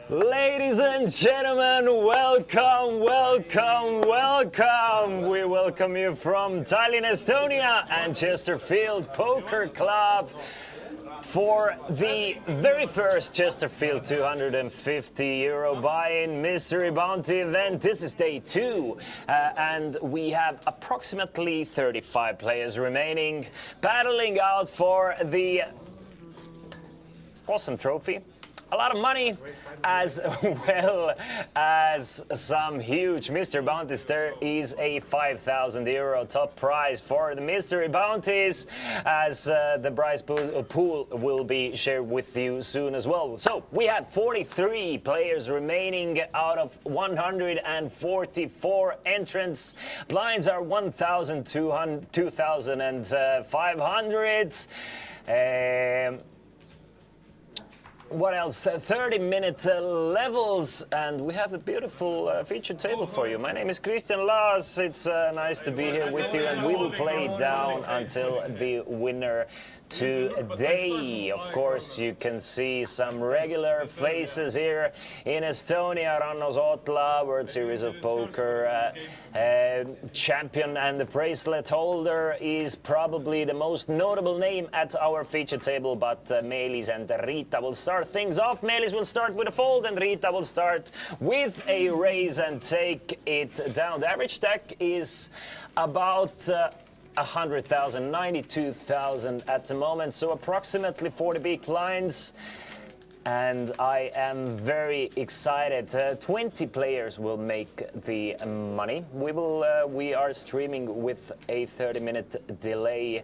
Ladies and gentlemen, welcome, welcome, welcome. We welcome you from Tallinn, Estonia and Chesterfield Poker Club for the very first Chesterfield €250 buy-in mystery bounty event. This is day 2 and we have approximately 35 players remaining, battling out for the awesome trophy. A lot of money, as well as some huge mystery bounties. There is a €5,000 top prize for the mystery bounties, as the prize pool will be shared with you soon as well. So we have 43 players remaining out of 144 entrants. Blinds are 1,200, 2,500. What else? 30-minute levels, and we have a beautiful feature table for you. My name is Christian Laas. It's nice to be here with you, and we will play down until the winner today. Of course, you can see some regular faces here in Estonia. Ranno Sootla, World Series of Poker champion and the bracelet holder, is probably the most notable name at our feature table, but Meelis and Riita will start things off. Meelis will start with a fold and Riita will start with a raise and take it down. The average stack is about 100,000, 92,000 at the moment, so approximately 40 big blinds. And I am very excited. 20 players will make the money. We are streaming with a 30-minute delay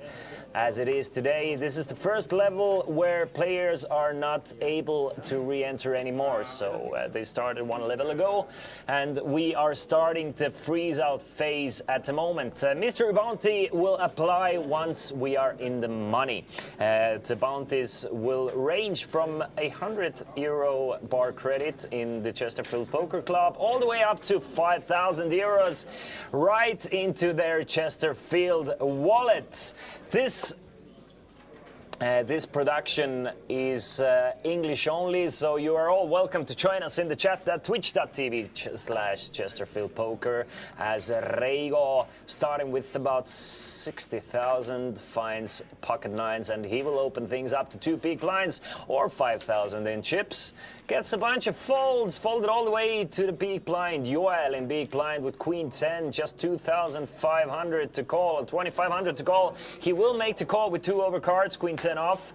as it is today. This is the first level where players are not able to re-enter anymore. So they started one level ago, and we are starting the freeze-out phase at the moment. Mystery bounty will apply once we are in the money. The bounties will range from €100 bar credit in the Chesterfield Poker Club all the way up to €5,000 right into their Chesterfield wallet. This This production is English only, so you are all welcome to join us in the chat at twitch.tv/Chesterfield Poker as Reigo, starting with about 60,000, finds pocket nines, and he will open things up to 2 big blinds or 5,000 in chips. Gets a bunch of folds, folded all the way to the big blind. Joel in big blind with queen 10, just 2,500 to call, 2,500 to call. He will make the call with 2 overcards, queen 10 off,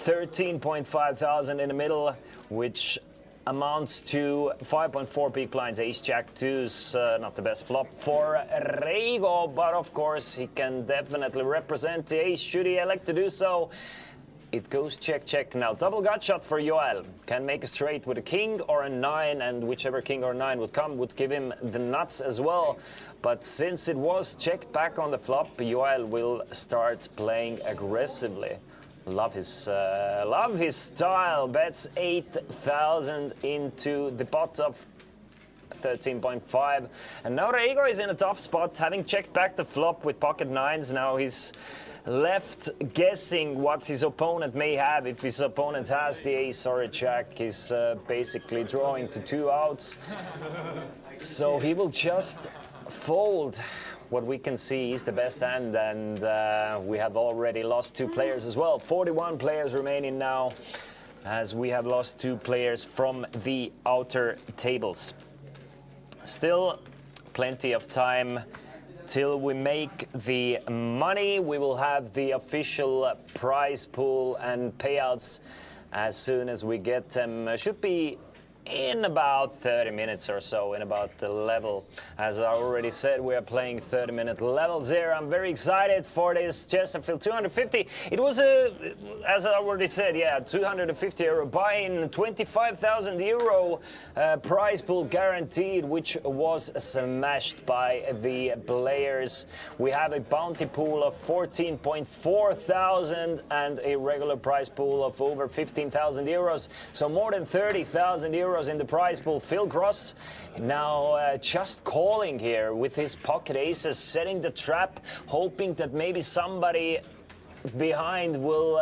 13.5 thousand in the middle, which amounts to 5.4 big blinds. Ace Jack 2's not the best flop for Reigo, but of course he can definitely represent the ace should he elect to do so. It goes check, check. Now, double gut shot for Joel. Can make a straight with a king or a 9, and whichever king or 9 would come would give him the nuts as well. But since it was checked back on the flop, Joel will start playing aggressively. Love his style. Bets 8,000 into the pot of 13.5. And now Reigo is in a tough spot, having checked back the flop with pocket 9s. Now he's left guessing what his opponent may have. If his opponent has the ace or a jack, he's basically drawing to 2 outs. So he will just fold. What we can see is the best hand, and we have already lost 2 players as well. 41 players remaining now, as we have lost 2 players from the outer tables. Still plenty of time till we make the money. We will have the official prize pool and payouts as soon as we get them. Should be in about 30 minutes or so, in about the level. As I already said, we are playing 30-minute levels here. I'm very excited for this Chesterfield 250. It was as I already said, yeah, 250 euro buy-in, 25,000 euro prize pool guaranteed, which was smashed by the players. We have a bounty pool of 14.4 thousand and a regular prize pool of over 15,000 euros. So more than 30,000 euros in the prize pool. Phil Gross now just calling here with his pocket aces, setting the trap, hoping that maybe somebody behind will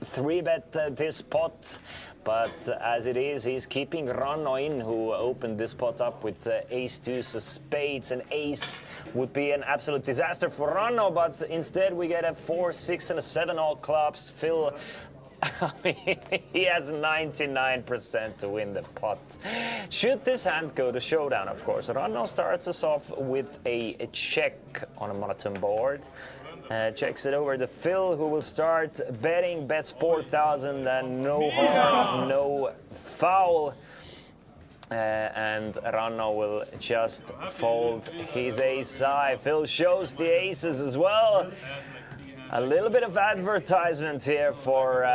3-bet this pot. But as it is, he's keeping Ranno in, who opened this pot up with ace 2 spades. An ace would be an absolute disaster for Ranno, but instead we get a 4, 6, and a 7 all clubs. Phil, I mean, he has 99% to win the pot. Should this hand go to showdown, of course. Ranno starts us off with a check on a monotone board. Checks it over to Phil, who will start betting, bets 4,000 and no harm, no foul. And Ranno will just fold his ace high. Phil shows the aces as well. A little bit of advertisement here for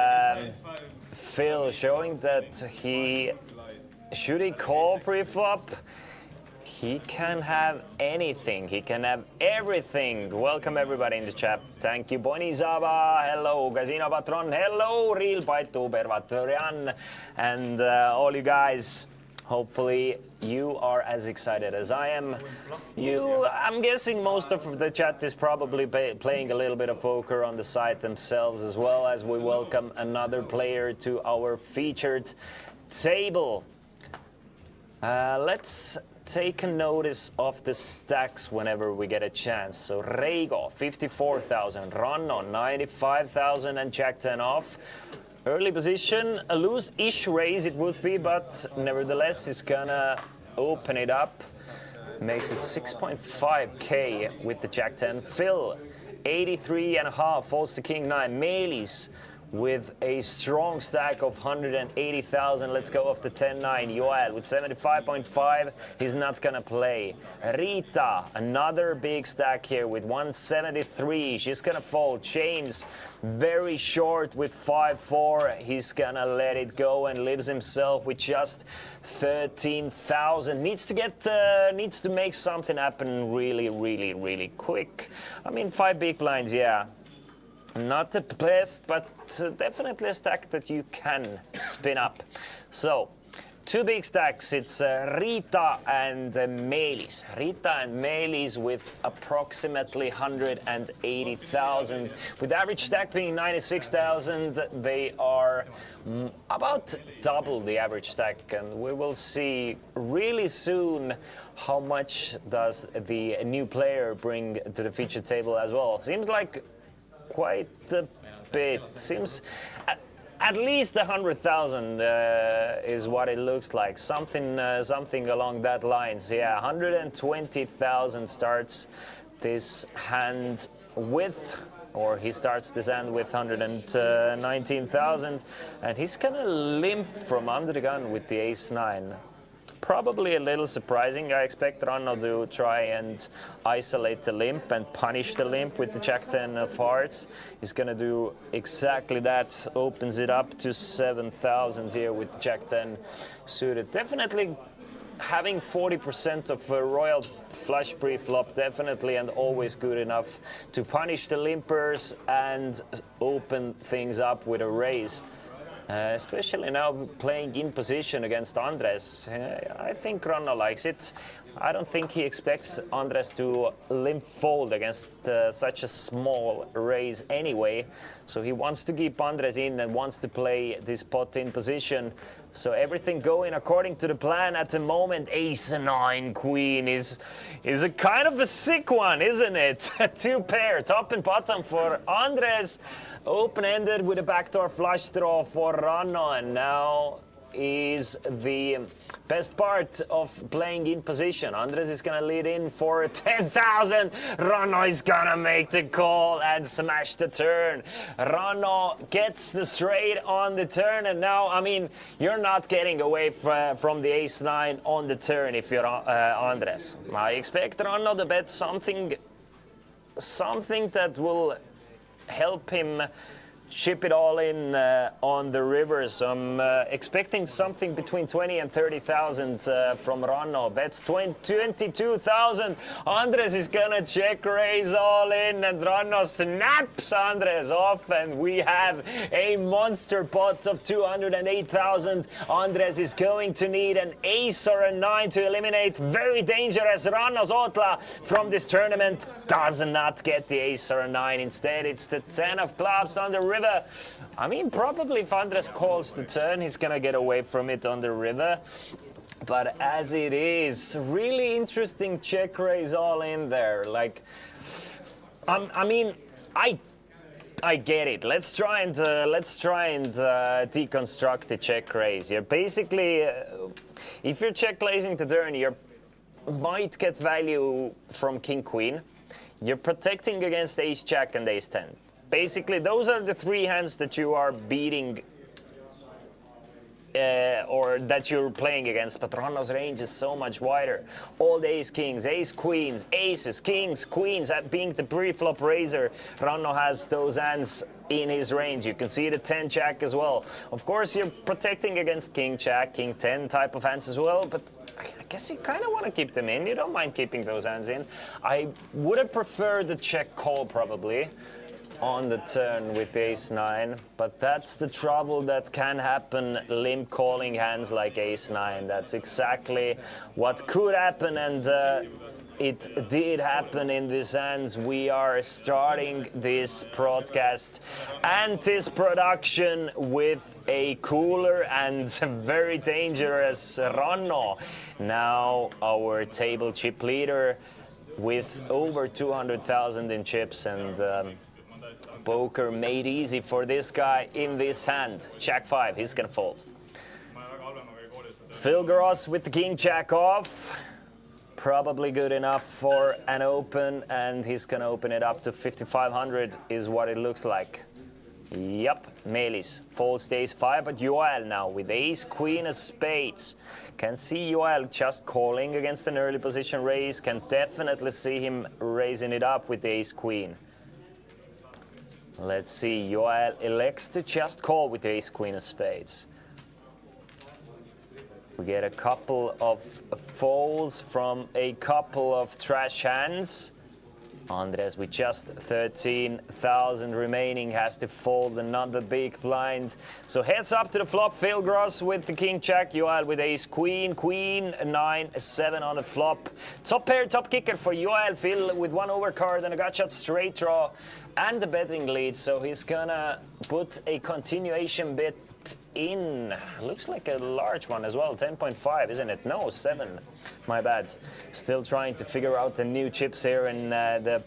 Phil, showing that should he call pre-flop, he can have anything. He can have everything. Welcome everybody in the chat. Thank you, Bonizaba. Hello, Casino Patron. Hello, Real Paitu Pervatorian. And all you guys. Hopefully you are as excited as I am. I'm guessing most of the chat is probably playing a little bit of poker on the side themselves, as well as we welcome another player to our featured table. Let's take a notice of the stacks whenever we get a chance. So Reigo, 54,000, Ranno, 95,000 and Jack 10 off. Early position, a loose-ish raise it would be, but nevertheless he's gonna open it up. Makes it 6.5k with the Jack 10. Phil, 83.5, falls to King 9. Melis with a strong stack of 180,000. Let's go off the 10-9. Joel with 75.5. He's not gonna play. Rita, another big stack here with 173. She's gonna fold. James, very short with 5-4. He's gonna let it go and lives himself with just 13,000. Needs to make something happen really quick. I mean, 5 big blinds, yeah. Not the best, but definitely a stack that you can spin up. So two big stacks. It's Rita and Meelis. Rita and Meelis with approximately 180,000. With the average stack being 96,000, they are about double the average stack, and we will see really soon how much does the new player bring to the feature table as well. Seems like quite a bit. Seems at least 100,000 is what it looks like. Something along that lines. Yeah, 120,000 starts this hand with, or he starts this hand with 119,000, and he's gonna limp from under the gun with the ace-9. Probably a little surprising. I expect Ranno to try and isolate the limp and punish the limp with the jack-10 of hearts. He's gonna do exactly that. Opens it up to 7,000 here with the jack-10 suited. Definitely having 40% of a royal flush pre-flop, definitely, and always good enough to punish the limpers and open things up with a raise. Especially now playing in position against Andres. I think Ranno likes it. I don't think he expects Andres to limp fold against such a small raise anyway. So he wants to keep Andres in and wants to play this pot in position. So everything going according to the plan at the moment. Ace-9 queen is a kind of a sick one, isn't it? Two pair, top and bottom for Andres. Open-ended with a backdoor flush draw for Ranno, and now is the best part of playing in position. Andres is gonna lead in for 10,000. Ranno is gonna make the call and smash the turn. Ranno gets the straight on the turn, and now, I mean, you're not getting away from the ace-9 on the turn if you're Andres. I expect Ranno to bet something that will help him chip it all in on the river. So I'm expecting something between 20 and 30,000 from Ranno. Bets 22,000. Andres is gonna check raise all in, and Ranno snaps Andres off, and we have a monster pot of 208,000. Andres is going to need an ace or a 9 to eliminate very dangerous Ranno's Otla from this tournament. Does not get the ace or a 9. Instead, it's the 10 of clubs on the river. I mean, probably if Andres calls the turn, he's gonna get away from it on the river. But as it is, really interesting check raise all in there. Like, I mean, I get it. Let's try and deconstruct the check raise. You're basically, if you're check raising the turn, you might get value from king queen. You're protecting against ace jack and ace 10. Basically, those are the three hands that you are beating or that you're playing against, but Ranno's range is so much wider. All the ace kings, ace queens, aces, kings, queens, being the pre-flop raiser, Ranno has those hands in his range. You can see the 10 jack as well. Of course, you're protecting against king jack, king 10 type of hands as well, but I guess you kind of want to keep them in. You don't mind keeping those hands in. I would have preferred the check call probably on the turn with ace-9, but that's the trouble that can happen limp calling hands like ace-9. That's exactly what could happen, and it did happen in these hands. We are starting this broadcast and this production with a cooler and very dangerous Ranno. Now our table chip leader with over 200,000 in chips, and poker made easy for this guy in this hand. Jack 5, he's gonna fold. Phil Gross with the king jack off. Probably good enough for an open, and he's gonna open it up to 5,500 is what it looks like. Yep, Meelis folds the ace 5, but Joel now with ace queen of spades. Can see Joel just calling against an early position raise. Can definitely see him raising it up with the ace queen. Let's see, Joel elects to just call with the ace queen of spades. We get a couple of folds from a couple of trash hands. Andres with just 13,000 remaining has to fold another big blind. So heads up to the flop. Phil Gross with the king jack. Joel with ace queen, queen 9, 7 on the flop. Top pair, top kicker for Joel. Phil with 1 overcard and a gut shot straight draw and the betting lead. So he's gonna put a continuation bet in. Looks like a large one as well. 10.5, isn't it? No, 7. My bad. Still trying to figure out the new chips here in the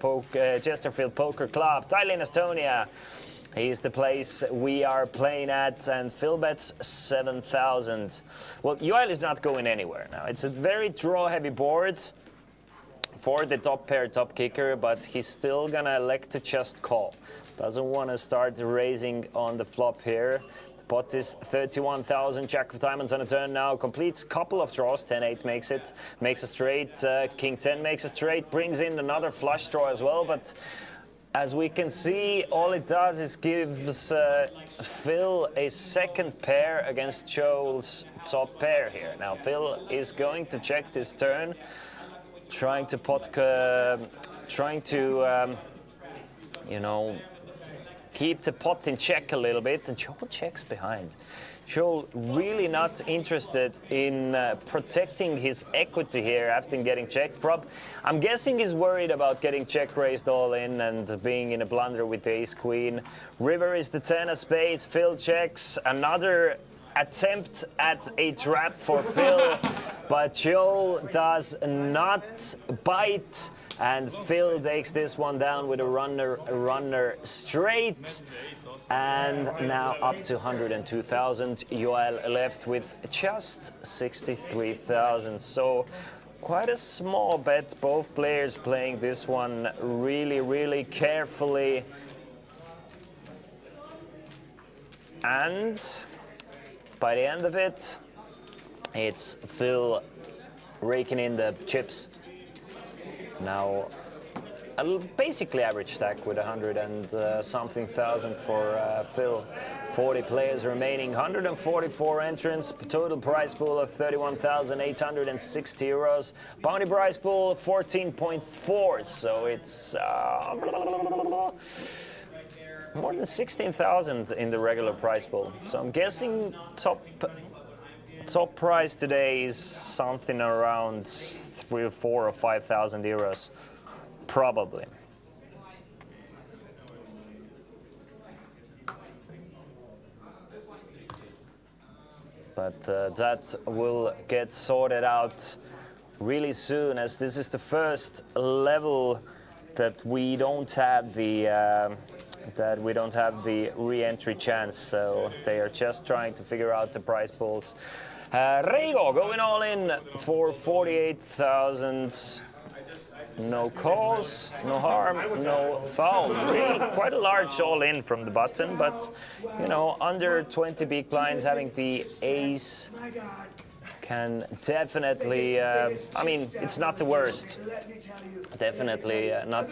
Chesterfield Poker Club. Tallinn, Estonia. Here's the place we are playing at, and Phil bets 7,000. Well, Joel is not going anywhere now. It's a very draw-heavy board for the top pair, top kicker, but he's still gonna elect to just call. Doesn't want to start raising on the flop here. Pot is 31,000, jack of diamonds on a turn now, completes couple of draws, 10-8 makes it, makes a straight, king 10 makes a straight, brings in another flush draw as well, but as we can see, all it does is gives Phil a second pair against Joel's top pair here. Now Phil is going to check this turn, trying to you know, keep the pot in check a little bit, and Joel checks behind. Joel really not interested in protecting his equity here after getting checked. I'm guessing he's worried about getting check raised all in and being in a blunder with the ace queen. River is the 10 of spades. Phil checks. Another attempt at a trap for Phil, but Joel does not bite. And Phil takes this one down with a runner straight. And now up to 102,000. Joel left with just 63,000. So quite a small bet. Both players playing this one really, really carefully. And by the end of it, it's Phil raking in the chips. Now, a basically average stack with 100 and something thousand for Phil. 40 players remaining, 144 entrants, total prize pool of 31,860 euros. Bounty prize pool 14.4, so it's more than 16,000 in the regular prize pool. So I'm guessing top prize today is something around 3 or 4 or 5,000 euros, probably. But that will get sorted out really soon, as this is the first level that we don't have the re-entry chance. So they are just trying to figure out the prize pools. Reigo going all in for 48,000. No calls, no harm, no foul. Really quite a large all in from the button, but you know, under 20 big blinds, having the ace can definitely. I mean, it's not the worst. Definitely not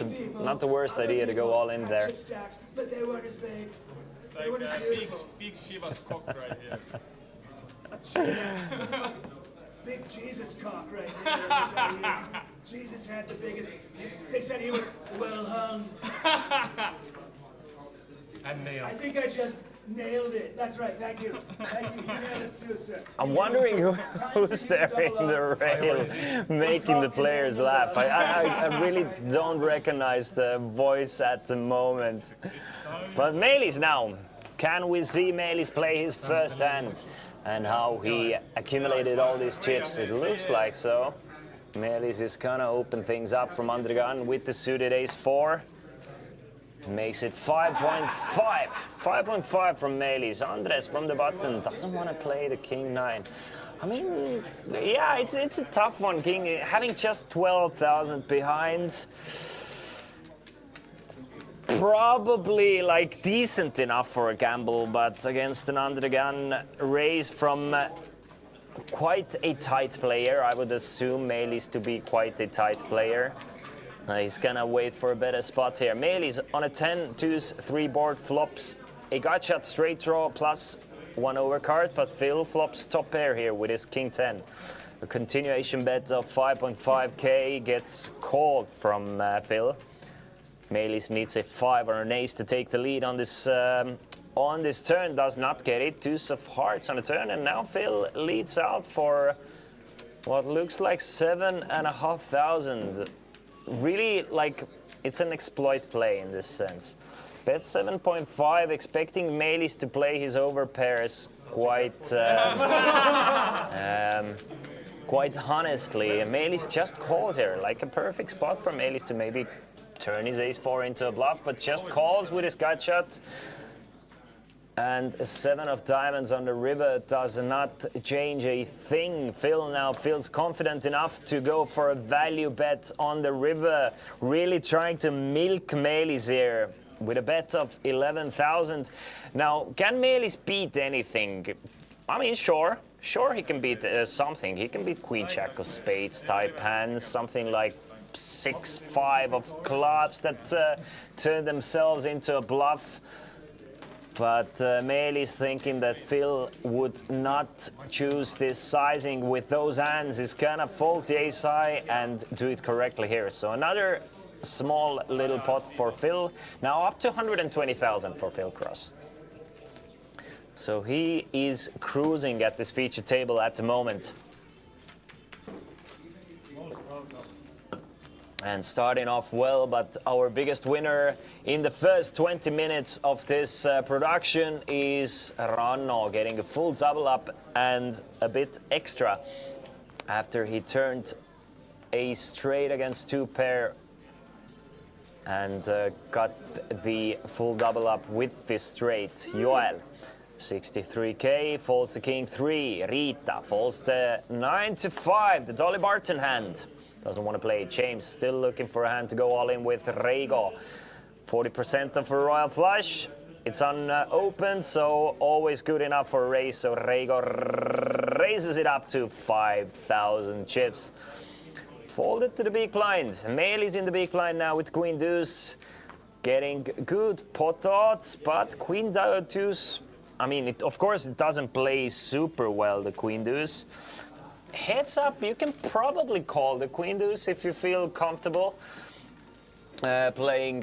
the worst idea to go all in there. But they weren't as big. They weren't as beautiful. Big Shiva's cock right here. Big Jesus cock right there. Jesus had the biggest. They said he was well hung. And nailed. I think I just nailed it. That's right. Thank you. Thank you. You nailed it too, sir. I'm wondering who's there in the rail making the players laugh. I really don't recognize the voice at the moment. But Meelis now. Can we see Meelis play his first hand and how he accumulated all these chips? It looks like so. Meelis is gonna open things up from under the gun with the suited ace-4. Makes it 5.5. 5.5 from Meelis. Andres from the button doesn't want to play the king-9. I mean, yeah, it's a tough one, King. Having just 12,000 behind, probably like decent enough for a gamble, but against an under the gun raise from quite a tight player. I would assume Meelis to be quite a tight player. He's gonna wait for a better spot here. Meelis on a 10, 2s, 3 board flops a gut shot straight draw plus 1 overcard, but Phil flops top pair here with his king 10. A continuation bet of 5.5k gets called from Phil. Melis needs a 5 or an ace to take the lead on this turn. Does not get it. Deuce of hearts on the turn, and now Phil leads out for what looks like 7,500. Really, like, it's an exploit play in this sense. Bet 7.5, expecting Melis to play his overpairs quite honestly. Melis just calls here, like a perfect spot for Melis to maybe turn his ace-4 into a bluff, but just calls with his gut shot. And a 7 of diamonds on the river does not change a thing. Phil now feels confident enough to go for a value bet on the river, really trying to milk Melis here with a bet of 11,000. Now, can Melis beat anything? I mean, sure he can beat something. He can beat Queen Jack of spades type hands, something like 6-5 of clubs that turn themselves into a bluff. But Melis thinking that Phil would not choose this sizing with those hands. He's gonna fold the ace high and do it correctly here. So another small little pot for Phil. Now up to 120,000 for Phil Cross. So he is cruising at this feature table at the moment. And starting off well, but our biggest winner in the first 20 minutes of this production is Ranno, getting a full double up and a bit extra after he turned a straight against 2-pair and got the full double up with this straight. Joel, 63k, folds the king 3. Rita folds the 9-5, the Dolly Barton hand. Doesn't want to play. James still looking for a hand to go all in with Reigo. 40% of a royal flush. It's unopened, so always good enough for a raise. So Reigo raises it up to 5,000 chips. Folded to the big blind. Melis in the big blind now with Queen Deuce. Getting good pot odds, but Queen Deuce, I mean, of course it doesn't play super well, the Queen Deuce. Heads up, you can probably call the Queen Deuce if you feel comfortable playing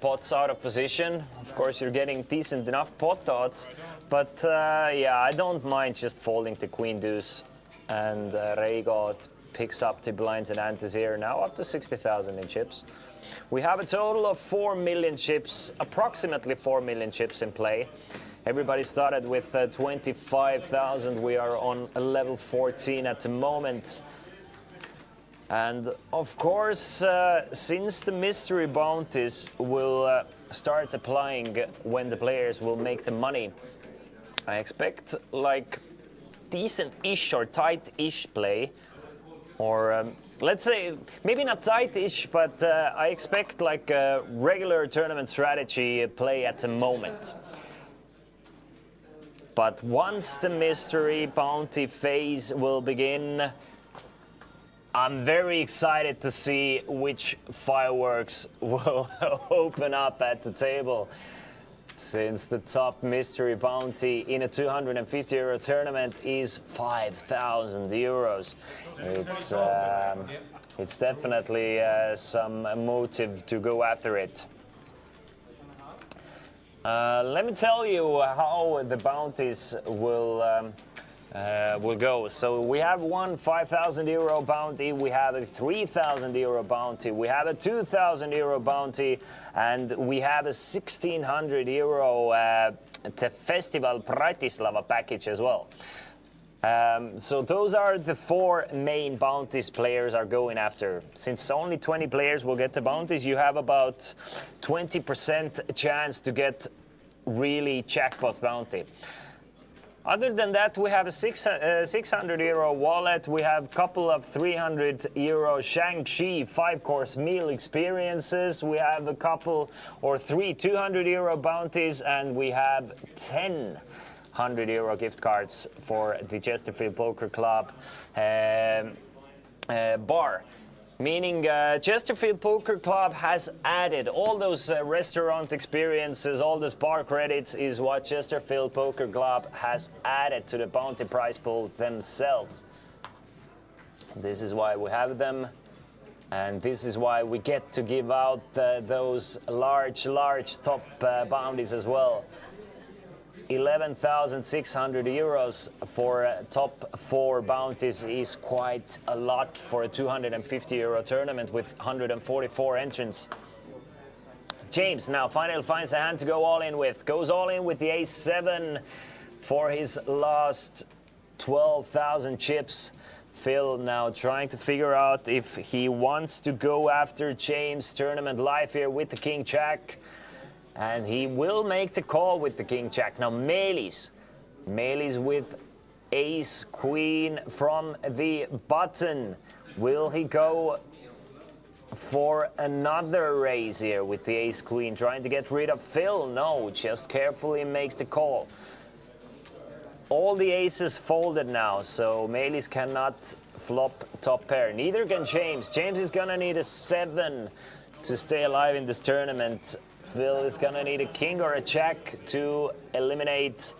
pots out of position. Of course, you're getting decent enough pot odds, but yeah, I don't mind just folding the Queen Deuce. And Reigo picks up the blinds and antes here, now up to 60,000 in chips. We have a total of 4 million chips, approximately 4 million chips in play. Everybody started with 25,000. We are on level 14 at the moment. And of course, since the mystery bounties will start applying when the players will make the money, I expect like decent-ish or tight-ish play. Or let's say, maybe not tight-ish, but I expect like a regular tournament strategy play at the moment. But once the mystery bounty phase will begin, I'm very excited to see which fireworks will open up at the table. Since the top mystery bounty in a 250 euro tournament is 5,000 euros. It's definitely some motive to go after it. Let me tell you how the bounties will go. So we have one 5,000 euro bounty, we have a 3,000 euro bounty, we have a 2,000 euro bounty, and we have a 1,600 euro Festival Bratislava package as well. So those are the 4 main bounties players are going after. Since only 20 players will get the bounties, you have about 20% chance to get really jackpot bounty. Other than that, we have a 600 euro wallet, we have a couple of 300 euro Shang-Chi 5-course meal experiences, we have a couple or 3 200 euro bounties, and we have 10 100 euro gift cards for the Chesterfield Poker Club bar. Meaning Chesterfield Poker Club has added all those restaurant experiences, all those bar credits is what Chesterfield Poker Club has added to the bounty prize pool themselves. This is why we have them. And this is why we get to give out those large top bounties as well. 11,600 euros for top 4 bounties is quite a lot for a 250 euro tournament with 144 entrants. James now finally finds a hand to go all in with. Goes all in with the ace-7 for his last 12,000 chips. Phil now trying to figure out if he wants to go after James' tournament live here with the king-jack. And he will make the call with the king-jack. Now Melis with ace-queen from the button. Will he go for another raise here with the ace-queen, trying to get rid of Phil? No, just carefully makes the call. All the aces folded now, so Melis cannot flop top pair. Neither can James. James is gonna need a 7 to stay alive in this tournament. Phil is gonna need a king or a jack to eliminate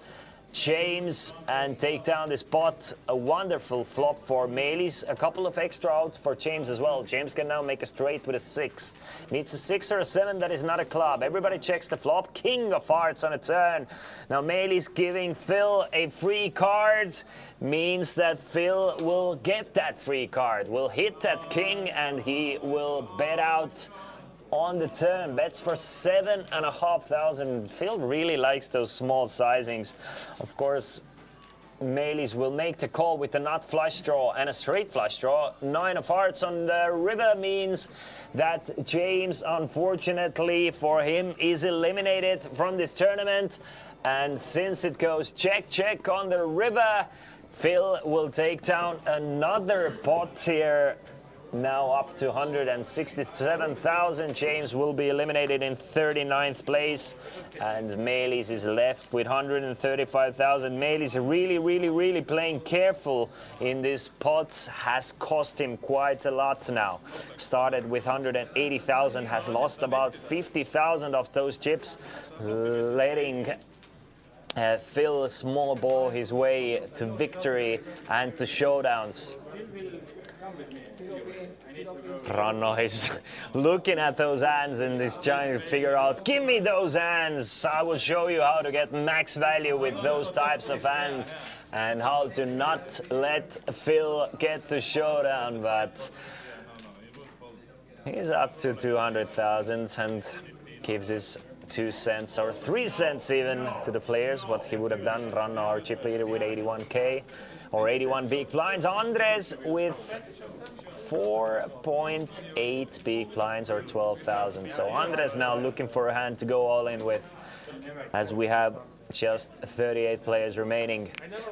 James and take down this pot. A wonderful flop for Melis. A couple of extra outs for James as well. James can now make a straight with a 6. Needs a 6 or a 7, that is not a club. Everybody checks the flop. King of hearts on a turn. Now Melis giving Phil a free card. Means that Phil will get that free card. Will hit that king and he will bet out on the turn. Bets for 7,500. Phil really likes those small sizings. Of course, Melis will make the call with the nut flush draw and a straight flush draw. 9 of hearts on the river means that James, unfortunately for him, is eliminated from this tournament. And since it goes check on the river, Phil will take down another pot here. Now up to 167,000. James will be eliminated in 39th place. And Melis is left with 135,000. Melis really playing careful in this pot. Has cost him quite a lot now. Started with 180,000. Has lost about 50,000 of those chips. Letting Phil small ball his way to victory and to showdowns. Ranno is looking at those hands and is trying to figure out, give me those hands, I will show you how to get max value with those types of hands and how to not let Phil get the showdown. But he's up to 200,000 and gives his 2 cents or 3 cents even to the players, what he would have done. Ranno, our chip leader, with 81k or 81 big blinds. Andres with 4.8 big blinds or 12,000. So Andres now looking for a hand to go all in with, as we have just 38 players remaining.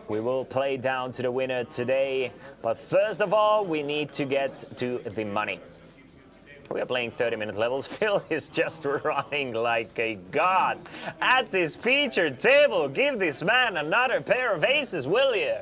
We will play down to the winner today, but first of all we need to get to the money. We are playing 30-minute levels. Phil is just running like a god at this featured table. Give this man another pair of aces, will you?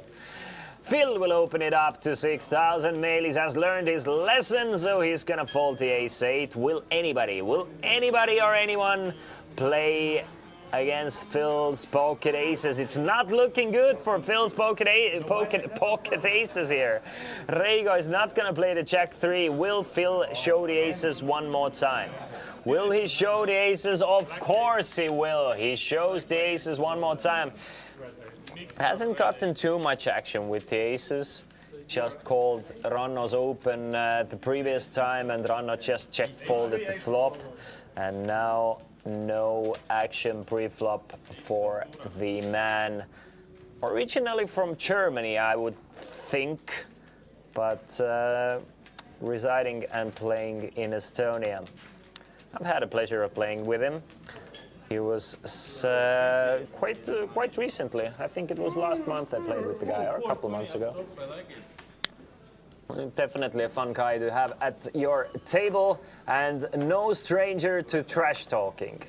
Phil will open it up to 6,000. Melis has learned his lesson, so he's gonna fold the ace-8. Will anybody or anyone play against Phil's pocket aces? It's not looking good for Phil's pocket aces here. Reigo is not gonna play the jack 3. Will Phil show the aces one more time? Will he show the aces? Of course he will. He shows the aces one more time. Hasn't gotten too much action with the aces. Just called Ranno's open the previous time and Ranno just check folded the flop. And now no action pre-flop for the man. Originally from Germany, I would think, but residing and playing in Estonia. I've had a pleasure of playing with him. He was quite recently. I think it was last month I played with the guy, or a couple months ago. Definitely a fun guy to have at your table, and no stranger to trash talking.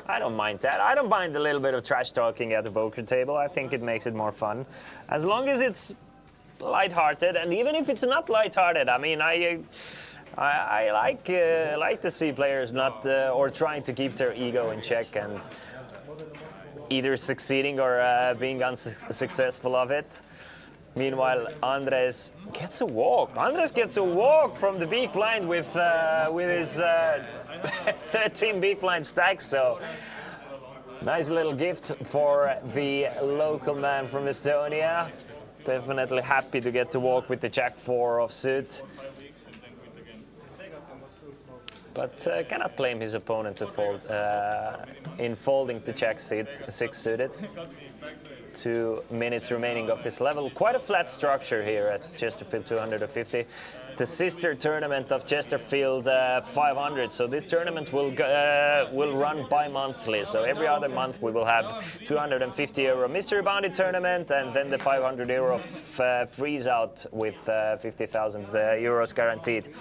I don't mind that. I don't mind a little bit of trash talking at the poker table. I think it makes it more fun, as long as it's lighthearted. And even if it's not lighthearted, I mean, I like to see players not or trying to keep their ego in check and either succeeding or being unsuccessful of it. Meanwhile, Andres gets a walk. Andres gets a walk from the big blind with his 13 big blind stacks. So nice little gift for the local man from Estonia. Definitely happy to get to walk with the Jack 4 of suit. But cannot blame his opponent to fold, in folding the Jack 6 suited. 2 minutes remaining of this level. Quite a flat structure here at Chesterfield 250. The sister tournament of Chesterfield 500. So this tournament will run bi-monthly. So every other month we will have 250 euro mystery bounty tournament, and then the 500 euro freeze out with 50,000 euros guaranteed.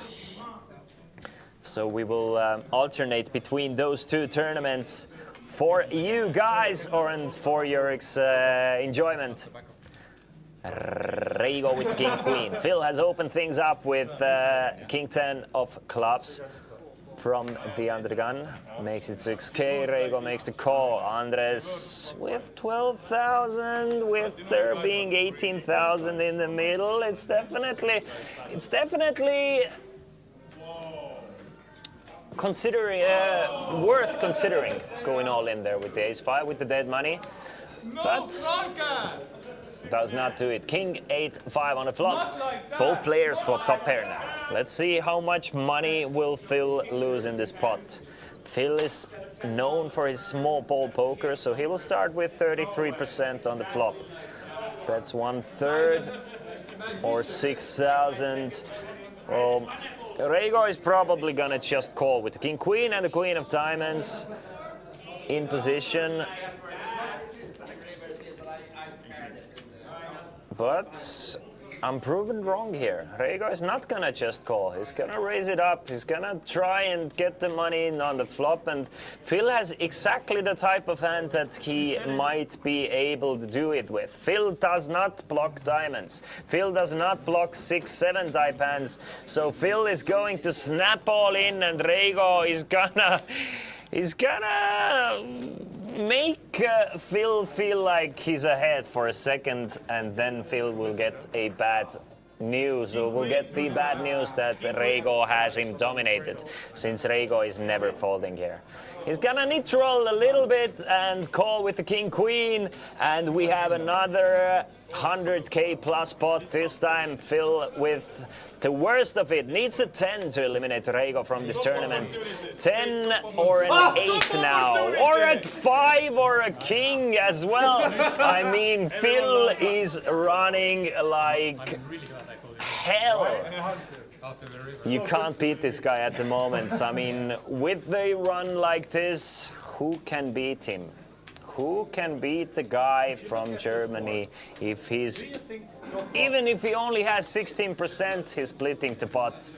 So we will alternate between those two tournaments for you guys and for your enjoyment. Reigo with King Queen. Phil has opened things up with King 10 of clubs from the undergun. Makes it 6k. Reigo makes the call. Andres with 12,000, with there being 18,000 in the middle. It's definitely worth considering going all in there with the ace-5 with the dead money, but does not do it. King 8-5 on the flop. Both players flop top pair now. Let's see how much money will Phil lose in this pot. Phil is known for his small ball poker, so he will start with 33% on the flop. That's 1/3 or 6,000. Well, Reigo is probably gonna just call with the King Queen and the Queen of Diamonds in position. But I'm proven wrong here. Reigo is not gonna just call. He's gonna raise it up. He's gonna try and get the money in on the flop. And Phil has exactly the type of hand that he might be able to do it with. Phil does not block diamonds. Phil does not block 6-7 type hands. So Phil is going to snap all in, and Reigo is gonna make Phil feel like he's ahead for a second, and then Phil will get a bad news, or will get the bad news that Reigo has him dominated, since Reigo is never folding here. He's gonna neutral a little bit and call with the King Queen, and we have another 100k plus pot. This time Phil with the worst of it needs a 10 to eliminate Reigo from this tournament. 10 or an ace now, or a 5 or a king as well. I mean, Phil is running like hell. You can't beat this guy at the moment. I mean, with a run like this, who can beat him? Who can beat the guy from Germany if he's, even if he only has 16%, he's splitting the pot.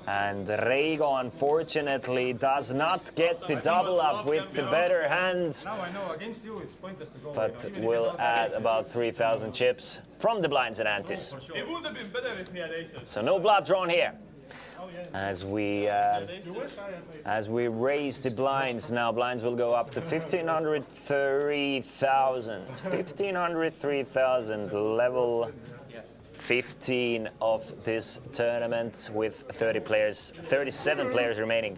And Reigo, unfortunately, does not get the double up with the better hands. Now I know, against you it's pointless to go. But will add about 3,000 chips from the blinds and antes. It would have been better if he had aces. So no bluff drawn here. As we raise the blinds now, blinds will go up to 1,500, 3,000. 1,500, 3,000, level 15 of this tournament with 30 players, 37 players remaining.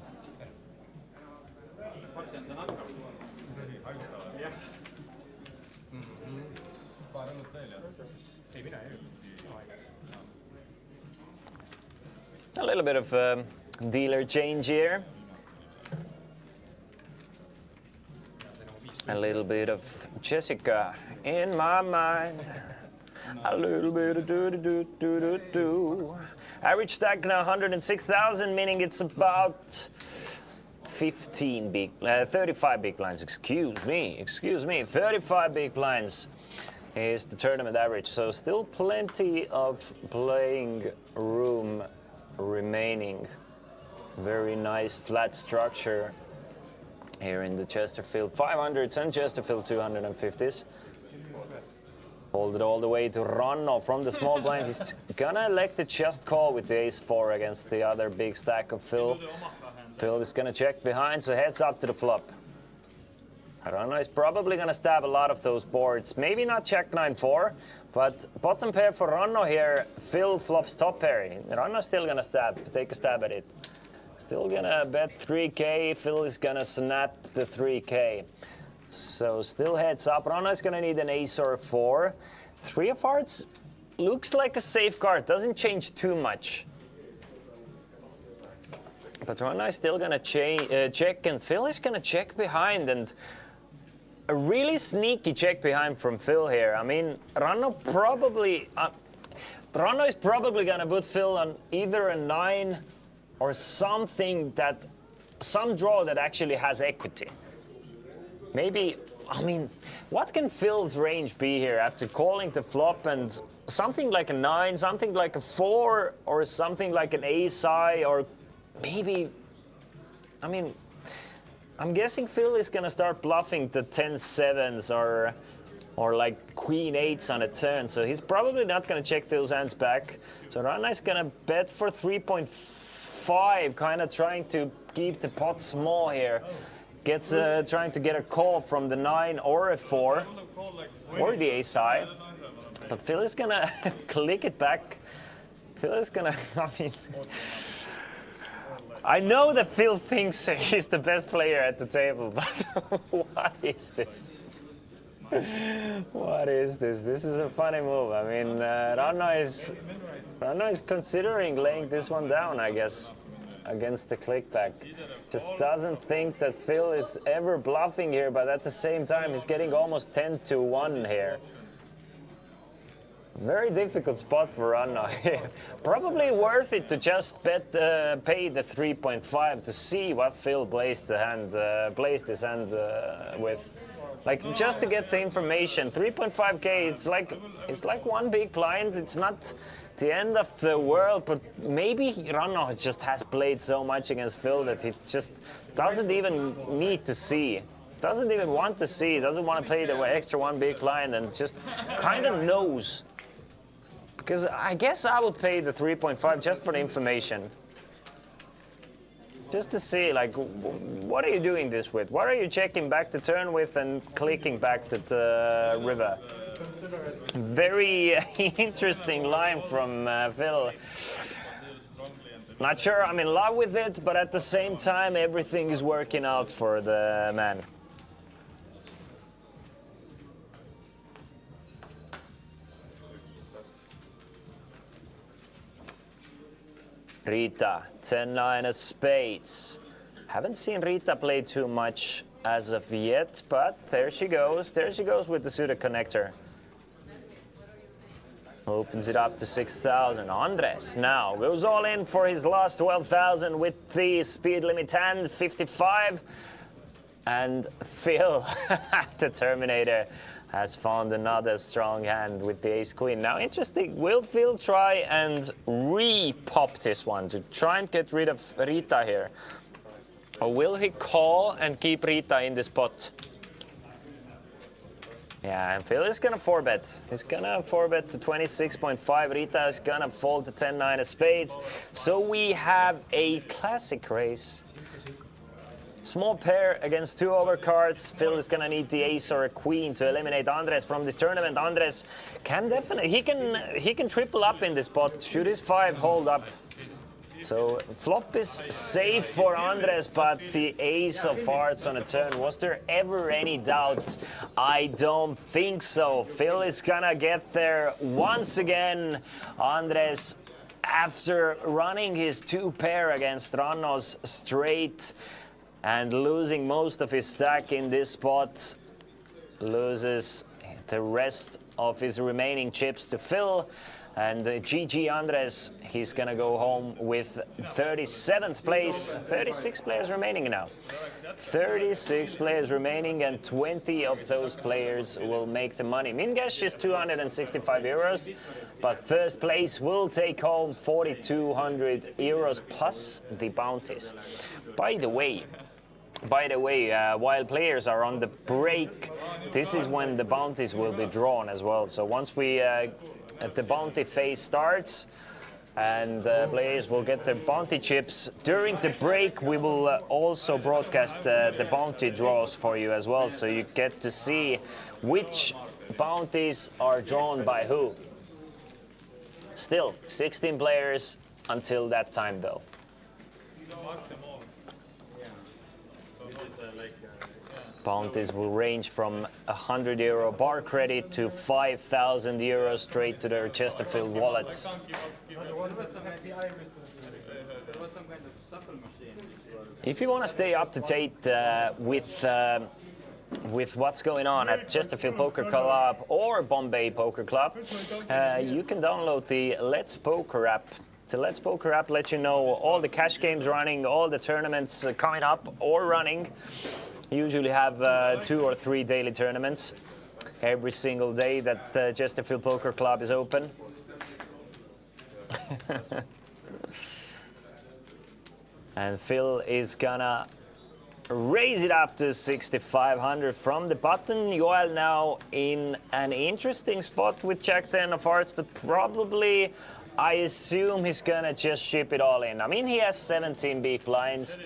A little bit of dealer change here. A little bit of Jessica in my mind. A little bit of do-do-do-do-do-do. Average stack now 106,000, meaning it's about 35 big blinds. Excuse me. 35 big blinds is the tournament average. So still plenty of playing room remaining. Very nice flat structure here in the Chesterfield 500s and Chesterfield 250s. Hold it all the way to Ronno from the small blind. He's gonna elect a just call with the ace-4 against the other big stack of Phil. Phil is gonna check behind, so heads up to the flop. Rana is probably going to stab a lot of those boards. Maybe not check 9-4, but bottom pair for Rana here. Phil flops top pair. Rana's still going to take a stab at it. Still going to bet 3K. Phil is going to snap the 3K. So still heads up. Rana is going to need an ace or a 4. 3 of hearts looks like a safe card. Doesn't change too much. But Rana is still going to check, and Phil is going to check behind. And a really sneaky check behind from Phil here. I mean, Rana is probably going to put Phil on either a 9 or something some draw that actually has equity. Maybe, I mean, what can Phil's range be here after calling the flop and something like a 9, something like a 4, or something like an ace high, or maybe, I mean, I'm guessing Phil is going to start bluffing the 10-7s or like queen 8s on a turn. So he's probably not going to check those hands back. So Rana is going to bet for 3.5, kind of trying to keep the pot small here. Trying to get a call from the 9 or a 4 or the ace high. But Phil is going to click it back. Phil is going to, I mean, I know that Phil thinks he's the best player at the table, but what is this? What is this? This is a funny move. I mean, Rana is considering laying this one down, I guess, against the clickback. Just doesn't think that Phil is ever bluffing here, but at the same time, he's getting almost 10-1 here. Very difficult spot for Rana. Probably worth it to just pay the 3.5 to see what Phil placed his hand with. Like, just to get the information. 3.5k, it's like one big blind. It's not the end of the world, but maybe Rana just has played so much against Phil that he just doesn't even need to see. Doesn't even want to see. Doesn't want to play the extra one big blind and just kind of knows. Because I guess I would pay the 3.5 just for the information. Just to see, like, what are you doing this with? What are you checking back the turn with and clicking back the river? Very interesting line from Phil. Not sure I'm in love with it, but at the same time, everything is working out for the man. Rita, 10-9 of spades. Haven't seen Rita play too much as of yet, but there she goes. There she goes with the suited connector. Opens it up to 6,000. Andres now goes all in for his last 12,000 with the speed limit hand, 55. And Phil, the Terminator, has found another strong hand with the ace-queen. Now, interesting, will Phil try and re-pop this one to try and get rid of Rita here? Or will he call and keep Rita in the spot? Yeah, and Phil is gonna 4-bet. He's gonna 4-bet to 26.5. Rita is gonna fold to 10-9 of spades. So we have a classic race. Small pair against 2 overcards. Phil is gonna need the ace or a queen to eliminate Andres from this tournament. Andres can definitely, he can triple up in this spot. Should his 5 hold up. So flop is safe for Andres, but the ace of hearts on a turn. Was there ever any doubt? I don't think so. Phil is gonna get there once again. Andres, after running his 2 pair against Rana's straight and losing most of his stack in this spot, loses the rest of his remaining chips to Phil. And GG Andres, he's gonna go home with 37th place. 36 players remaining now. 36 players remaining, and 20 of those players will make the money. Mingesh is 265 euros, but first place will take home 4,200 euros plus the bounties. By the way, while players are on the break, this is when the bounties will be drawn as well. So once the bounty phase starts, and players will get their bounty chips. During the break, we will also broadcast the bounty draws for you as well, so you get to see which bounties are drawn by who. Still, 16 players until that time, though. Bounties will range from €100 bar credit to €5,000 straight to their Chesterfield wallets. If you want to stay up to date with what's going on at Chesterfield Poker Club or Bombay Poker Club, you can download the Let's Poker app. The Let's Poker app lets you know all the cash games running, all the tournaments coming up or running. Usually have 2 or 3 daily tournaments every single day that Chesterfield Poker Club is open. And Phil is gonna raise it up to 6,500 from the button. Joel now in an interesting spot with Jack 10 of hearts, but probably I assume he's gonna just ship it all in. I mean, he has 17 big blinds.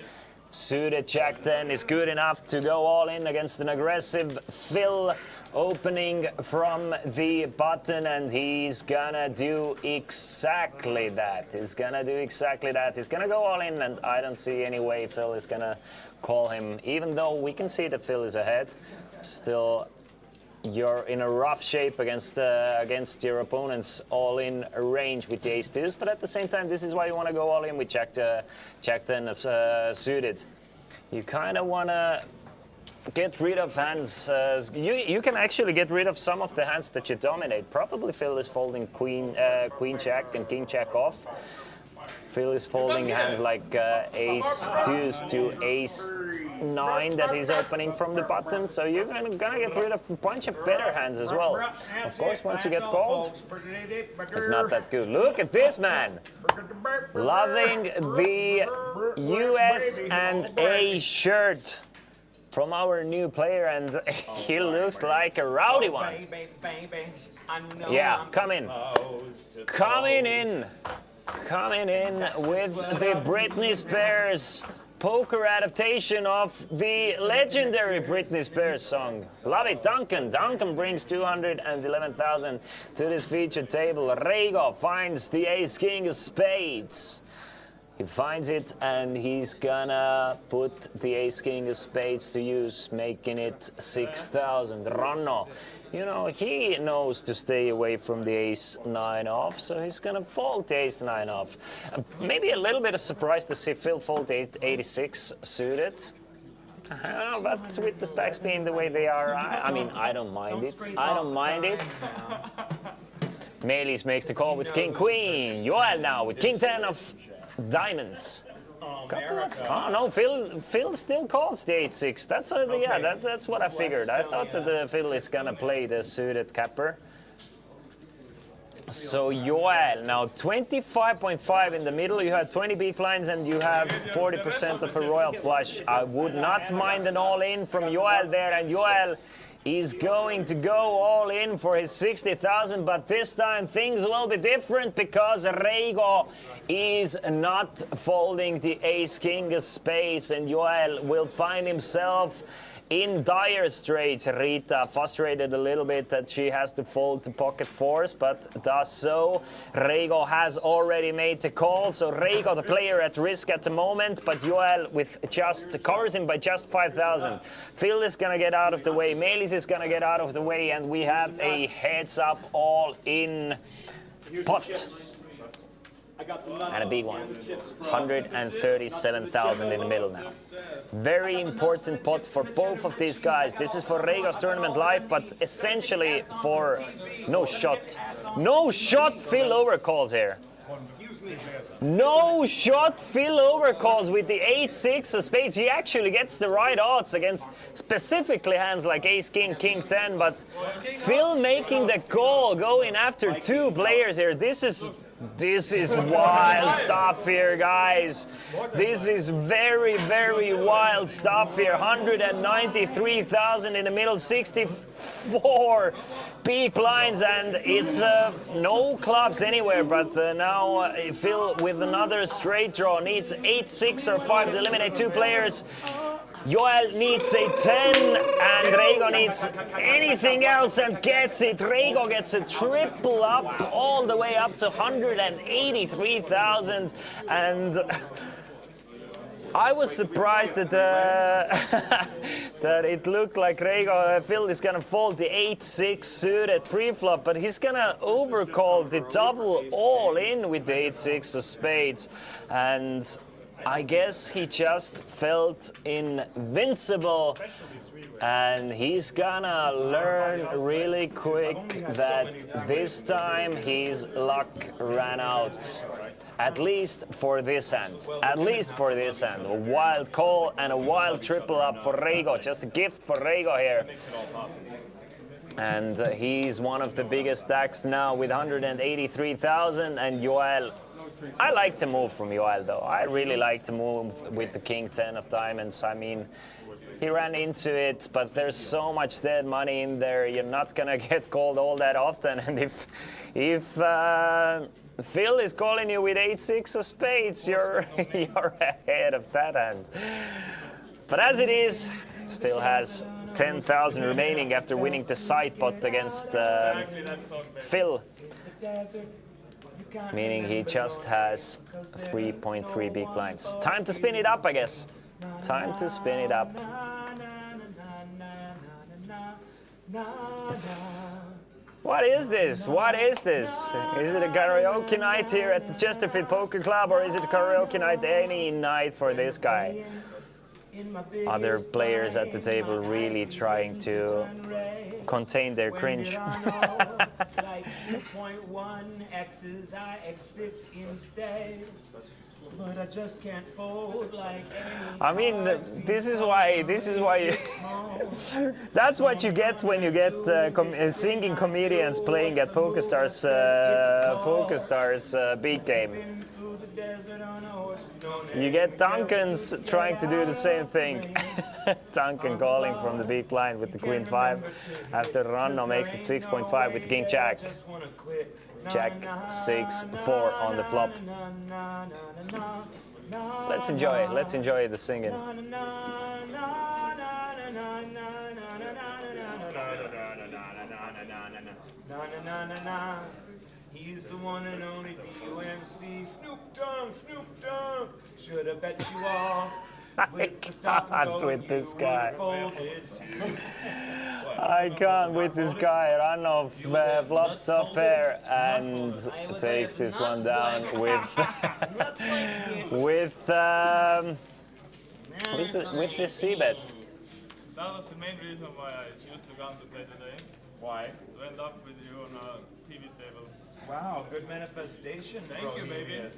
Suited Jack 10 is good enough to go all in against an aggressive Phil opening from the button, and he's gonna do exactly that. He's gonna do exactly that. He's gonna go all in, and I don't see any way Phil is gonna call him. Even though we can see that Phil is ahead, still you're in a rough shape against your opponent's all-in range with the ace-2s, but at the same time, this is why you want to go all in with Jack 10 suited. You kind of want to get rid of hands. You can actually get rid of some of the hands that you dominate. Probably Phil is folding Queen Jack and King Jack off. Phil is folding hands like ace deuce to ace 9 that he's opening from the button, so you're gonna get rid of a bunch of better hands as well. Of course, once you get called, it's not that good. Look at this man, loving the US and A shirt from our new player, and he looks like a rowdy one. Yeah, coming in with the Britney Spears poker adaptation of the legendary Britney Spears song. Love it, Duncan. Duncan brings 211,000 to this featured table. Reigo finds the ace-king of spades. He finds it, and he's gonna put the ace-king of spades to use, making it 6,000. Ronno, you know, he knows to stay away from the ace-9 off, so he's gonna fold the ace-9 off. Maybe a little bit of surprise to see Phil fold 86 suited. But with the stacks being the way they are, I mean, I don't mind it. I don't mind it. Melis makes the call with King-Queen. Joel now with King-10 of diamonds. Oh no, Phil still calls the 8-6. That's yeah, that's what I figured. I thought that Phil is gonna play the suited capper. So Joel now 25.5 in the middle. You have 20 big blinds and you have 40% of a royal flush. I would not mind an all-in from Joel there, and Joel is going to go all in for his 60,000, but this time things will be different because Reigo is not folding the ace-king of spades, and Joel will find himself in dire straits. Rita frustrated a little bit that she has to fold to pocket fours, but does so. Reigo has already made the call, so Reigo, the player at risk at the moment, but Joel covers him by just 5,000. Phil is gonna get out of the way, Melis is gonna get out of the way, and we have a heads-up all-in pot. And a big one. 137,000 in the middle now. Very important pot for both of these guys. This is for Reigo's tournament life, but essentially for no shot. No shot Phil overcalls here. No shot Phil overcalls with the 8-6 of spades. He actually gets the right odds against specifically hands like ace-king, king-10, but Phil making the call, going after two players here. This is This is wild stuff here, guys. This is very, very wild stuff here. 193,000 in the middle, 64 big blinds, and it's no clubs anywhere. But now Phil with another straight draw needs 8, 6, or 5 to eliminate 2 players. Joel needs a 10 and Reigo needs anything else and gets it. Reigo gets a triple up all the way up to 183,000, and I was surprised that that it looked like Reigo Phil is gonna fold the 8-6 suited pre-flop, but he's gonna overcall the double all in with the 8-6 of spades, and I guess he just felt invincible, and he's gonna learn really quick that this time his luck ran out. At least for this hand. At least for this hand. A wild call and a wild triple up for Reigo. Just a gift for Reigo here. And he's one of the biggest stacks now with 183,000, and Joel. I like to move from Joel though. I really like to move with the king 10 of diamonds. I mean, he ran into it, but there's so much dead money in there. You're not gonna get called all that often. And if Phil is calling you with 8-6 of spades, you're ahead of that hand. But as it is, still has 10,000 remaining after winning the side pot against Phil. Meaning he just has 3.3 big blinds. Time to spin it up, I guess. Time to spin it up. What is this? What is this? Is it a karaoke night here at the Chesterfield Poker Club, or is it a karaoke night any night for this guy? Other players at the table really trying to contain their cringe. Like 2.1 X's, I exit instead. But I just can't fold like any. I mean, this is why. That's what you get when you get singing comedians playing at PokerStars big game. You get Duncan's trying to do the same thing. Duncan calling from the big blind with the queen 5 after Ranno makes it 6.5 with king jack. Jack 6-4 on the flop. Let's enjoy the singing. He's the one and only DUMC. Snoop Dogg, Snoop Dogg. Should have bet you all. I can't with this guy. I can't with this guy. Run off flop stop pair and takes this one down with with this c-bet. That was the main reason why I chose to come to play today. Why? To end up with you on a TV table. Wow, good manifestation. Thank you, baby.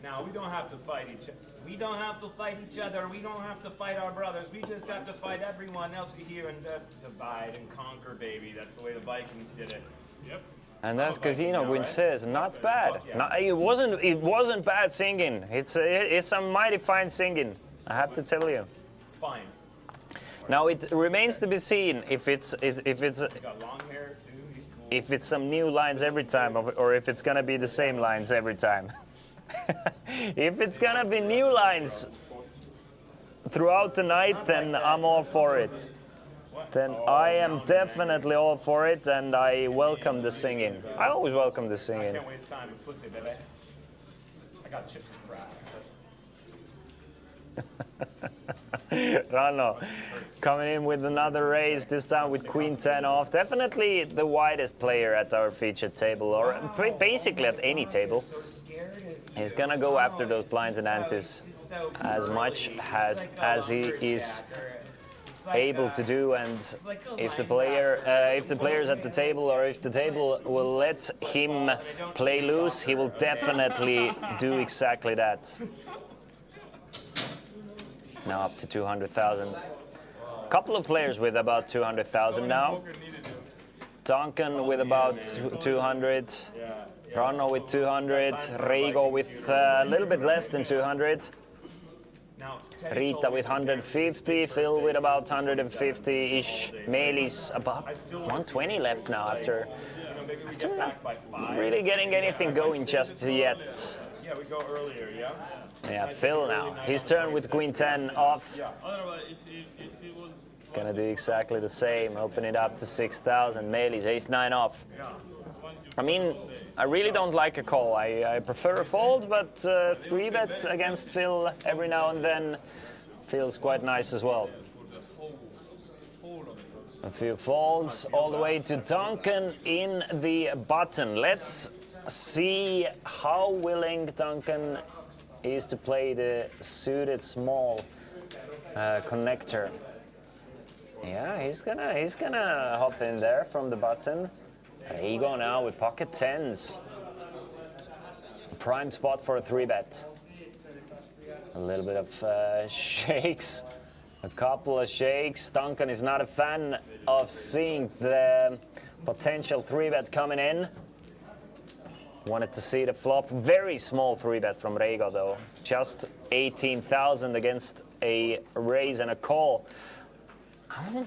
Now we don't have to fight each other. We don't have to fight each other. We don't have to fight our brothers. We just have to fight everyone else here and divide and conquer, baby. That's the way the Vikings did it. Yep. And that's Casino Win says, not bad. No, it wasn't bad singing. It's some mighty fine singing, I have to tell you. Fine. Now it remains to be seen if it's Got long hair too. He's cool. if it's some new lines every time, or if it's gonna be the same lines every time. If it's gonna be new lines throughout the night, then I'm all for it. Then I am definitely all for it, and I welcome the singing. I always welcome the I singing. can't waste time with pussy, baby. I got chips and fries. Rano coming in with another raise, this time with queen 10 off. Definitely the widest player at our featured table, or basically at any table. He's gonna go after those blinds and antes as much as he is able to do, and if the players at the table, or if the table will let him play loose, he will definitely do exactly that. Now up to 200,000. A couple of players with about 200,000 now. Duncan with about 200. Rano with 200, Reigo with a little bit less than 200. Now, Teddy Rita told me with to guarantee 150, Phil with about 150-ish. Melis about I still wanna see 120 left now after you know, maybe we get back by 5. really getting anything going just yet. Yeah, we go earlier, yeah? Yeah, Phil now. His turn with Queen 10 off. Otherwise, if he was Gonna do exactly the same. Open it up to 6,000. Melis, ace 9 off. I mean, I really don't like a call. I prefer a fold, but 3-bet against Phil every now and then feels quite nice as well. A few folds all the way to Duncan in the button. Let's see how willing Duncan is to play the suited small connector. Yeah, he's gonna hop in there from the button. Reigo now with pocket 10s. Prime spot for a 3-bet. A little bit of shakes. A couple of shakes. Duncan is not a fan of seeing the potential 3-bet coming in. Wanted to see the flop. Very small 3-bet from Reigo though. Just 18,000 against a raise and a call. I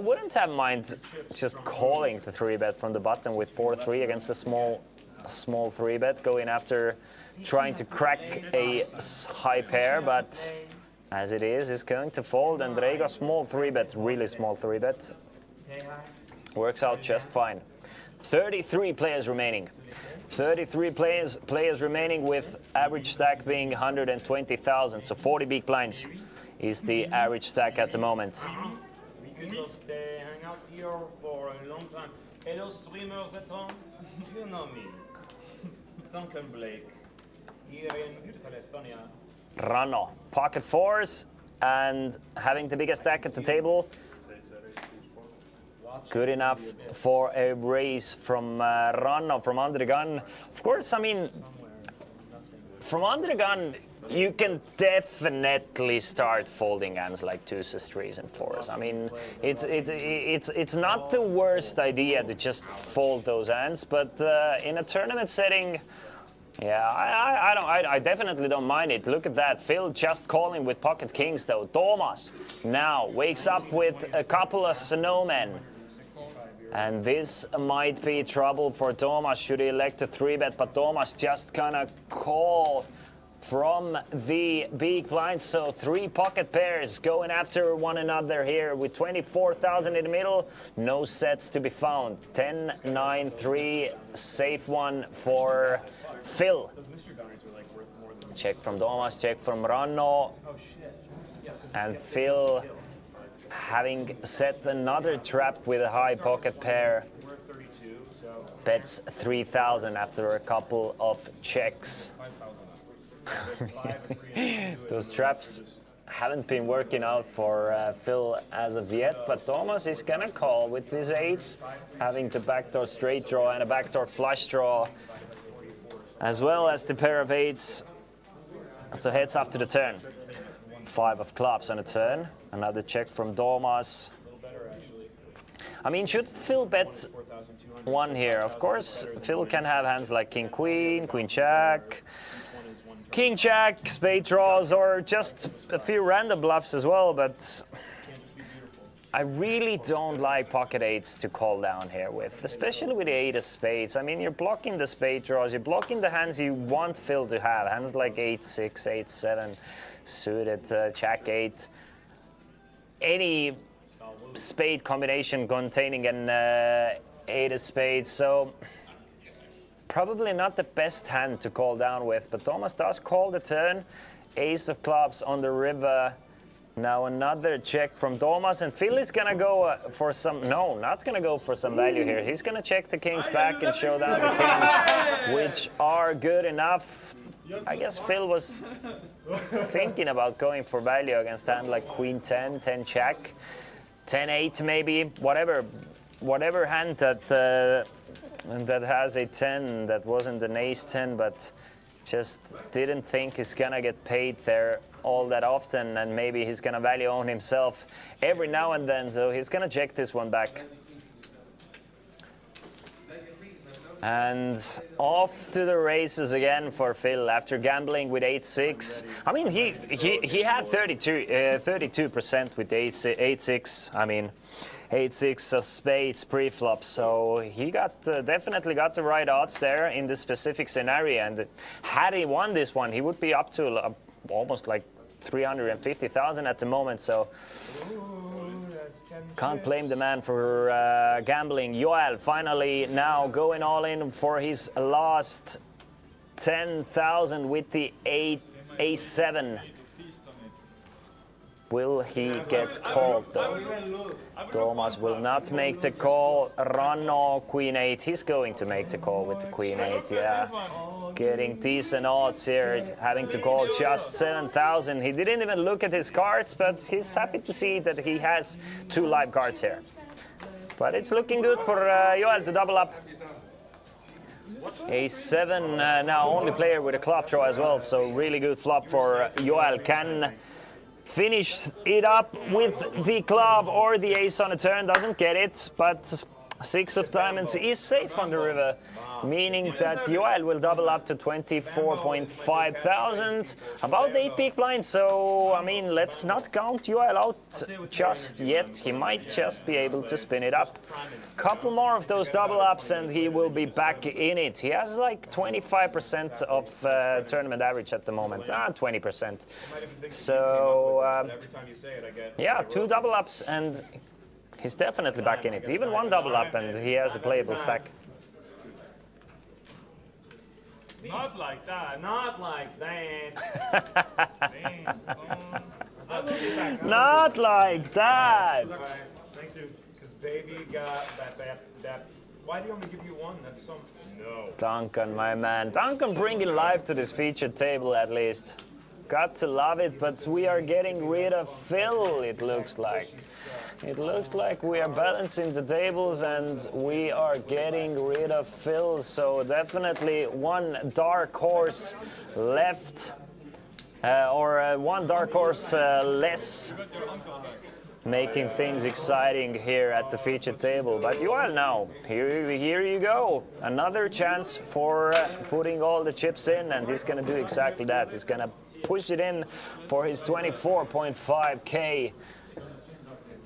wouldn't have mind just calling the 3-bet from the button with 4-3 against a small 3-bet, going after trying to crack a high pair, but as it is, it's going to fold, and Reigo small 3-bet, really small 3-bet, works out just fine. 33 players remaining. 33 players remaining with average stack being 120,000, so 40 big blinds is the average stack at the moment. We could just hang out here for a long time. Hello streamers at home, you know me. Duncan Blake, here in beautiful Estonia. Rano, pocket 4s and having the biggest stack at the table. Good enough for a raise from Rano, from under the gun. Of course, I mean, from under the gun, you can definitely start folding hands like 2s, 3s, and 4s. I mean, it's not the worst idea to just fold those hands, but in a tournament setting, yeah, I definitely don't mind it. Look at that, Phil just calling with pocket kings though. Thomas now wakes up with a couple of snowmen. And this might be trouble for Thomas should he elect a 3-bet, but Thomas just gonna call from the big blind, so 3 pocket pairs going after one another here with 24,000 in the middle. No sets to be found. 10, 9, 3, safe one for Phil. Check from Thomas, check from Ranno. And Phil having set another trap with a high pocket pair. Bets 3,000 after a couple of checks. Those traps haven't been working out for Phil as of yet, but Thomas is gonna call with his 8s, having the backdoor straight draw and a backdoor flush draw, as well as the pair of 8s. So heads up to the turn. 5 of clubs on a turn. Another check from Thomas. I mean, should Phil bet 1 here? Of course, Phil can have hands like King Queen, Queen Jack, King Jack, spade draws, or just a few random bluffs as well, but I really don't like pocket 8s to call down here with, especially with the 8 of spades. I mean, you're blocking the spade draws, you're blocking the hands you want Phil to have, hands like 8-6, 8-7, suited, Jack 8, any spade combination containing an 8 of spades, so probably not the best hand to call down with, but Thomas does call the turn. Ace of clubs on the river. Now another check from Thomas, and Phil is gonna go for some, no, not gonna go for some value here. He's gonna check the kings back and show down the kings, which are good enough. I guess Phil was thinking about going for value against a hand like Queen 10, 10 Jack, 10-8 maybe, whatever hand that has a 10 that wasn't an ace 10, but just didn't think he's gonna get paid there all that often, and maybe he's gonna value own himself every now and then, so he's gonna check this one back. And off to the races again for Phil after gambling with 8-6. I mean, he had 32% with 8-6. I mean, 8-6 of spades pre-flop. So he got definitely got the right odds there in this specific scenario. And had he won this one, he would be up to almost like 350,000 at the moment. So can't blame the man for gambling. Joel finally now going all in for his last 10,000 with the A7. Will he get called though? Thomas will not make the call. Ranno, Queen 8. He's going to make the call with the Queen 8, yeah. Getting decent odds here, having to call just 7,000. He didn't even look at his cards, but he's happy to see that he has 2 live cards here. But it's looking good for Joel to double up. A7 now only player with a club draw as well, so really good flop for Joel. Can finish it up with the club or the ace on a turn, doesn't get it, but 6 of diamonds is safe on the river, meaning that Joel will double up to 24.5 thousand, about 8 big blinds. So, I mean, let's not count Joel out just yet. He might just be able to spin it up. Couple more of those double ups and he will be back in it. He has like 25% of tournament average at the moment, 20%. So, yeah, 2 double ups and he's definitely back in it. Even 1 double up and he has a playable stack. Not like that. Not like that. Damn, son. Not like that. Thank you. Because baby got that. Why do you only give you 1? That's some. No. Duncan, my man. Duncan bringing life to this featured table at least. Got to love it, but we are getting rid of Phil, it looks like. It looks like we are balancing the tables and we are getting rid of Phil. So definitely 1 dark horse left, or 1 dark horse less, making things exciting here at the featured table. But you are now, here you go. Another chance for putting all the chips in, and he's going to do exactly that. He's going to push it in for his 24.5k.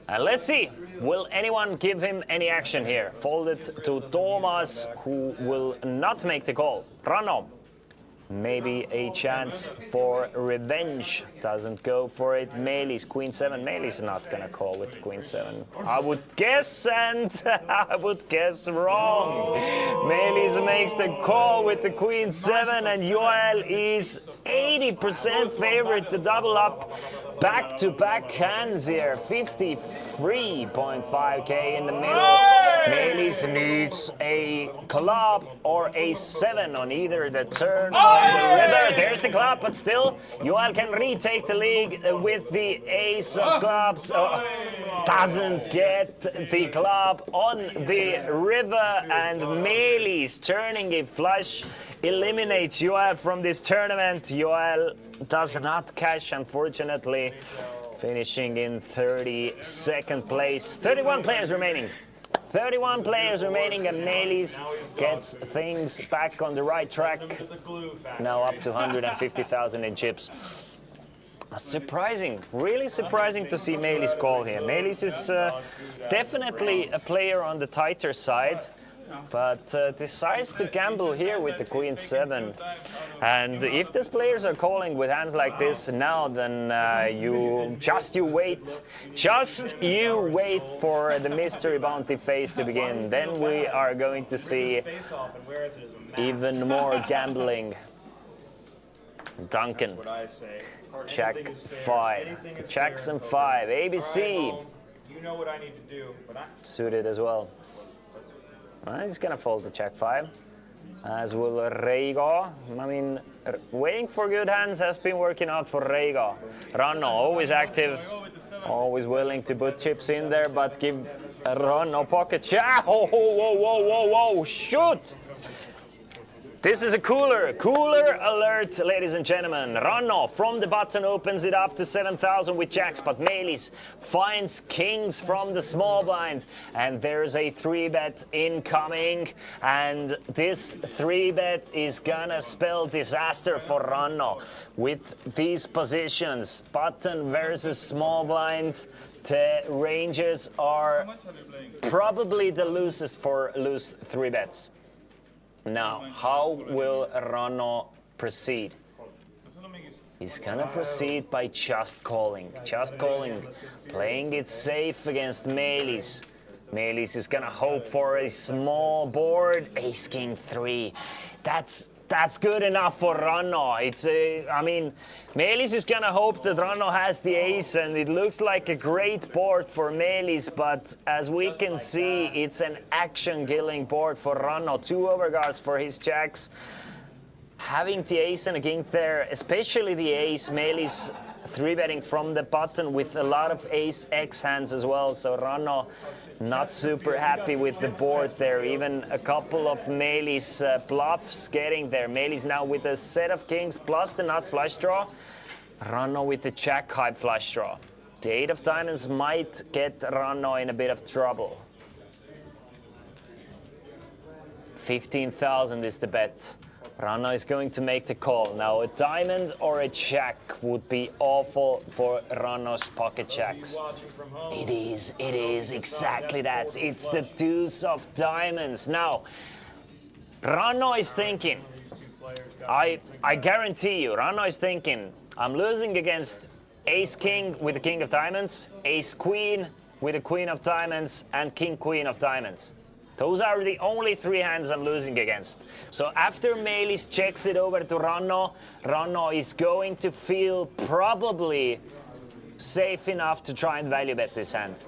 And let's see, will anyone give him any action here? Fold it to Thomas, who will not make the call. Rano, maybe a chance for revenge. Doesn't go for it. Melis, Queen 7. Melis not gonna call with Queen 7. I would guess, and I would guess wrong. Melis makes the call with the Queen 7, and Joel is 80% favorite to double up. Back-to-back hands here, 53.5k in the middle. Melis needs a club or a 7 on either the turn or the river. There's the club, but still, Joel can retake the lead with the ace of clubs. Doesn't get the club on the river, and Melis turning a flush eliminates Joel from this tournament. Joel does not cash, unfortunately, finishing in 32nd place. 31 players remaining. 31 players remaining, and Melis gets things back on the right track. Now up to 150,000 in chips. Surprising, really surprising to see Melis call here. Melis is definitely a player on the tighter side, but decides to gamble here with the Queen 7. And if these players are calling with hands like this now, then you wait for the mystery bounty phase to begin. Then we are going to see even more gambling. Duncan, check 5, Jackson 5, ABC. You know what I need to do, but suited as well. He's gonna fold to check 5, as will Reigo. I mean, waiting for good hands has been working out for Reigo. Ranno, always active, always willing to put chips in there, but give Ranno pocket check. Oh, whoa, shoot! This is a cooler alert, ladies and gentlemen. Ranno from the button opens it up to 7,000 with jacks, but Melis finds kings from the small blind, and there's a 3-bet incoming, and this 3-bet is gonna spell disaster for Ranno. With these positions, button versus small blind, the Rangers are probably the loosest for loose 3-bets. Now, how will Ranno proceed? He's gonna proceed by just calling. Just calling, playing it safe against Melis. Melis is gonna hope for a small board. Ace King 3. That's good enough for Ranno. I mean, Melis is gonna hope that Ranno has the ace, and it looks like a great board for Melis, but as we can see, it's an action-killing board for Ranno. 2 overguards for his jacks. Having the ace and a king there, especially the ace, Melis 3-betting from the button with a lot of ace X hands as well, so Ranno not super happy with the board there. Even a couple of Melis bluffs getting there. Melis now with a set of kings plus the nut flush draw. Ranno with the jack high flush draw. The 8 of diamonds might get Ranno in a bit of trouble. 15,000 is the bet. Ranno is going to make the call. Now a diamond or a jack would be awful for Ranno's pocket jacks. It is exactly that. It's the deuce of diamonds. Now, Ranno is thinking, I guarantee you, Ranno is thinking, I'm losing against ace king with the king of diamonds, ace queen with the queen of diamonds, and king queen of diamonds. Those are the only 3 hands I'm losing against. So after Melis checks it over to Ranno, Ranno is going to feel probably safe enough to try and value bet this hand.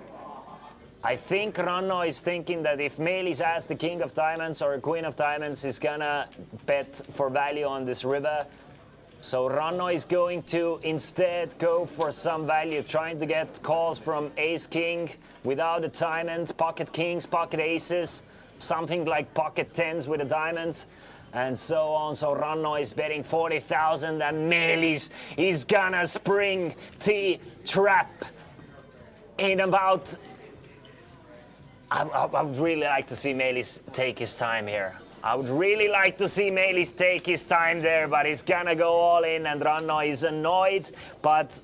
I think Ranno is thinking that if Melis has the king of diamonds or a queen of diamonds, he's gonna bet for value on this river. So Ranno is going to instead go for some value, trying to get calls from ace king without a diamond, pocket kings, pocket aces, something like pocket 10s with a diamond, and so on. So Ranno is betting 40,000, and Melis is gonna spring the trap in about... I would really like to see Melis take his time here. I would really like to see Melis take his time there, but he's gonna go all in, and Ranno is annoyed, but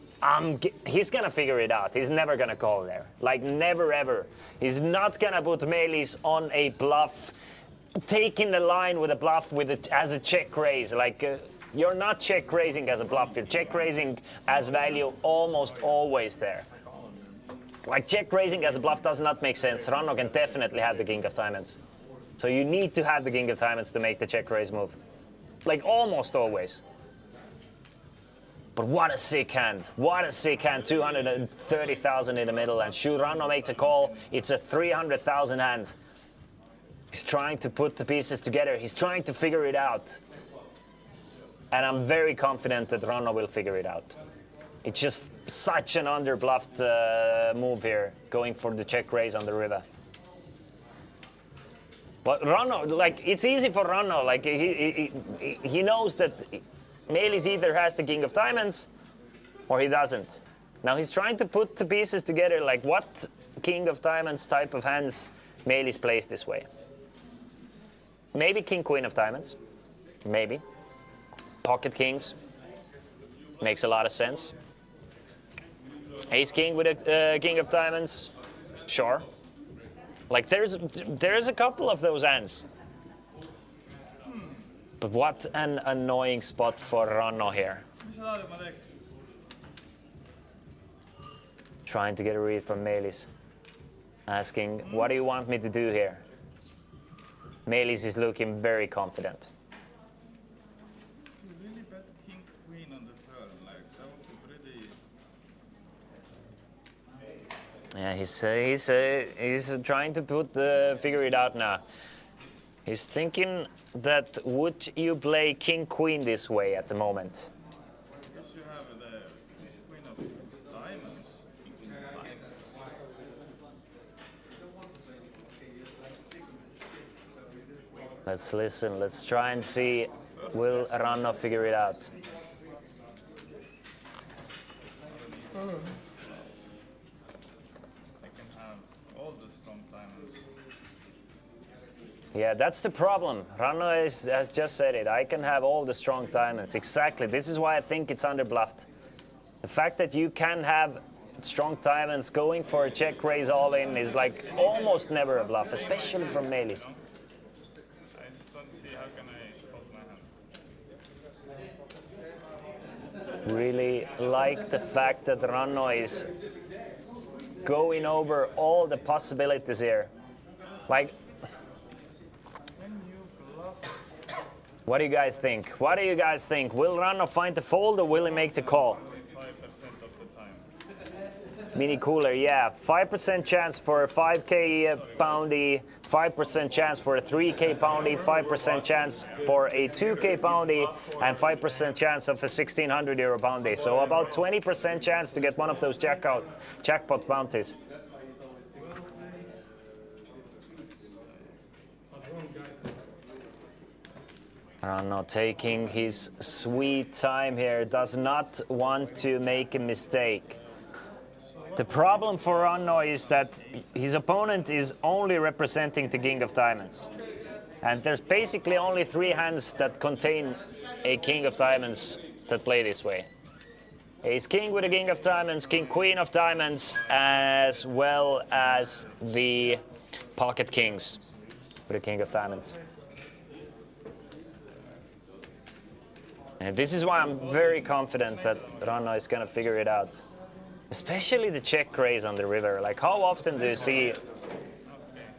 he's gonna figure it out. He's never gonna call there. Like, never ever. He's not gonna put Melis on a bluff, taking the line with a bluff as a check raise. Like, you're not check raising as a bluff. You're check raising as value almost always there. Like, check raising as a bluff does not make sense. Ranno can definitely have the king of diamonds. So you need to have the king of diamonds to make the check raise move. Like, almost always. But what a sick hand. What a sick hand. 230,000 in the middle. And should Ranno make the call, it's a 300,000 hand. He's trying to put the pieces together. He's trying to figure it out. And I'm very confident that Ranno will figure it out. It's just such an underbluffed move here, going for the check raise on the river. But Ranno, like, it's easy for Ranno. Like, he knows that Melis either has the king of diamonds or he doesn't. Now he's trying to put the pieces together, like what king of diamonds type of hands Melis plays this way. Maybe king queen of diamonds, maybe. Pocket kings, makes a lot of sense. Ace king with a king of diamonds, sure. Like, there's a couple of those hands. But what an annoying spot for Ranno here. Trying to get a read from Melis. Asking, what do you want me to do here? Melis is looking very confident. You really bet king queen on the turn, like that was a pretty... Yeah, he's trying to figure it out now. He's thinking that would you play king queen this way at the moment? I guess you have the queen of diamonds. King diamonds. Let's listen. Let's try and see. Will Ranno figure it out? I can have all the strong timers. Yeah, that's the problem. Ranno has just said it. I can have all the strong diamonds. Exactly. This is why I think it's underbluffed. The fact that you can have strong diamonds going for a check raise all in is like almost never a bluff, especially from Melis. I just don't see how can I hold my hand. Really like the fact that Ranno is going over all the possibilities here. Like, what do you guys think? What do you guys think? Will Ranno find the fold or will he make the call? 5% of the time. Mini cooler, yeah. 5% chance for a 5k poundy, 5% chance for a 3k poundy, 5% chance for a 2k poundy, and 5% chance of a 1600 euro poundy. So about 20% chance to get one of those jackpot bounties. Ranno taking his sweet time here, does not want to make a mistake. The problem for Ranno is that his opponent is only representing the King of Diamonds. And there's basically only 3 hands that contain a King of Diamonds that play this way. Ace King with a King of Diamonds, King Queen of Diamonds, as well as the Pocket Kings with a King of Diamonds. And this is why I'm very confident that Ranno is going to figure it out. Especially the check raise on the river. Like, how often do you see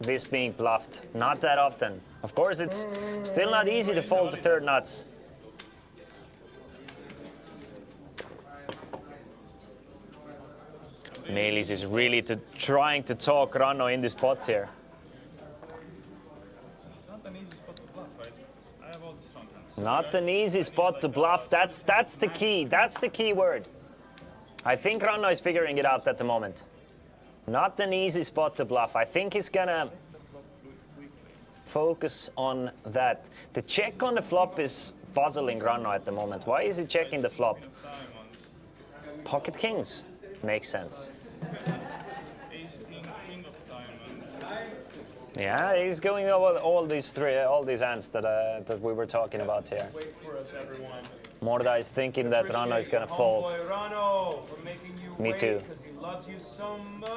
this being bluffed? Not that often. Of course, it's still not easy to fold the third nuts. Melis is really trying to talk Ranno in the spot here. Not an easy spot to bluff, right? I have all the strong hands. Not an easy spot to bluff. That's the key. That's the key word. I think Ranno is figuring it out at the moment. Not an easy spot to bluff. I think he's gonna focus on that. The check on the flop is puzzling Ranno at the moment. Why is he checking the flop? Pocket Kings. Makes sense. Ace King, King of Diamonds. Yeah, he's going over all these hands that we were talking about here. Wait for us, everyone. Morda is thinking that Ranno is gonna fold. Homeboy Ranno for making you Me too. because he loves you so much.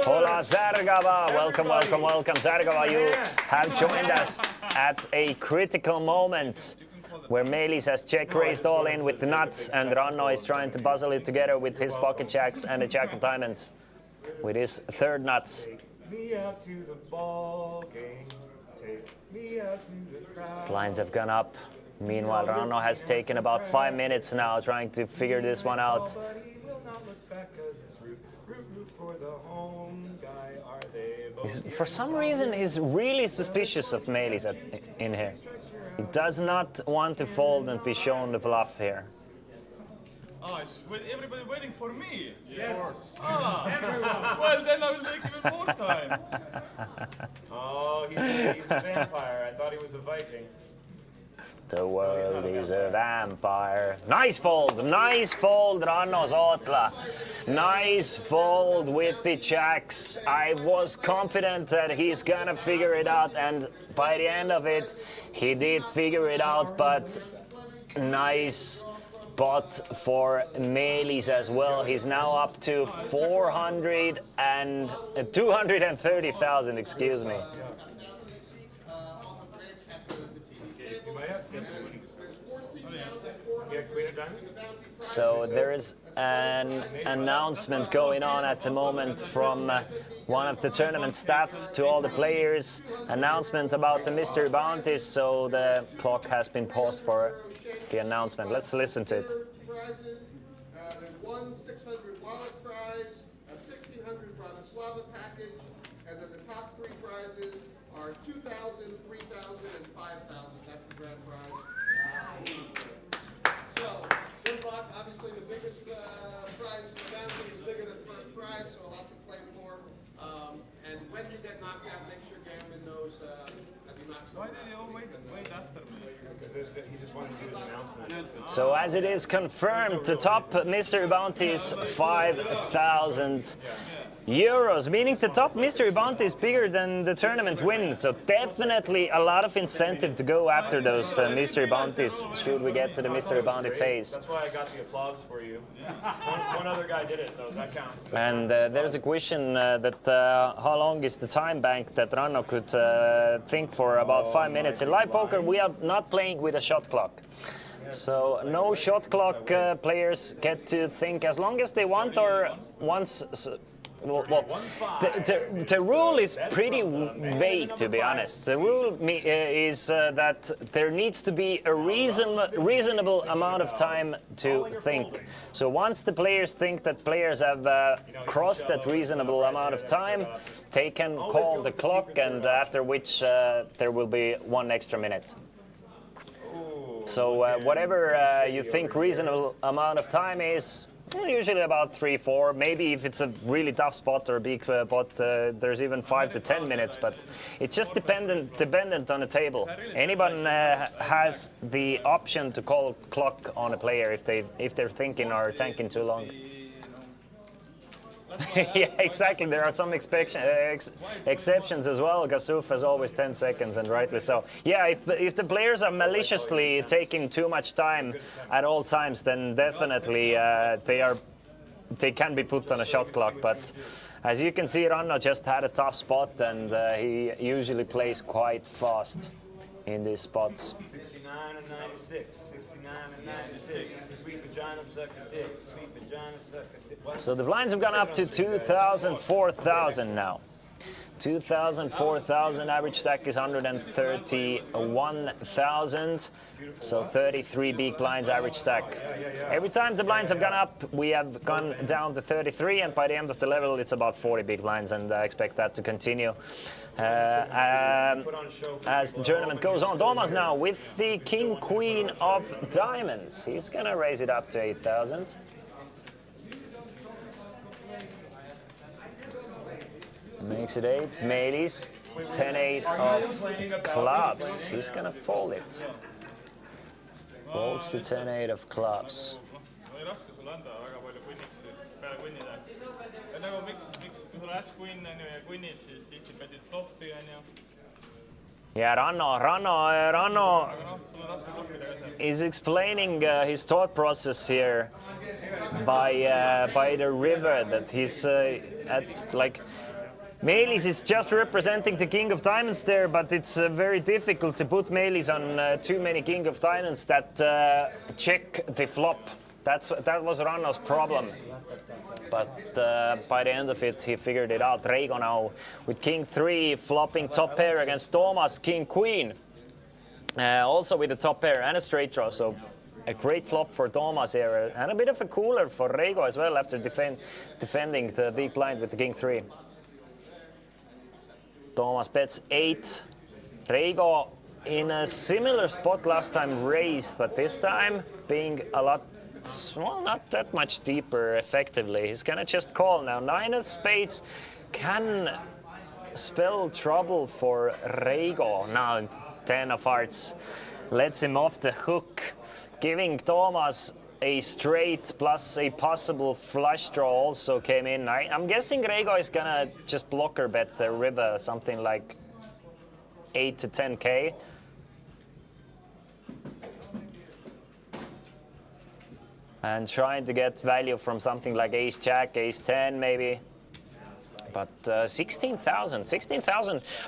Hola, Zargava. Welcome, welcome, welcome. Zargava, you have joined us at a critical moment where Melis has check raised all in with the nuts and Ranno is trying to puzzle it together with his pocket jacks and the jack of diamonds with his third nuts. Take me out to the ball game. Take me out to the crowd. Blinds have gone up. Meanwhile, Ranno has taken about 5 minutes now trying to figure this one out. But he will not look back 'cause it's root for the home guy. Are they both For some reason, he's really suspicious of Melis in here. He does not want to fold and be shown the bluff here. Ah, everybody waiting for me. Yes. Ah, everyone. Well, then I will take even more time. Oh, he's a vampire. I thought he was a Viking. The world is a vampire. Nice fold, Ranno Sotla. Nice fold with the jacks. I was confident that he's gonna figure it out, and by the end of it, he did figure it out, but nice pot for Melis as well. He's now up to 230,000, excuse me. So there is an announcement going on at the moment from one of the tournament staff to all the players. Announcement about the mystery bounties, so the clock has been paused for the announcement. Let's listen to it. Prizes. There's one 600 wallet prize, a 1600 Bratislava package, and then the top 3 prizes are 2,000, 3,000, and 5,000. That's the grand prize. So, good luck. Obviously, the biggest prize for the bounty is bigger than first prize, so a lot to play for. And when you get knocked out, make sure Gambit knows that you knocked someone did you wait after me? Because he just wanted to do his announcement. So as it is confirmed, the top mystery bounty is 5,000 euros, meaning the top mystery bounty is bigger than the tournament win. So definitely a lot of incentive to go after those mystery bounties should we get to the mystery bounty phase. That's why I got the applause for you. One other guy did it though, that counts. And there's a question that how long is the time bank that Ranno could think for about 5 minutes. In live poker we are not playing with a shot clock. So no shot clock players get to think as long as they want or once. Well, the rule is pretty vague, to be honest. The rule is that there needs to be a reasonable amount of time to think. So once the players think that players have crossed that reasonable amount of time, they can call the clock, and after which there will be 1 extra minute. So whatever you think reasonable amount of time is, usually about 3-4. Maybe if it's a really tough spot or a big pot, there's even 5 to 10 minutes. But it's just dependent on the table. Anyone has the option to call clock on a player if they're thinking or tanking too long. Yeah, exactly. There are some exceptions as well. Gasuf has always 10 seconds, and rightly so. Yeah, if the players are maliciously taking too much time at all times, then definitely they can be put on a shot clock. But as you can see, Ranno just had a tough spot, and he usually plays quite fast in these spots. 69 and 96, 69 and 96. Sweet vagina, suck a dick. Sweet vagina, suck a dick. So the blinds have gone up to 2,000, 4,000 now. 2,000, 4,000, average stack is 131,000. So 33 big blinds average stack. Every time the blinds have gone up, we have gone down to 33, and by the end of the level, it's about 40 big blinds, and I expect that to continue. As the tournament goes on, Thomas now with the King Queen of Diamonds. He's gonna raise it up to 8,000. Makes it 8. Melis, 10-8 of clubs. He's gonna fold it. Folds to 10-8 of clubs. Oli raske sulle anda väga palju queen'iksi peale queen'ile. Ja nagu miks kui sul äs queen on ju ja queen'id, siis tihti pead floppi on ju. Yeah, Ranno is explaining his thought process here by the river that he's at like. Melis is just representing the King of Diamonds there, but it's very difficult to put Melis on too many King of Diamonds that check the flop. That was Ranno's problem. But by the end of it, he figured it out. Reigo now with King 3 flopping top pair against Thomas, King Queen. Also with a top pair and a straight draw. So a great flop for Thomas here, and a bit of a cooler for Reigo as well after defending the big blind with the King 3. Thomas bets 8. Reigo in a similar spot last time raised, but this time being a lot, well, not that much deeper effectively. He's gonna just call now. 9 of spades can spell trouble for Reigo. Now 10 of hearts lets him off the hook, giving Thomas a straight plus a possible flush draw also came in. I'm guessing Reigo is gonna just blocker bet the river something like 8 to 10k. And trying to get value from something like ace jack, ace 10 maybe. But 16,000,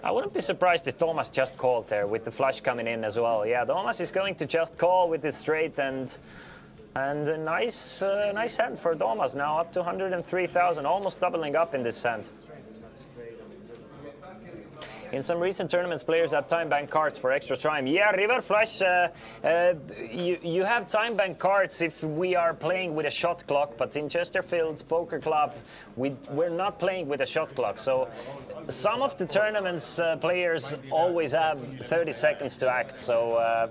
I wouldn't be surprised if Thomas just called there with the flush coming in as well. Yeah, Thomas is going to just call with his straight, and a nice hand for Thomas now, up to 103,000, almost doubling up in this hand. In some recent tournaments, players have time bank cards for extra time. Yeah, river flush, you have time bank cards if we are playing with a shot clock, but in Chesterfield Poker Club, we're not playing with a shot clock. So some of the tournaments players always have 30 seconds to act, so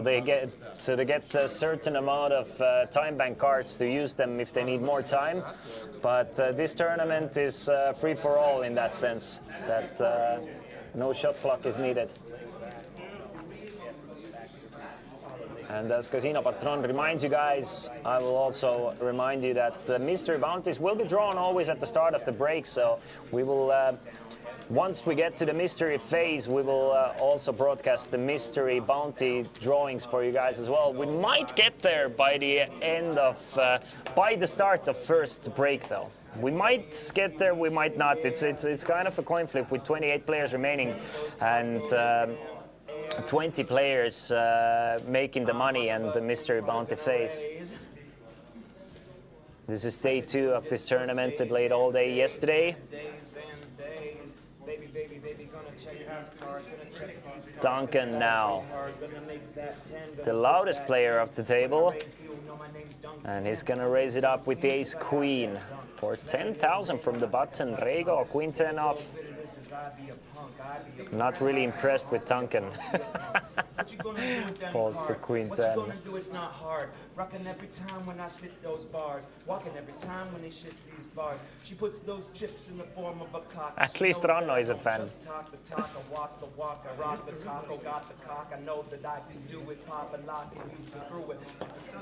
they get a certain amount of time bank cards to use them if they need more time. But this tournament is free for all in that sense, that no shot clock is needed. And as Casino Patron reminds you guys, I will also remind you that mystery bounties will be drawn always at the start of the break. So we will, once we get to the mystery phase, we will also broadcast the mystery bounty drawings for you guys as well. We might get there by the end of, by the start of first break though. We might get there, we might not. It's kind of a coin flip with 28 players remaining and 20 players making the money and the mystery bounty phase. This is day 2 of this tournament. I played all day yesterday. Duncan now, the loudest player of the table, and he's gonna raise it up with the ace queen for 10,000 from the button. Rego, queen 10 off. Not really impressed with Duncan. Falls for queen 10. What you gonna do? It's not hard. Rocking every time when I spit those bars. Walking every time when they shit these bars. She puts those chips in the form of a cock. At least Ranno is a fan. Just talk the talk, I walk the walk, I rock the taco, got the cock. I know that I can do it. Pop a lock and use the through it.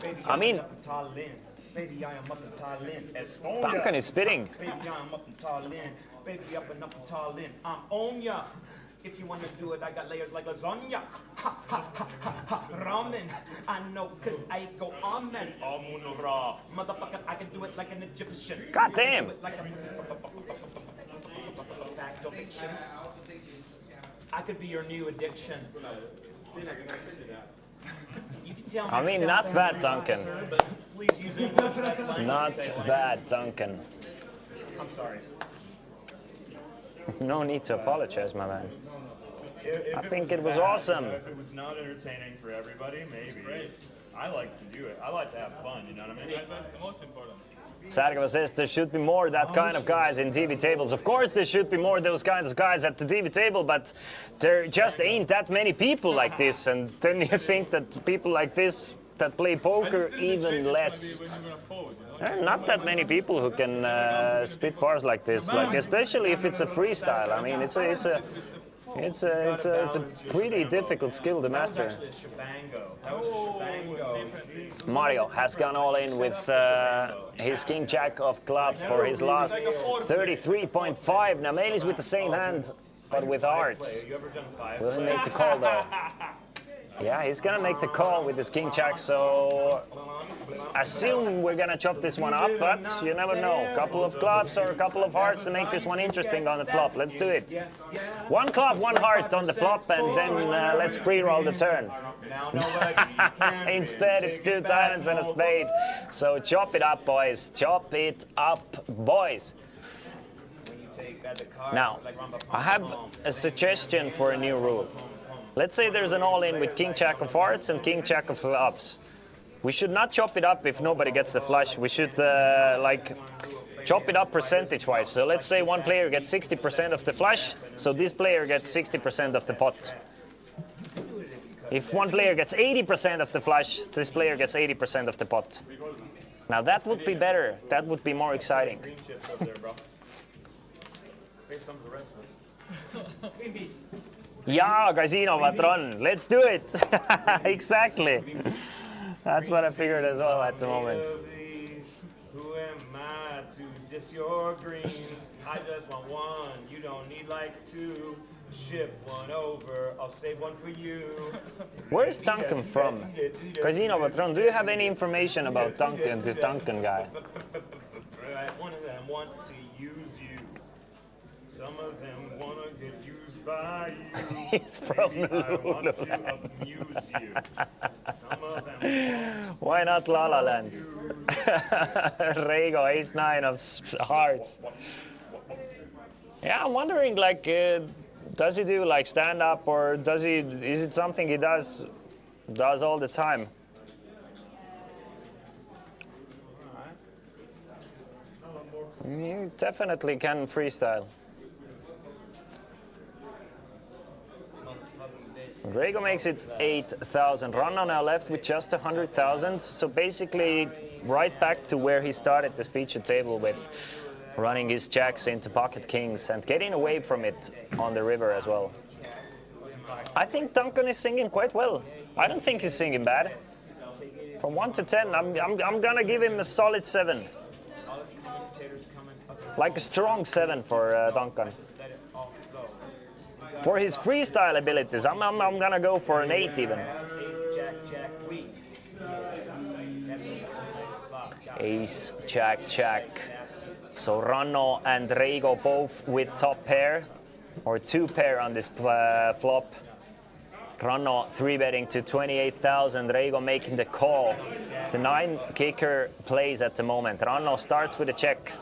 Baby, I mean, baby, I am up in Thailand. Duncan is spitting. Baby, I'm up in Thailand. Baby, up in Thailand. I'm on ya. If you wanna do it, I got layers like lasagna. Ha, ha, ha, ha, ha. Ramen. I know, cause I go on man. Amun-Ra. Motherfucker, I can do it like an Egyptian. God damn. Fact or fiction. I could be your new addiction. You can tell me I mean, not bad, Duncan. but please use English. That's language. Not bad, Duncan. I'm sorry. No need to apologize, my man. If I think it was bad, awesome. If it was not entertaining for everybody, maybe. I like to do it. I like to have fun, you know what I mean? That's the most important. Sarkova says there should be more of that kind of guys in TV tables. Of course there should be more of those kinds of guys at the TV table, but there just ain't that many people like this. And then you think that people like this that play poker even less. There are not that many people who can spit bars like this, like especially if it's a freestyle. I mean, it's a pretty difficult skill to master. Mario has gone all in with his king jack of clubs for his last 33.5. Now Meili's with the same hand, but with hearts. Will he make the call though? Yeah, he's gonna make the call with his king jack, so assume we're gonna chop this one up, but you never know. Couple of clubs or a couple of hearts to make this one interesting on the flop. Let's do it. One club, one heart on the flop, and then let's pre-roll the turn. Instead, it's 2 diamonds and a spade. So chop it up, boys. Chop it up, boys. Now, I have a suggestion for a new rule. Let's say there's an all-in with king jack of hearts and king jack of clubs. We should not chop it up if nobody gets the flush. We should chop it up percentage-wise. So let's say one player gets 60% of the flush, so this player gets 60% of the pot. If one player gets 80% of the flush, this player gets 80% of the pot. Now that would be better. That would be more exciting. Yeah, Casino Patron, let's do it. Exactly. That's what I figured as well at the moment. Who am I to diss your dreams? I just want one. You don't need like 2. Ship one over. I'll save one for you. Where's Duncan from? Casino Patron, do you have any information about Duncan, this Duncan guy? One of them want to use you. Some of them want to get used by you. He's from Lululand. Why not La La Land? Rego, ace-9 of hearts. Yeah, I'm wondering, like, does he do like stand-up, or is it something he does all the time? He definitely can freestyle. Rego makes it 8,000. Ranno now left with just 100,000. So basically right back to where he started this feature table with, running his jacks into pocket kings and getting away from it on the river as well. I think Duncan is singing quite well. I don't think he's singing bad. From 1 to 10, I'm gonna give him a solid 7. Like a strong 7 for Duncan. For his freestyle abilities, I'm gonna go for an 8 even. Ace, jack, jack. So Ranno and Reigo both with top pair, or 2 pair on this flop. Ranno 3-betting to 28,000, Reigo making the call. The 9 kicker plays at the moment. Ranno starts with a check.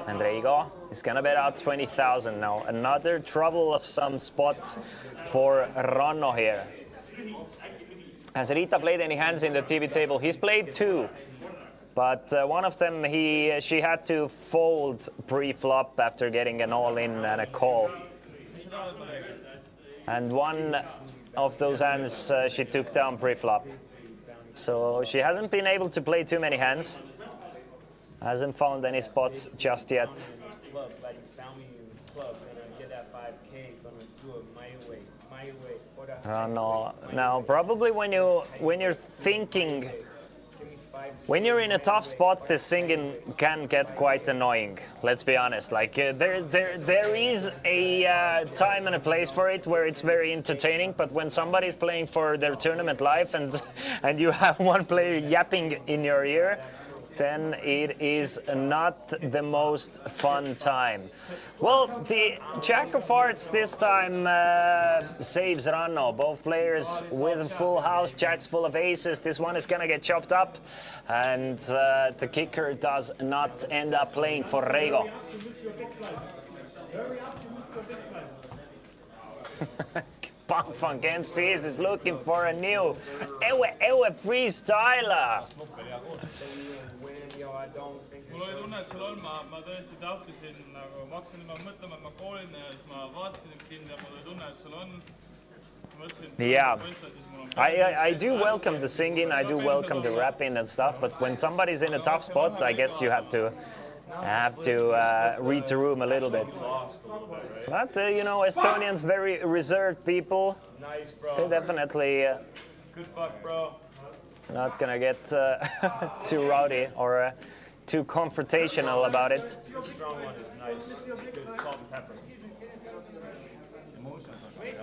And Reigo is gonna bet out 20,000 now. Another trouble of some spot for Ranno here. Has Rita played any hands in the TV table? He's played 2. But one of them she had to fold pre-flop after getting an all-in and a call. And one of those hands she took down pre-flop. So she hasn't been able to play too many hands. Hasn't found any spots just yet. No. Now probably when you're thinking, when you're in a tough spot, the singing can get quite annoying. Let's be honest. Like there is a time and a place for it where it's very entertaining. But when somebody's playing for their tournament life and you have one player yapping in your ear, then it is not the most fun time. Well, the Jack of Hearts this time saves Ranno. Both players with a full house, Jacks full of aces. This one is gonna get chopped up, and the kicker does not end up playing for Reigo. Punk Funk MCs is looking for a new Ewe freestyler. Mul oli tunne, et sul on, ma tõesti tahtlisin, nagu ma hakkasin mõtlema, et ma koolin ja siis ma vaatasin sind ja mul oli tunne, et sul on. Yeah, I do welcome the singing, I do welcome the rapping and stuff, but when somebody's in a tough spot, I guess you have to read the room a little bit. But you know, Estonians very reserved people. Nice, bro. They definitely Good fuck, bro. not gonna get too rowdy or too confrontational about it. Strong one is nice. Good salt and pepper.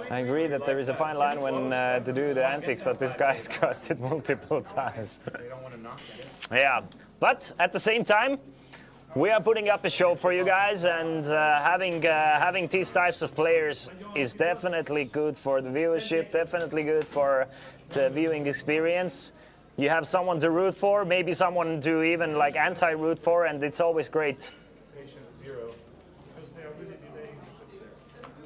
I agree that there is a fine line when to do the antics, but this guy's crossed it multiple times. They don't want to knock it. Yeah, but at the same time, we are putting up a show for you guys, and having these types of players is definitely good for the viewership, definitely good for the viewing experience. You have someone to root for, maybe someone to even like anti-root for, and it's always great.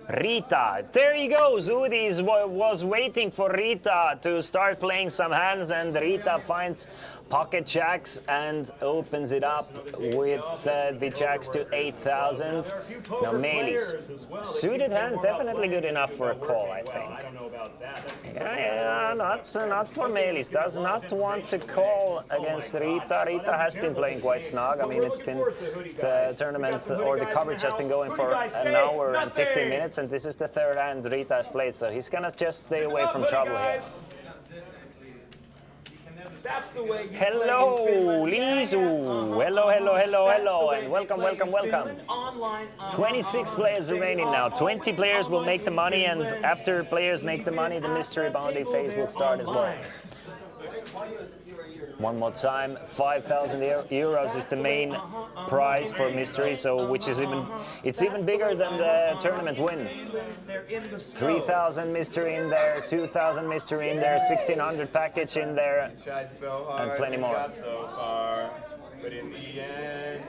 Rita, there you go. Zudis was waiting for Rita to start playing some hands, and Rita finds pocket jacks and opens it up with the jacks to 8,000. Now Melis, suited hand, definitely good enough for a call, I think. I don't know about that. Yeah, not for Melis. Does not want to call against Rita. Rita has been playing quite snug. I mean, it's been the tournament, or the coverage has been going for an hour and 15 minutes, and this is the third hand Rita has played, so he's gonna just stay away from trouble here. That's the way you Hello, play Lisu. Hello, and welcome. 26 players remaining now. 20 players will make the money, and after players make the money, the mystery bounty phase will start as well. One more time, 5,000 euros is the main prize for mystery, so which is even bigger than the tournament win. 3,000 mystery in there, 2,000 mystery in there, 1,600 package in there, and plenty more. But in the end,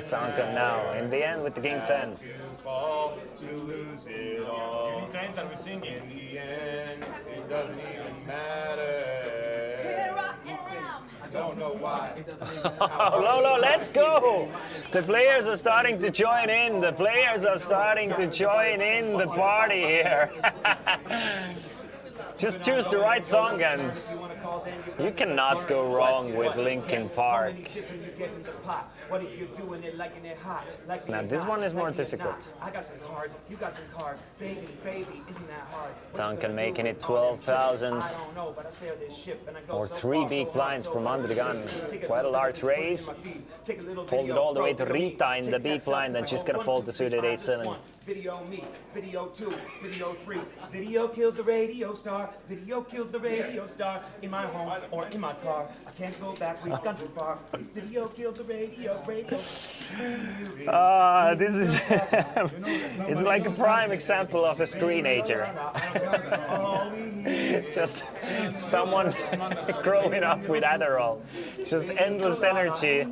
Duncan now, in the end with the King 10. To lose it all. You need to enter with singing. In the end, it doesn't even matter. Here I am. I don't know why. Lolo, let's go! The players are starting to join in. The players are starting to join in the party here. Just choose the right song, and you cannot go wrong with Linkin Park. What if you're doing it liking it hot? Like Now, this one is more difficult. I got some cards, you got some cards. Baby, baby, isn't that hard? Duncan making it 12,000. I don't know, but I sail this ship and I go Or so 3 far, big so blinds hard, from so under the gun. Quite a large raise. Folded all the way to Rita in the big blind, and she's gonna fold the suited 8-7. Video me, video 2, video 3. Video killed the radio star. Video killed the radio star. In my home or in my car. I can't go back, we've gone too far. This video killed the radio. This is it's like a prime example of a screenager. It's just someone growing up with Adderall. It's just endless energy.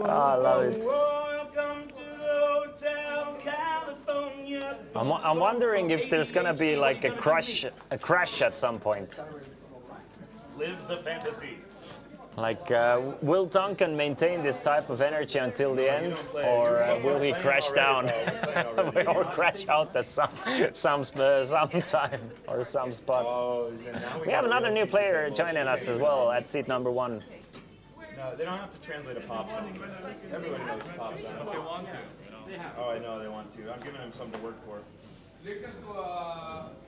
I love it. I'm wondering if there's gonna be like a crash at some point. Live the fantasy. Like, will Duncan maintain this type of energy until the end, or will he crash down or crash out at some time or some spot? We have another new player joining us as well at seat number 1. No, they don't have to translate a pop song. Everybody knows pop song. But they want to, Oh, I know they want to. I'm giving them something to work for.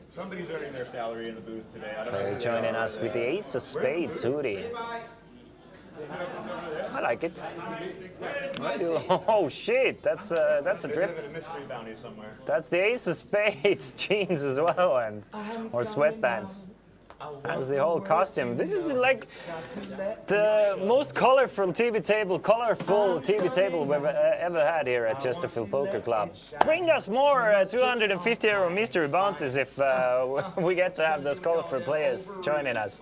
Somebody's earning their salary in the booth today. I don't know. Player joining us with the ace of spades, Hootie. I like it. Oh shit, that's a drip. A mystery bounty somewhere. That's the ace of spades jeans as well, and or sweatbands. That's the whole costume. This is like the most colorful TV table we've ever had here at Chesterfield Poker Club. Bring us more 250 euro mystery bounties if we get to have those colorful players joining us.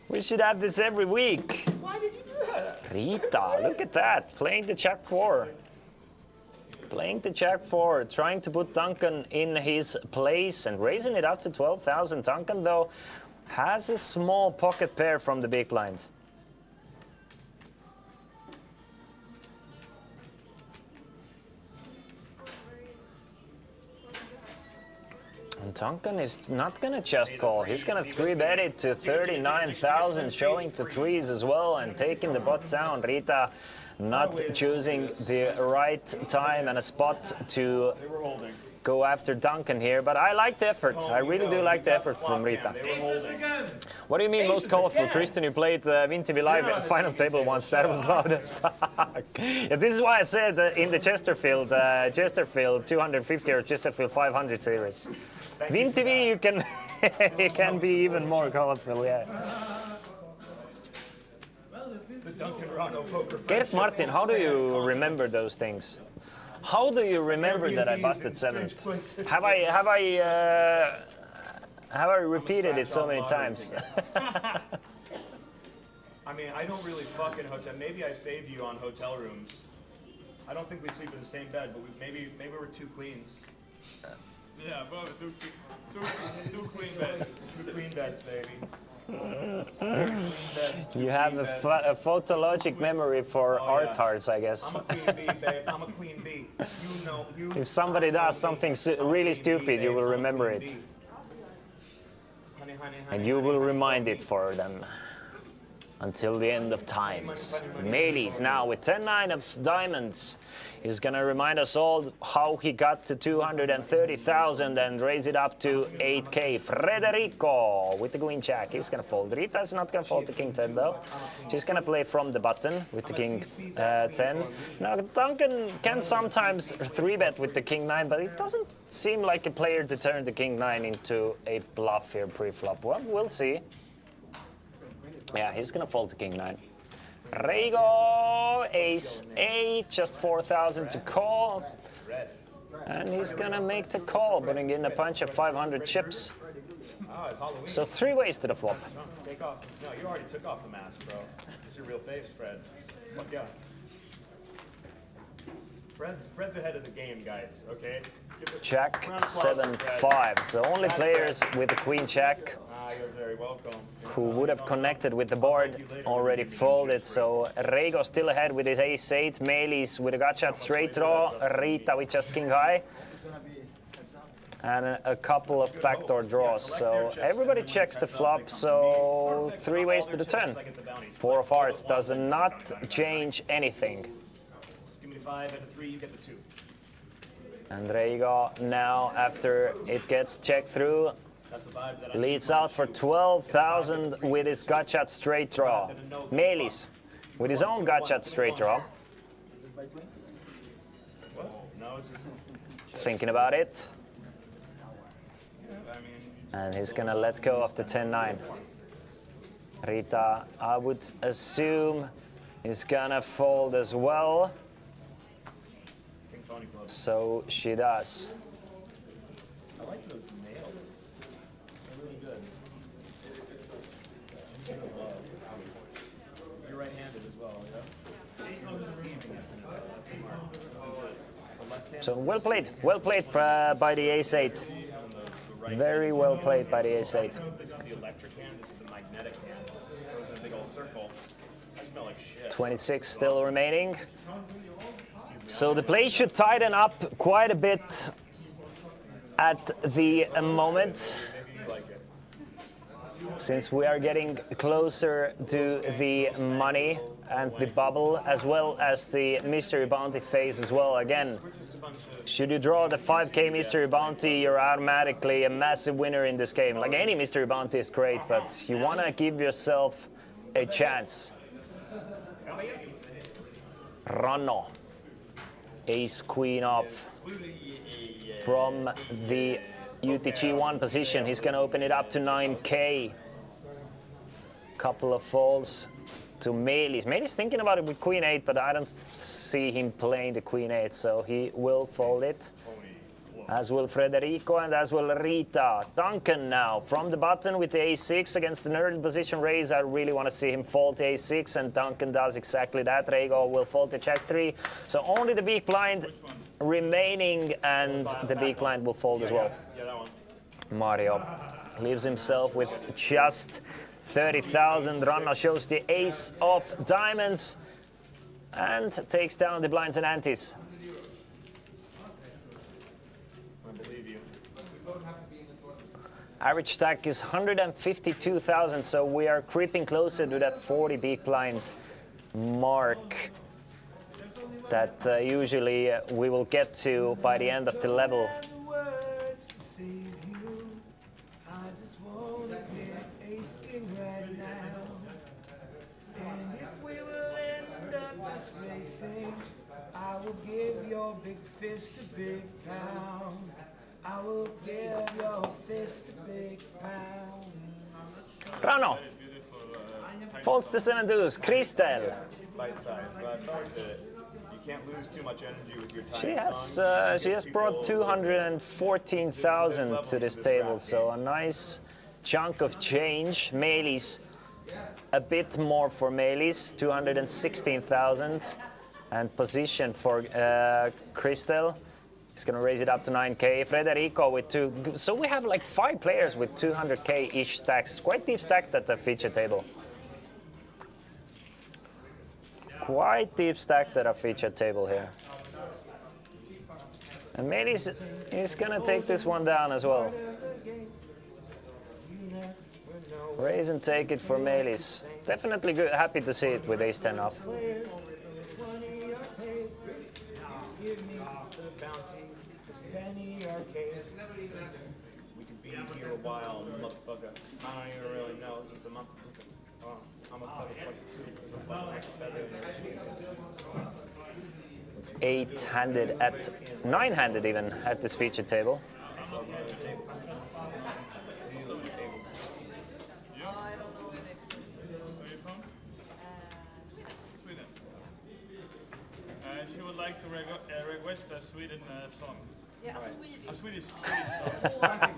We should have this every week. Why did you do that? Rita, look at that, playing the Jack 4. Playing the Jack 4, trying to put Duncan in his place and raising it up to 12,000. Duncan, though, has a small pocket pair from the big blind. And Duncan is not going to just call. He's going to 3-bet it to 39,000, showing the threes as well and taking the pot down. Rita not choosing the right time and a spot to go after Duncan here, but I like the effort. I really do like the effort from Rita. What do you mean most colorful? Christian, you played WinTV Live at final table once. That was loud as fuck. Yeah, this is why I said in the Chesterfield 250 or Chesterfield 500 series. WinTV, you can it can be even more colorful, yeah. Gert Martin, how do you remember those things? How do you remember that I busted 7? Have I repeated it so many times? I mean, I don't really fuck in hotel. Maybe I saved you on hotel rooms. I don't think we sleep in the same bed, but maybe we're 2 queens. Yeah, bro, two queen beds. 2 queen beds, baby. You have a photologic memory for artards, I guess. I'm a queen bee, babe. I'm a queen bee. You know, you. If somebody does something really stupid, you will remember it. And you will remind it for them until the end of times. Melis now with 10-9 of diamonds. He's gonna remind us all how he got to 230,000 and raise it up to 8K. Federico with the queen jack. He's gonna fold. Rita's not gonna fold the king 10 though. She's gonna play from the button with the king 10. Now Duncan can sometimes 3-bet with the king 9, but it doesn't seem like a player to turn the king 9 into a bluff here pre-flop. Well, we'll see. Yeah, he's gonna fold the king 9. Reigo, ace 8, just 4,000 to call. And he's gonna make the call, putting in a punch of 500 chips. Oh, it's Halloween. So 3 ways to the flop. Take off. No, you already took off the mask, bro. It's your real face, Fred. Fuck yeah. Fred's ahead of the game, guys, okay? Jack 7-5. So only players with the queen jack You're very welcome. who would have connected with the board already folded. So Reigo still ahead with his ace 8. Melis with a gotcha straight draw. Rita with just king high. and a couple of backdoor draws. So everybody checks the flop, so 3 ways to the turn. 4 of hearts does not change anything. Just give me 5 at a 3, you get the 2. And Reigo now, after it gets checked through, That's the vibe that I leads out for 12,000 with his gut shot straight draw. Melis with his own gut shot straight draw. No, it's just, Thinking about it. I mean, And he's gonna let go of the 10-9. Rita, I would assume, is gonna fold as well. King Tony Club. So she does. I like those nails. They're really good. You're right-handed as well, yeah? That's smart. The left hand So well played by the ace-8. Very well played by the ace-8. This is the electric hand, this is the magnetic hand. It goes in a big old circle. I smell like shit. 26 still remaining. So the play should tighten up quite a bit at the moment, since we are getting closer to the money and the bubble, as well as the mystery bounty phase as well. Again, should you draw the 5k mystery bounty, you're automatically a massive winner in this game. Like, any mystery bounty is great, but you want to give yourself a chance. Ranno, ace queen off from the UTG1 position. He's going to open it up to 9k. Couple of folds to Melis. Melis thinking about it with queen 8, but I don't see him playing the queen 8, so he will fold it. As will Federico and as will Rita. Duncan now from the button with the a6 against an early position raise. I really want to see him fold the a6, and Duncan does exactly that. Reigo will fold the check 3. So only the big blind remaining, and the big blind will fold as well. Yeah, that one. Mario leaves himself with just 30,000. Ranno shows the ace of diamonds and takes down the blinds and antes. I believe you. Average stack is 152,000, so we are creeping closer to that 40 big blind mark that usually we will get to by the end of the level. I will give your big fist a big pound. I will give your fist a big pound. Ranno folds the 7 deuce. Kristel. Bite size, but I thought that you can't lose too much energy with your She tiny has she has brought 214,000 to this table, so a nice chunk of change. Melis, a bit more for Melis, 216,000. And position for Kristel. He's going to raise it up to 9k. Federico with 2. So we have like 5 players with 200k-ish stacks. Quite deep stacked at the feature table. Quite deep stacked at our feature table here. And Melis is going to take this one down as well. Raise and take it for Melis. Definitely good. Happy to see it with ace-10 off. Give me the bounty, this penny arcade. We could be here a while, motherfucker. I don't even really know, just a motherfucker. Oh, I'm a motherfucker too. 8-handed at 9-handed even at this feature table. She would like to request a Sweden song. Yeah, A Swedish song.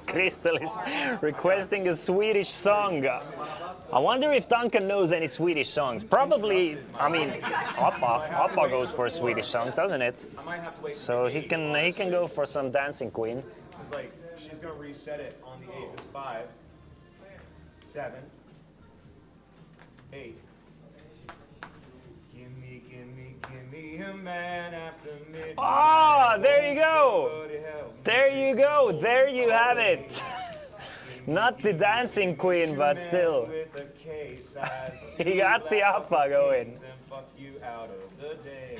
Kristel is requesting a Swedish song. I wonder if Duncan knows any Swedish songs. Probably, I mean, Appa goes for a Swedish song, doesn't it? I might have to wait. So he can go for some Dancing Queen. It's like, she's gonna reset it on the 8. There's 5, 7, 8. Give me a man after midnight. Ah, there you go. Somebody help me. There you go. there you have it. Not the dancing queen, but still. With a case as He got the upper going. and fuck you out of the day.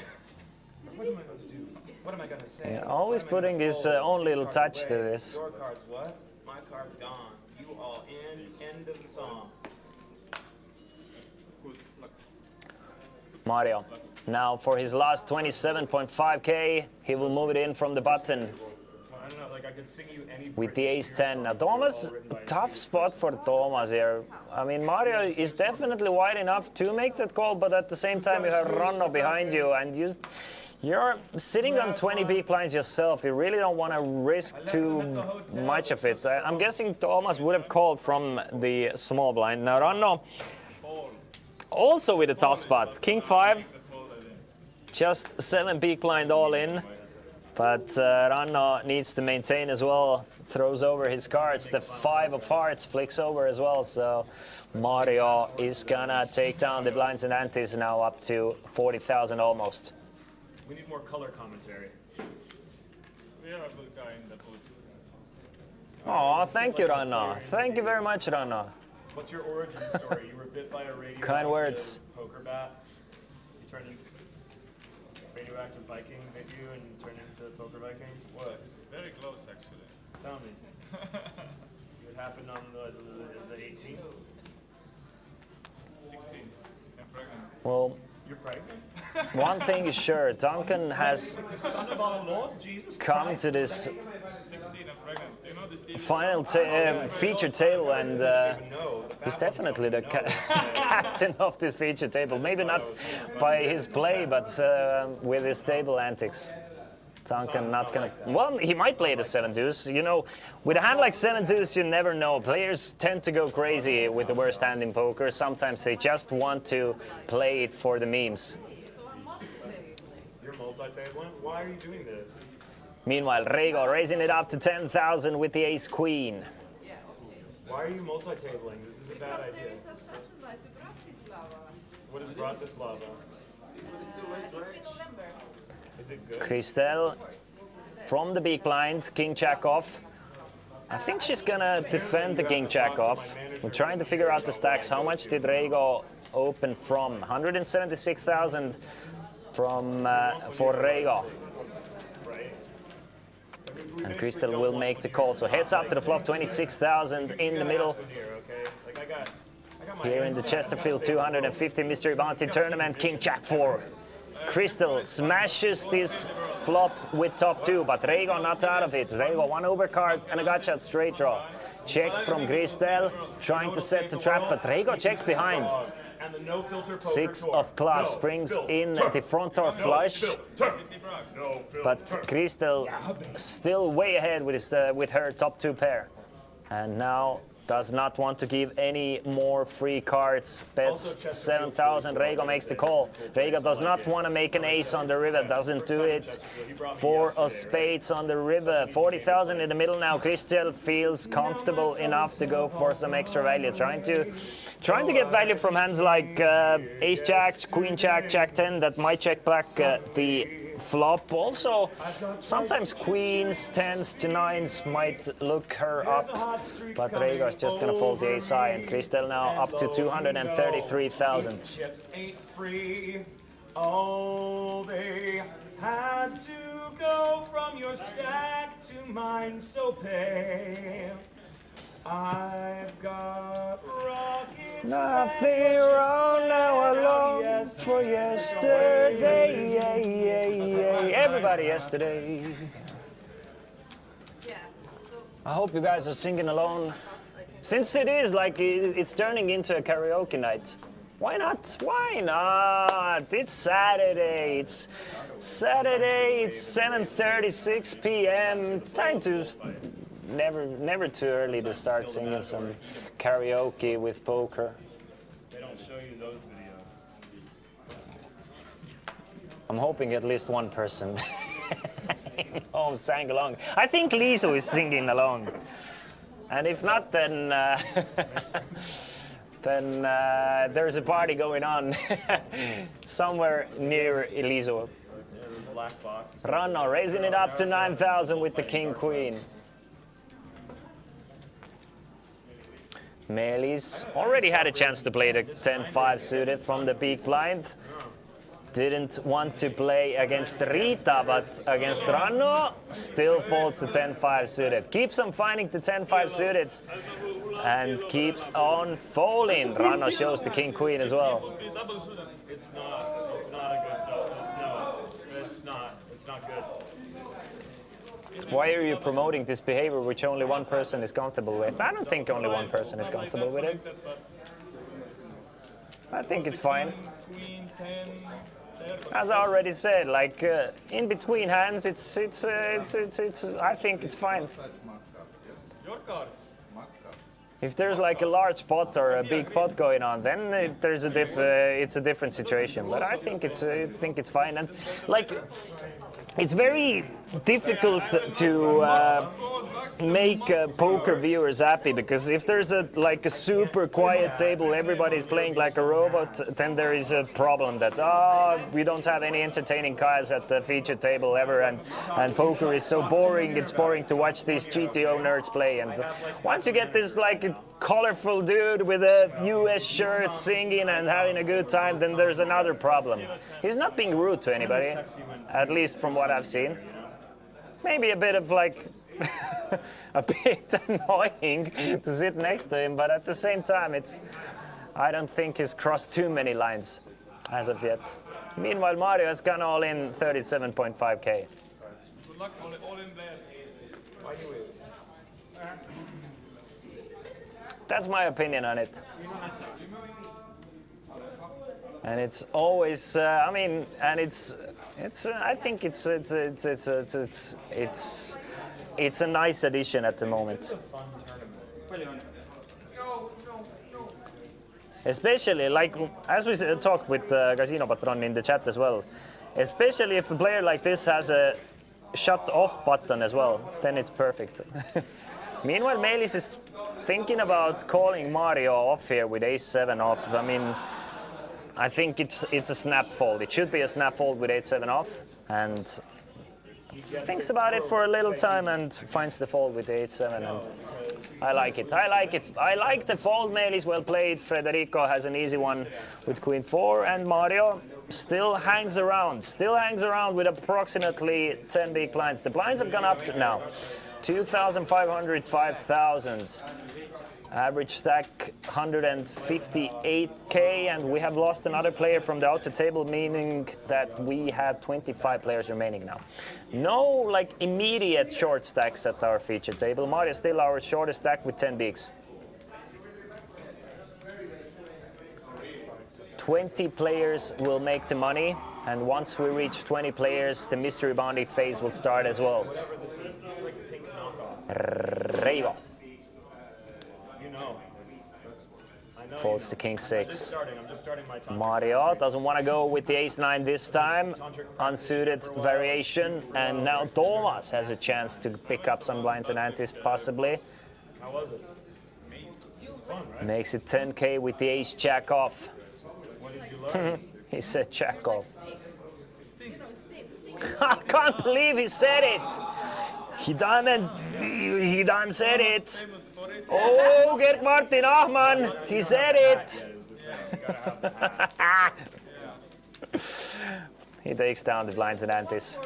What am I going to do? What am I going to say? Yeah, always What am I putting gonna his pull? own little Card's touch to away. this. Your card's what? My card's gone. You all in. End of the song. Good luck. Mario. Now for his last 27.5k, he will move it in from the button I don't know, like I could sing you any with the Britney ace Spears 10. song Now Thomas, all written by a tough Spears spot for Thomas here. I mean, Mario is definitely wide enough to make that call, but at the same time you have Ranno behind you, and you're sitting on 20 big blinds yourself. You really don't want to risk too much of it. I'm guessing Thomas would have called from the small blind. Now Ranno also with a tough spot. King 5, just 7 big blind all in. But Ranno needs to maintain as well. Throws over his cards. The 5 of hearts flicks over as well. So Mario is gonna take down the blinds and antes now up to 40,000 almost. We need more color commentary. We have a good guy in the booth. Oh, thank you, Ranno. Thank you very much, Ranno. What's your origin story? You were bit by a radioactive Kind words. poker bat. You turned into radioactive Viking, bit you, and turned into poker Viking. What? Very close, actually. Tell me. It happened on the 18th. 16 and pregnant. Well, You're pregnant? one thing is sure, Duncan has Son of our Lord Jesus come to this 16 and pregnant. Do you know this deal? final feature table, and he's definitely the captain of this feature table. Maybe not by his play, but with his table antics. Duncan not gonna. Well, he might play the 7 deuce. You know, with a hand like 7 deuce, you never know. Players tend to go crazy with the worst hand in poker. Sometimes they just want to play it for the memes. You're multi-tabling? Why are you doing this? Meanwhile, Rego raising it up to 10,000 with the ace queen. Why are you multi-tabling? This is a bad Because there idea. is a satellite to Bratislava. What is Bratislava? It's in November. Is it good? Christelle from the big blind, king jack off. I think she's gonna defend the king jack off. We're trying to figure out the stacks. How much did Rego open from? 176,000 from for Rego. And Christelle will make the call. So heads up to the flop, 26,000 in the middle. Here in the Chesterfield 250 Mystery Bounty Tournament, king jack 4. Crystal smashes this flop with top 2, but Rego not out of it. Rego 1 overcard and a gutshot straight draw. Check from Crystal, trying to set the trap, but Rego checks behind. 6 of clubs brings in the front door flush, but Crystal still way ahead with her top 2 pair. And now does not want to give any more free cards. Bets 7,000. Rego makes the call. Rego does not want to make an ace on the river. Doesn't do it. 4 of spades on the river. 40,000 in the middle now. Christel feels comfortable enough to go for some extra value. Trying to get value from hands like ace jack, queen jack, jack 10 that might check back the flop. Also, sometimes queens, 10s to 9s might look her up, but Rego is just gonna fold the ace high, and Christel now up to 233,000. Chips ain't free. Oh, they had to go from your stack to mine, so pay. I've got rockets. Nothing wrong now, alone for yesterday. Everybody yesterday. Yeah. So I hope you guys are singing along. Since it is like it's turning into a karaoke night. Why not? Why not? It's Saturday. It's Saturday. It's 7:36 p.m. It's time to never too early to start singing some karaoke with poker. They don't show you those videos. I'm hoping at least one person sang along. I think Liso is singing along. And if not, then there's a party going on somewhere near Eliso. Black box. Ranno raising it up to 9,000 with the king queen. Melis already had a chance to play the 10-5 suited from the big blind. Didn't want to play against Rita, but against Ranno, still folds the 10-5 suited. Keeps on finding the 10-5 suited and keeps on folding. Ranno shows the king-queen as well. It's not a good, no, it's not good. Why are you promoting this behavior which only one person is comfortable with? I don't think only one person is comfortable with it. I think it's fine. Queen 10. As I already said, like in between hands, it's I think it's fine. Your card. If there's like a large pot or a big pot going on, then it's a different situation. But I think it's fine, and like it's very difficult to make poker viewers happy, because if there's a super quiet table, everybody's playing like a robot, then there is a problem that we don't have any entertaining guys at the feature table ever, and poker is so boring. It's boring to watch these GTO nerds play. And once you get this like a colorful dude with a US shirt singing and having a good time, then there's another problem. He's not being rude to anybody, at least from what I've seen. Maybe a bit of like a bit annoying to sit next to him, but at the same time, I don't think he's crossed too many lines as of yet. Meanwhile, Mario has gone all in 37.5k. Good luck, all in player. That's my opinion on it. And it's always, I mean, and it's. I think it's a nice addition at the moment. Especially, like, as we talked with Casino Patron in the chat as well, especially if a player like this has a shut off button as well, then it's perfect. Meanwhile, Melis is thinking about calling Mario off here with ace-7 off. I mean, I think it's a snap fold. It should be a snap fold with 8-7 off, and thinks about it for a little time and finds the fold with the 8-7. And I like it. I like it. I like the fold. Melis well played. Federico has an easy one with Queen 4, and Mario still hangs around. Still hangs around with approximately 10 big blinds. The blinds have gone up to now 2,500, 5,000. Average stack 158k, and we have lost another player from the outer table, meaning that we have 25 players remaining now. No like immediate short stacks at our feature table. Mario is still our shortest stack with 10 bigs. 20 players will make the money, and once we reach 20 players, the mystery bounty phase will start as well. Reivo. Folds to king 6. I'm just starting my time. Mario doesn't want to go with the ace-9 this time. Unsuited variation. And now Thomas has a chance to pick up some blinds and antes possibly. How was it? Fun, right? Makes it 10k with the ace-jack off. What did you learn? He said jack off. You know, stay the same. I can't believe he said it. He done said it. Oh, Gert Martin Ahman, he said it. He takes down the blinds and antes.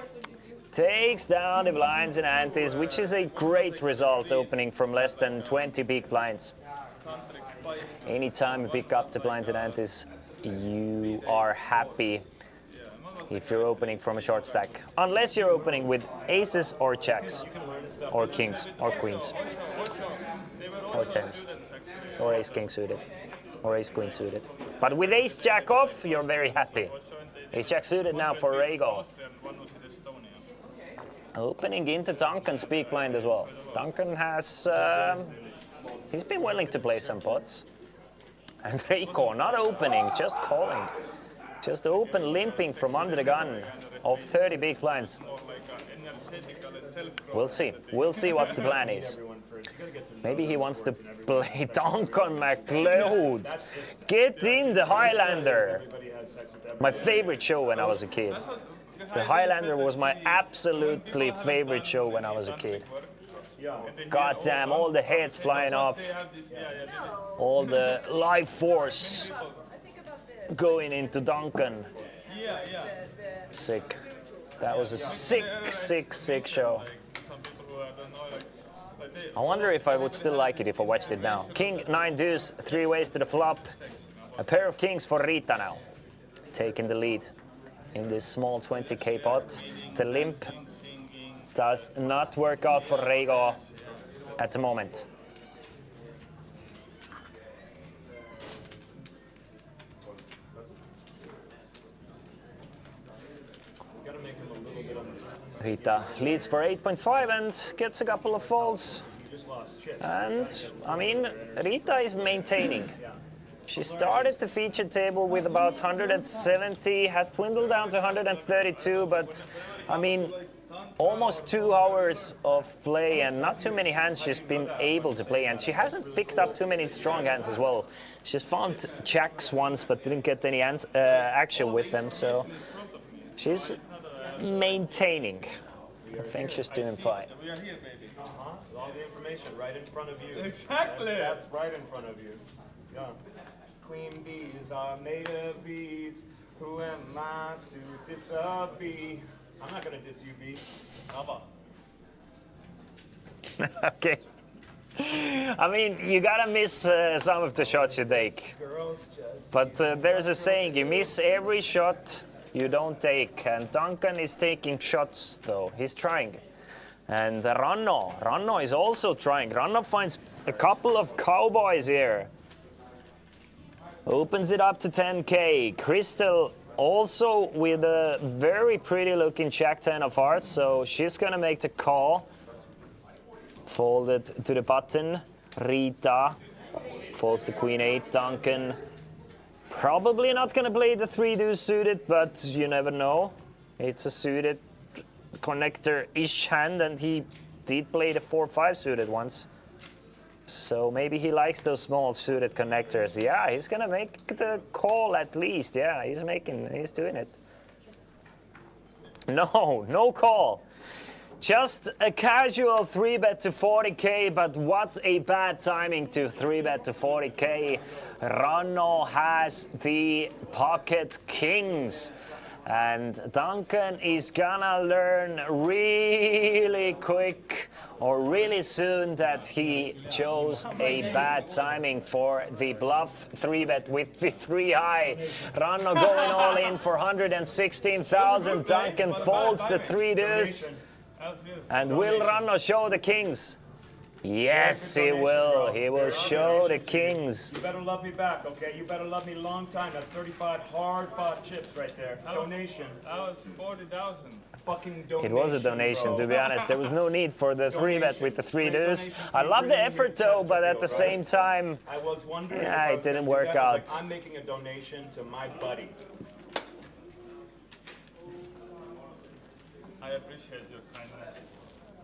Takes down the blinds and antes, which is a great result opening from less than 20 big blinds. Anytime you pick up the blinds and antes, you are happy if you're opening from a short stack. Unless you're opening with aces or jacks, or kings, or queens, or tens, or ace-king suited, or ace-queen suited. But with ace-jack off, you're very happy. Ace-jack suited now for Rego. Opening into Duncan's big blind as well. Duncan has, he's been willing to play some pots. And Reiko not opening, just calling. Just open limping from under the gun of 30 big blinds. We'll see. We'll see what the plan is. Maybe he wants to play Duncan MacLeod. Get in the Highlander. My favorite show when I was a kid. The Highlander was my absolutely favorite show when I was a kid. Yeah. And then God here, damn, all the heads flying off. They have this, All the life force I think about the going into Duncan. yeah, yeah. Sick. That was a sick show. Like some people who don't know, like they, I wonder if I would still like it if I watched it now. King, 9 deuce, 3 ways to the flop. A pair of kings for Rita now. Taking the lead in this small 20k pot. The limp does not work out for Rego at the moment. Gotta make him a little bit on the side. Rita leads for 8.5 and gets a couple of folds. You just lost chips. And, I mean, Rita is maintaining. She started the feature table with about 170, has dwindled down to 132, but, I mean, almost 2 hours of play and not too many hands she's been able to play, and she hasn't picked up too many strong hands as well. She's found jacks once, but didn't get any action with them, so she's maintaining. I think she's doing fine. we are here, baby. All the information right in front of you. Exactly. That's right in front of you. Yeah. Queen bees are made of bees. Who am I to disagree? I'm not gonna diss you, B. Never. Okay. I mean, you gotta miss some of the shots you take. Girls just. But there's a saying, you miss every shot you don't take. And Duncan is taking shots, though. He's trying. And Ranno is also trying. Ranno finds a couple of cowboys here. Opens it up to 10k. Crystal also with a very pretty looking jack 10 of hearts, so she's gonna make the call. Folded to the button. Rita folds the queen 8. Duncan probably not gonna play the 3 deuce suited, but you never know. It's a suited connector-ish hand, and he did play the 4-5 suited once. So maybe he likes those small suited connectors. Yeah, he's gonna make the call at least. Yeah, he's doing it. No call. Just a casual 3-bet to 40k, but what a bad timing to 3-bet to 40k. Ranno has the pocket kings. And Duncan is gonna learn really quick or really soon that he chose a bad timing for the bluff 3-bet with the 3 high. Ranno going all in for 116,000. Duncan folds the 3 deuce. And will Ranno show the kings? Yes, he will. He will show the kings. You better love me back, okay? You better love me long time. That's 35 hard-bought chips right there. Donation. That was 40,000. Fucking donation. It was a donation, bro. to be honest. There was no need for the 3-bet with the 3 deuce. I love the effort though, but at the same time, I was wondering. yeah, if I it was didn't gonna do work that. I was out. like, I'm making a donation to my buddy. I appreciate your kindness.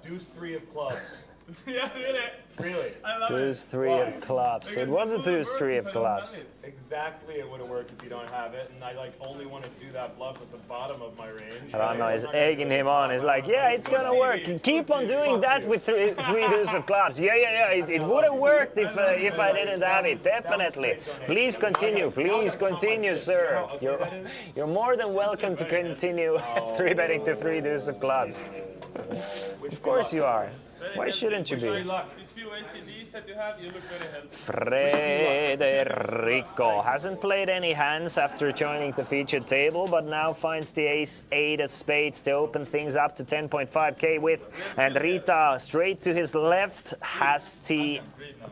Deuce 3 of clubs. Yeah, really. Really? I love deuce it. 3 of clubs. It was a deuce 3 of clubs. Exactly, it would have worked if you don't have it, and I like only wanted to do that bluff at the bottom of my range. Ranno is egging him on. He's like, yeah, it's gonna work. Keep on doing that with 3 deuce of clubs. Yeah. It would have worked if I didn't have it. Definitely. Please continue, sir. You're more than welcome to continue 3-betting to 3 deuce of clubs. Of course you are. Why shouldn't you be? These few STDs that you have, you look very healthy. Frederico hasn't played any hands after joining the featured table, but now finds the ace-8 of spades to open things up to 10.5k with. And Rita, straight to his left, has the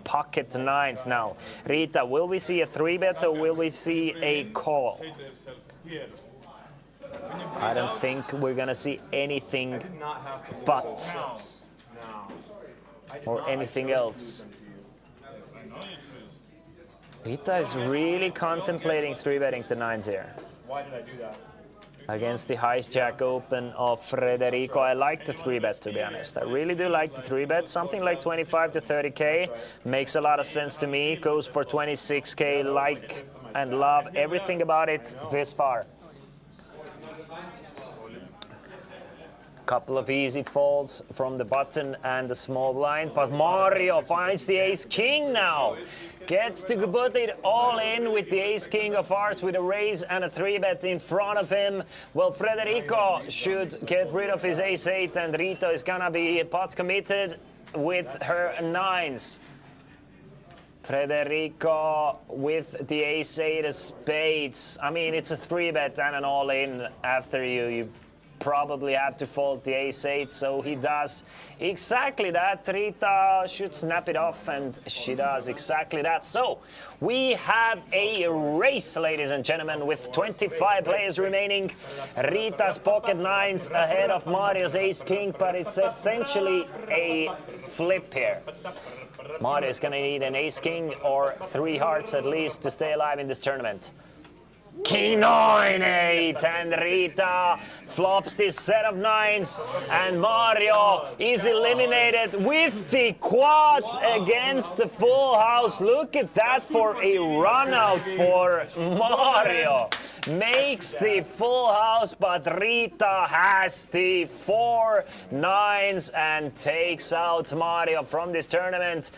pocket 9s now. Rita, will we see a 3-bet or will we see a call? Say to yourself, here. I don't think we're gonna see anything Did not have to lose but Now, No. I did or not. I anything chose to else. lose them to you. I know you choose. Rita is really contemplating 3-betting the 9s here. Why did I do that? Against the highest jack open of Frederico. I like the 3-bet, to be honest. I really do like the 3-bet. Something like 25 to 30k makes a lot of sense to me. Goes for 26k. Like and love everything about it this far. Couple of easy folds from the button and the small blind, but Mario finds the ace-king now. Gets to put it all in with the ace-king of hearts with a raise and a 3-bet in front of him. Well, Federico should get rid of his ace-8, and Rita is gonna be pots committed with her 9s. Federico with the ace-8 of spades. I mean, it's a 3-bet and an all-in after you probably have to fold the ace-8, so he does exactly that. Rita should snap it off, and she does exactly that. So we have a race, ladies and gentlemen, with 25 players remaining. Rita's pocket 9s ahead of Mario's ace-king, but it's essentially a flip here. Mario's gonna need an ace-king or 3 hearts at least to stay alive in this tournament. King 9-8, and Rita flops this set of 9s, and Mario is eliminated with the quads against the full house. Look at that for a run out for Mario. Makes the full house, but Rita has the 4 9s and takes out Mario from this tournament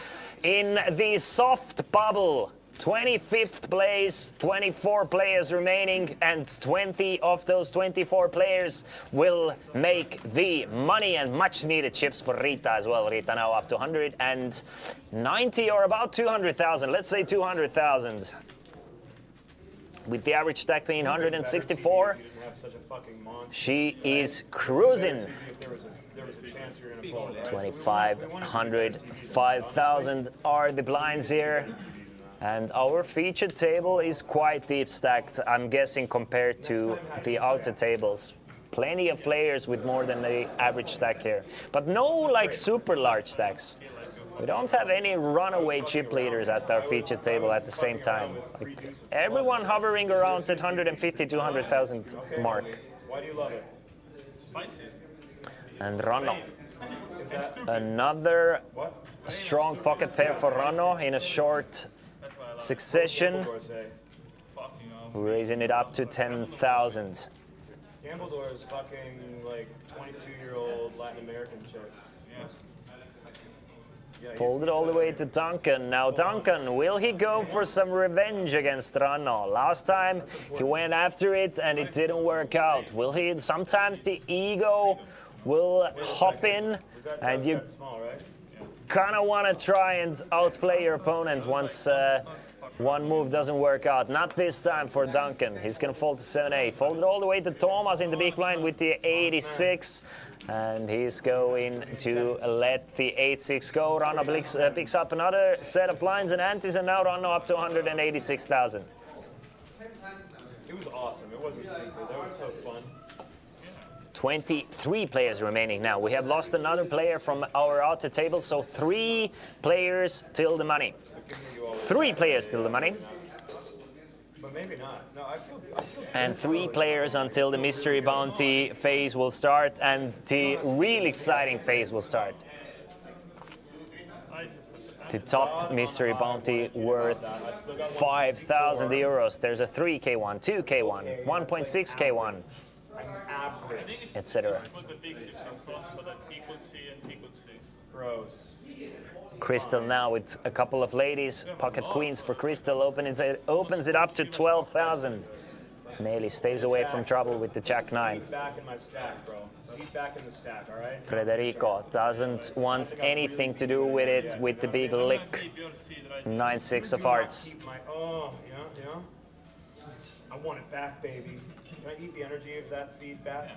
in the soft bubble. 25th place, 24 players remaining, and 20 of those 24 players will make the money, and much needed chips for Rita as well. Rita now up to 190 or about 200,000. Let's say 200,000. With the average stack being 164, she is cruising. 2,500, 5,000 are the blinds here. And our featured table is quite deep stacked, I'm guessing, compared to the outer tables. Plenty of players with more than the average stack here. But no like super large stacks. We don't have any runaway chip leaders at our featured table at the same time. Like, everyone hovering around that 150, 200,000 mark. Why do you love it? And Rano. Another strong pocket pair for Rano in a short succession, raising it up to 10,000. Gambledore is fucking like 22-year-old Latin American chicks. Yeah, Folded all the way to Duncan. Now Duncan, will he go for some revenge against Rano? Last time he went after it and it didn't work out. Will he? Sometimes the ego will hop in and you kind of want to try and outplay your opponent once one move doesn't work out. Not this time for Duncan. He's going to fold to 7-8. Folded all the way to Thomas in the big blind with the 86. And he's going to let the 8-6 go. Rano picks up another set of blinds and antes, and now Rano up to 186,000. It was awesome. It wasn't stupid. That was so fun. 23 players remaining now. We have lost another player from our outer table, so 3 players till the money. 3 players till the money. But maybe not. No, I feel and 3 players until the mystery bounty phase will start and the real exciting phase will start. The top mystery bounty worth 5,000 euros. There's a 3K1, 2K1, 1.6K1, etc. gross. Crystal now with a couple of ladies, pocket queens for Crystal, opens it up to 12,000. Meili stays away from trouble with the Jack 9. Seat back in my stack, bro. Seat back in the stack, all right? Federico doesn't want anything to do with it, with the big lick. 9-6 of hearts. Oh, yeah. I want it back, baby. Can I eat the energy of that seed back?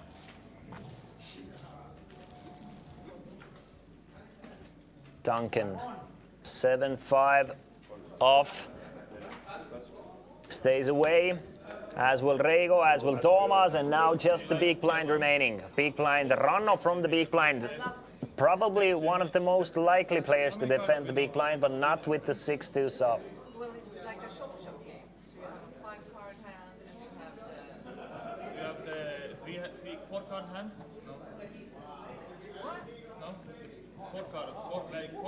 Duncan, 7-5 off, stays away, as will Rego, as will Thomas, and now just the big blind remaining. Big blind, Rano from the big blind. Probably one of the most likely players to defend the big blind, but not with the 6-2 soft. Well, it's like a shop game. So you have a 5-card hand and you have the... You have the 4-card hand? What? No? four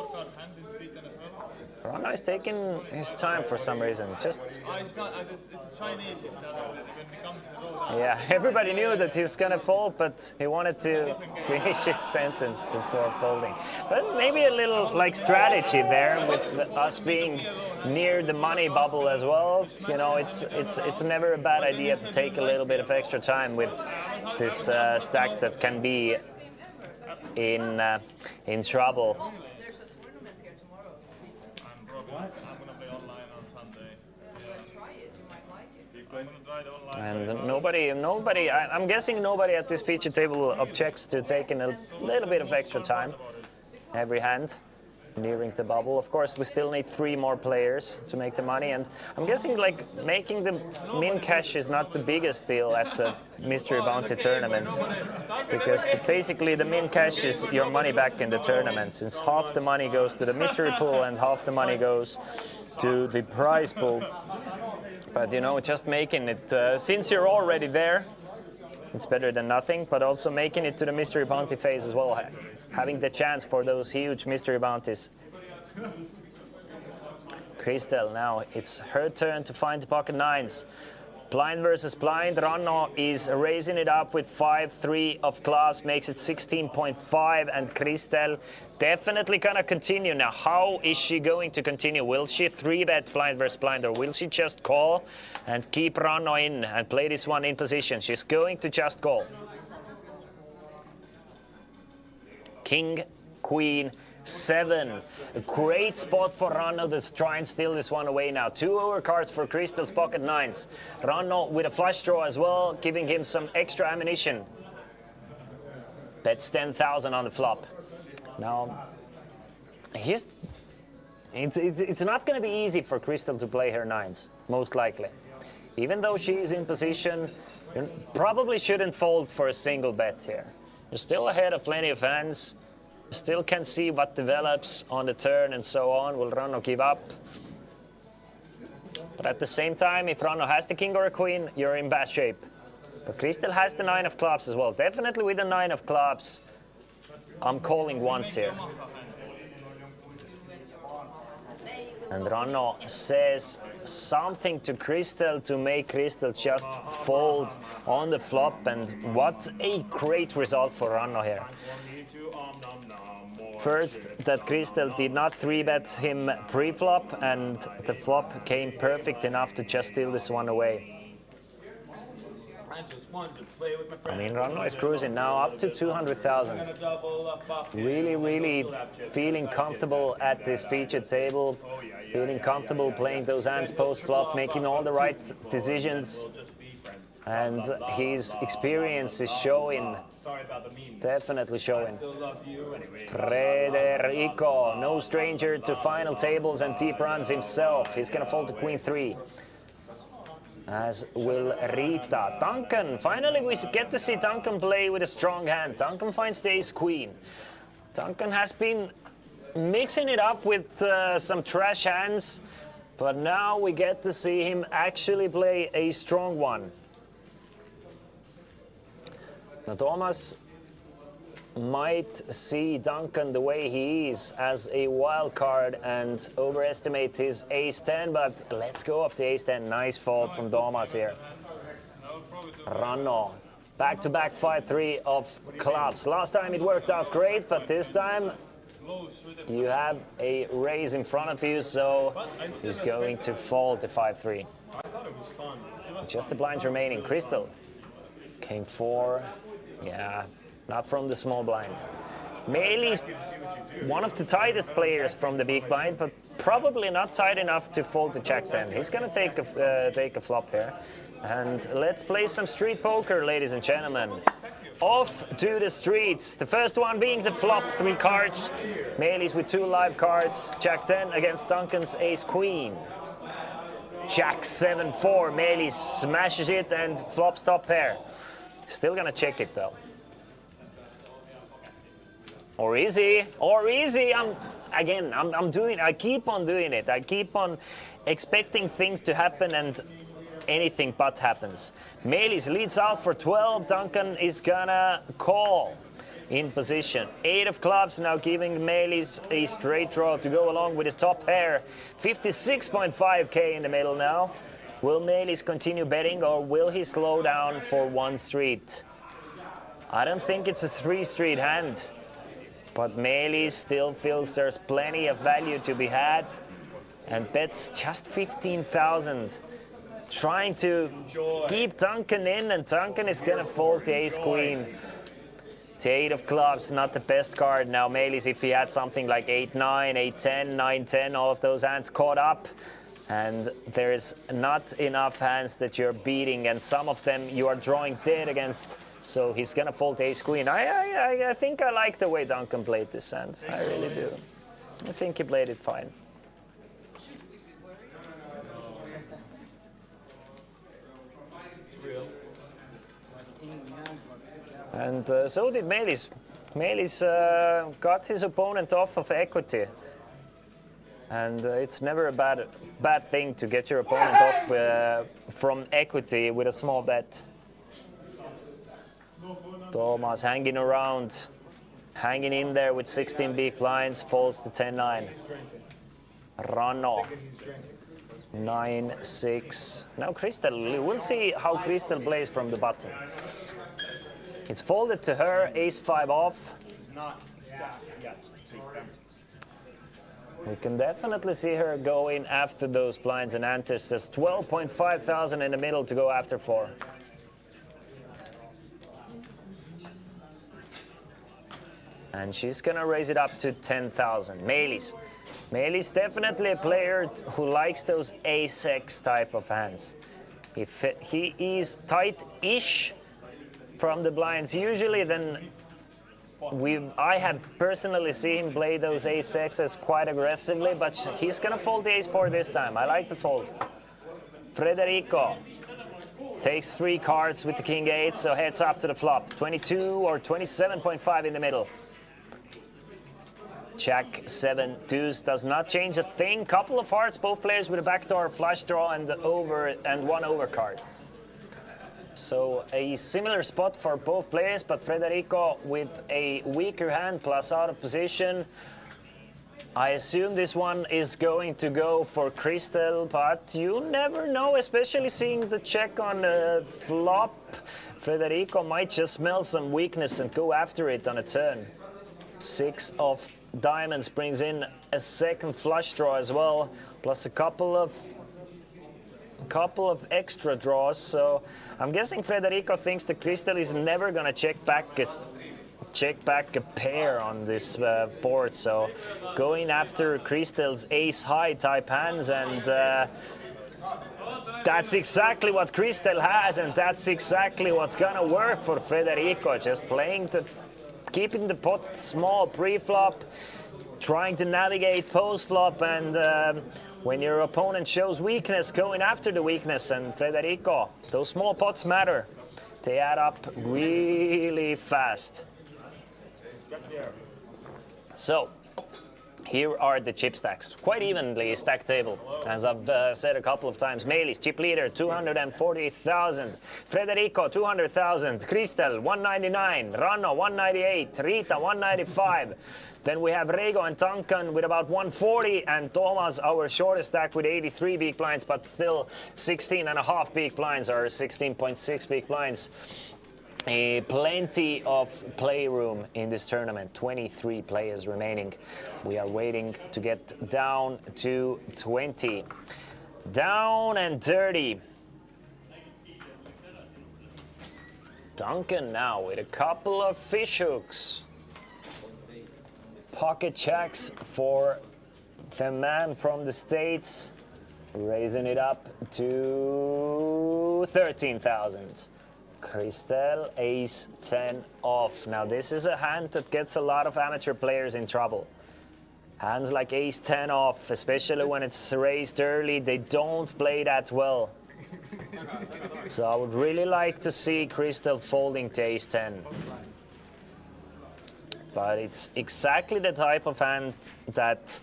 card hand in Sweden as well. Ranno is taking his time for some reason. Just It's not. It's the Chinese. It's the other way. When it comes to roll down. yeah, everybody knew that he was gonna fold, but he wanted to finish his sentence before folding. But maybe a little like strategy there with us being near the money bubble as well. You know, it's never a bad idea to take a little bit of extra time with this stack that can be in trouble. Oh, there's a tournament here tomorrow in Sweden. I'm gonna play online on Sunday. But try it, you might like it. I'm gonna try it online. And nobody, I'm guessing nobody at this feature table objects to taking a little bit of extra time. Every hand nearing the bubble. Of course, we still need 3 more players to make the money, and I'm guessing like making the min cash is not the biggest deal at the Mystery Bounty tournament, because basically the min cash is your money back in the tournament, since half the money goes to the mystery pool and half the money goes to the prize pool. But you know, just making it, since you're already there, it's better than nothing, but also making it to the mystery bounty phase as well, having the chance for those huge mystery bounties. Crystal, now it's her turn to find the pocket nines. Blind versus blind. Ranno is raising it up with 5-3 of clubs, makes it 16.5, and Crystal definitely gonna continue. Now, how is she going to continue? Will she 3-bet blind versus blind, or will she just call and keep Ranno in and play this one in position? She's going to just call. King, Queen, 7. A great spot for Ranno to try and steal this one away now. 2 overcards for Crystal's pocket nines. Ranno with a flush draw as well, giving him some extra ammunition. Bets 10,000 on the flop. Now, it's not going to be easy for Crystal to play her nines, most likely. Even though she is in position, you probably shouldn't fold for a single bet here. You're still ahead of plenty of hands. You still can see what develops on the turn and so on. Will Ranno give up? But at the same time, if Ranno has the king or a queen, you're in bad shape. But Crystal has the 9 of clubs as well. Definitely with the 9 of clubs, I'm calling once here. And Ranno says something to Crystal to make Crystal just fold on the flop, and what a great result for Ranno here. First, that Crystal did not 3-bet him pre-flop, and the flop came perfect enough to just steal this one away. I mean, Ranno is cruising now up to 200,000. Really, really feeling comfortable at this featured table. Feeling comfortable playing those hands post-flop, making all the right decisions. And his experience is showing. Definitely showing. Frederico, no stranger to final tables and deep runs himself. He's going to fold to Queen 3. As will Rita. Duncan, finally we get to see Duncan play with a strong hand. Duncan finds the ace queen. Duncan has been mixing it up with some trash hands, but now we get to see him actually play a strong one. Now Thomas might see Duncan the way he is as a wild card and overestimate his ace-10, but let's go off the ace-10. Nice fold from Thomas here. Ranno, back-to-back 5-3 of clubs. Last time it worked out great, but this time you have a raise in front of you, so he's going to fold the 5-3. Just the blinds remaining. Crystal came 4. Yeah, not from the small blind. Meili's one of the tightest players from the big blind, but probably not tight enough to fold the jack-10. He's going to take a flop here. And let's play some street poker, ladies and gentlemen. Off to the streets. The first one being the flop, 3 cards. Meili's with 2 live cards. Jack-10 against Duncan's ace-queen. Jack 7-4. Meili smashes it and flops top pair. Still gonna check it though. Or is he? Or is he? I keep on doing it. I keep on expecting things to happen and anything but happens. Meili's leads out for 12. Duncan is gonna call. in position. 8 of clubs now giving Melis a straight draw to go along with his top pair. 56.5k in the middle now. Will Melis continue betting or will he slow down for 1 street? I don't think it's a 3 street hand, but Melis still feels there's plenty of value to be had and bets just 15,000. Trying to keep Duncan in, and Duncan is gonna fold the ace queen. The 8 of clubs, not the best card. Now Melis, if he had something like 8-9, 8-10, 9-10, all of those hands caught up, and there's not enough hands that you're beating, and some of them you are drawing dead against, so he's gonna fold the ace queen. I think I like the way Duncan played this hand. I really do. I think he played it fine. And so did Melis. Melis got his opponent off of equity. And it's never a bad thing to get your opponent off from equity with a small bet. Thomas hanging around, hanging in there with 16 big blinds, folds to 10-9. Rano, 9-6. Now Crystal, we'll see how Crystal plays from the bottom. It's folded to her, ace-5 off. Not stacked yet. We can definitely see her going after those blinds and antes. There's 12.5 thousand in the middle to go after 4. And she's gonna raise it up to 10,000. Melis. Melis definitely a player who likes those ace-X type of hands. If he is tight-ish from the blinds usually, then I have personally seen him play those ace-X's quite aggressively, but he's gonna fold the ace-4 this time. I like the fold. Federico takes 3 cards with the king-8, so heads up to the flop. 22 or 27.5 in the middle. Jack 7 deuce does not change a thing. Couple of hearts, both players with a backdoor flush draw and one overcard. So a similar spot for both players, but Federico with a weaker hand plus out of position. I assume this one is going to go for Crystal, but you never know, especially seeing the check on the flop. Federico might just smell some weakness and go after it on a turn. 6 of diamonds brings in a second flush draw as well, plus a couple of extra draws. So I'm guessing Federico thinks the Crystal is never gonna check back a pair on this board. So going after Crystal's ace-high type hands, and that's exactly what Crystal has, and that's exactly what's gonna work for Federico. Just keeping the pot small pre-flop, trying to navigate post-flop, and when your opponent shows weakness, going after the weakness. And Federico, those small pots matter. They add up really fast. So here are the chip stacks. Quite evenly stacked table. As I've said a couple of times, Melis, chip leader, 240,000. Federico, 200,000. Crystal, 199. Rano, 198. Rita, 195. Then we have Rego and Duncan with about 140, and Thomas, our shortest stack, with 83 big blinds, but still 16.5 big blinds, or 16.6 big blinds. Plenty of playroom in this tournament. 23 players remaining. We are waiting to get down to 20. Down and dirty. Duncan now with a couple of fish hooks. Pocket checks for the man from the States, raising it up to 13,000. Crystal, ace 10 off. Now this is a hand that gets a lot of amateur players in trouble. Hands like ace 10 off, especially when it's raised early, they don't play that well. So I would really like to see Crystal folding to ace 10. But it's exactly the type of hand that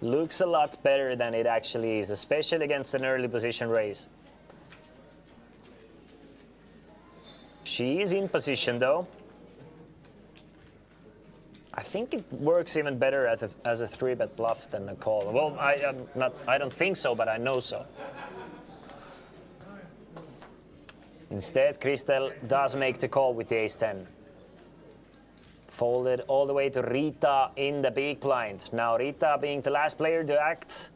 looks a lot better than it actually is, especially against an early position raise. She is in position though. I think it works even better as a 3-bet bluff than a call. Well, I don't think so, but I know so. Instead, Kristel does make the call with the ace-10. Folded all the way to Rita in the big blind. Now Rita being the last player to act.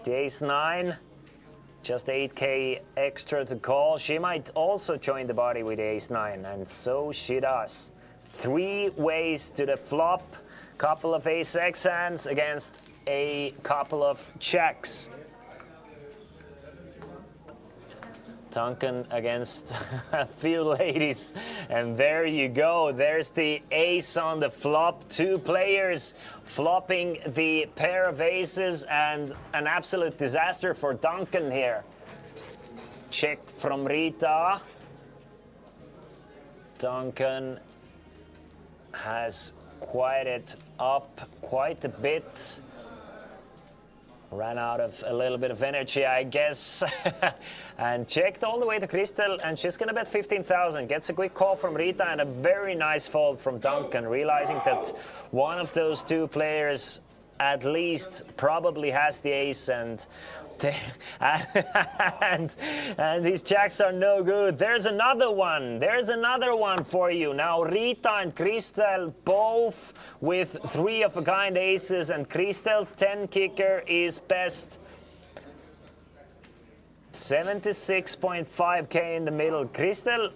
The ace-9. Just 8k extra to call. She might also join the body with the ace-9, and so she does. 3 ways to the flop. Couple of ace-x hands against a couple of checks. Duncan against a few ladies, and there you go. There's the ace on the flop. 2 players flopping the pair of aces, and an absolute disaster for Duncan here. Check from Rita. Duncan has quieted up quite a bit. Ran out of a little bit of energy, I guess. And checked all the way to Kristel, and she's gonna bet 15,000. Gets a quick call from Rita and a very nice fold from Duncan, realizing that one of those 2 players at least probably has the ace, and and these jacks are no good. There's another one. There's another one for you. Now Rita and Kristel both with 3-of-a-kind aces, and Kristel's 10 kicker is best. 76.5k in the middle. Kristel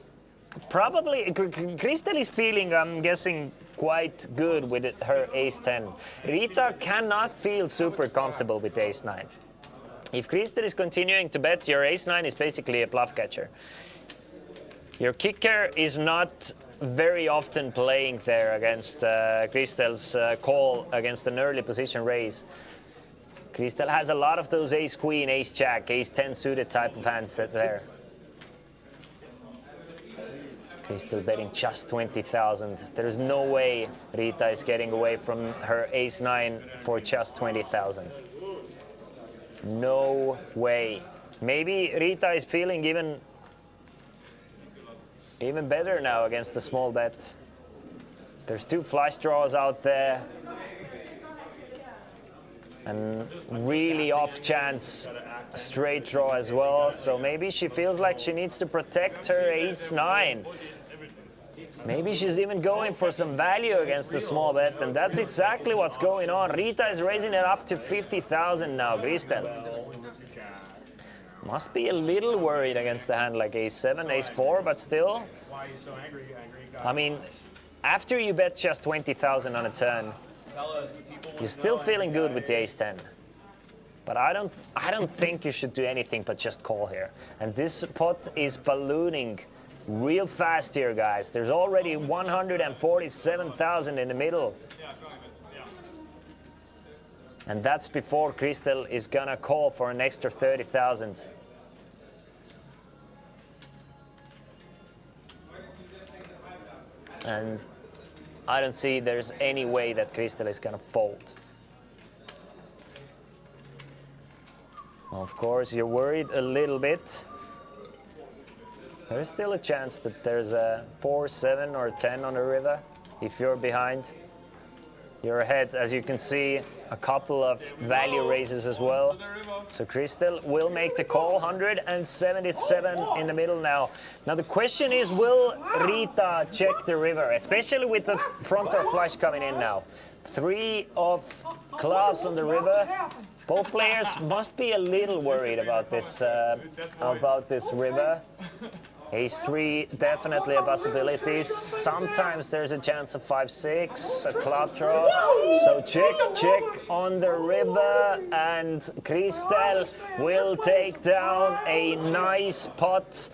is feeling, I'm guessing, quite good with her ace-10. Rita cannot feel super comfortable with ace-9. If Kristel is continuing to bet, your ace-9 is basically a bluff catcher. Your kicker is not very often playing there against Kristel's call against an early position raise. Kristel has a lot of those ace-queen, ace-jack, ace-10 suited type of hands there. Kristel betting just 20,000. There's no way Rita is getting away from her ace-9 for just 20,000. No way. Maybe Rita is feeling even better now against the small bet. There's 2 flush draws out there. And really off chance straight draw as well. So maybe she feels like she needs to protect her ace-9. Maybe she's even going for some value against the small bet, and that's exactly what's going on. Rita is raising it up to 50,000 now. Kristel must be a little worried against a hand like ace-7, ace-4, but still. Why are you so angry? I mean, after you bet just 20,000 on a turn, you're still feeling good with the ace-10. But I don't think you should do anything but just call here. And this pot is ballooning real fast here, guys. There's already 147,000 in the middle. And that's before Kristel is gonna call for an extra 30,000. And I don't see there's any way that Kristel is gonna fold. Of course, you're worried a little bit. There's still a chance that there's a 4, 7, or 10 on the river. If you're behind, you're ahead. As you can see, a couple of value raises as well. So Kristel will make the call. 177 in the middle now. Now the question is, will Rita check the river, especially with the front door flush coming in now? 3 of clubs on the river. Both players must be a little worried about this river. Ace-3, definitely a possibility. Sometimes there's a chance of 5-6, a club draw. So check on the river, and Kristel will take down a nice pot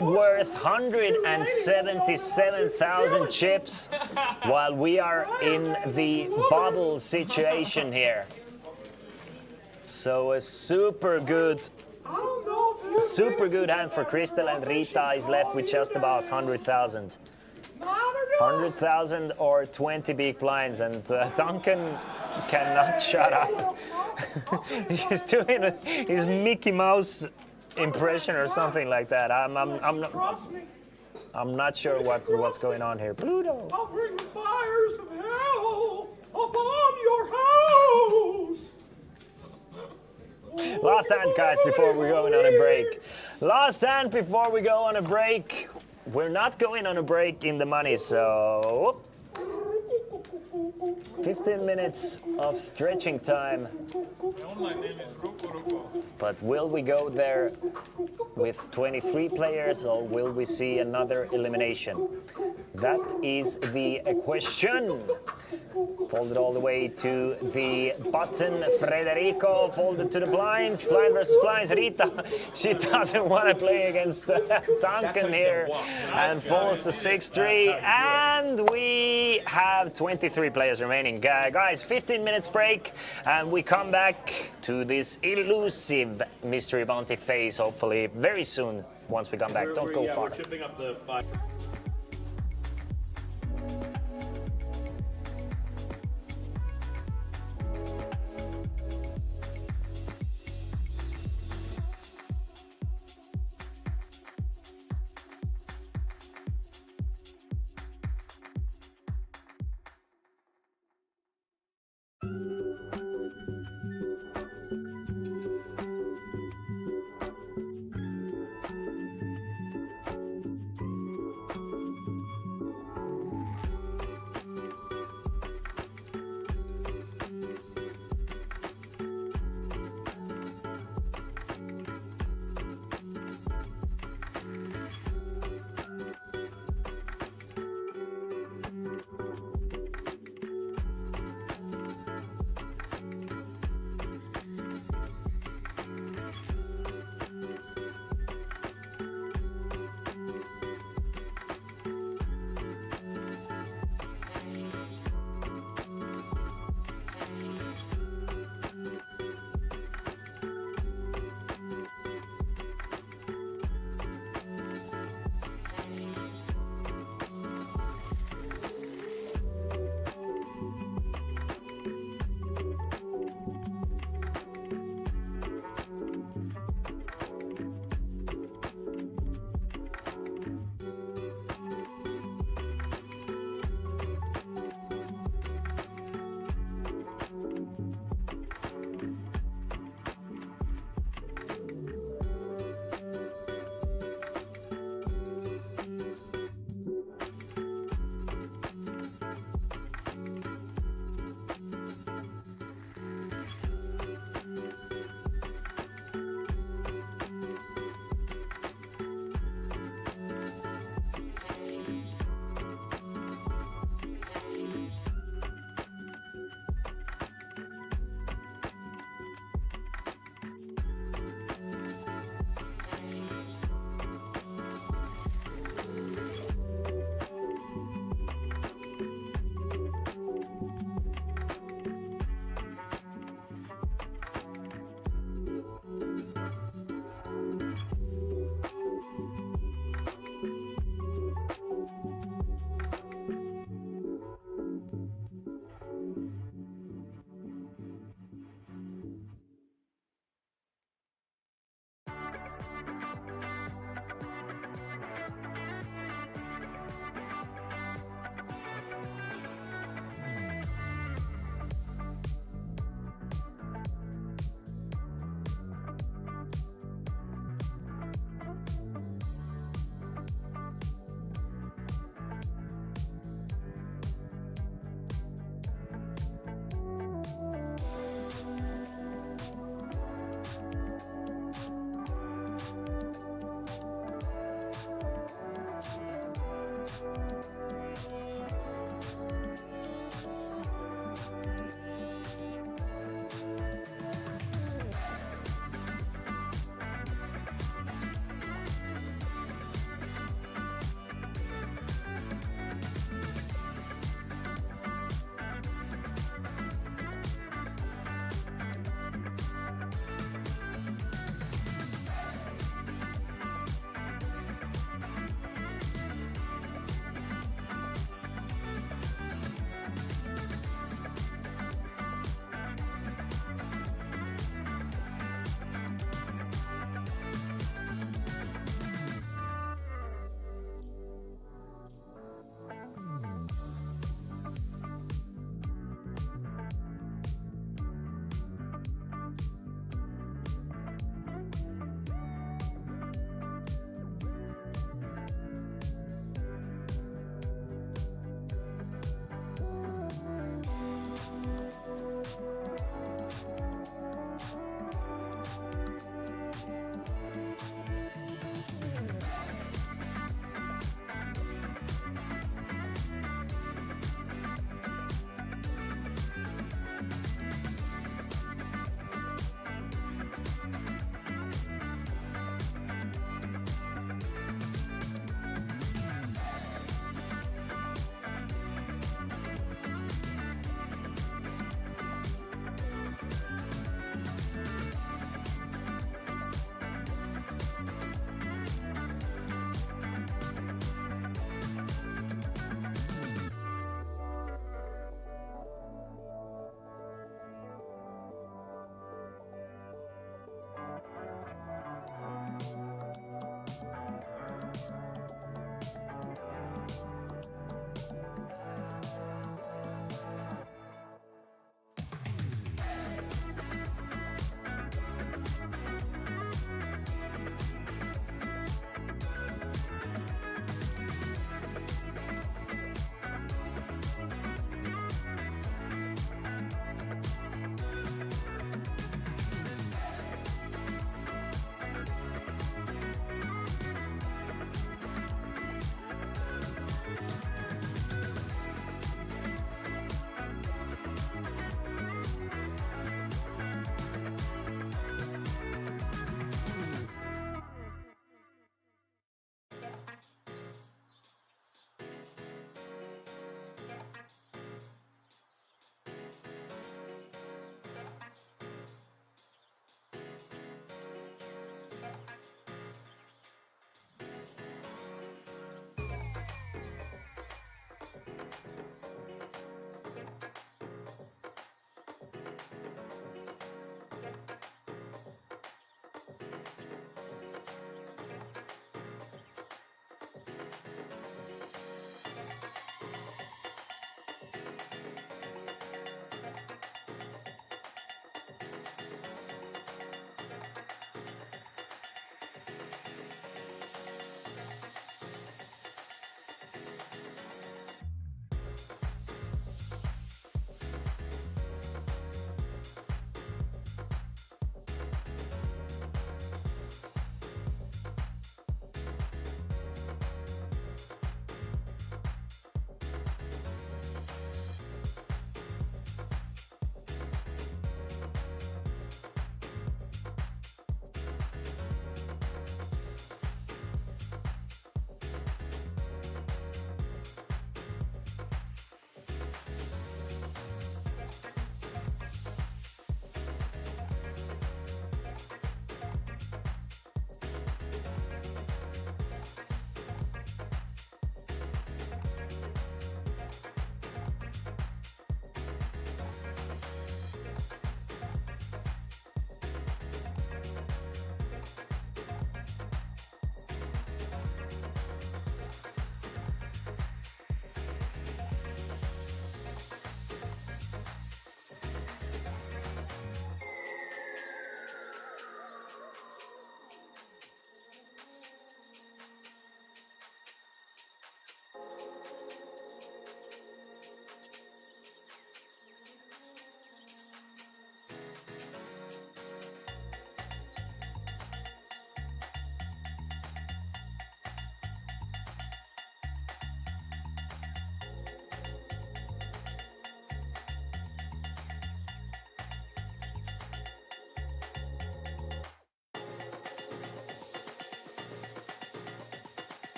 worth 177,000 chips, while we are in the bubble situation here. So a super good hand for Kristel, and Rita is left with just about 100,000. 100,000 or 20 big blinds, and Duncan cannot shut up. He's doing his Mickey Mouse impression or something like that. I'm not sure what's going on here. Pluto. I'll bring the fires of hell upon your house. Last stand, guys, before we're going on a break. Last stand before we go on a break. We're not going on a break in the money, so 15 minutes of stretching time. The online name is Ruku Ruku. But will we go there with 23 players or will we see another elimination? That is the question. Folded all the way to the button. Frederico folded to the blinds. Blind versus blinds. Rita, she doesn't want to play against Duncan here. And folds the 6-3. And we have 23 players remaining. Guys, 15 minutes break. And we come back to this elusive Mystery Bounty phase, hopefully very soon once we come back. Don't go far. We're chipping up the 5.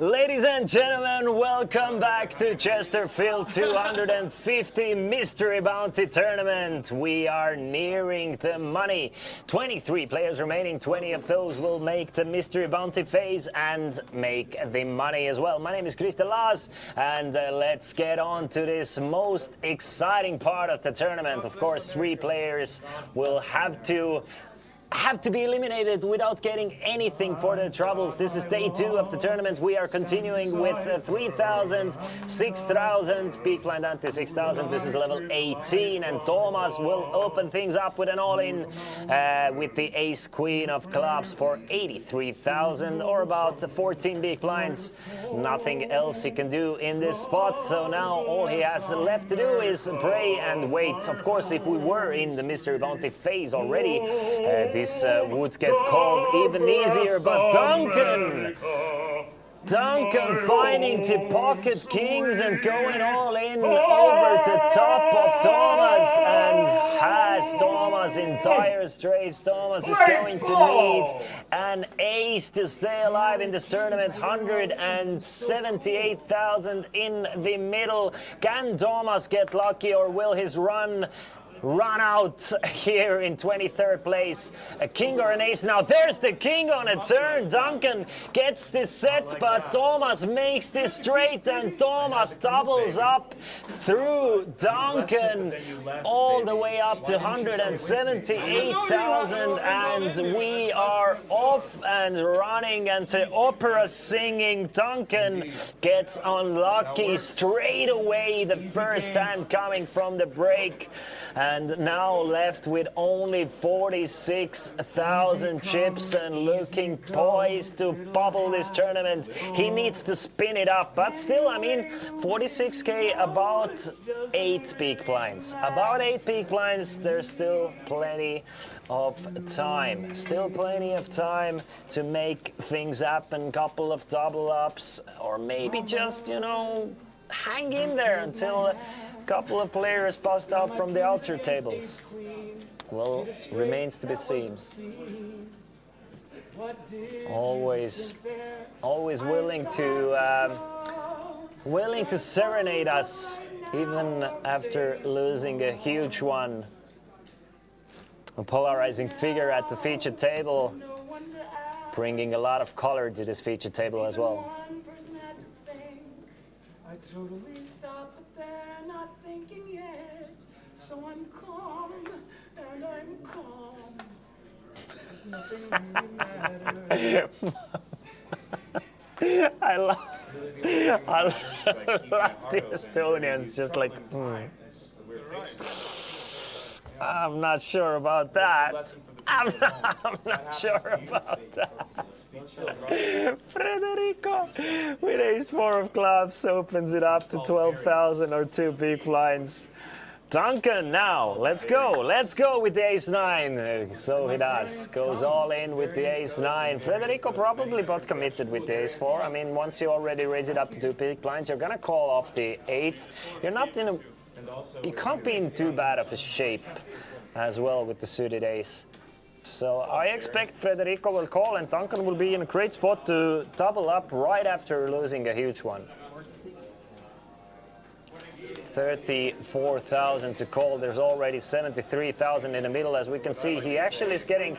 Ladies and gentlemen, welcome back to Chesterfield 250 Mystery Bounty Tournament. We are nearing the money. 23 players remaining, 20 of those will make the Mystery Bounty phase and make the money as well. My name is Christian Laas, and let's get on to this most exciting part of the tournament. Of course, 3 players will have to be eliminated without getting anything for their troubles. This is day 2 of the tournament. We are continuing with 3,000, 6,000, big blind ante 6,000. This is level 18, and Thomas will open things up with an all-in with the ace queen of clubs for 83,000, or about 14 big blinds. Nothing else he can do in this spot, so now all he has left to do is pray and wait. Of course, if we were in the Mystery Bounty phase already, this would get called even easier, but Duncan finding the pocket kings and going all in over the top of Thomas, and has Thomas in dire straits. Thomas is going to need an ace to stay alive in this tournament. 178,000 in the middle. Can Thomas get lucky, or will his run out here in 23rd place? A king or an ace? Now there's the king on a turn. Duncan gets this set, but Thomas makes this straight, and Thomas doubles up through Duncan all the way up to 178,000, and we are off and running, and the opera singing Duncan gets unlucky straight away. The first hand coming from the break, and now left with only 46,000 chips and looking poised to bubble this tournament. He needs to spin it up, but still, I mean, 46k, about 8 big blinds. About 8 big blinds, there's still plenty of time. Still plenty of time to make things happen. Couple of double ups, or maybe just, you know, hang in there until couple of players bust out from the outer tables. Well, remains to be seen. Always willing to serenade us, even after losing a huge one. A polarizing figure at the featured table, bringing a lot of color to this featured table as well. I totally stopped, but they're not thinking yet. So I'm calm, and I'm calm. Nothing really matters. I love the Estonians, just like, I'm not sure about that. I'm not sure about that. Federico with ace-4 of clubs opens it up to 12,000 or 2 big blinds. Duncan now, let's go with the ace-9. So he does, goes all in with the ace-9. Federico probably bot committed with the ace-4. I mean, once you already raise it up to 2 big blinds, you're gonna call off the 8. You're not in a, you can't be in too bad of a shape as well with the suited ace. So I expect Federico will call, and Duncan will be in a great spot to double up right after losing a huge one. 34,000 to call. There's already 73,000 in the middle. As we can see, he actually is getting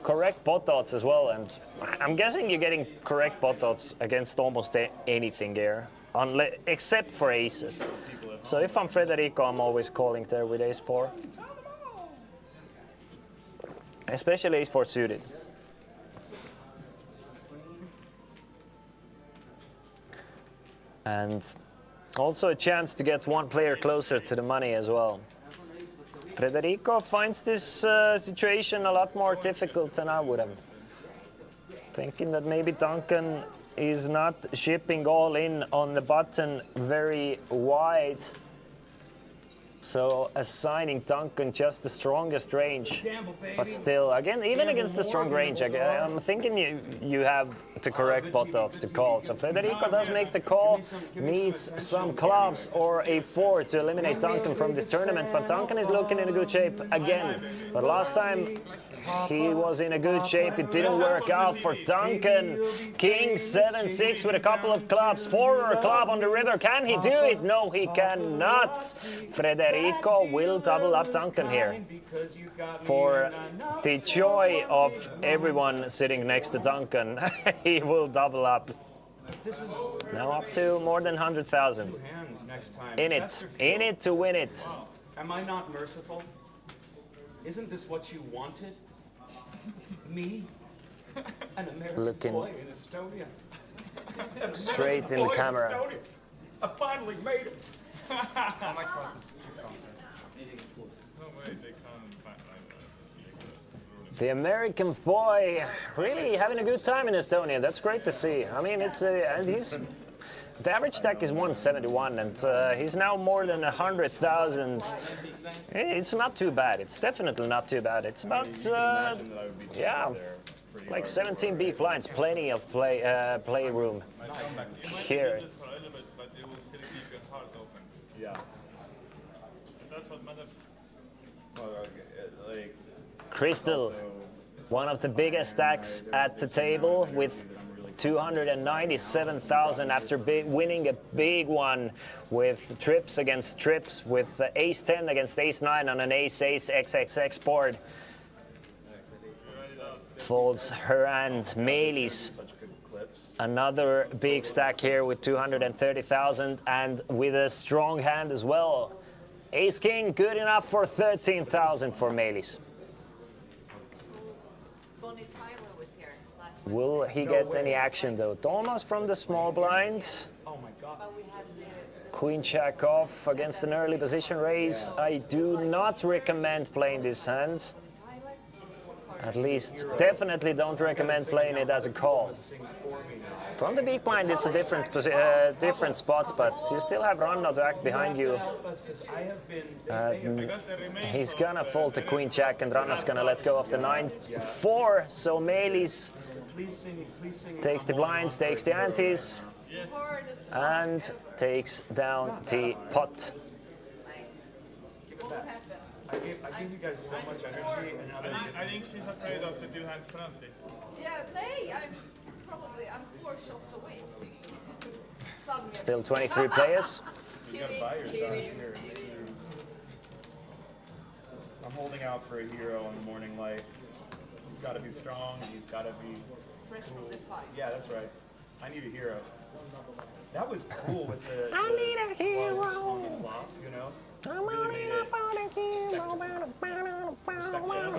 correct pot odds as well, and I'm guessing you're getting correct pot odds against almost anything here, except for aces. So if I'm Federico, I'm always calling there with ace-4. Especially ace-4 suited. And also a chance to get one player closer to the money as well. Federico finds this situation a lot more difficult than I would have. Thinking that maybe Duncan is not shipping all in on the button very wide. So assigning Duncan just the strongest range, Gamble, baby. but still, again, even against the strong range, I'm thinking you have the correct pot odds to call. So Federico does make the call, needs some clubs or a 4 to eliminate Duncan from this tournament, but Duncan is looking in a good shape again. But last time he was in a good shape, it didn't work out for Duncan. King 7-6 with a couple of clubs, 4 club on the river. Can he do it? No, he cannot. Federico will double up Duncan here for the joy of everyone sitting next to Duncan. He will double up. Now up to more than 100,000. Hands next time. In it to win it. Am I not merciful? Isn't this what you wanted? Me? An American Looking boy in Estonia. straight in the camera. Estonia. I finally made it. No way they can't back like that. The American boy really having a good time in Estonia. That's great to see. I mean, it's and the average stack is 171, and he's now more than 100,000. It's not too bad. It's definitely not too bad. It's about yeah, like 17 big blinds, plenty of play room here. For a little bit, but it will still keep your heart open. Yeah. That's what matters. Like, Crystal, one of the biggest stacks at the table with 297,000 after winning a big one with trips against trips, with ace-10 against ace-9 on an ace-ace XXX board. Folds her hand, Melis. Another big stack here with 230,000 and with a strong hand as well. Ace-King, good enough for 13,000 for Melis. Bonnie Tyler was here last Wednesday. Will he get any action though? Thomas from the small blind. Oh my God. But we had the Queen check off against an early position raise. I do not recommend playing this hand. At least, definitely don't recommend playing it as a call. From the big blind, it's a different spot, but you still have Ranno to act behind you. He's gonna fold the Queen Jack, and Ranno's gonna let go of the 9-4. So Melis takes the blinds, takes the antes, hardest and takes down the pot. won't happen. I give you guys so much energy, and others. I think she's afraid of the 2 hands penalty. Yeah, I'm 4 shots away from singing. Suddenly, Still 23 players. you gotta buy yourself here. I'm holding out for a hero in the morning light. He's gotta be strong, he's gotta be fresh from the fight. Yeah, that's right. I need a hero. That was cool with the I need a hero. on the flop, you know? Really made it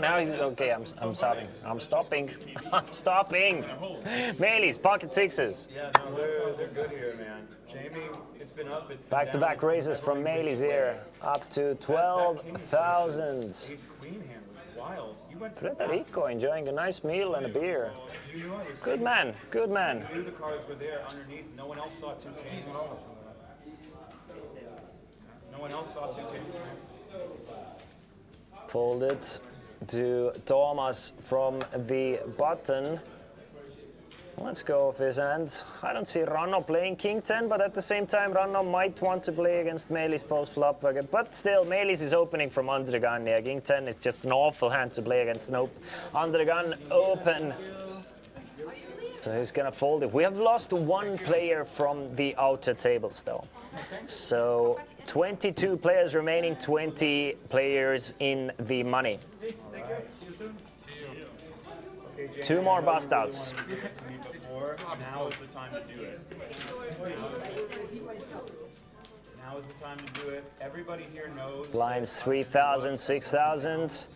Now he's okay. I'm stopping. I'm stopping. I'm stopping. Melis, pocket sixes. Yeah, no, they're good here, man. Jamie, it's been up. It's been Back-to-back down. raises from Melis here, up to 12,000. Ace Queen hand was wild. You went to Federico enjoying a nice meal and a beer. you knew I was Good man. Good man. knew the cards were there underneath. No one else saw 2 kings. No one else saw 2 kings. Folded to Thomas from the button. Let's go with his hand. I don't see Ranno playing King 10, but at the same time, Ranno might want to play against Melis post-flop. But still, Melis is opening from under the gun. Yeah, King 10 is just an awful hand to play against an under the gun open. So he's gonna fold it. We have lost 1 player from the outer tables though. So 22 players remaining, 20 players in the money. 2 more bust outs. Now is the time to do it. Now is the time to do it. Everybody here knows. Blinds 3,000, 6,000.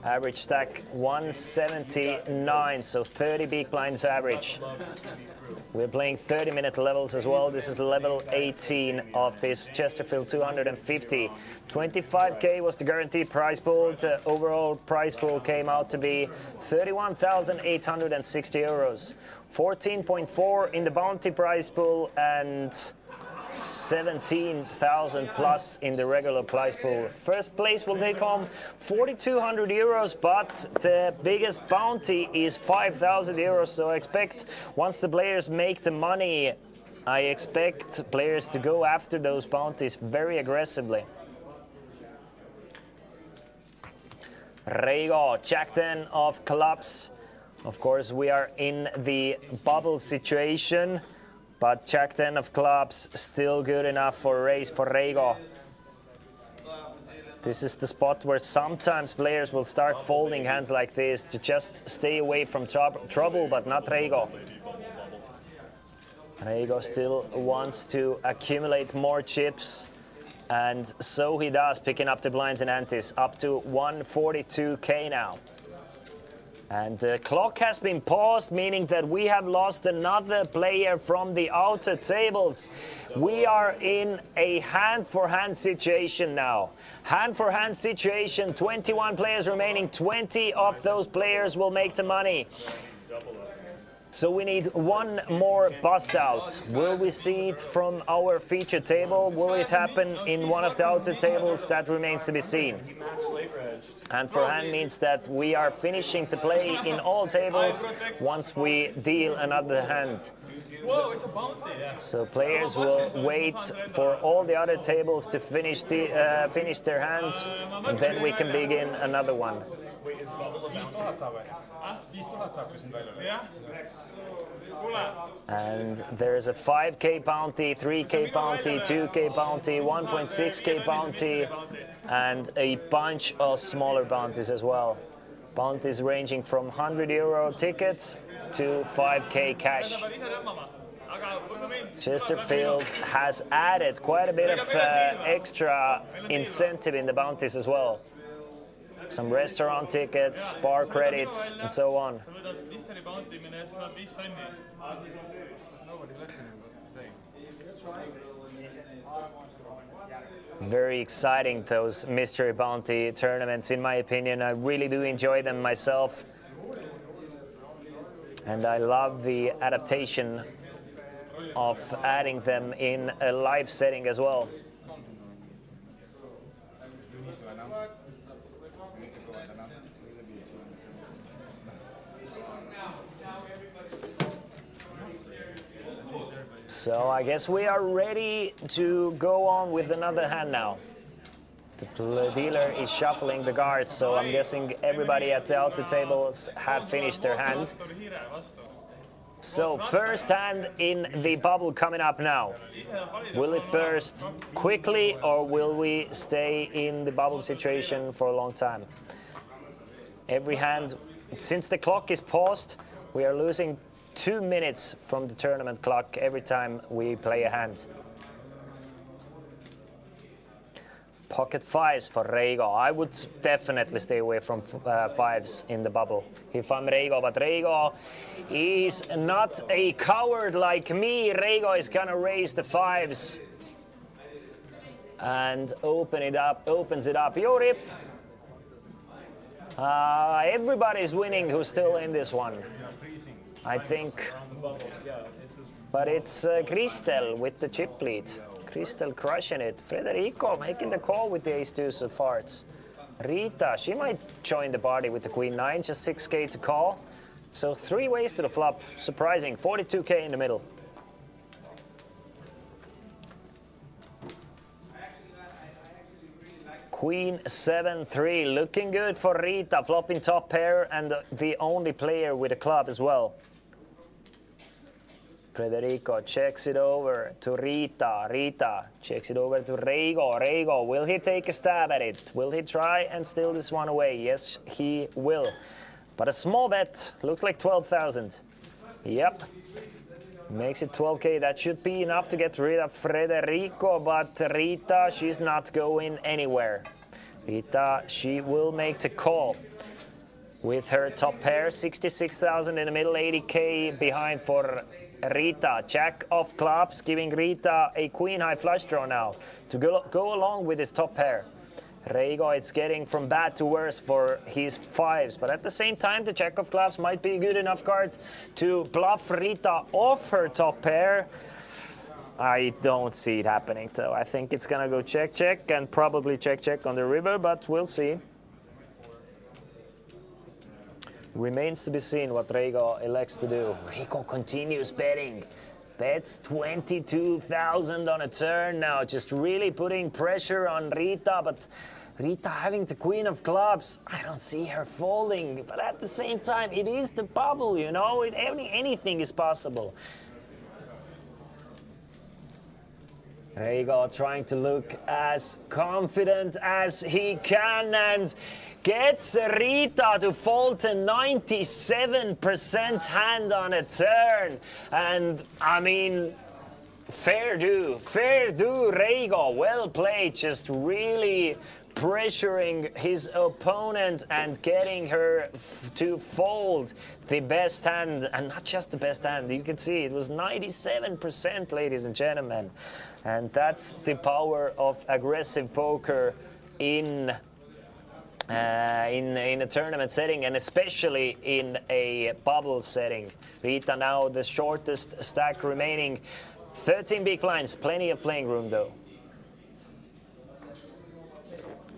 Average stack 179, so 30 big blinds average. We're playing 30-minute levels as well. This is level 18 of this Chesterfield 250. 25k was the guaranteed prize pool. The overall prize pool came out to be 31,860 euros. 14.4 in the bounty prize pool and 17,000 plus in the regular prize pool. First place will take home 4,200 euros, but the biggest bounty is 5,000 euros. So I expect once the players make the money, I expect players to go after those bounties very aggressively. Reigo, Jack 10 of clubs. Of course, we are in the bubble situation, but Jack 10 of clubs still good enough for a race for Reigo. This is the spot where sometimes players will start folding hands like this to just stay away from trouble, but not Reigo. Reigo still wants to accumulate more chips, and so he does, picking up the blinds and antes up to 142k now. And the clock has been paused, meaning that we have lost another player from the outer tables. We are in a hand-for-hand situation now. Hand-for-hand situation, 21 players remaining, 20 of those players will make the money. So we need one more bust out. Will we see it from our feature table? Will it happen in one of the outer tables? That remains to be seen. And for hand means that we are finishing to play in all tables once we deal another hand. So players will wait for all the other tables to finish their hand, and then we can begin another one. And there's a 5k bounty, 3k bounty, 2k bounty, 1.6k bounty, and a bunch of smaller bounties as well. Bounties ranging from 100 euro tickets to 5k cash. Chesterfield has added quite a bit of extra incentive in the bounties as well. Some restaurant tickets, bar credits, and so on. Very exciting, those mystery bounty tournaments, in my opinion. I really do enjoy them myself. And I love the adaptation of adding them in a live setting as well. So I guess we are ready to go on with another hand now. The dealer is shuffling the cards, so I'm guessing everybody at the outer tables have finished their hand. So first hand in the bubble coming up now. Will it burst quickly, or will we stay in the bubble situation for a long time? Every hand, since the clock is paused, we are losing 2 minutes from the tournament clock every time we play a hand. Pocket fives for Reigo. I would definitely stay away from fives in the bubble if I'm Reigo, but Reigo is not a coward like me. Reigo is gonna raise the fives and opens it up. Yorip. Everybody's winning who's still in this one, I think. But it's Kristel with the chip lead. Kristel crushing it. Federico making the call with the ace-deuce of hearts. Rita, she might join the party with the queen nine, just 6k to call. So 3 ways to the flop. Surprising, 42k in the middle. Queen 7-3, looking good for Rita, flopping top pair and the only player with a club as well. Federico checks it over to Rita. Rita checks it over to Reigo. Reigo, will he take a stab at it? Will he try and steal this one away? Yes, he will. But a small bet, looks like 12,000. Yep, makes it 12k. That should be enough to get rid of Federico, but Rita, she's not going anywhere. Rita, she will make the call. With her top pair, 66,000 in the middle, 80k behind for Rita. Jack of clubs giving Rita a queen high flush draw now to go along with his top pair. Reigo, it's getting from bad to worse for his fives, but at the same time the Jack of clubs might be a good enough card to bluff Rita off her top pair. I don't see it happening, though. I think it's gonna go check, check, and probably check, check on the river, but we'll see. Remains to be seen what Reigo elects to do. Reigo continues betting. Bets 22,000 on a turn now, just really putting pressure on Rita, but Rita having the queen of clubs, I don't see her folding. But at the same time, it is the bubble, you know, anything is possible. Reigo trying to look as confident as he can and gets Rita to fold to 97% hand on a turn. And I mean, fair do, Reigo. Well played, just really pressuring his opponent and getting her to fold the best hand, and not just the best hand. You can see it was 97%, ladies and gentlemen. And that's the power of aggressive poker in a tournament setting, and especially in a bubble setting. Rita now the shortest stack remaining. 13 big blinds, plenty of playing room though.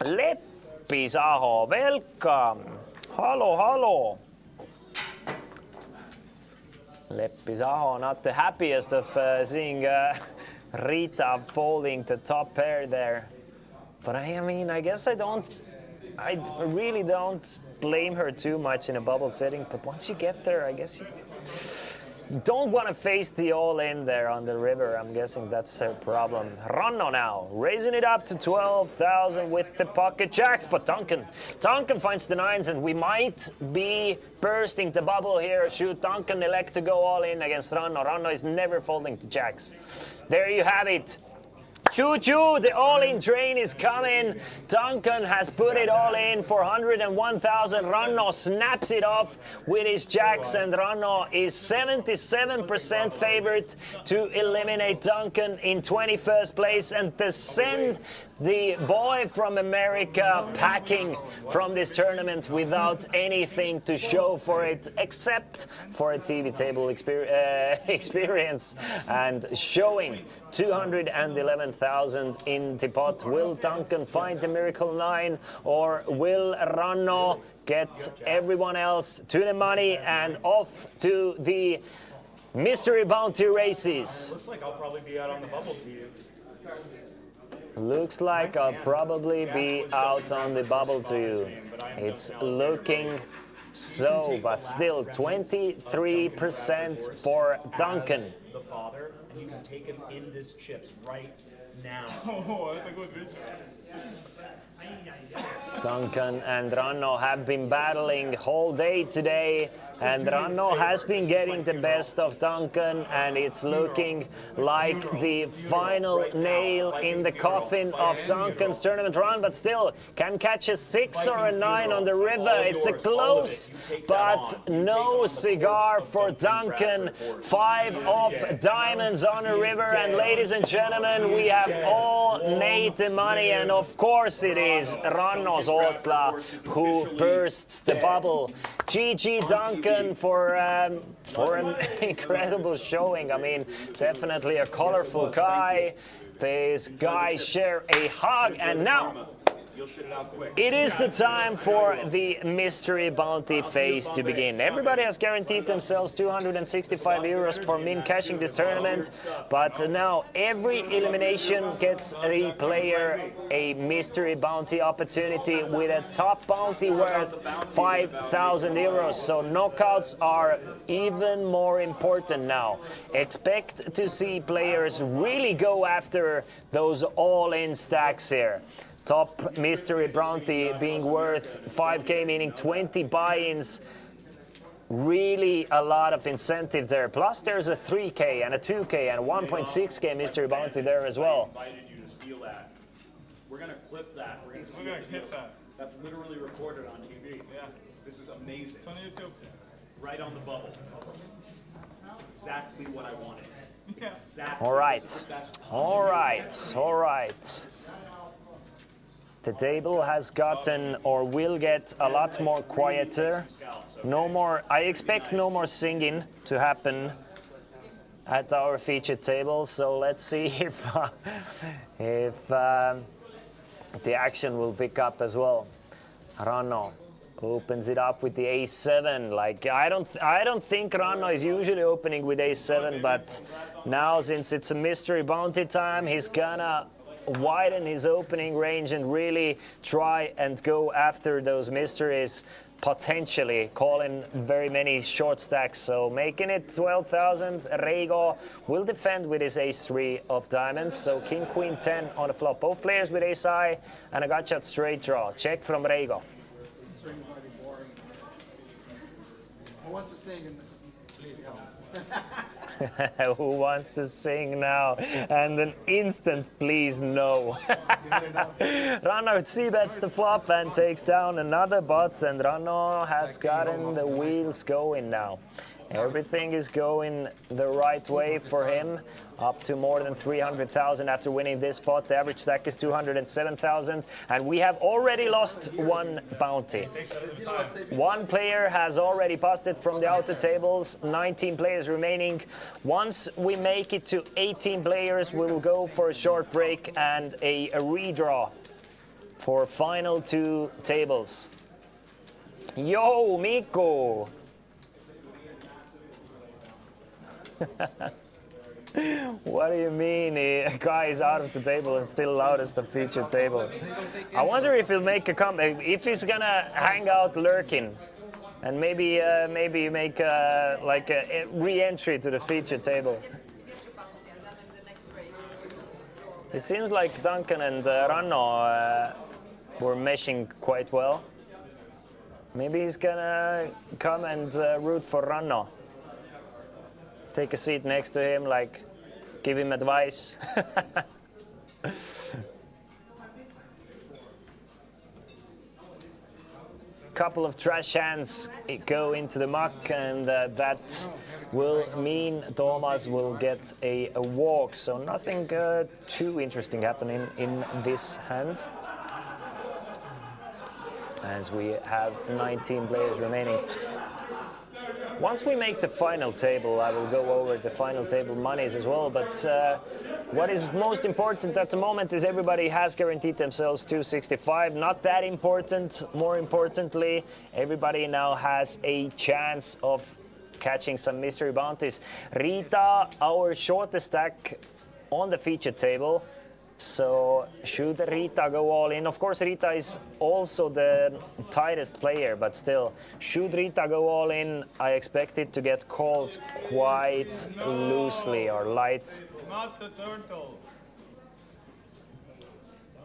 Leppisaho, welcome. Hello. Leppisaho, not the happiest of seeing Rita folding the top pair there. But I mean, I guess I really don't blame her too much in a bubble setting. But once you get there, I guess you don't want to face the all-in there on the river. I'm guessing that's her problem. Ranno now, raising it up to 12,000 with the pocket jacks. But Duncan finds the nines, and we might be bursting the bubble here. Should Duncan elect to go all in against Ranno? Ranno is never folding to jacks. There you have it. Choo-choo, the all-in train is coming. Duncan has put it all in for 101,000. Ranno snaps it off with his jacks, and Ranno is 77% favored to eliminate Duncan in 21st place and to send the boy from America packing from this tournament without anything to show for it except for a TV table experience and showing 211,000 in the pot. Will Duncan find the miracle 9, or will Ranno get everyone else to the money and off to the mystery bounty races? Looks like I'll probably be out on the bubble to you. Looks like I'll probably be out on the bubble to you. It's looking so, but still 23% for Duncan. The father, and you can take him in this chips right now. Oh, that's a good picture. Duncan and Ranno have been battling whole day today, and Ranno has been getting the best of Duncan, and it's looking like the final nail in the coffin of Duncan's tournament run, but still can catch a 6 or a 9 on the river. It's a close but no cigar for Duncan. 5 of diamonds on the river, and ladies and gentlemen, we have all made the money, and of course it is Ranno's Otla who bursts the bubble. GG Duncan for an incredible showing. I mean, definitely a colorful guy. These guys share a hug, and now it is the time for the mystery bounty phase to begin. Everybody has guaranteed themselves 265 euros for min cashing this tournament, but now every elimination gets a player a mystery bounty opportunity with a top bounty worth 5,000 euros. So knockouts are even more important now. Expect to see players really go after those all-in stacks here. Top mystery bounty being worth 5k, meaning 20 buy-ins. Really a lot of incentive there. Plus there's a 3k and a 2k and a 1.6k mystery bounty there as well. Invited you to steal that. We're gonna clip that. We're gonna clip that. That's literally recorded on TV. Yeah. This is amazing. It's on YouTube. Right on the bubble. Exactly what I wanted. Yeah. Exactly. All right. All right. The table has gotten, or will get, a lot more quieter. No more, I expect no more singing to happen at our featured table. So let's see if the action will pick up as well. Ranno opens it up with the ace-7. Like I don't think Ranno is usually opening with ace-7, but now since it's a mystery bounty time, he's gonna widen his opening range and really try and go after those mysteries, potentially calling very many short stacks. So making it 12,000. Reigo will defend with his ace-3 of diamonds. So king, queen, 10 on the flop. Both players with ace-high and a gotcha straight draw. Check from Reigo. Who wants to sing? Please don't. Who wants to sing now? And an instant please no. Ranno c-bets the flop and takes down another bot, and Ranno has gotten the wheels going now. Everything is going the right way for him, up to more than 300,000 after winning this spot. The average stack is 207,000, and we have already lost one bounty. One player has already busted from the outer tables, 19 players remaining. Once we make it to 18 players, we will go for a short break and a redraw for final 2 tables. Yo, Mikko! What do you mean a guy is out of the table and still loudest the featured table? I wonder if he'll make a comeback, if he's gonna hang out lurking and maybe make like a re-entry to the featured table. It seems like Duncan and Ranno were meshing quite well. Maybe he's gonna come and root for Ranno. Take a seat next to him, like, give him advice. Couple of trash hands go into the muck, and that will mean Thomas will get a walk. So nothing too interesting happening in this hand, as we have 19 players remaining. Once we make the final table, I will go over the final table monies as well, but what is most important at the moment is everybody has guaranteed themselves 265. Not that important. More importantly, everybody now has a chance of catching some mystery bounties. Rita, our shortest stack on the featured table. So should Rita go all in? Of course, Rita is also the tightest player, but still, should Rita go all in, I expect it to get called quite loosely or light. Not the turtle.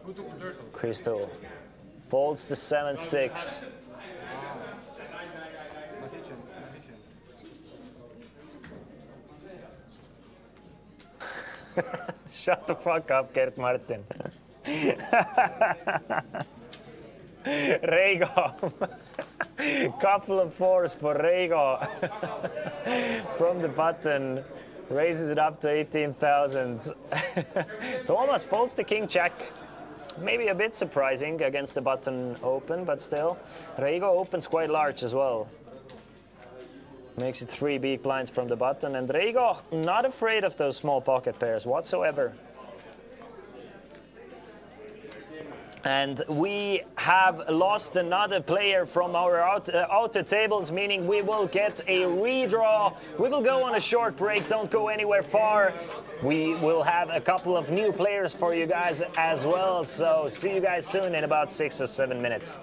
Who took the turtle? Crystal folds the 7-6. Magician. Shut the fuck up, Gert Martin. Reigo. Couple of 4s for Reigo. From the button, raises it up to 18,000. Thomas folds the king jack. Maybe a bit surprising against the button open, but still. Reigo opens quite large as well. Makes it 3 big blinds from the button, and Reigo not afraid of those small pocket pairs whatsoever. And we have lost another player from our outer tables, meaning we will get a redraw. We will go on a short break, don't go anywhere far. We will have a couple of new players for you guys as well, so see you guys soon in about 6 or 7 minutes.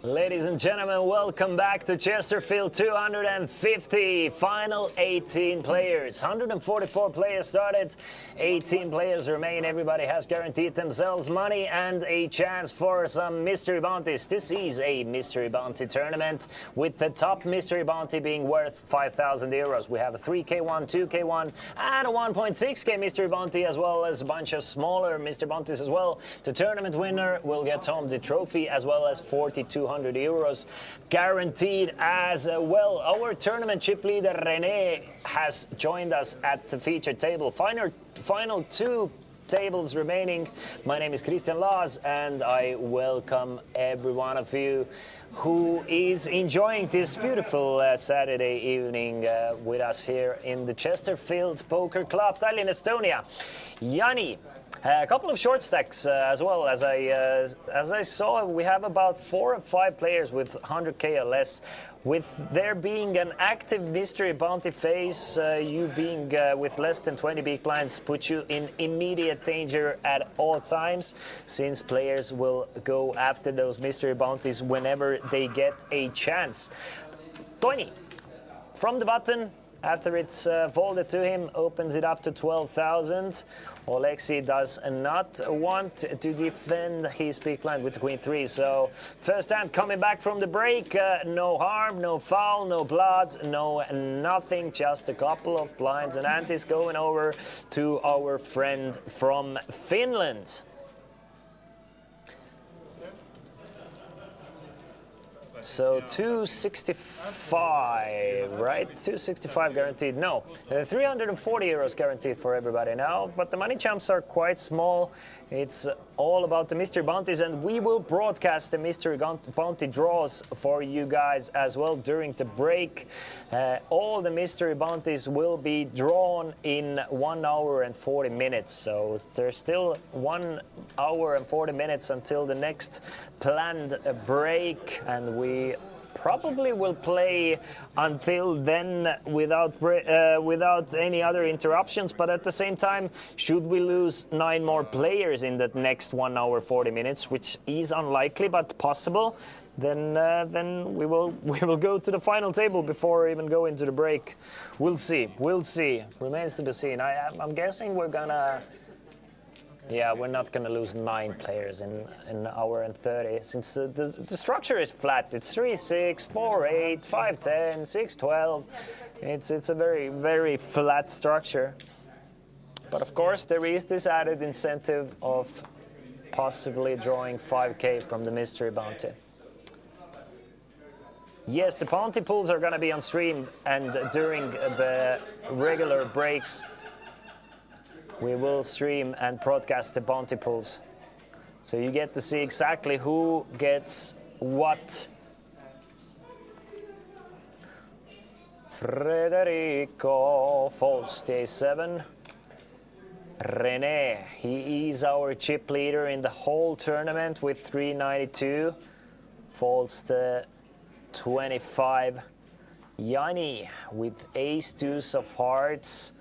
Ladies and gentlemen, welcome back to Chesterfield 250, final 18 players. 144 players started, 18 players remain. Everybody has guaranteed themselves money and a chance for some mystery bounties. This is a mystery bounty tournament with the top mystery bounty being worth 5,000 euros. We have a 3K1, 2K1 and a 1.6K mystery bounty, as well as a bunch of smaller mystery bounties as well. The tournament winner will get home the trophy as well as 4,200 euros guaranteed as well. Our tournament chip leader René has joined us at the featured table. Final two tables remaining. My name is Christian Laas and I welcome every one of you who is enjoying this beautiful Saturday evening with us here in the Chesterfield Poker Club, Tallinn, Estonia. Jani, a couple of short stacks as well. As I saw, we have about 4 or 5 players with 100k or less. With there being an active mystery bounty phase, you being with less than 20 big blinds puts you in immediate danger at all times, since players will go after those mystery bounties whenever they get a chance. Tony, from the button, after it's folded to him, opens it up to 12,000. Oleksiy does not want to defend his big blind with the queen 3. So first hand coming back from the break, no harm, no foul, no blood, no nothing, just a couple of blinds and antes going over to our friend from Finland. So 265, right? 265 guaranteed. No, 340 euros guaranteed for everybody now. But the money jumps are quite small. It's all about the mystery bounties, and we will broadcast the mystery bounty draws for you guys as well during the break. All the mystery bounties will be drawn in 1 hour and 40 minutes. So there's still 1 hour and 40 minutes until the next planned break, and we probably will play until then without any other interruptions. But at the same time, should we lose 9 more players in that next 1 hour 40 minutes, which is unlikely but possible, then we will go to the final table before even go into the break. We'll see. Remains to be seen. I'm guessing we're gonna. Yeah, we're not going to lose 9 players in an hour and 30, since the structure is flat. It's 3-6, 4-8, 5-10, 6-12. It's a very, very flat structure. But of course, there is this added incentive of possibly drawing 5k from the mystery bounty. Yes, the bounty pools are going to be on stream, and during the regular breaks, we will stream and broadcast the bounty pools. So you get to see exactly who gets what. Federico folds J7. René, he is our chip leader in the whole tournament with 392. Folds the 25. Jani with ace-deuce of hearts.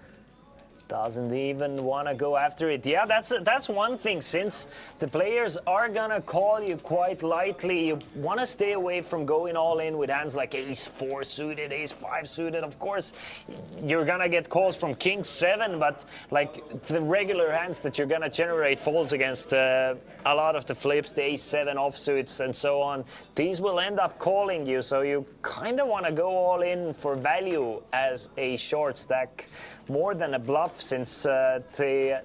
Doesn't even want to go after it. Yeah, that's one thing. Since the players are gonna call you quite lightly, you want to stay away from going all in with hands like ace-4 suited, ace-5 suited. Of course, you're gonna get calls from king-7, but like the regular hands that you're gonna generate folds against a lot of the flips, the ace-7 offsuits and so on, these will end up calling you. So you kind of want to go all in for value as a short stack, more than a bluff, since the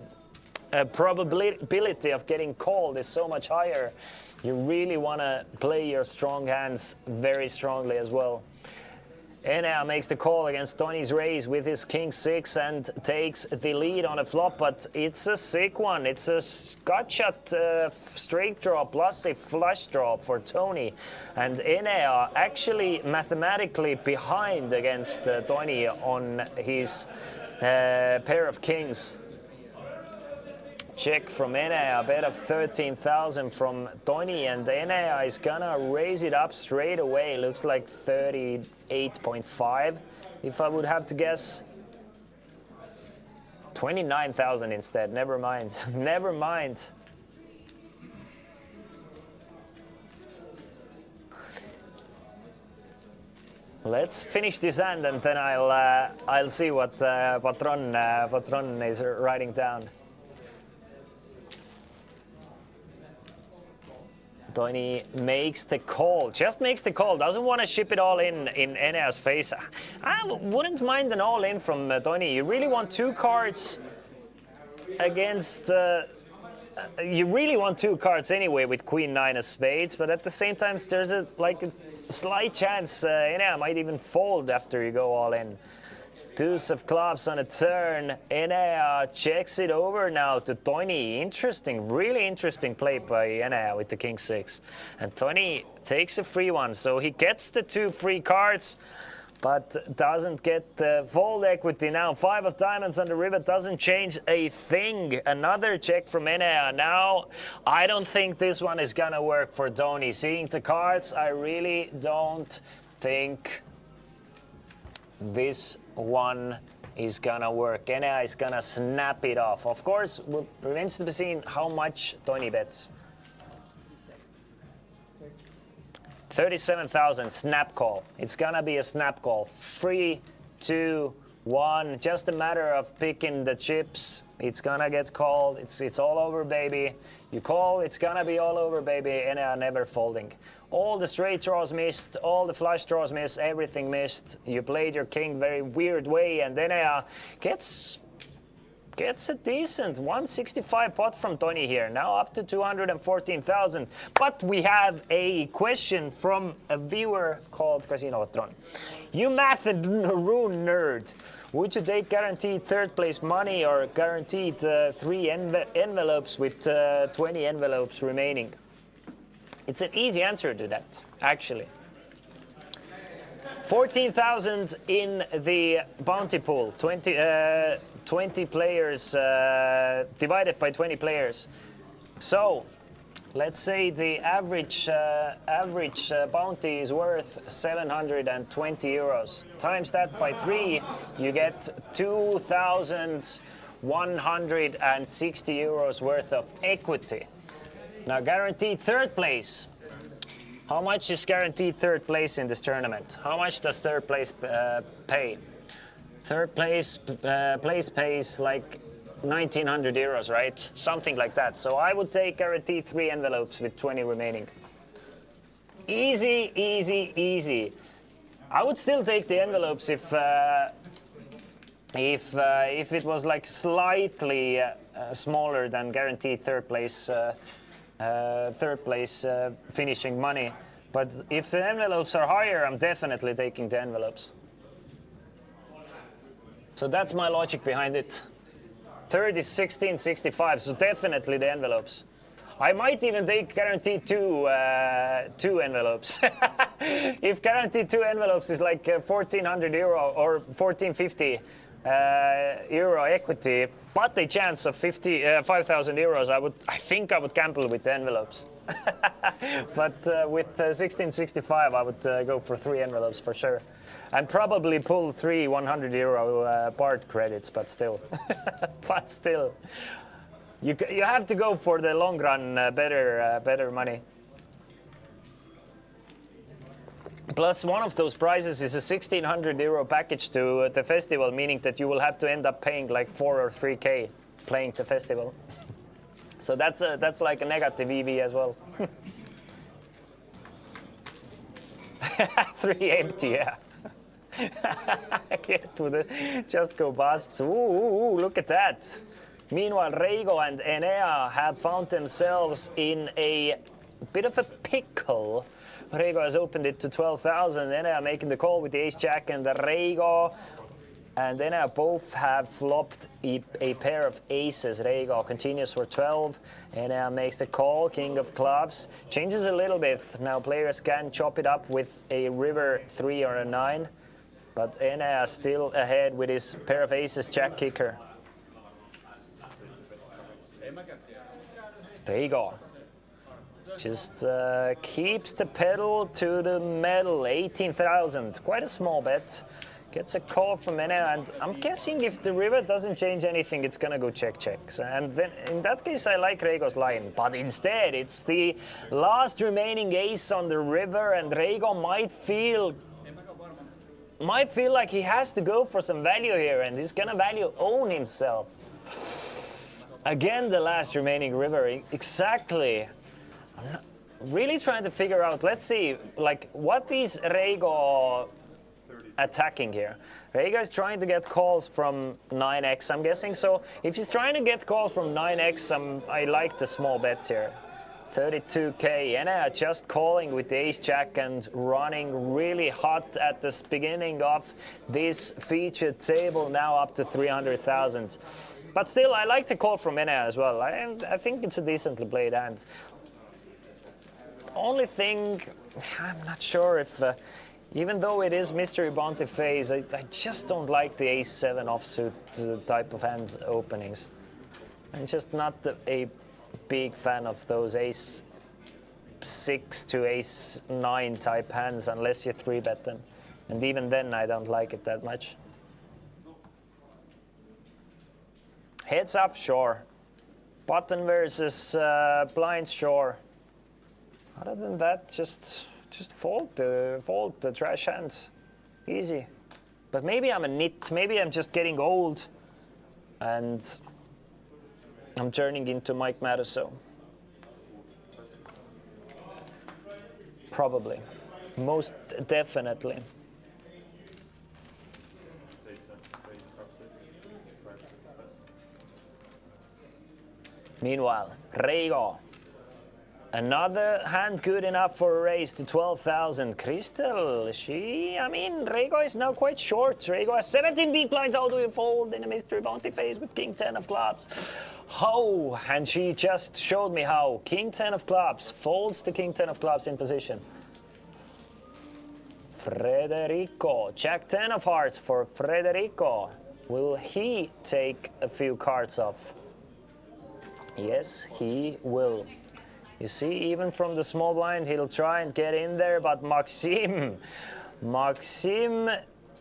probability of getting called is so much higher. You really want to play your strong hands very strongly as well. Enea makes the call against Tony's raise with his king-6 and takes the lead on a flop, but it's a sick one. It's a gut-shot straight draw plus a flush draw for Tony. And Enea actually mathematically behind against Tony on his pair of kings. Check from Enea, a bet of 13,000 from Tony, and Enea is gonna raise it up straight away. Looks like 38.5, if I would have to guess. 29,000 instead, never mind, never mind. Let's finish this hand, and then I'll see what Ron is writing down. Tony makes the call, just makes the call, doesn't want to ship it all in Enea's face. I wouldn't mind an all-in from Tony. You really want 2 cards against... you really want 2 cards anyway with Queen 9 of spades, but at the same time there's a slight chance Enea might even fold after you go all in. Deuce of clubs on a turn. Enea checks it over now to Tony. Interesting, really interesting play by Enea with the king 6. And Tony takes a free one, so he gets the 2 free cards, but doesn't get the fold equity now. 5 of diamonds on the river doesn't change a thing. Another check from Enea. Now, I don't think this one is gonna work for Tony. Seeing the cards, I really don't think this one is gonna work. Enea is gonna snap it off. Of course, remains to be seen how much Tony bets. 37,000 snap call. It's gonna be a snap call. 3, 2, 1. Just a matter of picking the chips. It's gonna get called. It's all over, baby. You call, it's gonna be all over, baby. Enea never folding. All the straight draws missed, all the flush draws missed, everything missed. You played your king very weird way, and Enea gets a decent 165 pot from Tony here. Now up to 214,000. But we have a question from a viewer called Casino Patron. You math and rune nerd. Would you take guaranteed 3rd place money or guaranteed 3 envelopes with 20 envelopes remaining? It's an easy answer to that, actually. 14,000 in the bounty pool. 20 players divided by 20 players. So let's say the average bounty is worth 720 euros. Times that by 3, you get 2,160 euros worth of equity. Now, guaranteed 3rd place. How much is guaranteed 3rd place in this tournament? How much does 3rd place pay? 3rd place pays like 1,900 euros, right? Something like that. So I would take guaranteed 3 envelopes with 20 remaining. Easy, easy, easy. I would still take the envelopes if it was like slightly smaller than guaranteed 3rd place finishing money. But if the envelopes are higher, I'm definitely taking the envelopes. So that's my logic behind it. 3rd is 1665, so definitely the envelopes. I might even take guaranteed two envelopes. If guaranteed 2 envelopes is like 1,400 euro or 1,450 euro equity, but a chance of 5,000 euros, I think I would gamble with the envelopes. But with 1665, I would go for 3 envelopes for sure, and probably pull 3 100 euro part credits. But still, you have to go for the long run better money. Plus, one of those prizes is a 1,600 euro package to the festival, meaning that you will have to end up paying like 4 or 3K playing the festival. So that's like a negative EV as well. 3 empty, yeah. Get to the just go bust. Ooh, look at that. Meanwhile, Reigo and Enea have found themselves in a bit of a pickle. Reigo has opened it to 12,000. Enea making the call with the ace-jack, and the Reigo and Enea both have flopped a pair of aces. Reigo continues for 12. Enea makes the call, king of clubs. Changes a little bit. Now players can chop it up with a river 3 or a 9. But Enea still ahead with his pair of aces, jack kicker. Reigo just keeps the pedal to the metal. 18,000, quite a small bet. Gets a call from Enea, and I'm guessing if the river doesn't change anything, it's gonna go check. And then in that case, I like Reigo's line. But instead, it's the last remaining ace on the river, and Reigo might feel might feel like he has to go for some value here, and he's gonna value own himself. Again, the last remaining river, exactly. I'm not really trying to figure out, let's see, like, what is Reigo attacking here? Reigo is trying to get calls from 9x, I'm guessing. So if he's trying to get calls from 9x, I like the small bet here. 32k, Enea just calling with the ace-jack and running really hot at the beginning of this featured table, now up to 300,000. But still, I like the call from Enea as well. I think it's a decently played hand. Only thing, I'm not sure if, even though it is Mystery Bounty phase, I just don't like the ace-7 offsuit type of hand openings. I'm just not a big fan of those ace-6 to ace-9 type hands unless you 3-bet them. And even then, I don't like it that much. Heads up, sure. Button versus blinds, sure. Other than that, just fold the trash hands. Easy. But maybe I'm a nit. Maybe I'm just getting old. And I'm turning into Mike Madison. Probably. Most definitely. Meanwhile, Reigo. Another hand good enough for a raise to 12,000. Crystal, Reigo is now quite short. Reigo has 17 big blinds. How do you fold in a Mystery Bounty phase with King 10 of clubs? How? And she just showed me how. King 10 of clubs folds to King 10 of clubs in position. Federico, Jack 10 of hearts for Federico. Will he take a few cards off? Yes, he will. You see, even from the small blind, he'll try and get in there, but Maxim,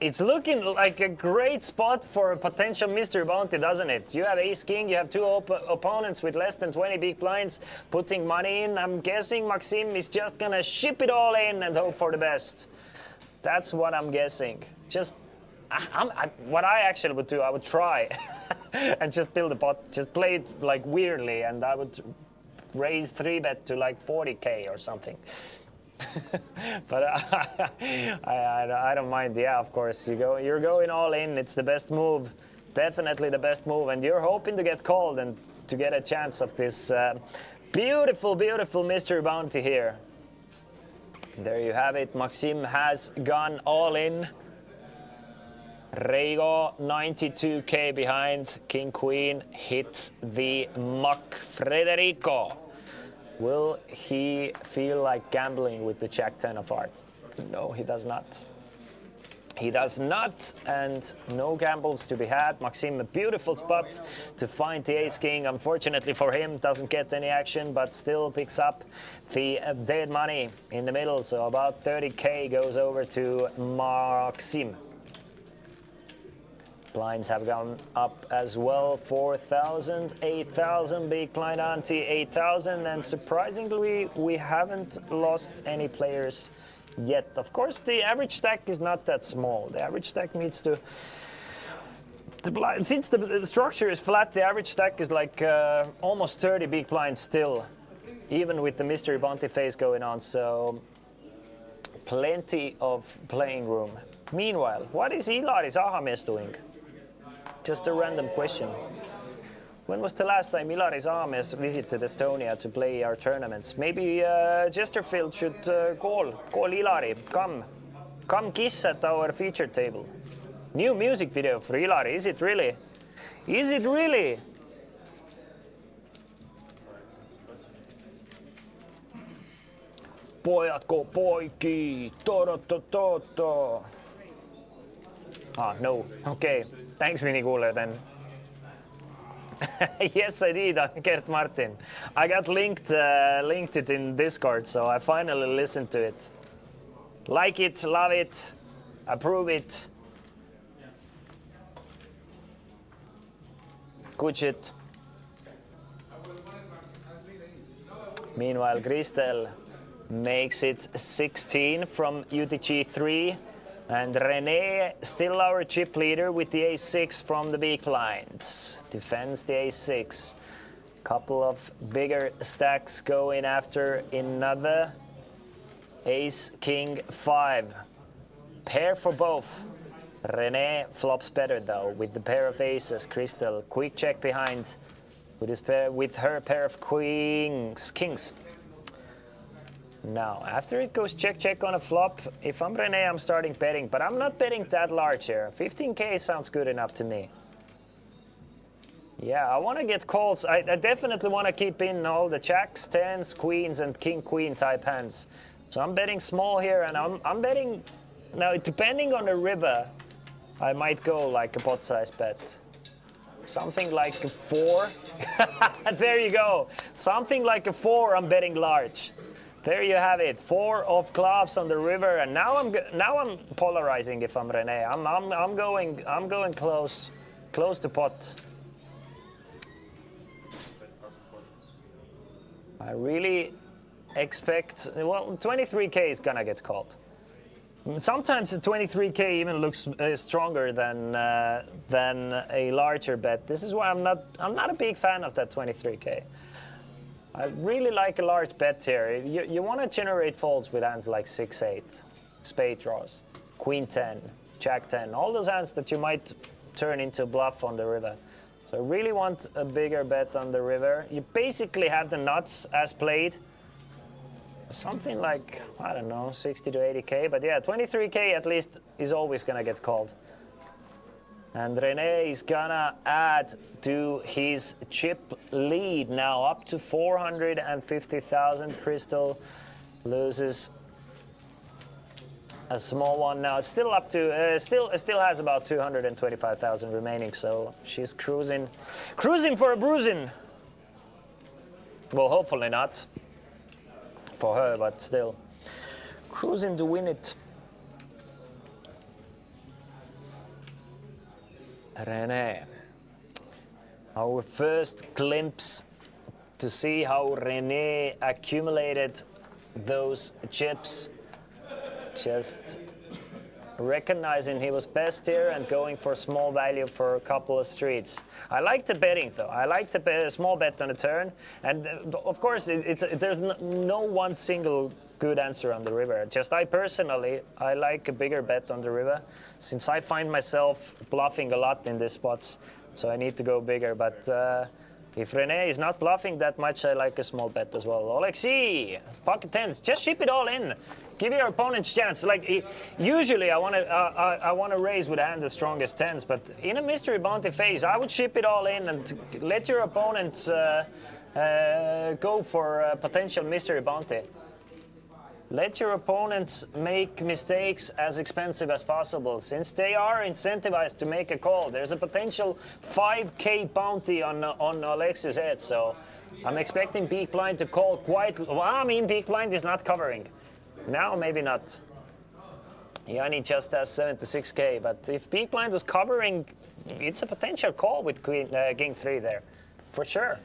it's looking like a great spot for a potential Mystery Bounty, doesn't it? You have ace-king, you have two opponents with less than 20 big blinds putting money in. I'm guessing Maxim is just gonna ship it all in and hope for the best. That's what I'm guessing. What I actually would do, I would try and just build a pot, just play it like weirdly, and I would raise 3-bet to like 40k or something. But I don't mind. Yeah, of course, you're going all in. It's the best move, definitely the best move, and you're hoping to get called and to get a chance of this beautiful, beautiful Mystery Bounty here. There you have it. Maxim has gone all in. Reigo 92k behind. King Queen hits the muck. Federico, will he feel like gambling with the Jack 10 of hearts? No, he does not. He does not, and no gambles to be had. Maxim, a beautiful spot to find the ace-king. Unfortunately for him, doesn't get any action, but still picks up the dead money in the middle. So about 30k goes over to Maxim. Blinds have gone up as well, 4,000, 8,000, big blind ante, 8,000, and surprisingly, we haven't lost any players yet. Of course, the average stack is not that small. The average stack needs to... Since the structure is flat, the average stack is like almost 30 big blinds still, even with the Mystery Bounty phase going on, so plenty of playing room. Meanwhile, what is Ilari Sahamies doing? Just a random question. When was the last time Ilari Sahamies visited Estonia to play our tournaments? Maybe Chesterfield should call Ilari. Come kiss at our featured table. New music video for Ilari. Is it really? Is it really? Pojatko poiki, toro. Ah, no. Okay. Thanks, Minikuuler, then. Yes, I did, Gert Martin. I got linked it in Discord, so I finally listened to it. Like it, love it, approve it. Good shit. Meanwhile, Christel makes it 16 from UTG 3. And René, still our chip leader with the ace-6 from the big blinds. Defends the ace-6. Couple of bigger stacks going after another ace-king 5. Pair for both. René flops better though with the pair of aces. Crystal, quick check behind with her pair of kings. Now, after it goes check on a flop, if I'm René, I'm starting betting, but I'm not betting that large here. 15k sounds good enough to me. Yeah, I want to get calls. I definitely want to keep in all the jacks, 10s, queens, and king-queen type hands. So I'm betting small here, and I'm betting... Now, depending on the river, I might go like a pot size bet. Something like a 4. There you go. Something like a 4, I'm betting large. There you have it. 4 of clubs on the river, and now I'm polarizing. If I'm René, I'm going close to pot. I really expect, well, 23k is gonna get called. Sometimes the 23k even looks stronger than a larger bet. This is why I'm not a big fan of that 23k. I really like a large bet here. You want to generate folds with hands like 6-8, spade draws, queen 10, jack 10, all those hands that you might turn into a bluff on the river. So I really want a bigger bet on the river. You basically have the nuts as played. Something like, I don't know, 60 to 80k, but yeah, 23k at least is always gonna get called. And René is gonna add to his chip lead now up to 450,000. Crystal loses a small one now. Still up to still has about 225,000 remaining. So she's cruising for a bruising. Well, hopefully not for her, but still cruising to win it. René, our first glimpse to see how René accumulated those chips. Just recognizing he was best here and going for small value for a couple of streets. I like the betting though. I like the small bet on the turn, and of course there's no one single good answer on the river. Just I personally like a bigger bet on the river, since I find myself bluffing a lot in these spots, so I need to go bigger. But if René is not bluffing that much, I like a small bet as well. Alexi, pocket tens, just ship it all in. Give your opponent's chance. Like usually, I want to raise with a hand the strongest tens, but in a mystery bounty phase, I would ship it all in and let your opponents go for a potential mystery bounty. Let your opponents make mistakes as expensive as possible, since they are incentivized to make a call. There's a potential 5k bounty on Alex's head, so I'm expecting big blind to call quite. Well, I mean, big blind is not covering. Now maybe not. Yanni just has 76k, but if big blind was covering, it's a potential call with king 3 there, for sure.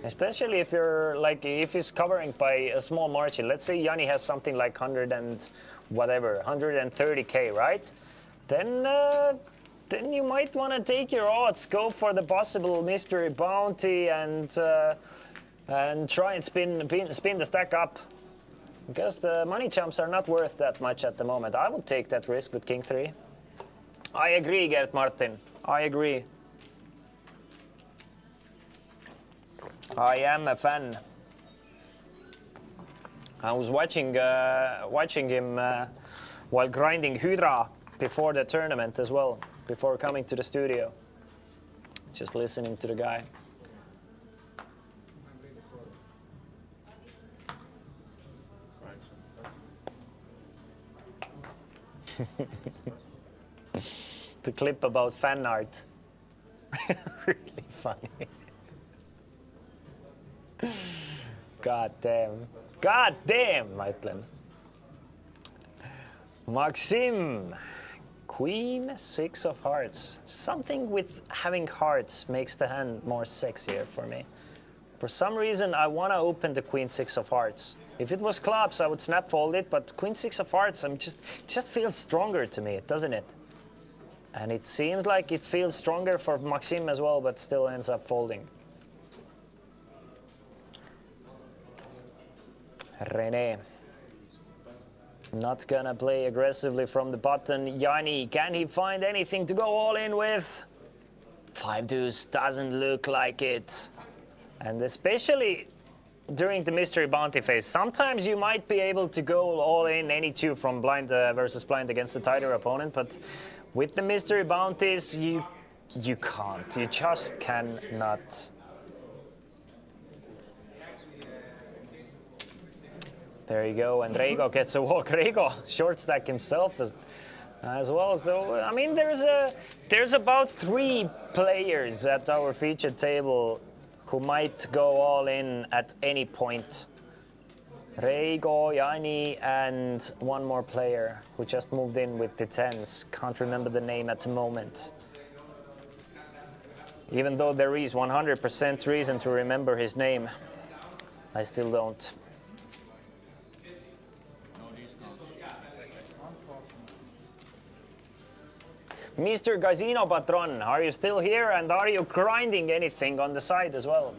Especially if you're like, if he's covering by a small margin. Let's say Yanni has something like 130k, right? Then you might want to take your odds, go for the possible mystery bounty, and try and spin the stack up, because the money jumps are not worth that much at the moment. I would take that risk with king 3. I agree, Gert Martin. I agree. I am a fan. I was watching him while grinding Hydra before the tournament as well, before coming to the studio. Just listening to the guy. The clip about fan art. Really funny. God damn, Maitland. Maxim, Queen 6 of hearts. Something with having hearts makes the hand more sexier for me. For some reason, I want to open the queen six of hearts. If it was clubs, I would snap fold it, but queen six of hearts, it just feels stronger to me, doesn't it? And it seems like it feels stronger for Maxim as well, but still ends up folding. René. Not gonna play aggressively from the button. Yanni, can he find anything to go all in with? 5 deuce doesn't look like it. And especially during the mystery bounty phase, sometimes you might be able to go all in any two from blind versus blind against a tighter opponent, but with the mystery bounties, you can't. You just cannot. There you go, and Reigo gets a walk. Reigo short stack himself as well. So I mean, there's about 3 players at our featured table who might go all in at any point. Reigo, Yanni, and one more player who just moved in with the 10s. Can't remember the name at the moment. Even though there is 100% reason to remember his name, I still don't. Mr. Casino Patron, are you still here and are you grinding anything on the side as well?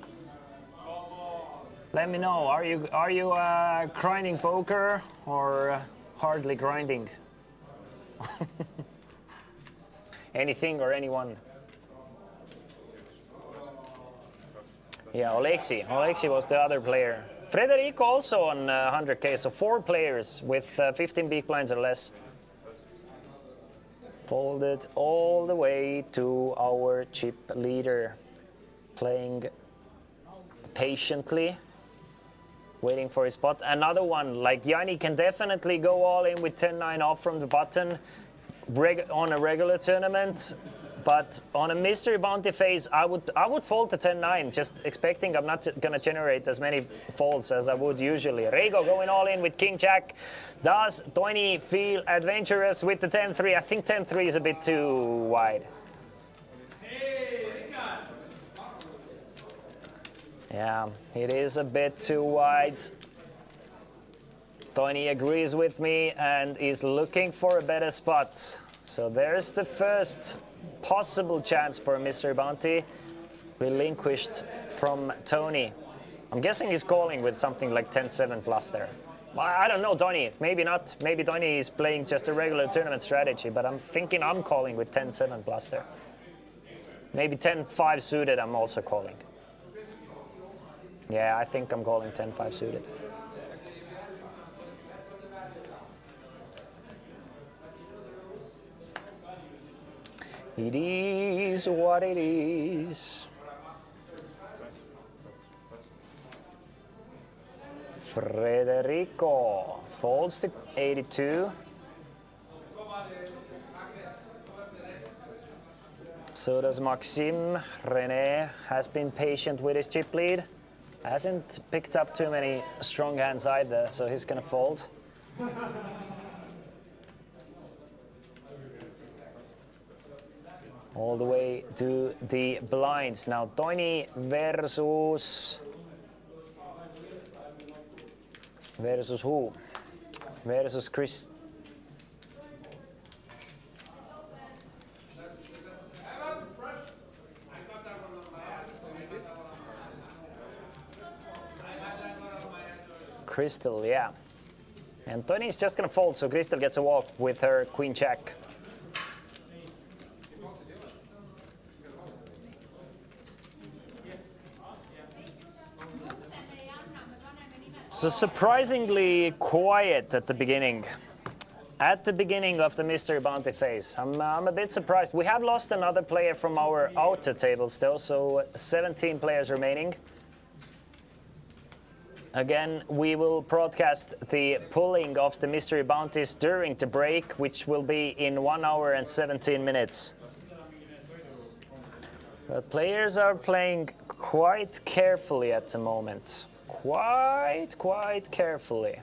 Let me know. Are you grinding poker or hardly grinding? Anything or anyone? Yeah, Oleksi. Oleksi was the other player. Frederico also on 100k, so 4 players with 15 big blinds or less. Folded all the way to our chip leader, playing patiently, waiting for his spot. Another one, like Yanni can definitely go all in with 10-9 off from the button on a regular tournament, but on a mystery bounty phase, I would fold to 10-9, just expecting I'm not gonna generate as many folds as I would usually. Reigo going all in with King Jack. Does Tony feel adventurous with the 10-3? I think 10-3 is a bit too wide. Yeah, it is a bit too wide. Tony agrees with me and is looking for a better spot. So there's the first possible chance for a mystery bounty relinquished from Tony. I'm guessing he's calling with something like 10-7 plus there. I don't know, Tony. Maybe not. Maybe Tony is playing just a regular tournament strategy, but I'm thinking I'm calling with 10-7 plus there. Maybe 10-5 suited I'm also calling. Yeah, I think I'm calling 10-5 suited. It is what it is. Frederico folds to 82. So does Maxim. René has been patient with his chip lead. Hasn't picked up too many strong hands either, so he's gonna fold. All the way to the blinds. Now Tony versus who? Versus Chris. Crystal, yeah. And Tony's just gonna fold, so Crystal gets a walk with her queen jack. So surprisingly quiet at the beginning. At the beginning of the mystery bounty phase. I'm a bit surprised. We have lost another player from our outer table still, so 17 players remaining. Again, we will broadcast the pulling of the mystery bounties during the break, which will be in 1 hour and 17 minutes. But players are playing quite carefully at the moment. Quite carefully.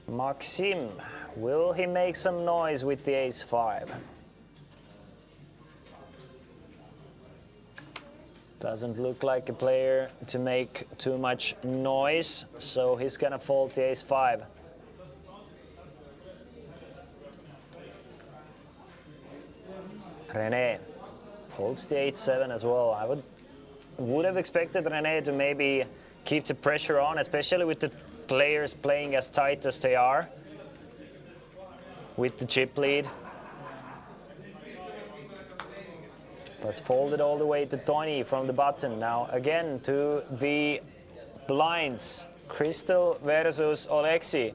Maxim, will he make some noise with the ace-5? Doesn't look like a player to make too much noise, so he's gonna fold the ace-5. René folds the 8-7 as well. I would have expected René to maybe keep the pressure on, especially with the players playing as tight as they are with the chip lead. Let's fold it all the way to Tony from the button. Now again to the blinds. Crystal versus Alexi.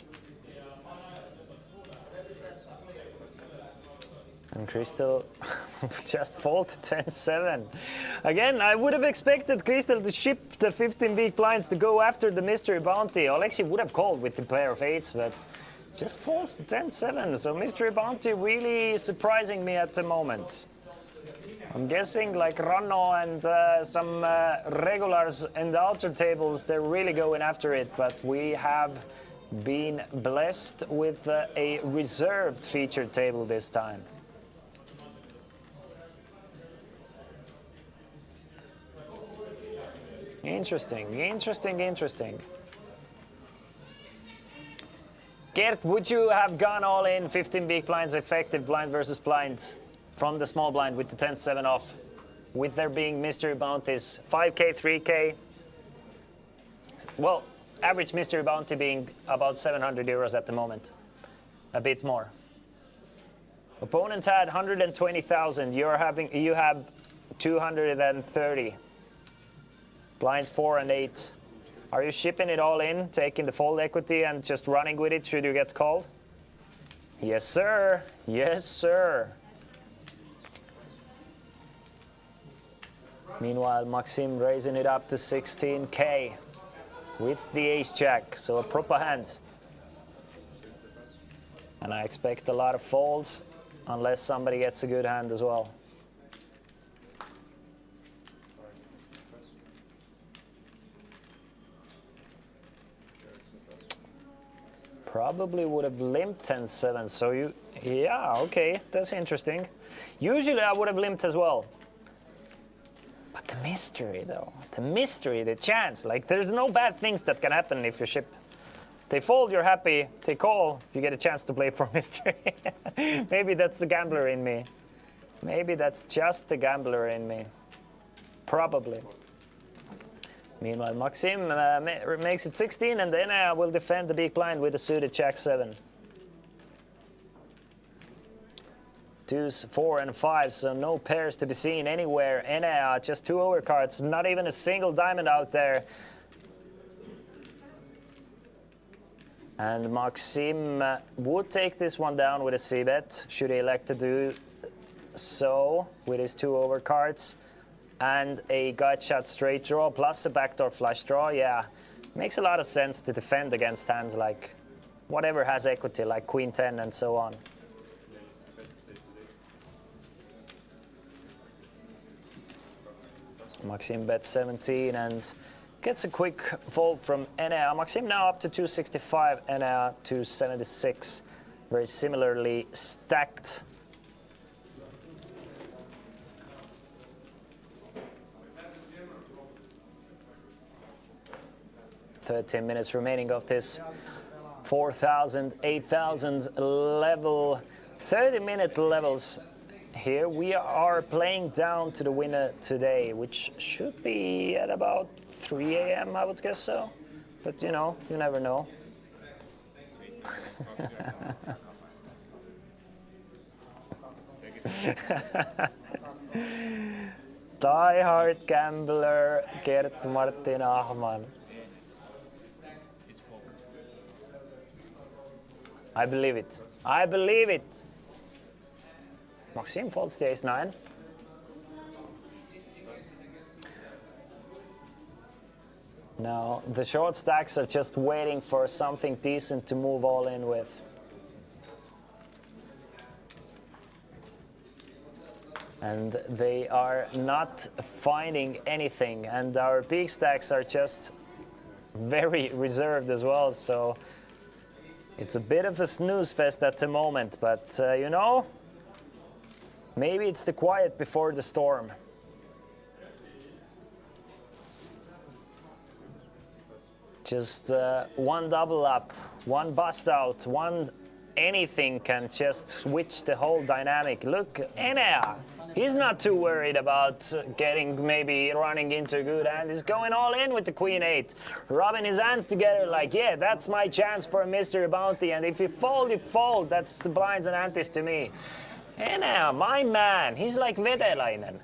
And Crystal just folded 10-7. Again, I would have expected Crystal to ship the 15 big blinds to go after the mystery bounty. Alexi would have called with the pair of eights, but just folds the 10-7. So mystery bounty really surprising me at the moment. I'm guessing like Ranno and some regulars in the outer tables, they're really going after it, but we have been blessed with a reserved featured table this time. Interesting, interesting, interesting. Gert, would you have gone all in 15 big blinds, effective blind versus blind from the small blind with the 10-7 off, with there being mystery bounties, 5K, 3K? Well, average mystery bounty being about 700 euros at the moment, a bit more. Opponent had 120,000. You have 230. Blinds 4 and 8. Are you shipping it all in, taking the fold equity and just running with it should you get called? Yes, sir. Yes, sir. Meanwhile, Maxim raising it up to 16K with the ace-jack, so a proper hand. And I expect a lot of folds, unless somebody gets a good hand as well. Probably would have limped 10-7, so you... Yeah, okay, that's interesting. Usually I would have limped as well. But the mystery, though. The mystery, the chance. Like, there's no bad things that can happen if you ship. They fold, you're happy. They call, you get a chance to play for mystery. Maybe that's the gambler in me. Maybe that's just the gambler in me. Probably. Meanwhile, Maxim makes it 16, and then will defend the big blind with a suited jack-7. 2s, 4 and 5, so no pairs to be seen anywhere. And just 2 overcards, not even a single diamond out there. And Maxim would take this one down with a c-bet, should he elect to do so with his 2 overcards. And a gut shot straight draw plus a backdoor flush draw. Yeah, makes a lot of sense to defend against hands like whatever has equity, like Queen 10 and so on. Maxim bets 17 and gets a quick fold from Enea. Maxim now up to 265, Enea 276. Very similarly stacked. 13 minutes remaining of this 4,000, 8,000 level, 30-minute levels. Here we are playing down to the winner today, which should be at about 3 a.m. I would guess so. But you know, you never know. Die-hard gambler Gert Martin Ahman. I believe it. I believe it. Maxim folds the ace-9. Now, the short stacks are just waiting for something decent to move all in with. And they are not finding anything. And our big stacks are just very reserved as well. So it's a bit of a snooze fest at the moment. But, you know, maybe it's the quiet before the storm. Just one double up, one bust out, one anything can just switch the whole dynamic. Look, Enea, he's not too worried about getting maybe running into a good hand. He's going all in with the queen 8, rubbing his hands together like, yeah, that's my chance for a mystery bounty. And if you fold, you fold. That's the blinds and antes to me. Enea, my man, he's like Vetelainen.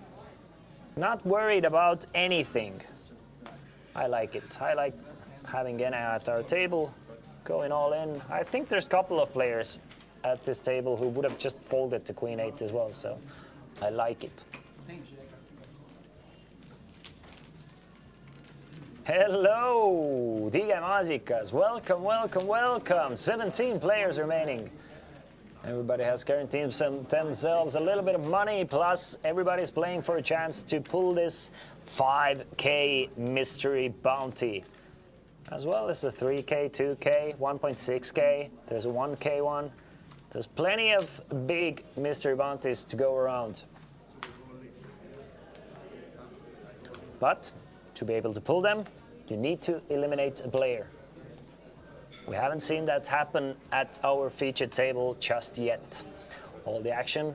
Not worried about anything. I like it. I like having Enea at our table, going all in. I think there's a couple of players at this table who would have just folded the queen 8 as well, so I like it. Hello, Diga Magicas. Welcome, welcome, welcome. 17 players remaining. Everybody has guaranteed themselves a little bit of money, plus everybody's playing for a chance to pull this 5K mystery bounty. As well as the 3K, 2K, 1.6K. There's a 1K one. There's plenty of big mystery bounties to go around. But to be able to pull them, you need to eliminate a player. We haven't seen that happen at our featured table just yet. All the action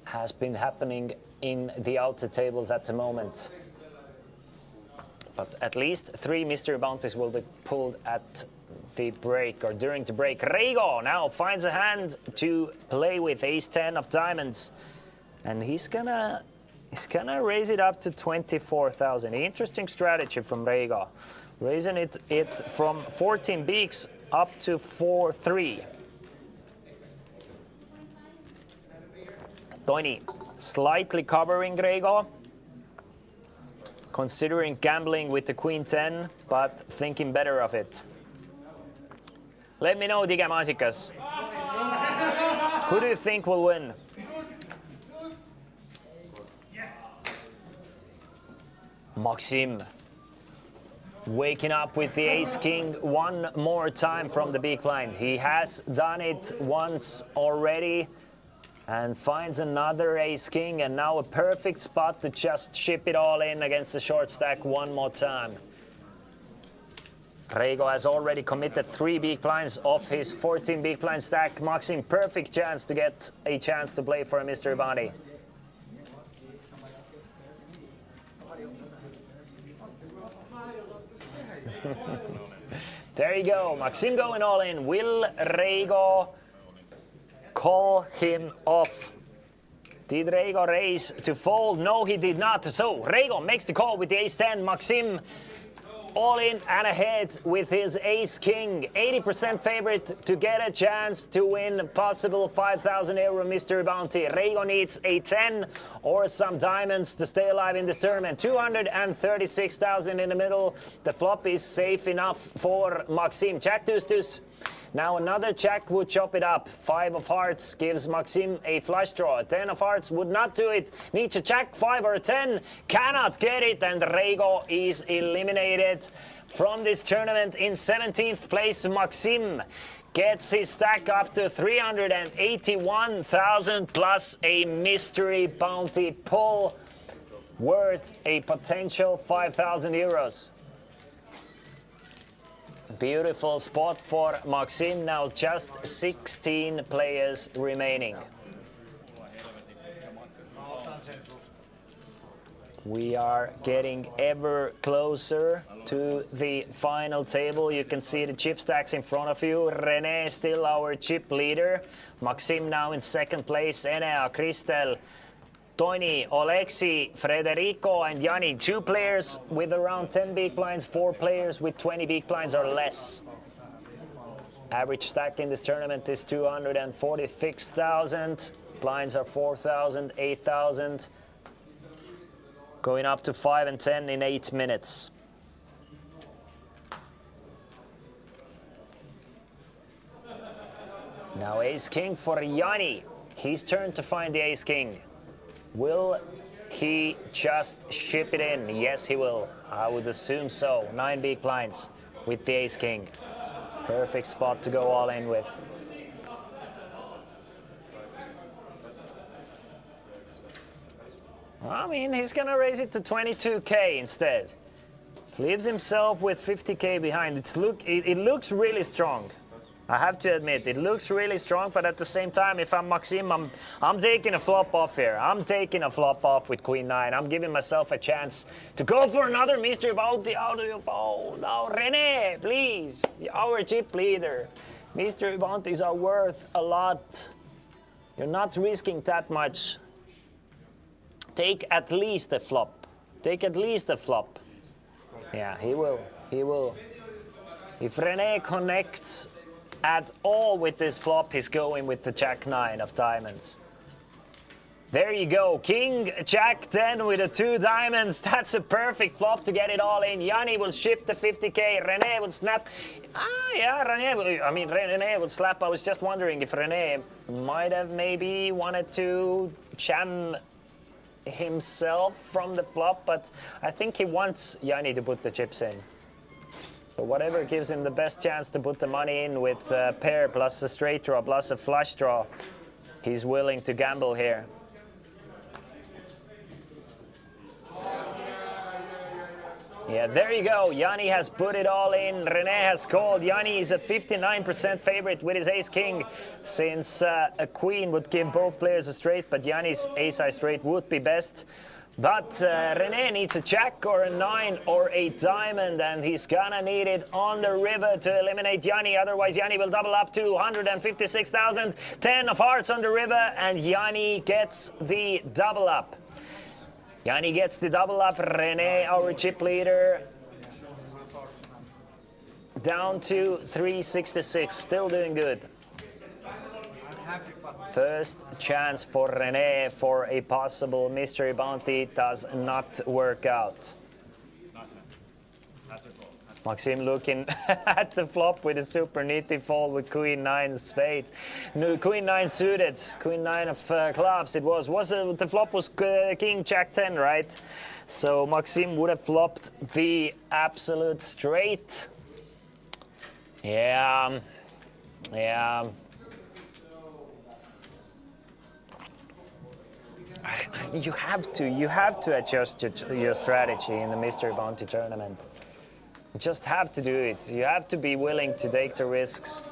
has been happening in the outer tables at the moment. But at least 3 mystery bounties will be pulled at the break or during the break. Reigo now finds a hand to play with ace 10 of diamonds. And he's gonna raise it up to 24,000. Interesting strategy from Reigo. Raising it from 14 beaks up to 4-3. Toini slightly covering Reigo, considering gambling with the queen 10, but thinking better of it. Let me know, Diga Magicas. Who do you think will win? Maxim. Waking up with the ace-king one more time from the big blind. He has done it once already and finds another ace-king, and now a perfect spot to just ship it all in against the short stack one more time. Reigo has already committed 3 big blinds of his 14 big blind stack. Maxim, perfect chance to get a chance to play for a mystery bounty. There you go, Maxim going all in. Will Reigo call him off? Did Reigo raise to fold? No, he did not. So Reigo makes the call with the ace-10. Maxim all in and ahead with his ace-king. 80% favorite to get a chance to win a possible 5,000 euro mystery bounty. Reigo needs a 10 or some diamonds to stay alive in this tournament. 236,000 in the middle. The flop is safe enough for Maxim. Jack deuce deuce. Now another jack would chop it up. 5 of hearts gives Maxim a flush draw. A 10 of hearts would not do it. Needs a jack, 5 or a 10. Cannot get it, and Reigo is eliminated from this tournament. In 17th place, Maxim gets his stack up to 381,000 plus a mystery bounty pull worth a potential 5,000 euros. Beautiful spot for Maxim. Now just 16 players remaining. We are getting ever closer to the final table. You can see the chip stacks in front of you. René is still our chip leader. Maxim now in 2nd place. Enea, Kristel, Toini, Oleksi, Federico, and Jani. 2 players with around 10 big blinds, 4 players with 20 big blinds or less. Average stack in this tournament is 246,000. Blinds are 4,000, 8,000. Going up to 5 and 10 in 8 minutes. Now ace-king for Jani. His turn to find the ace-king. Will he just ship it in? Yes, he will. I would assume so. 9 big blinds with the ace-king. Perfect spot to go all in with. I mean, he's gonna raise it to 22K instead. Leaves himself with 50k behind. It looks really strong. I have to admit, it looks really strong, but at the same time, if I'm Maxim, I'm taking a flop off here. I'm taking a flop off with Queen 9. I'm giving myself a chance to go for another mystery bounty out of your phone. Now, René, please, our chip leader. Mystery bounties are worth a lot. You're not risking that much. Take at least a flop. Take at least a flop. Yeah, he will. He will. If René connects at all with this flop, he's going with the Jack 9 of diamonds. There you go. King Jack 10 with the 2 diamonds. That's a perfect flop to get it all in. Yanni will ship the 50k. René will snap. Yeah, René will slap. I was just wondering if René might have maybe wanted to jam himself from the flop, but I think he wants Yanni to put the chips in. So whatever gives him the best chance to put the money in with a pair plus a straight draw plus a flush draw, he's willing to gamble here. Yeah, there you go. Yanni has put it all in. René has called. Yanni is a 59% favorite with his ace-king, since a queen would give both players a straight, but Yanni's ace-high straight would be best. But René needs a jack or a 9 or a diamond, and he's gonna need it on the river to eliminate Yanni. Otherwise, Yanni will double up to 156,000. 10 of hearts on the river, and Yanni gets the double up. Yanni gets the double up. René, our chip leader, down to 366. Still doing good. First chance for René for a possible mystery bounty does not work out. Maxim looking at the flop with a super nitty fold with Queen 9 spades. No, Queen 9 suited, Queen 9 of clubs. It was the flop was King Jack 10, right? So Maxim would have flopped the absolute straight. Yeah. You have to adjust your strategy in the mystery bounty tournament. You just have to do it. You have to be willing to take the risks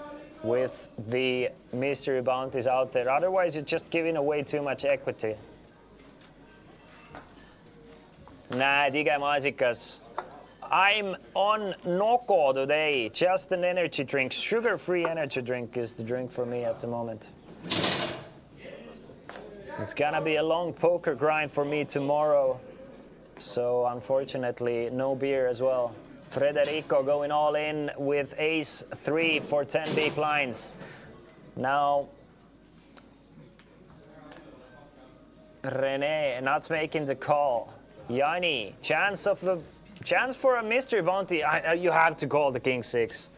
with the mystery bounties out there. Otherwise, you're just giving away too much equity. Nah, Dige Maasikas. I'm on Noko today. Just an energy drink. Sugar-free energy drink is the drink for me at the moment. It's gonna be a long poker grind for me tomorrow. So unfortunately, no beer as well. Federico going all in with ace 3 for 10 big blinds. Now, René not making the call. Yanni, chance for a mystery bounty. You have to call the king 6.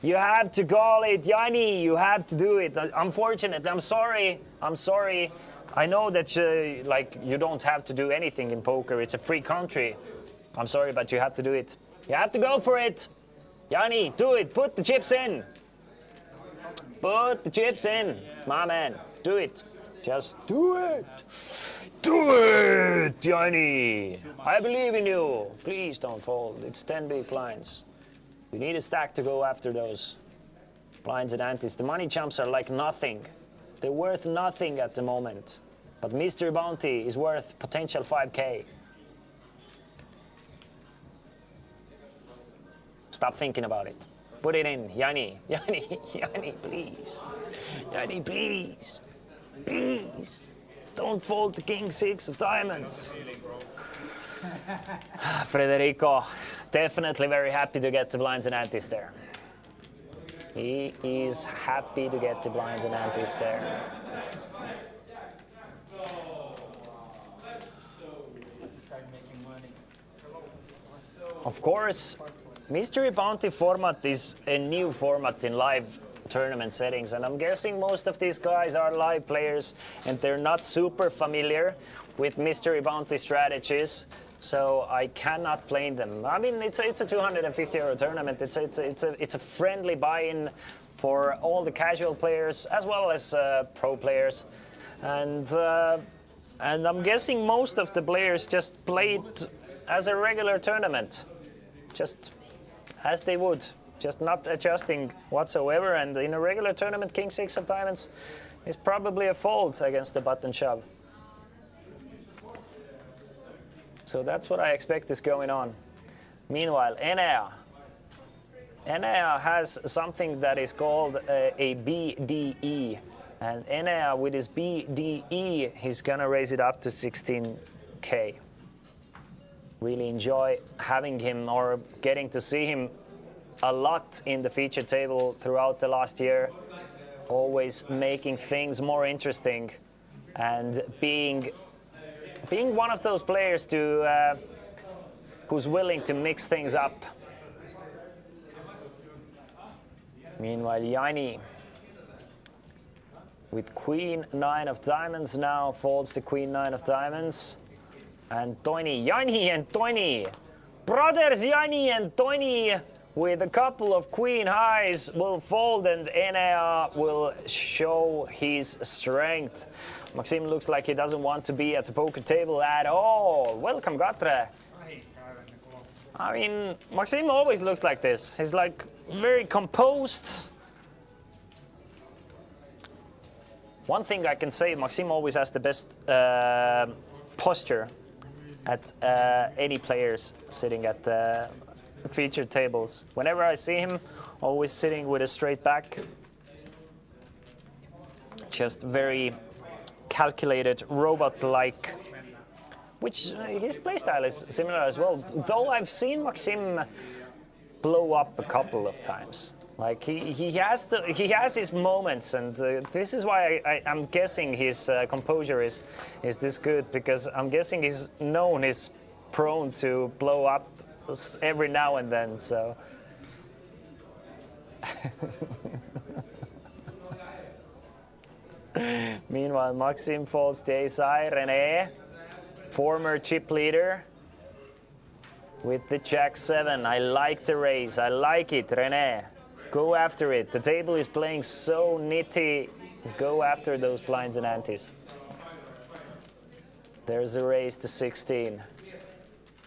You have to call it, Yanni. You have to do it. Unfortunately, I'm sorry. I know that you don't have to do anything in poker. It's a free country. I'm sorry, but you have to do it. You have to go for it. Yanni, do it. Put the chips in. Put the chips in, my man. Do it. Just do it. Do it, Yanni. I believe in you. Please don't fold. It's 10 big blinds. We need a stack to go after those blinds and antes. The money jumps are like nothing. They're worth nothing at the moment. But mystery bounty is worth potential 5k. Stop thinking about it. Put it in, Yanni. Yanni, please. Yanni, please. Please. Don't fold the king 6 of diamonds. Federico, definitely very happy to get the blinds and antes there. He is happy to get the blinds and antes there. Of course, mystery bounty format is a new format in live tournament settings, and I'm guessing most of these guys are live players and they're not super familiar with mystery bounty strategies, so I cannot blame them. I mean, it's a 250 euro tournament. It's a friendly buy-in for all the casual players as well as pro players, and I'm guessing most of the players just played as a regular tournament. just as they would, just not adjusting whatsoever. And in a regular tournament, king 6 of diamonds is probably a fold against the button shove. So that's what I expect is going on. Meanwhile, Enea has something that is called a BDE. And Enea, with his BDE, he's gonna raise it up to 16K. Really enjoy having him or getting to see him a lot in the feature table throughout the last year. Always making things more interesting and being one of those players to who's willing to mix things up. Meanwhile, Jani with queen 9 of diamonds now folds the queen 9 of diamonds. And Jani and Toini, brothers Jani and Toini with a couple of queen highs will fold, and Enea will show his strength. Maxim looks like he doesn't want to be at the poker table at all. Welcome, Gatre. I mean, Maxim always looks like this. He's like very composed. One thing I can say, Maxim always has the best posture at any players sitting at featured tables. Whenever I see him, always sitting with a straight back. Just very calculated, robot-like. Which his playstyle is similar as well. Though I've seen Maxim blow up a couple of times. Like he has his moments, and this is why I'm guessing his composure is this good, because I'm guessing he's prone to blow up every now and then. So. Meanwhile, Maxim folds the ace-high. René, former chip leader, with the jack-7. I like the raise. I like it, René. Go after it. The table is playing so nitty. Go after those blinds and antes. There's a raise to 16.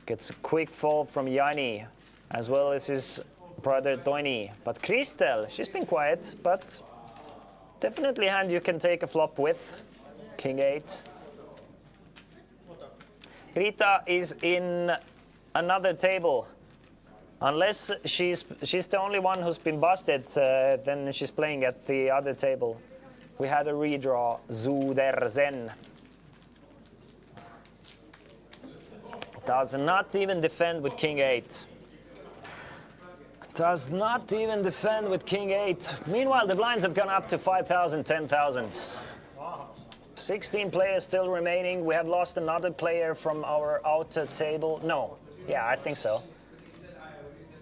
Gets a quick fold from Jani, as well as his brother Toini. But Kristel, she's been quiet, but definitely hand you can take a flop with. King 8. Rita is in another table. Unless she's the only one who's been busted, then she's playing at the other table. We had a redraw, Zuderzen. Does not even defend with King 8. Does not even defend with King 8. Meanwhile, the blinds have gone up to 5,000, 10,000. 16 players still remaining. We have lost another player from our outer table. No, yeah, I think so.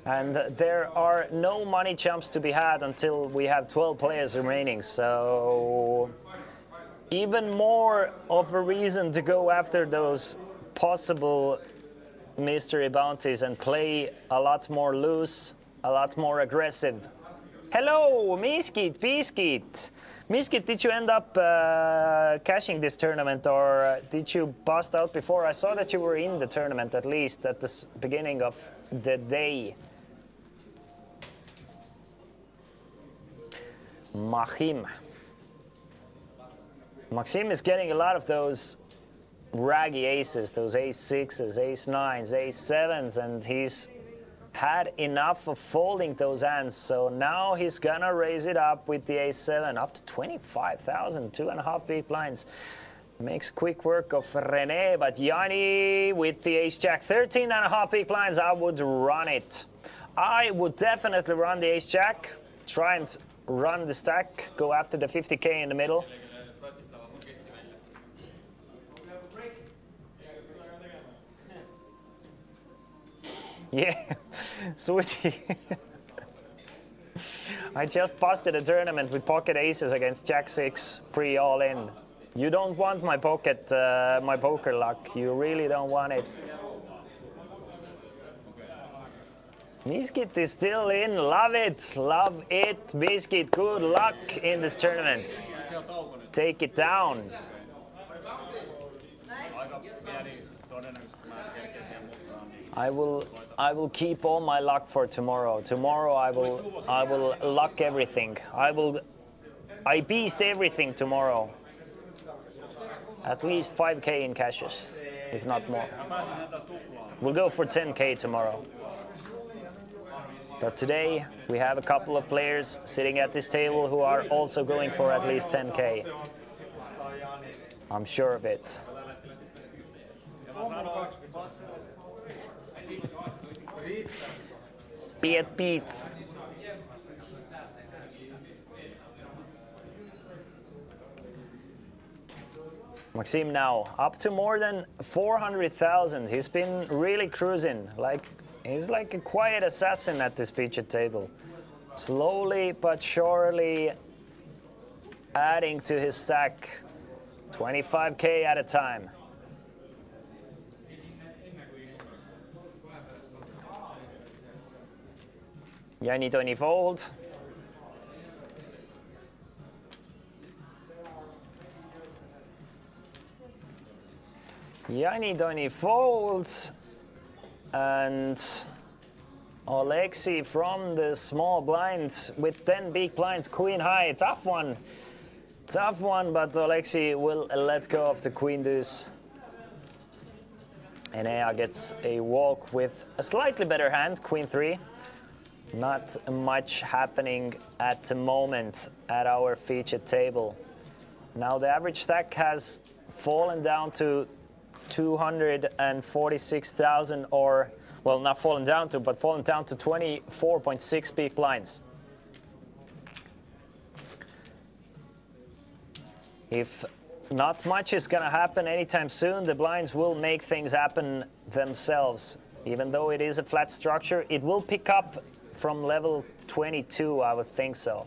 And there are no money jumps to be had until we have 12 players remaining. So even more of a reason to go after those possible mystery bounties and play a lot more loose, a lot more aggressive. Hello, Miskit, Biskit. Miskit, did you end up cashing this tournament, or did you bust out before? I saw that you were in the tournament, at least at the beginning of the day. Maxim is getting a lot of those raggy aces, those ace-6s, ace-9s, ace-7s, and he's had enough of folding those hands, so now he's gonna raise it up with the ace-7 up to 25,000, 2.5 big blinds. Makes quick work of René, but Jani with the ace-jack, 13.5 big blinds. I would run it. I would definitely run the ace-jack, try and run the stack, go after the 50K in the middle. Yeah, sweetie. I just busted a tournament with pocket aces against Jack-6 pre-all-in. You don't want my my poker luck. You really don't want it. Biscuit is still in. Love it. Love it. Biscuit, good luck in this tournament. Take it down. I will keep all my luck for tomorrow. Tomorrow I will luck everything. I beast everything tomorrow. At least 5k in cashes, if not more. We'll go for 10k tomorrow. But today we have a couple of players sitting at this table who are also going for at least 10k. I'm sure of it. Piet Beats. Maxim now up to more than 400,000. He's been really cruising. He's like a quiet assassin at this featured table. Slowly but surely adding to his stack. 25k at a time. Jani Toni fold. Jani Toni folds, and Alexi from the small blinds with 10 big blinds, queen high. Tough one, but Alexi will let go of the queen deuce. Enea gets a walk with a slightly better hand, queen three. Not much happening at the moment at our featured table. Now the average stack has fallen down to 246,000, or, well, not fallen down to, but fallen down to 24.6 big blinds. If not much is gonna happen anytime soon, the blinds will make things happen themselves. Even though it is a flat structure, it will pick up from level 22, I would think so.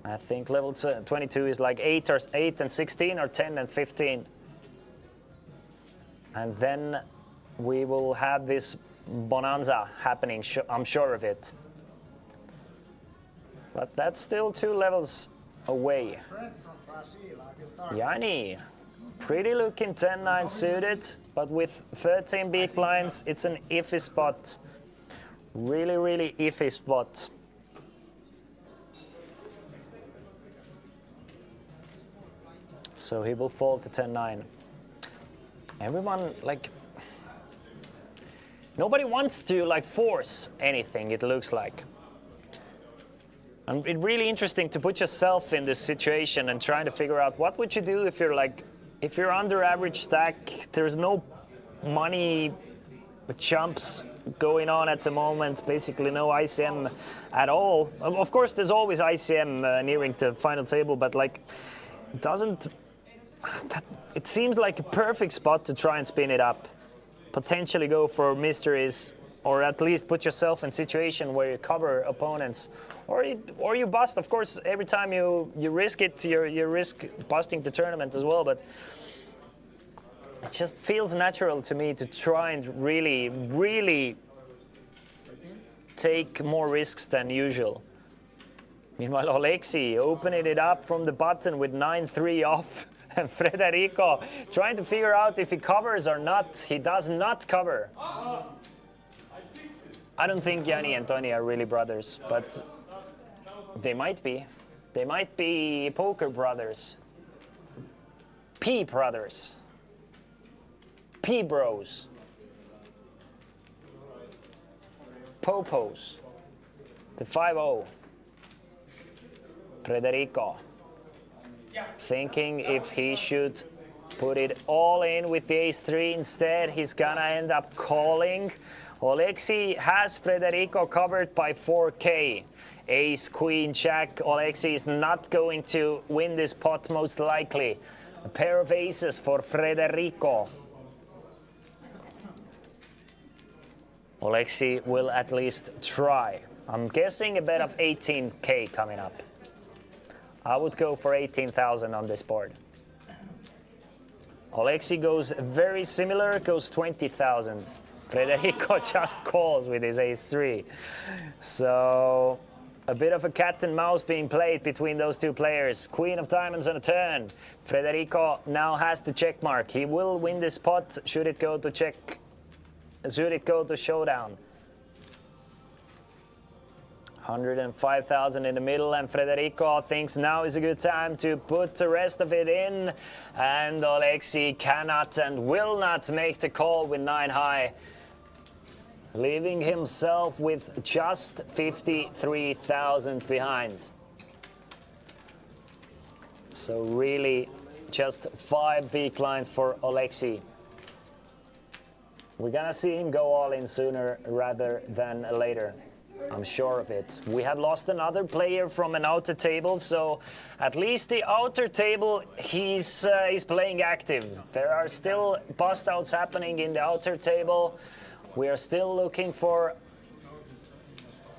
I think level 22 is like 8 and 16 or 10 and 15. And then we will have this bonanza happening, I'm sure of it. But that's still 2 levels away. Jani, pretty looking 10-9 suited, but with 13 big blinds, it's an iffy spot. Really, really iffy spot. So he will fold to 10-9. Everyone, nobody wants to force anything, it looks like. And it's really interesting to put yourself in this situation and trying to figure out what would you do if you're under average stack, there's no money jumps going on at the moment, basically no ICM at all. Of course, there's always ICM nearing the final table, but it seems like a perfect spot to try and spin it up. Potentially go for mysteries, or at least put yourself in a situation where you cover opponents. Or you bust. Of course, every time you risk it, you risk busting the tournament as well, but it just feels natural to me to try and really, really take more risks than usual. Meanwhile, Alexi opening it up from the button with 9-3 off. And Federico trying to figure out if he covers or not. He does not cover. I don't think Jani and Toni are really brothers, but they might be. They might be poker brothers. P brothers. P bros. Popos. The 5-0. Federico. Thinking if he should put it all in with the ace-3 instead, he's gonna end up calling. Alexi has Federico covered by 4k. Ace, queen, jack. Alexi is not going to win this pot most likely. A pair of aces for Federico. Alexi will at least try. I'm guessing a bet of 18k coming up. I would go for 18,000 on this board. Alexi goes very similar, goes 20,000. Federico just calls with his ace-3. So A bit of a cat and mouse being played between those two players. Queen of diamonds on a turn. Federico now has the check mark. He will win this pot should it go to check. Should it go to showdown. 105,000 in the middle, and Federico thinks now is a good time to put the rest of it in. And Oleksiy cannot and will not make the call with 9 high, leaving himself with just 53,000 behind. So really just 5 big lines for Oleksiy. We're gonna see him go all in sooner rather than later. I'm sure of it. We have lost another player from an outer table, so at least the outer table he's playing active. There are still bust outs happening in the outer table. We are still looking for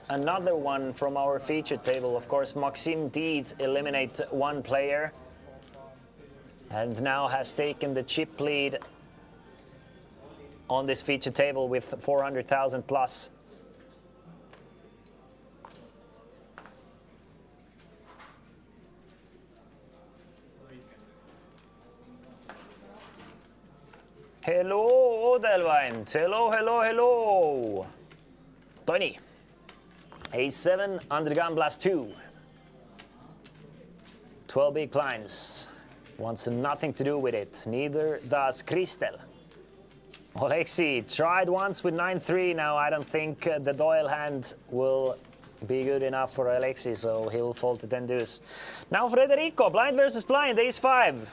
another one from our featured table. Of course, Maxim did eliminate 1 player and now has taken the chip lead on this featured table with 400,000 plus. Hello, Odelwein. Hello, hello, hello. Tony. A7 under the gun blast 2. 12 big blinds. Wants nothing to do with it. Neither does Kristel. Oleksiy tried once with 9-3. Now I don't think the Doyle hand will be good enough for Oleksiy, so he'll fold to 10 deuce. Now Federico, blind versus blind, ace 5.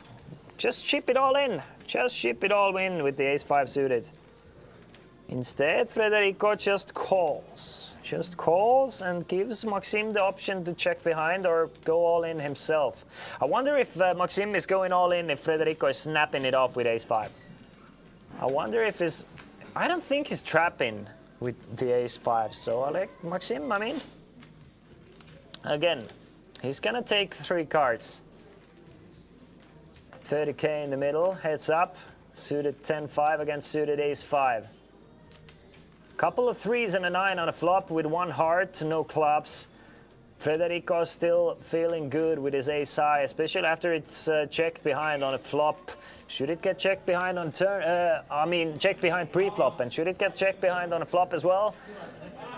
Just ship it all in. Just ship it all in with the ace 5 suited. Instead, Federico just calls. Just calls and gives Maxim the option to check behind or go all in himself. I wonder if Maxim is going all in if Federico is snapping it off with ace 5. I wonder if he's... I don't think he's trapping with the ace 5. So Maxim, I mean... Again, he's gonna take 3 cards. 30k in the middle, heads up. Suited 10-5 against suited ace 5. Couple of 3s and a 9 on a flop with 1 heart, no clubs. Federico still feeling good with his ace high, especially after it's checked behind on a flop. Should it get checked behind on turn? Checked behind pre-flop, and should it get checked behind on a flop as well?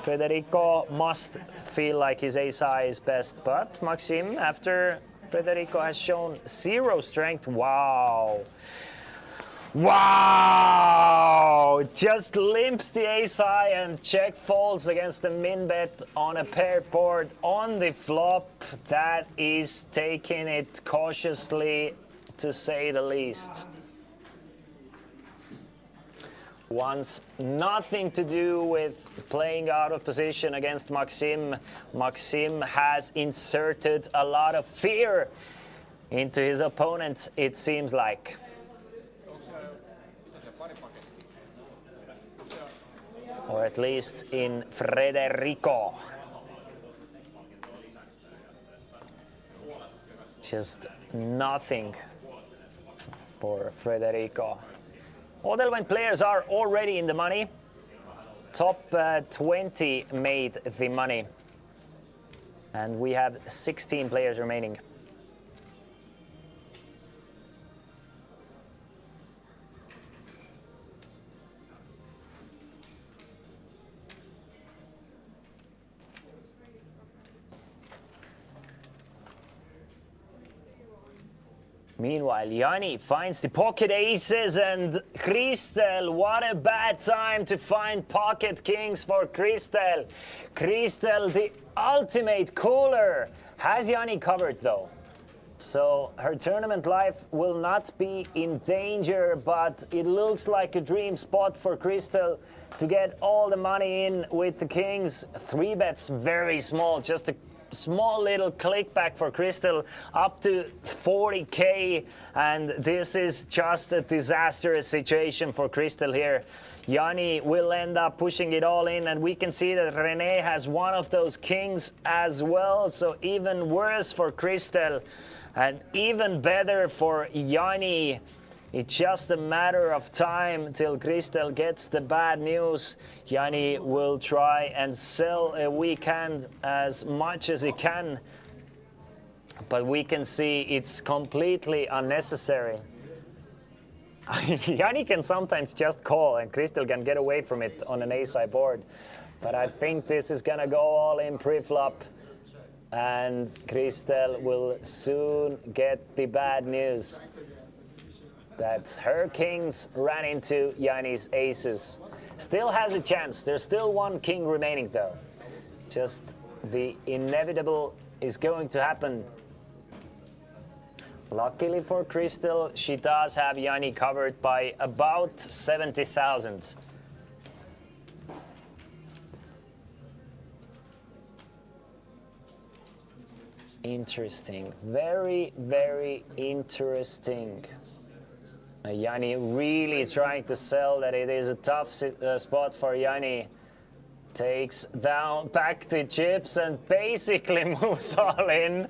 Federico must feel like his ace high is best, but Maxim, after Federico has shown 0 strength, wow. Wow! Just limps the ace high and check folds against the min bet on a paired board on the flop. That is taking it cautiously, to say the least. Wants nothing to do with playing out of position against Maxim. Maxim has inserted a lot of fear into his opponent, it seems like. Or at least in Federico. Just nothing for Federico. Odelwein players are already in the money. Top 20 made the money. And we have 16 players remaining. Meanwhile, Yanni finds the pocket aces, and Kristel, what a bad time to find pocket kings for Kristel. Kristel, the ultimate cooler, has Yanni covered though. So her tournament life will not be in danger, but it looks like a dream spot for Kristel to get all the money in with the kings. 3 bets very small, just a small little click back for Kristel, up to 40k, and this is just a disastrous situation for Kristel here. Yanni will end up pushing it all in, and we can see that René has one of those kings as well, so even worse for Kristel and even better for Yanni. It's just a matter of time till Crystal gets the bad news. Yanni will try and sell a weekend as much as he can, but we can see it's completely unnecessary. Yanni can sometimes just call and Crystal can get away from it on an ace-high board. But I think this is gonna go all in pre-flop and Crystal will soon get the bad news that her kings ran into Yanni's aces. Still has a chance. There's still one king remaining though. Just the inevitable is going to happen. Luckily for Crystal, she does have Yanni covered by about 70,000. Interesting. Very, very interesting. Yanni really trying to sell that it is a tough spot for Yanni. Takes down back the chips and basically moves all in.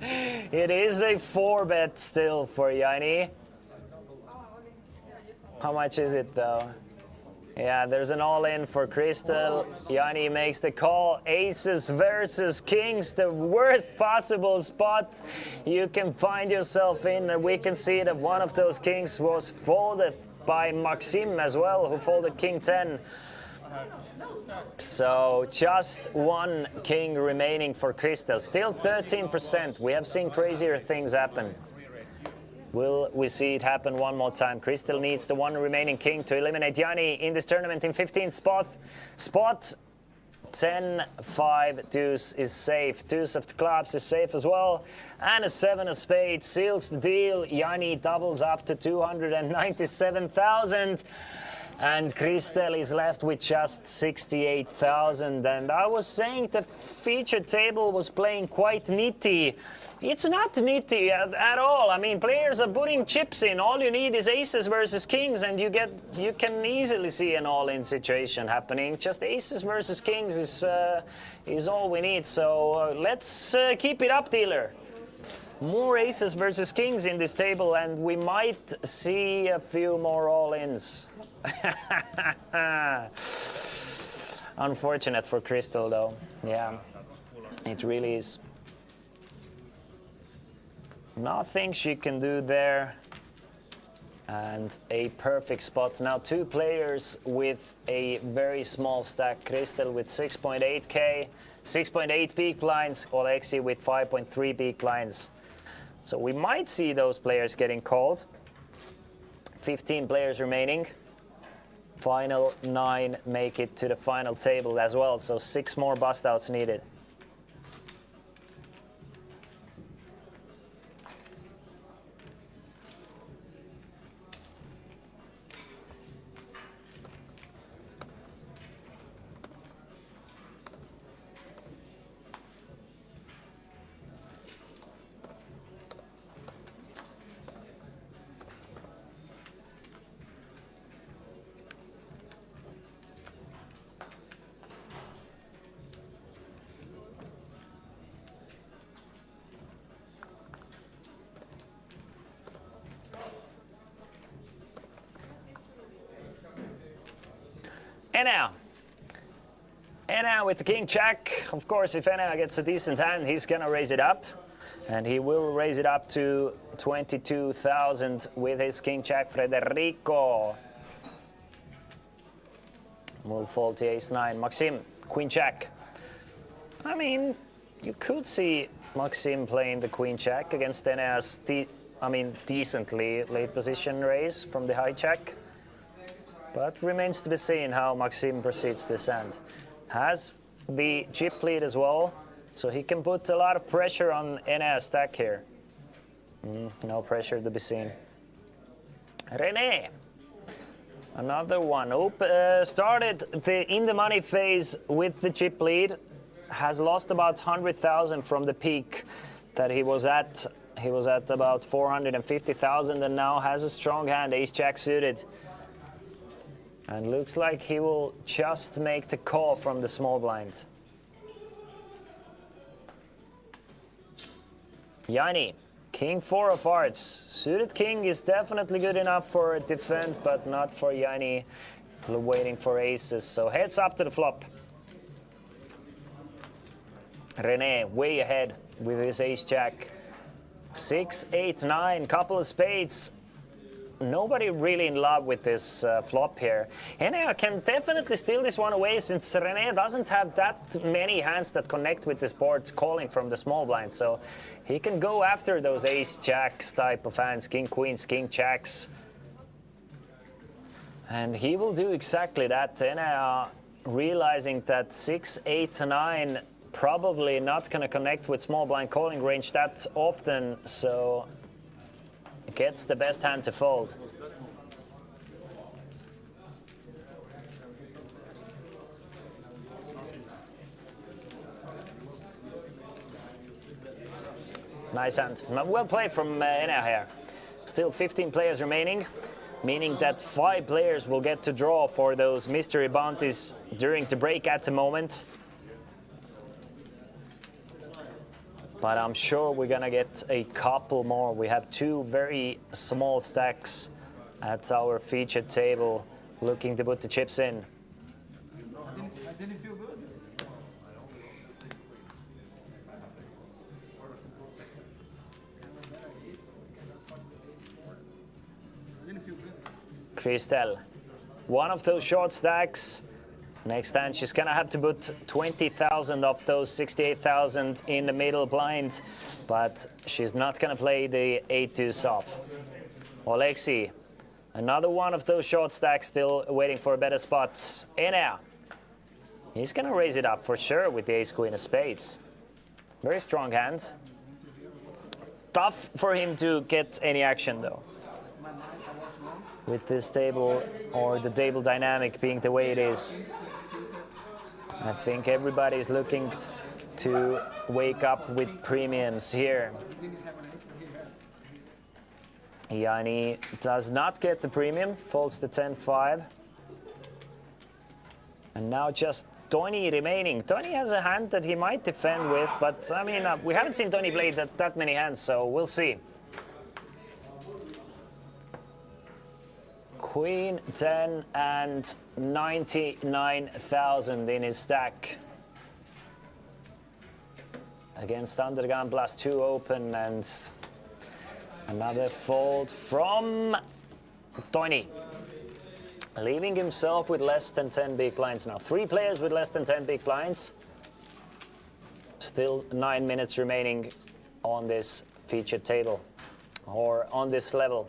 It is a 4-bet still for Yanni. How much is it though? Yeah, there's an all-in for Crystal. Yanni makes the call. Aces versus kings, the worst possible spot you can find yourself in. And we can see that one of those kings was folded by Maxim as well, who folded king 10. So just one king remaining for Crystal. Still 13%. We have seen crazier things happen. Will we see it happen one more time? Crystal needs the one remaining king to eliminate Yanni in this tournament in 15th spot. Spot 10, 5, deuce is safe. Deuce of the clubs is safe as well. And a 7 of spades seals the deal. Yanni doubles up to 297,000. And Crystal is left with just 68,000. And I was saying the feature table was playing quite nitty. It's not nitty at all. I mean, players are putting chips in. All you need is aces versus kings, and you can easily see an all-in situation happening. Just aces versus kings is all we need. So let's keep it up, dealer. More aces versus kings in this table, and we might see a few more all-ins. Unfortunate for Crystal, though. Yeah, it really is. Nothing she can do there. And a perfect spot. Now 2 players with a very small stack. Crystal with 6.8k, 6.8 big blinds. Oleksiy with 5.3 big blinds. So we might see those players getting called. 15 players remaining. Final 9 make it to the final table as well. So 6 more bust outs needed. Enää with the king jack. Of course, if Enää gets a decent hand, he's gonna raise it up. And he will raise it up to 22,000 with his king jack Federico. Will fold to ace 9. Maxim, queen jack. I mean, you could see Maxim playing the queen jack against Enää's decently late position raise from the high jack. But remains to be seen how Maxim proceeds this hand. Has the chip lead as well, so he can put a lot of pressure on Enää's stack here. No pressure to be seen. René, another one. Started in the money phase with the chip lead. Has lost about 100,000 from the peak that he was at. He was at about 450,000 and now has a strong hand, ace jack suited. And looks like he will just make the call from the small blind. Yanni King 4 of hearts. Suited king is definitely good enough for defend, but not for Yanni waiting for aces. So heads up to the flop. René way ahead with his ace-jack. 6, 8, 9, couple of spades. Nobody really in love with this flop here. René can definitely steal this one away since René doesn't have that many hands that connect with this board calling from the small blind. So he can go after those ace-jacks type of hands, king, queens, king, jacks. And he will do exactly that. René realizing that 6, 8, 9 probably not going to connect with small blind calling range that often. So gets the best hand to fold. Nice hand. Well played from Enea here. Still 15 players remaining, meaning that 5 players will get to draw for those mystery bounties during the break at the moment. But I'm sure we're gonna get a couple more. We have 2 very small stacks at our featured table looking to put the chips in. I didn't feel good. I didn't feel good. Christel, one of those short stacks. Next hand, she's gonna have to put 20,000 of those 68,000 in the middle blind, but she's not gonna play the 8-2 off. Oleksiy, another one of those short stacks, still waiting for a better spot. Enea, he's gonna raise it up for sure with the ace-queen of spades. Very strong hand. Tough for him to get any action though, with this table or the table dynamic being the way it is. I think everybody is looking to wake up with premiums here. Yanni does not get the premium, folds the 10-5. And now just Tony remaining. Tony has a hand that he might defend with, but I mean, we haven't seen Tony play that many hands, so we'll see. Queen 10 and 99,000 in his stack. Against Undergun +2 open and another fold from Tony. Leaving himself with less than 10 big blinds now. 3 players with less than 10 big blinds. Still 9 minutes remaining on this featured table or on this level.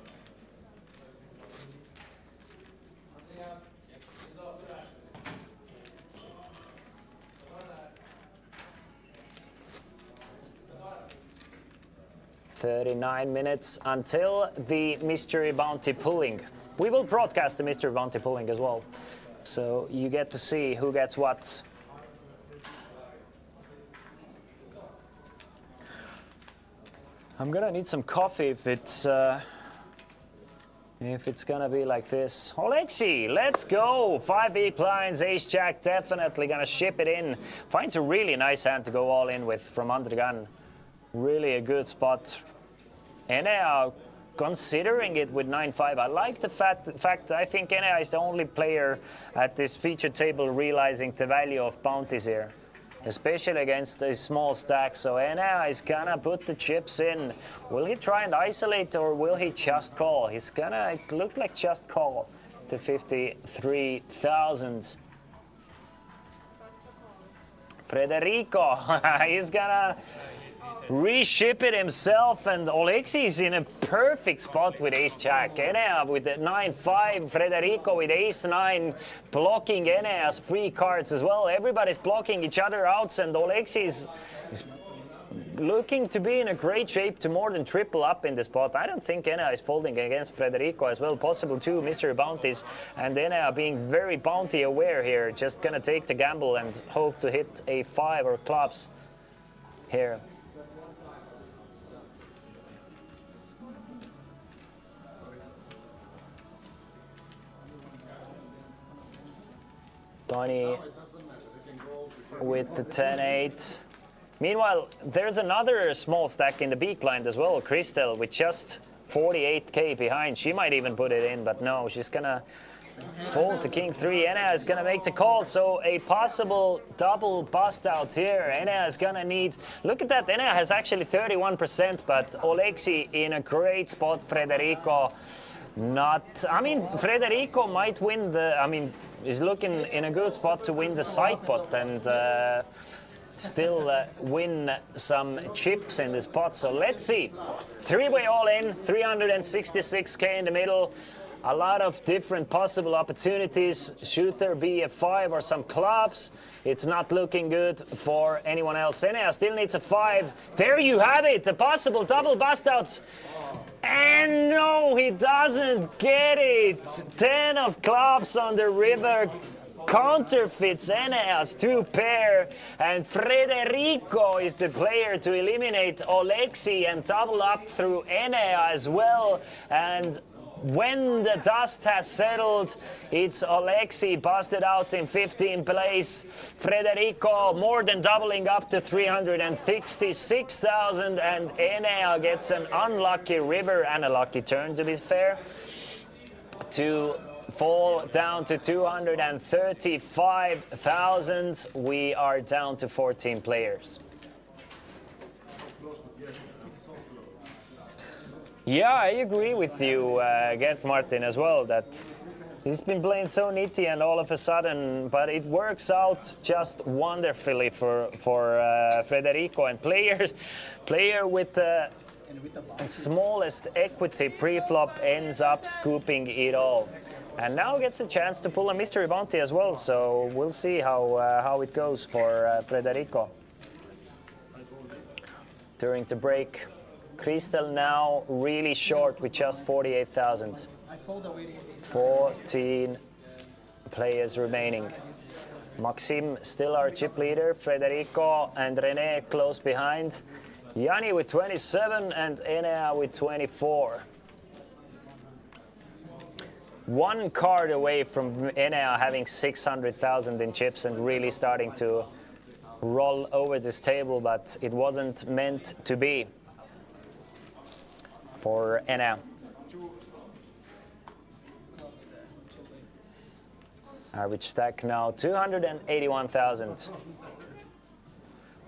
"39 minutes until the mystery bounty pulling." We will broadcast the mystery bounty pulling as well, so you get to see who gets what. I'm gonna need some coffee if it's gonna be like this. Oleksiy, let's go! 5 big blinds, ace-jack, definitely gonna ship it in. Finds a really nice hand to go all in with from under the gun. Really a good spot. Enea considering it with 9-5. I like the fact I think Enea is the only player at this featured table realizing the value of bounties here, especially against a small stack. So Enea is gonna put the chips in. Will he try and isolate or will he just call? He's gonna, it looks like just call to 53,000. Federico, he's gonna reship it himself, and Oleksiy is in a perfect spot with ace-jack. Enea with the 9-5, Federico with ace-9, blocking Enea's free cards as well. Everybody's blocking each other out, and Oleksiy is looking to be in a great shape to more than triple up in the spot. I don't think Enea is folding against Federico as well. Possible 2 mystery bounties, and Enea being very bounty aware here. Just gonna take the gamble and hope to hit a 5 or clubs here. Tony with the 10-8. Meanwhile, there's another small stack in the B client as well, Crystal, with just 48k behind. She might even put it in, but no, she's gonna fold to king 3. Enea is gonna make the call, so a possible double bust out here. Enea is gonna need, look at that, Enea has actually 31%, but Oleksi in a great spot. Federico not, I mean, Federico might win the, is looking in a good spot to win the side pot and still win some chips in this pot. So let's see. 3-way all in, 366k in the middle. A lot of different possible opportunities. Should there be a 5 or some clubs? It's not looking good for anyone else. Enea still needs a 5. There you have it, a possible double bust outs. And no, he doesn't get it. 10 of clubs on the river. Counterfeits Enea's 2 pair, and Federico is the player to eliminate Oleksi and double up through Enea as well. And when the dust has settled, it's Oleksi busted out in 15th place. Federico more than doubling up to 366,000, and Enea gets an unlucky river and a lucky turn, to be fair, to fall down to 235,000. We are down to 14 players. Yeah, I agree with you, Gert Martin, as well, that he's been playing so nitty and all of a sudden, but it works out just wonderfully for Federico, and player with the smallest equity pre-flop ends up scooping it all. And now gets a chance to pull a mystery bounty as well, so we'll see how it goes for Federico. During the break, Crystal now really short with just 48,000. 14 players remaining. Maxim still our chip leader, Federico and René close behind. Yanni with 27 and Enea with 24. One card away from Enea having 600,000 in chips and really starting to roll over this table, but it wasn't meant to be for Enea. Average stack now 281,000.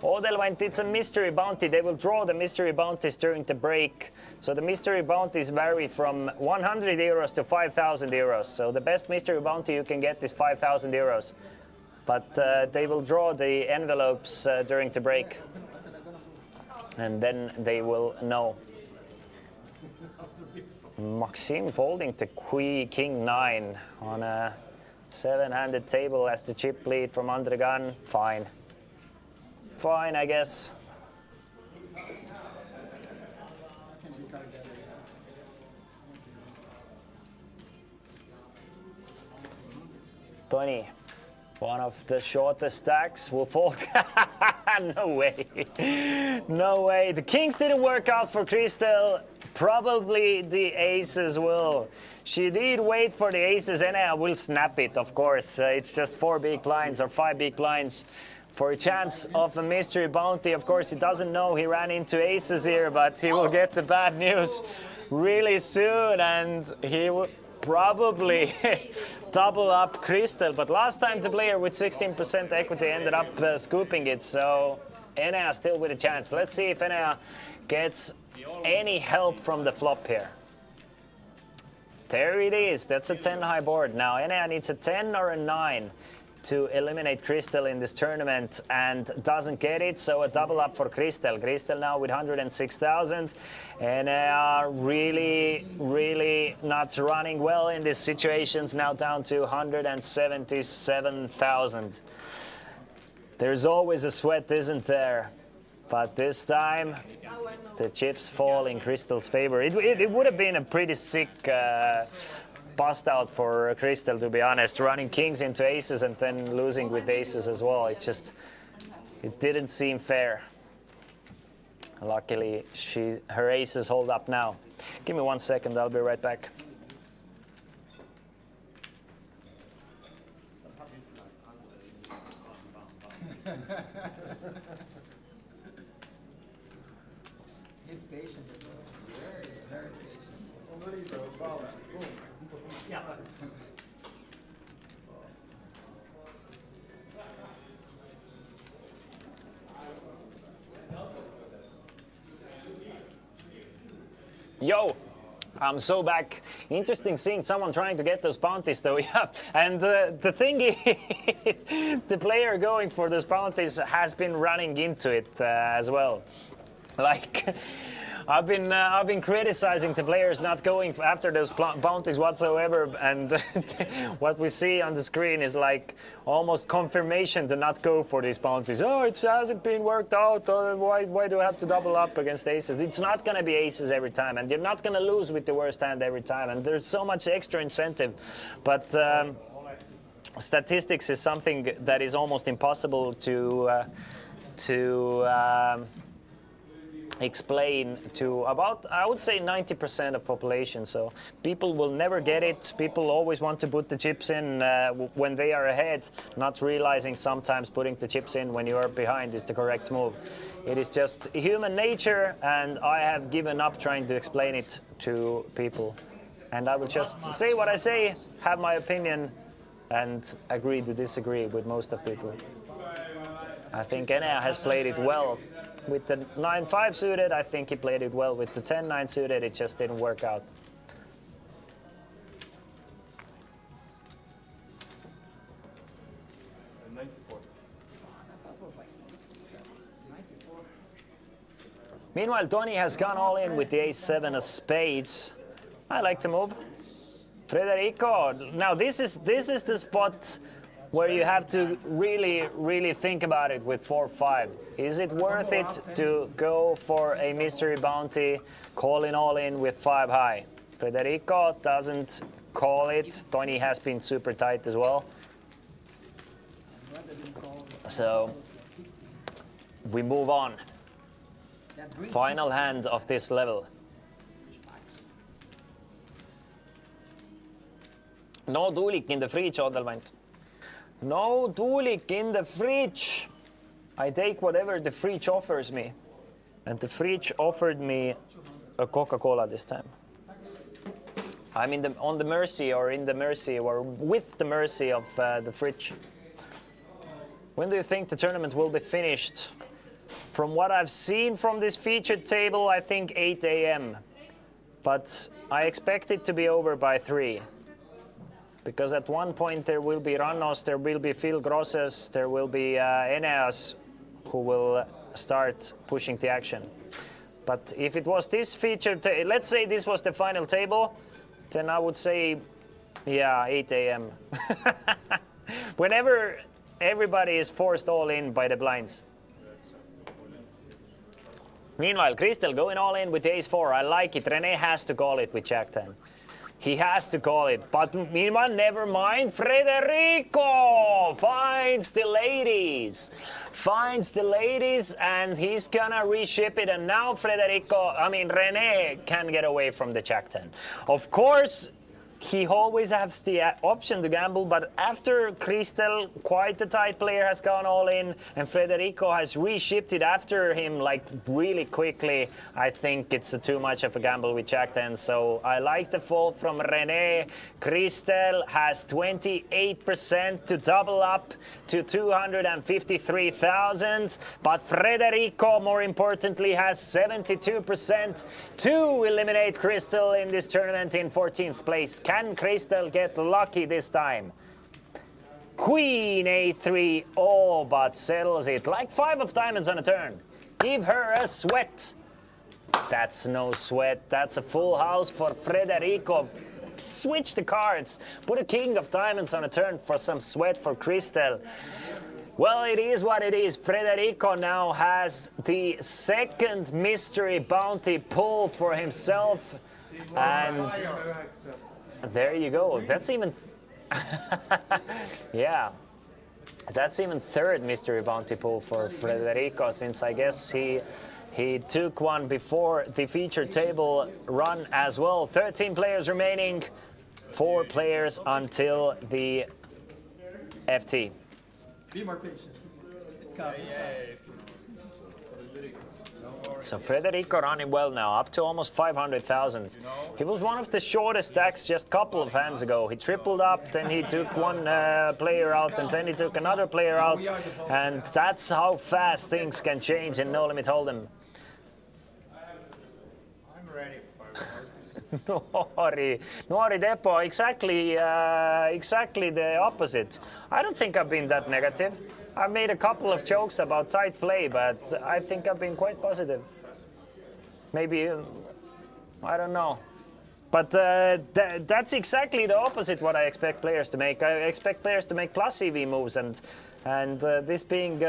Odelwent, it's a mystery bounty. They will draw the mystery bounties during the break. So the mystery bounties vary from 100 euros to 5,000 euros. So the best mystery bounty you can get is 5,000 euros. But they will draw the envelopes during the break. And then they will know. Maxim folding to King 9 on a 7-handed table as the chip lead from under the gun. Fine. Fine, I guess. Tony, one of the shortest stacks will fold. No way. No way. The kings didn't work out for Crystal. Probably the aces will. She did wait for the aces, and I will snap it, of course. It's just 4 big blinds or 5 big blinds for a chance of a mystery bounty. Of course, he doesn't know he ran into aces here, but he will get the bad news really soon, and he will probably double up Crystal. But last time the player with 16% equity ended up scooping it, so Enea still with a chance. Let's see if Enea gets any help from the flop here. There it is. That's a 10 high board. Now Enea needs a 10 or a 9 to eliminate Crystal in this tournament and doesn't get it, so a double up for Crystal. Crystal now with 106,000, and really not running well in these situations, now down to 177,000. There's always a sweat, isn't there? But this time the chips fall in Crystal's favor. It would have been a pretty sick bust out for Crystal, to be honest, running kings into aces and then losing with aces as well. It didn't seem fair. Luckily, her aces hold up now. Give me 1 second, I'll be right back. Yo, I'm so back. Interesting seeing someone trying to get those bounties though. Yeah, and the thing is, the player going for those bounties has been running into it as well. Like, I've been criticizing the players not going after those bounties whatsoever, and what we see on the screen is like almost confirmation to not go for these bounties. Oh, it hasn't been worked out. Why do I have to double up against aces? It's not going to be aces every time, and you're not going to lose with the worst hand every time. And there's so much extra incentive, but statistics is something that is almost impossible to explain to about, I would say, 90% of population. So people will never get it. People always want to put the chips in when they are ahead, not realizing sometimes putting the chips in when you are behind is the correct move. It is just human nature, and I have given up trying to explain it to people. And I will just say what I say, have my opinion, and agree to disagree with most of people. I think Enea has played it well. With the 9-5 suited, I think he played it well. With the 10-9 suited, it just didn't work out. Meanwhile, Tony has gone all in with the ace-7 of spades. I like the move. Federico, now this is the spot where you have to really think about it with 4-5. Is it worth it to go for a mystery bounty, calling all in with 5 high? Federico doesn't call it. Tony has been super tight as well. So we move on. Final hand of this level. No Tuulik in the fridge, Odelvant. No Tuulik in the fridge. I take whatever the fridge offers me. And the fridge offered me a Coca-Cola this time. I'm on the mercy or with the mercy of the fridge. When do you think the tournament will be finished? From what I've seen from this featured table, I think 8 a.m. But I expect it to be over by 3. Because at one point there will be Rannos, there will be Phil Grosses, there will be Eneas who will start pushing the action. But if it was this featured, let's say this was the final table, then I would say, yeah, 8 a.m. Whenever everybody is forced all in by the blinds. Meanwhile, Crystal going all in with ace-4. I like it. René has to call it with Jack-10. He has to call it. But meanwhile, never mind. Federico finds the ladies. Finds the ladies, and he's gonna reship it. And now René can get away from the Jack-10. Of course, he always has the option to gamble, but after Crystal, quite the tight player, has gone all in, and Federico has reshipped it after him like really quickly, I think it's too much of a gamble with Jack-10. So I like the fold from René. Crystal has 28% to double up to 253,000, but Federico, more importantly, has 72% to eliminate Crystal in this tournament in 14th place. Can Crystal get lucky this time? Queen a3, all but settles it. Like 5 of diamonds on a turn. Give her a sweat. That's no sweat. That's a full house for Federico. Switch the cards. Put a king of diamonds on a turn for some sweat for Crystal. Well, it is what it is. Federico now has the second mystery bounty pull for himself. And there you go. That's even... yeah. That's even third mystery bounty pull for Federico, since I guess he took one before the featured table run as well. 13 players remaining. 4 players until the FT. Be more patient. It's coming. So Federico running well now, up to almost 500,000. He was one of the shortest stacks just a couple of hands ago. He tripled up, then he took one player out, and then he took another player out. And that's how fast things can change in No Limit Hold'em. I'm ready. Nuori Depo, exactly the opposite. I don't think I've been that negative. I've made a couple of jokes about tight play, but I think I've been quite positive. Maybe, I don't know. But that's exactly the opposite what I expect players to make. I expect players to make plus EV moves, and this being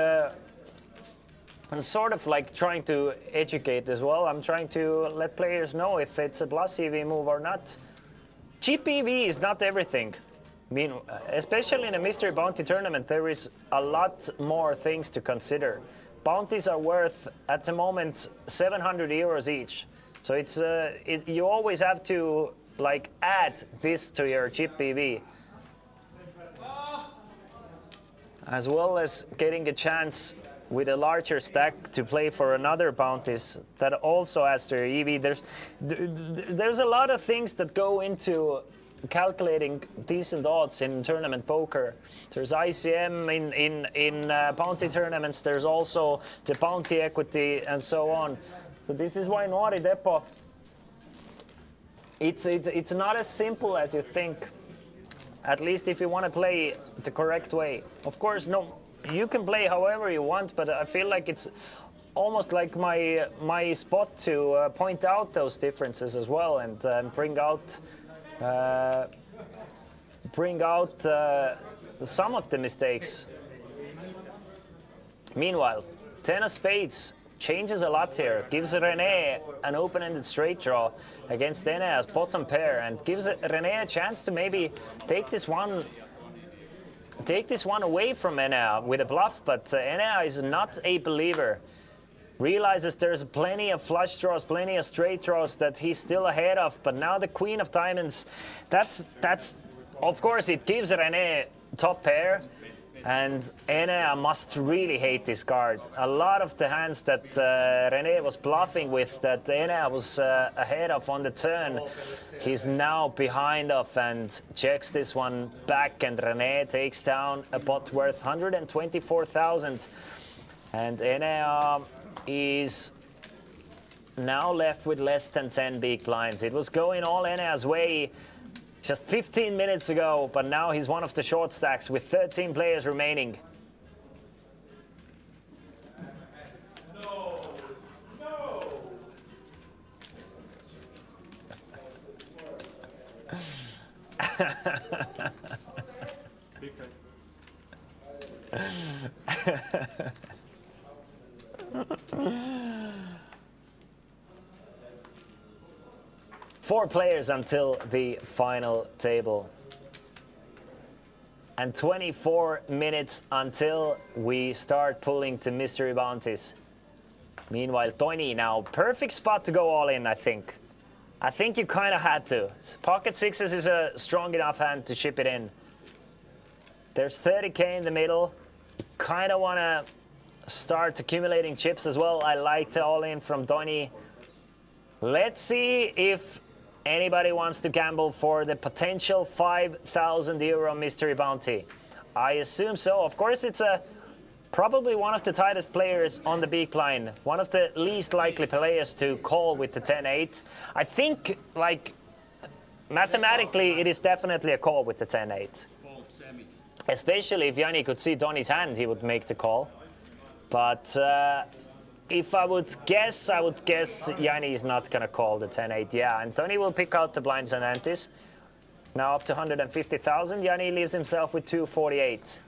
sort of like trying to educate as well. I'm trying to let players know if it's a plus EV move or not. Cheap EV is not everything. I mean, especially in a mystery bounty tournament, there is a lot more things to consider. Bounties are worth, at the moment, 700 euros each. So it's you always have to like add this to your chip EV, as well as getting a chance with a larger stack to play for another bounties that also adds to your EV. There's a lot of things that go into calculating decent odds in tournament poker. There's ICM in bounty tournaments. There's also the bounty equity and so on. So this is why Nuori Depo, it's not as simple as you think. At least if you want to play the correct way. Of course, no, you can play however you want, but I feel like it's almost like my spot to point out those differences as well, and bring out some of the mistakes. Meanwhile, 10 of spades changes a lot here. Gives René an open-ended straight draw against Enea's bottom pair, and gives René a chance to maybe take this one away from Enea with a bluff. But Enea is not a believer. Realizes there's plenty of flush draws, plenty of straight draws that he's still ahead of. But now the queen of diamonds, that's of course it gives René top pair, and Enea must really hate this card. A lot of the hands that René was bluffing with, that Enea was ahead of on the turn, he's now behind of and checks this one back, and René takes down a pot worth 124,000, and Enea is now left with less than 10 big blinds. It was going all Enea's way just 15 minutes ago, but now he's one of the short stacks with 13 players remaining. Four players until the final table. And 24 minutes until we start pulling to mystery bounties. Meanwhile, Toini now, perfect spot to go all in, I think. I think you kind of had to. Pocket sixes is a strong enough hand to ship it in. There's 30k in the middle. Kind of want to start accumulating chips as well. I like the all in from Toini. Let's see if anybody wants to gamble for the potential 5,000 euro mystery bounty. I assume so. Of course, it's probably one of the tightest players on the big blind. One of the least likely players to call with the 10-8. I think, like, mathematically, it is definitely a call with the 10-8. Especially if Yanni could see Donny's hand, he would make the call. But if I would guess Yanni is not going to call the 10-8. Yeah, and Tony will pick out the blinds and antes. Now up to 150,000. Yanni leaves himself with 248.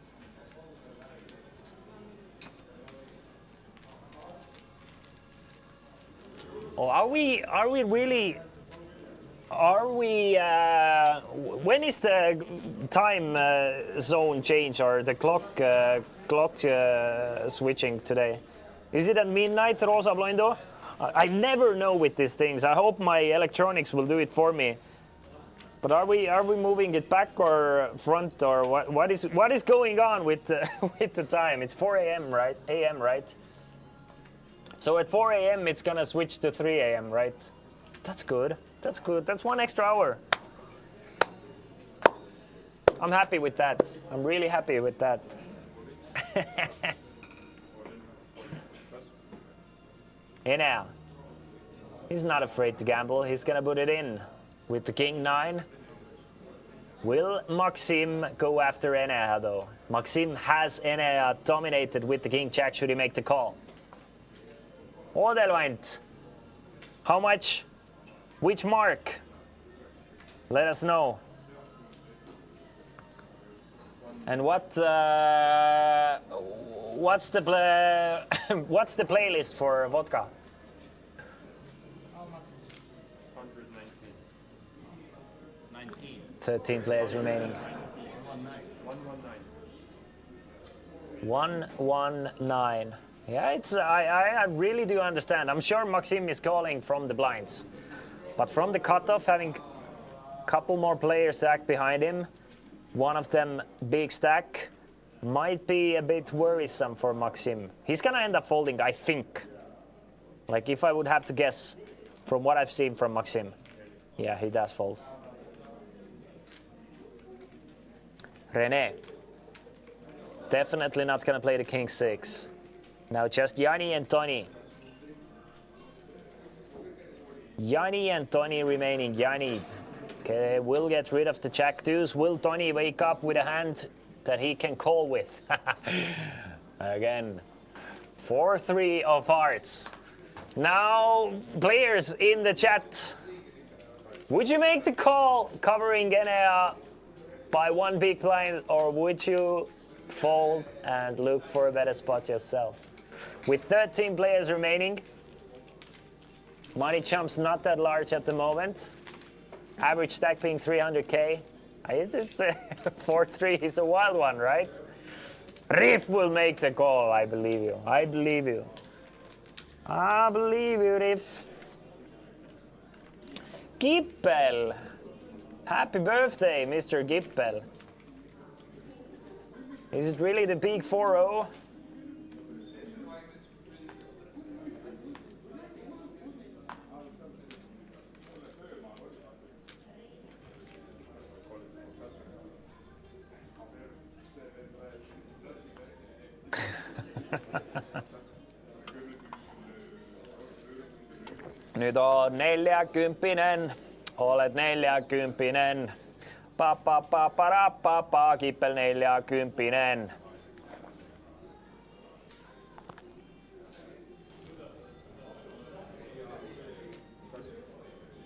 Oh, are we really? When is the time zone change or the clock switching today? Is it at midnight, Rosa Bloindo? I never know with these things. I hope my electronics will do it for me. But are we moving it back or front, or what is going on with with the time? It's 4 a.m. right? A.m. right? So at 4 a.m. it's gonna switch to 3 a.m. right? That's good. That's good. That's 1 extra hour. I'm happy with that. I'm really happy with that. Hey now. He's not afraid to gamble. He's gonna put it in. with the king 9. Will Maxim go after Enea though? Maxim has Enea dominated with the king jack. Should he make the call? Odelwant. How much? Which mark? Let us know. And what's the what's the playlist for vodka? 119. 13 players remaining. 119. Yeah, it's I really do understand. I'm sure Maxim is calling from the blinds, but from the cutoff, having a couple more players stacked behind him, one of them big stack, might be a bit worrisome for Maxim. He's gonna end up folding, I think. Like if I would have to guess, from what I've seen from Maxim, yeah, he does fold. René. Definitely not gonna play the king 6. Now just Yanni and Tony. Yanni and Tony remaining. Yanni will get rid of the jack deuce. Will Tony wake up with a hand that he can call with? Again, 4-3 of hearts. Now, players in the chat, would you make the call covering Enea by one big blind, or would you fold and look for a better spot yourself? With 13 players remaining, money jump's not that large at the moment. Average stack being 300k. It's 4-3 is a wild one, right? Riff will make the call, I believe you. I believe you. I believe you, Riff. Gippel. Happy birthday, Mr. Gippel. Is it really the big 4-0? Nyt on 40, olet 40. Pa, Kippel 40.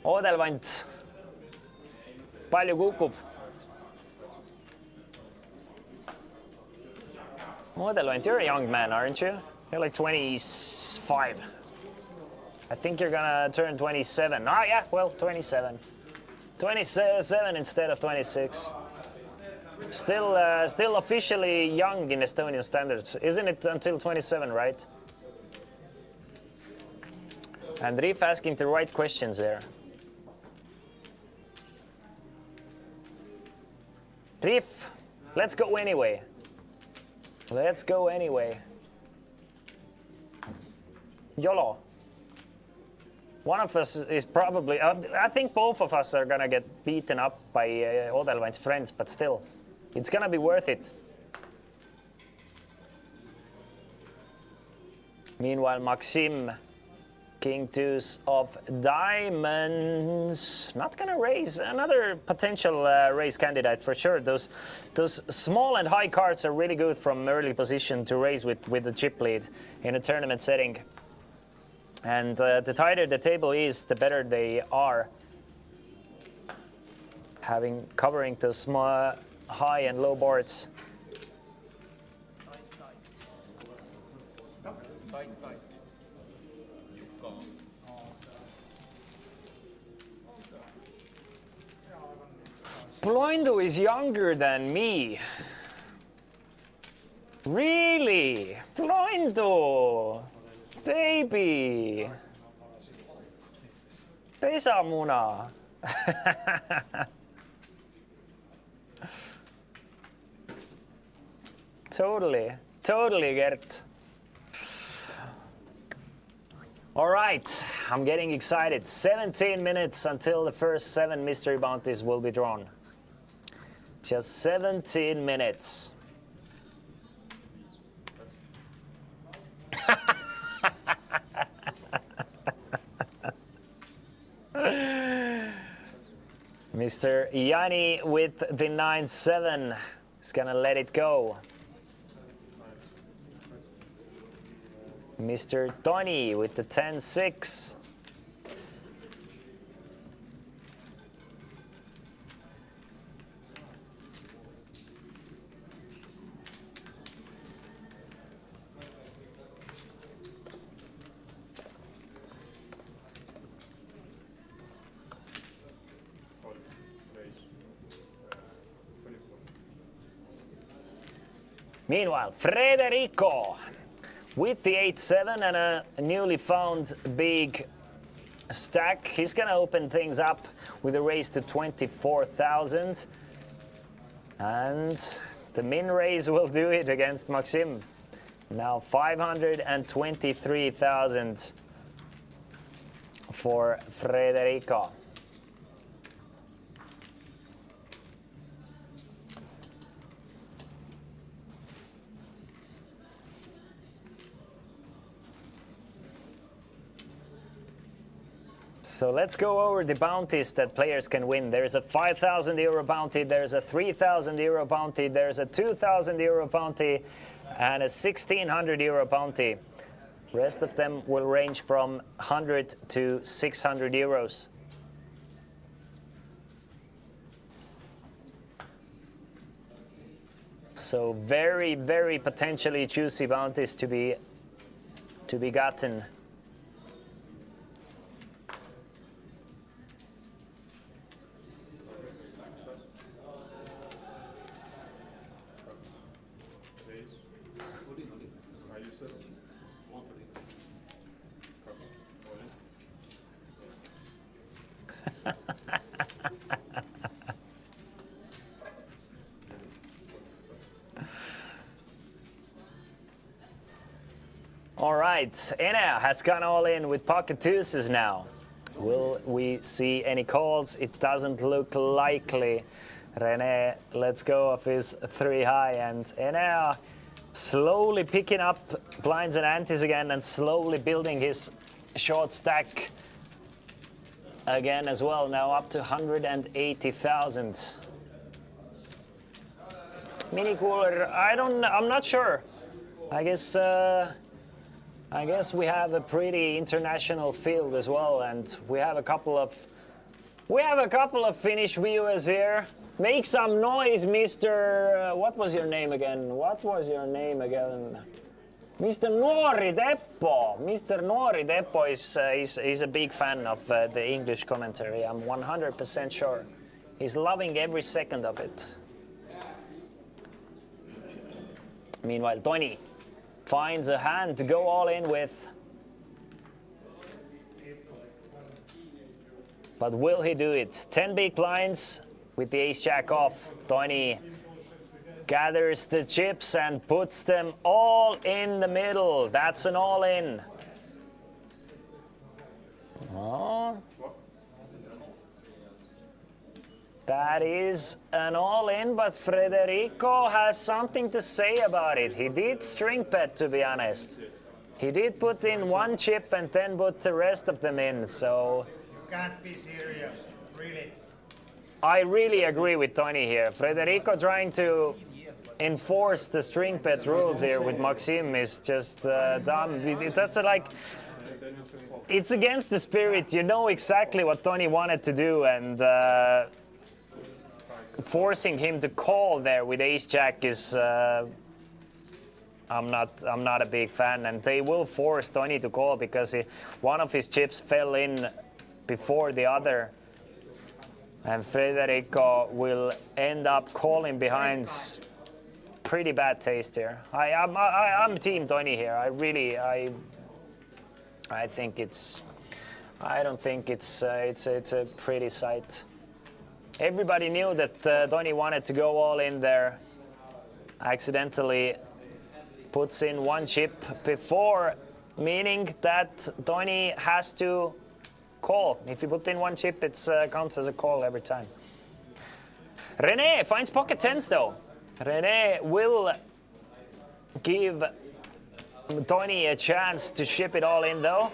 Odelvant, palju kukub? Odelvant, you're a young man, aren't you? You're like 25. I think you're gonna turn 27. Ah, yeah, well, 27. 27 instead of 26. Still officially young in Estonian standards. Isn't it until 27, right? And Riff asking the right questions there. Riff, let's go anyway. Let's go anyway. YOLO. One of us is probably, I think both of us are gonna get beaten up by Odelvant's friends, but still, it's gonna be worth it. Meanwhile, Maxim, king deuce of diamonds, not gonna raise. Another potential raise candidate for sure. Those small and high cards are really good from early position to raise with the chip lead in a tournament setting. And the tighter the table is, the better they are. Covering those small, high and low boards. Bloindo is younger than me. Really? Bloindo! Baby! Pesamuna! Totally, Gert. All right, I'm getting excited. 17 minutes until the first 7 mystery bounties will be drawn. Just 17 minutes. Mr. Yanni with the 9-7 is gonna let it go. Mr. Tony with the 10-6. Meanwhile, Federico with the 8-7 and a newly found big stack. He's gonna open things up with a raise to 24,000. And the min raise will do it against Maxim. Now 523,000 for Federico. So let's go over the bounties that players can win. There's a 5,000 euro bounty, there's a 3,000 euro bounty, there's a 2,000 euro bounty, and a 1,600 euro bounty. Rest of them will range from 100 to 600 euros. So very, very potentially juicy bounties to be gotten. All right, Enea has gone all in with pocket deuces now. Will we see any calls? It doesn't look likely. René lets go of his 3 high, and Enea slowly picking up blinds and antes again and slowly building his short stack again as well, now up to 180,000. Mini cooler, I'm not sure. I guess we have a pretty international field as well, and we have a couple of Finnish viewers here. Make some noise, Mr. What was your name again? Mr. Nuori Deppo. Mr. Nuori Deppo is a big fan of the English commentary. I'm 100% sure. He's loving every second of it. Meanwhile, Tony finds a hand to go all in with. But will he do it? 10 big blinds with the ace-jack off. Tony gathers the chips and puts them all in the middle. That's an all-in. Oh. That is an all-in, but Federico has something to say about it. He did string bet, to be honest. He did put in 1 chip and then put the rest of them in, so... You can't be serious, really. I really agree with Tony here. Federico trying to enforce the string bet rules here with Maxim is just dumb. That's like... It's against the spirit. You know exactly what Tony wanted to do, and... forcing him to call there with ace-jack is I'm not a big fan, and they will force Tony to call because one of his chips fell in before the other, and Federico will end up calling behind. Pretty bad taste here. I'm team Tony here. I think it's. I don't think it's a pretty sight. Everybody knew that Tony wanted to go all in there. Accidentally puts in 1 chip before, meaning that Tony has to call. If you put in 1 chip, it counts as a call every time. René finds pocket tens though. René will give Tony a chance to ship it all in though.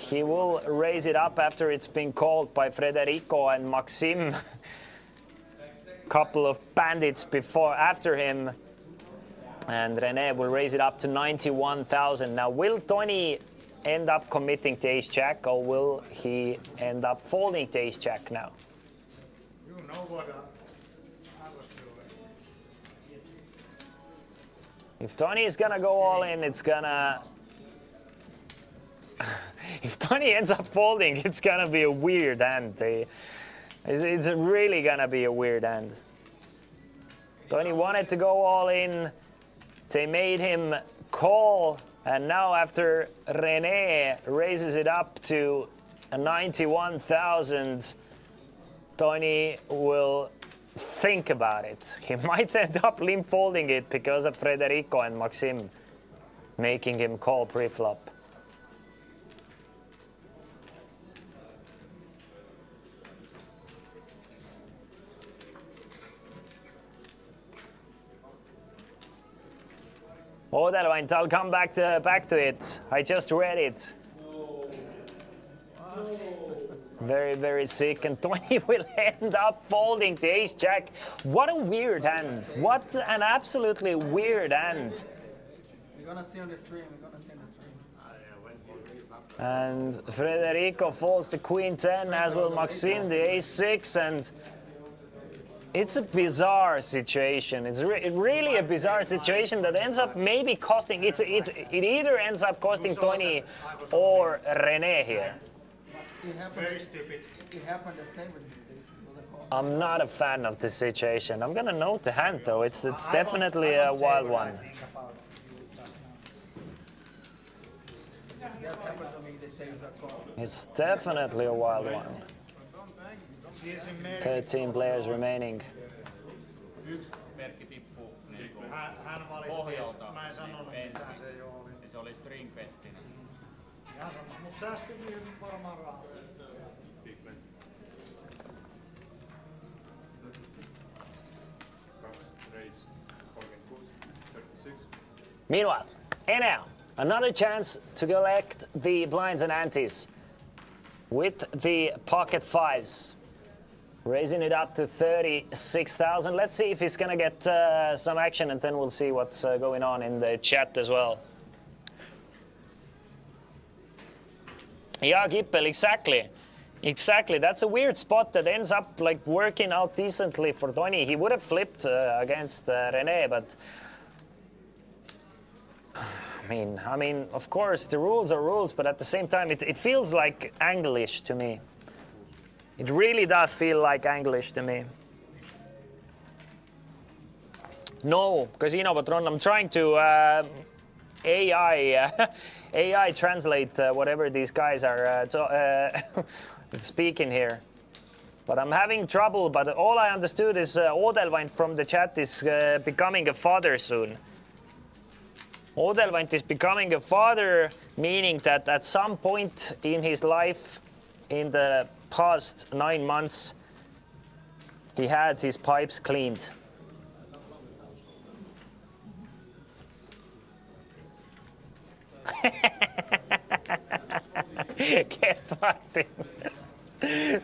he will raise it up after it's been called by Federico and Maxim. Couple of bandits after him. And René will raise it up to 91,000. Now, will Tony end up committing to ace-jack, or will he end up folding to ace-jack now? You know what I was doing. If Tony is gonna go all in, it's gonna... if Tony ends up folding, it's gonna be a weird hand. It's really gonna be a weird hand. Tony wanted to go all in. They made him call, and now after René raises it up to 91,000, Tony will think about it. He might end up limp folding it because of Federico and Maxim making him call pre-flop. Odelvaint, I'll come back to it. I just read it. Very, very sick, and Tony will end up folding to ace-jack. What a weird hand. What an absolutely weird hand. We're gonna see on the stream. And Federico folds to queen 10, as will Maxim, the ace-6, and it's a bizarre situation. It's really a bizarre situation that ends up maybe costing. It either ends up costing Tony or René here. Very stupid. It happened the same with this. I'm not a fan of this situation. I'm gonna note the hand though. It's definitely a wild one. That happened to me. They say it's a call. It's definitely a wild one. 13 players remaining. Yksi merkki tippuu niinku Hän valitti, pohjalta mä en sanonut mitään, se ei oo ollut. ja se oli string bettinä. Ihan sama, mut säästi varmaan rahaa. Meanwhile, and now another chance to collect the blinds and antes with the pocket fives. Raising it up to 36,000. Let's see if he's gonna get some action, and then we'll see what's going on in the chat as well. Yeah, Gippel, exactly. Exactly. That's a weird spot that ends up like working out decently for Tony. He would have flipped against René, but I mean, of course, the rules are rules, but at the same time, it feels like Anglish to me. It really does feel like English to me. No, Casino Patron, I'm trying to AI translate whatever these guys are speaking here. But I'm having trouble, but all I understood is Odelvaint from the chat is becoming a father soon. Odelvaint is becoming a father, meaning that at some point in his life, in the past 9 months, he had his pipes cleaned. Get Martin.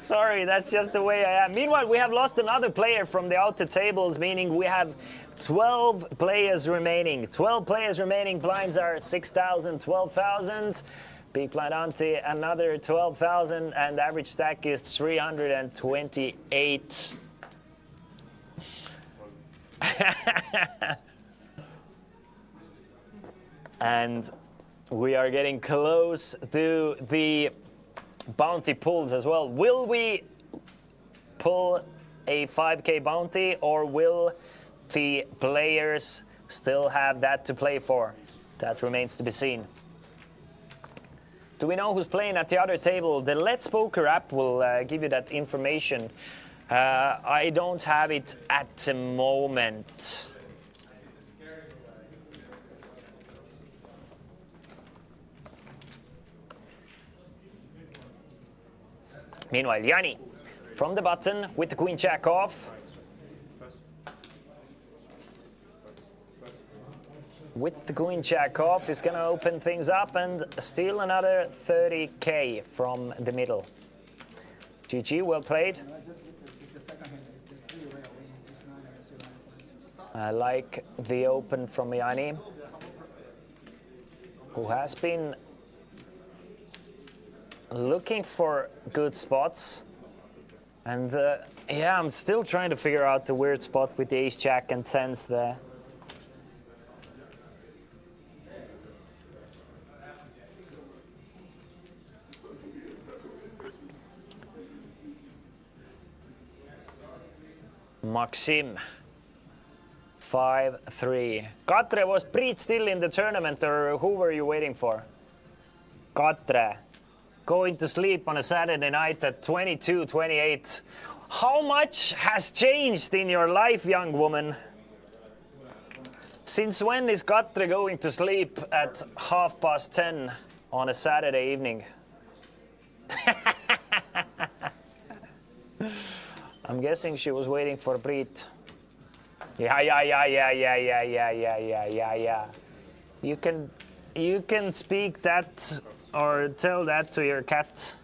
Sorry, that's just the way I am. Meanwhile, we have lost another player from the outer tables, meaning we have 12 players remaining. 12 players remaining. Blinds are 6,000, 12,000. Big blind ante, another 12,000, and the average stack is 328. And we are getting close to the bounty pulls as well. Will we pull a 5K bounty, or will the players still have that to play for? That remains to be seen. Do we know who's playing at the other table? The Let's Poker app will give you that information. I don't have it at the moment. Meanwhile, Yanni from the button with the queen jack off. with the queen jack off is going to open things up and steal another 30k from the middle. GG, well played. I like the open from Yanni, who has been looking for good spots. And yeah, I'm still trying to figure out the weird spot with the ace jack and tens there. Maxim, 5-3. Katre, was Priit still in the tournament, or who were you waiting for? Katre, going to sleep on a Saturday night at 22-28. How much has changed in your life, young woman? Since when is Katre going to sleep at 10:30 on a Saturday evening? I'm guessing she was waiting for Priit. Yeah. You can speak that or tell that to your cat.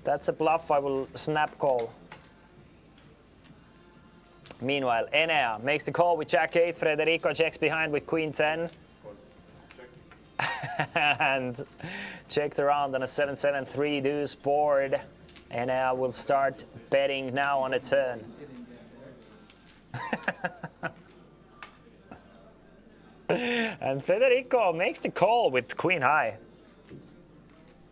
That's a bluff I will snap call. Meanwhile, Enea makes the call with Jack 8. Federico checks behind with Queen 10. And checked around on a 7-7-3 deuce board. Enea will start betting now on a turn. And Federico makes the call with Queen High.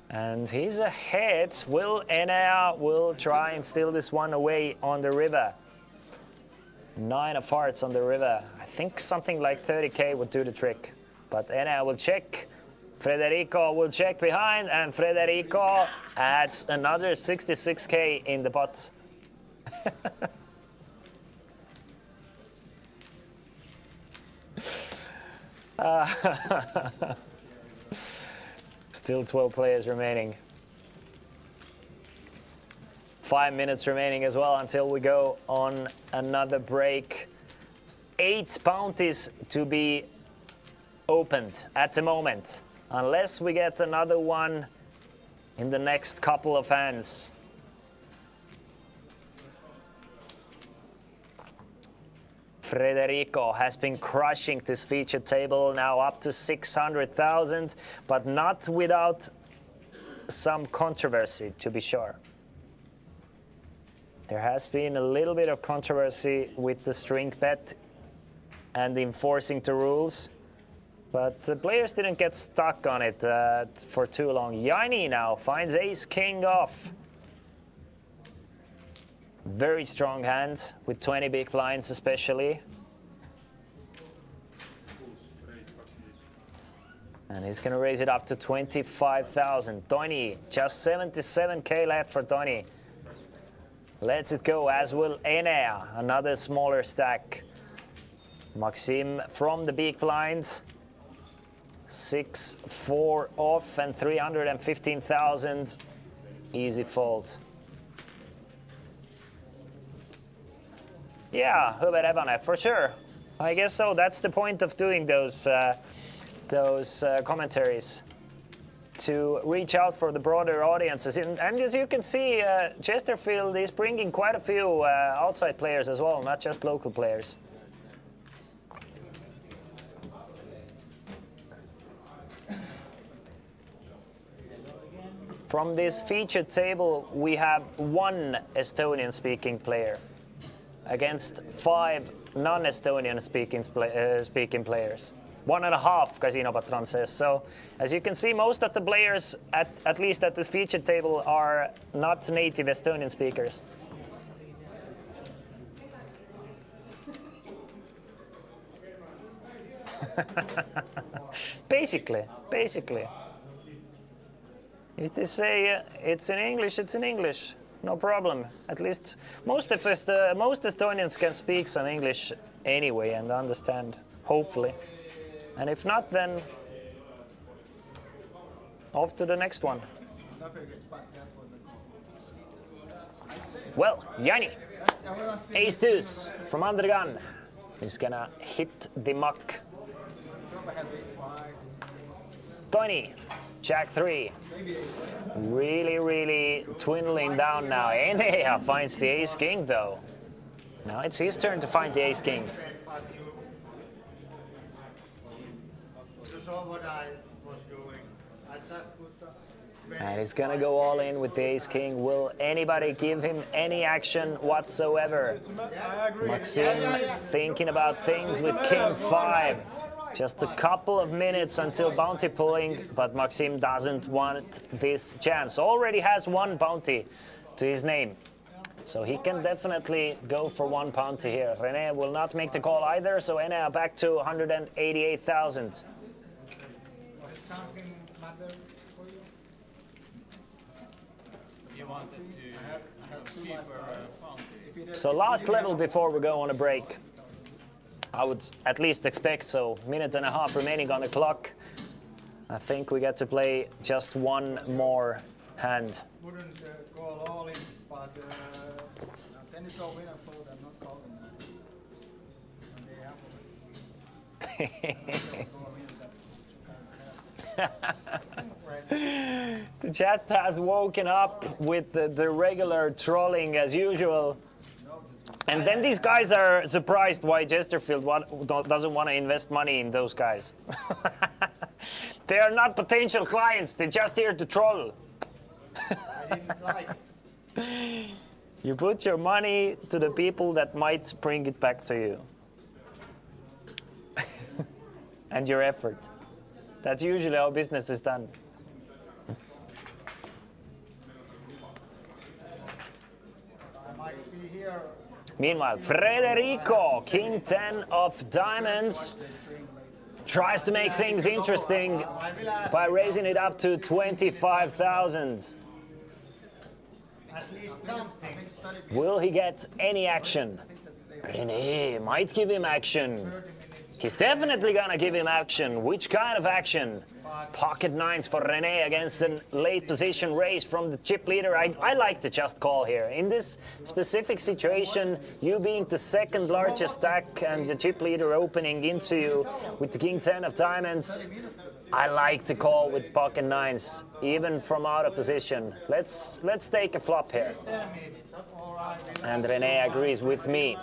And he's ahead. Enea will try and steal this one away on the river. 9 of hearts on the river. I think something like 30k would do the trick. But Enea will check. Federico will check behind, and Federico adds another 66k in the pot. Still 12 players remaining. 5 minutes remaining as well until we go on another break. 8 bounties to be opened at the moment, unless we get another one in the next couple of hands. Federico has been crushing this feature table, now up to 600,000, but not without some controversy, to be sure. There has been a little bit of controversy with the string bet and enforcing the rules, but the players didn't get stuck on it for too long. Yanni now finds ace-king off. Very strong hand with 20 big blinds especially. And he's going to raise it up to 25,000. Tony, just 77k left for Tony. Lets it go, as will Enea, another smaller stack. Maxim from the big blinds. 6-4 off and 315,000. Easy fold. Yeah, Hubert Evanev, for sure. I guess so. That's the point of doing those commentaries, to reach out for the broader audiences. And as you can see, Chesterfield is bringing quite a few outside players as well, not just local players. From this featured table, we have 1 Estonian-speaking player against 5 non-Estonian speaking players. 1.5, Casino Patron says. So, as you can see, most of the players, at least at this featured table, are not native Estonian speakers. Basically. If they say it's in English, it's in English. No problem. At least most Estonians can speak some English anyway and understand, hopefully. And if not, then off to the next one. Well, Yanni, ace deuce from under the gun. He's gonna hit the muck. 20, Jack 3. Really dwindling down now. Enea finds the ace king though. Now it's his turn to find the ace king. You saw what I was doing. I just put the And he's gonna go all in with the ace king. Will anybody give him any action whatsoever? Maxim thinking about things with king 5. Just a couple of minutes until bounty pulling, but Maxim doesn't want this chance. Already has one bounty to his name. So he can definitely go for one bounty here. René will not make the call either, so Enea back to 188,000. something matter for you? You wanted to have cheaper bounty. So last level before we go on a break. I would at least expect so. Minute and a half remaining on the clock. I think we get to play just one more hand. Wouldn't call all in, but then it's all winner for them, not calling. And they have The chat has woken up with the regular trolling as usual. And then these guys are surprised why Chesterfield doesn't want to invest money in those guys. They are not potential clients, they're just here to troll. I didn't like it. You put your money to the people that might bring it back to you. And your effort. That's usually how business is done. I might be here. Meanwhile, Federico, king 10 of diamonds, tries to make things interesting by raising it up to 25,000. At least something. Will he get any action? René might give him action. He's definitely gonna give him action. Which kind of action? Pocket nines for René against a late position raise from the chip leader. I like the just call here. In this specific situation, you being the second largest stack and the chip leader opening into you with the king 10 of diamonds, I like the call with pocket nines, even from out of position. Let's take a flop here. Tell me. All right. And René agrees with me.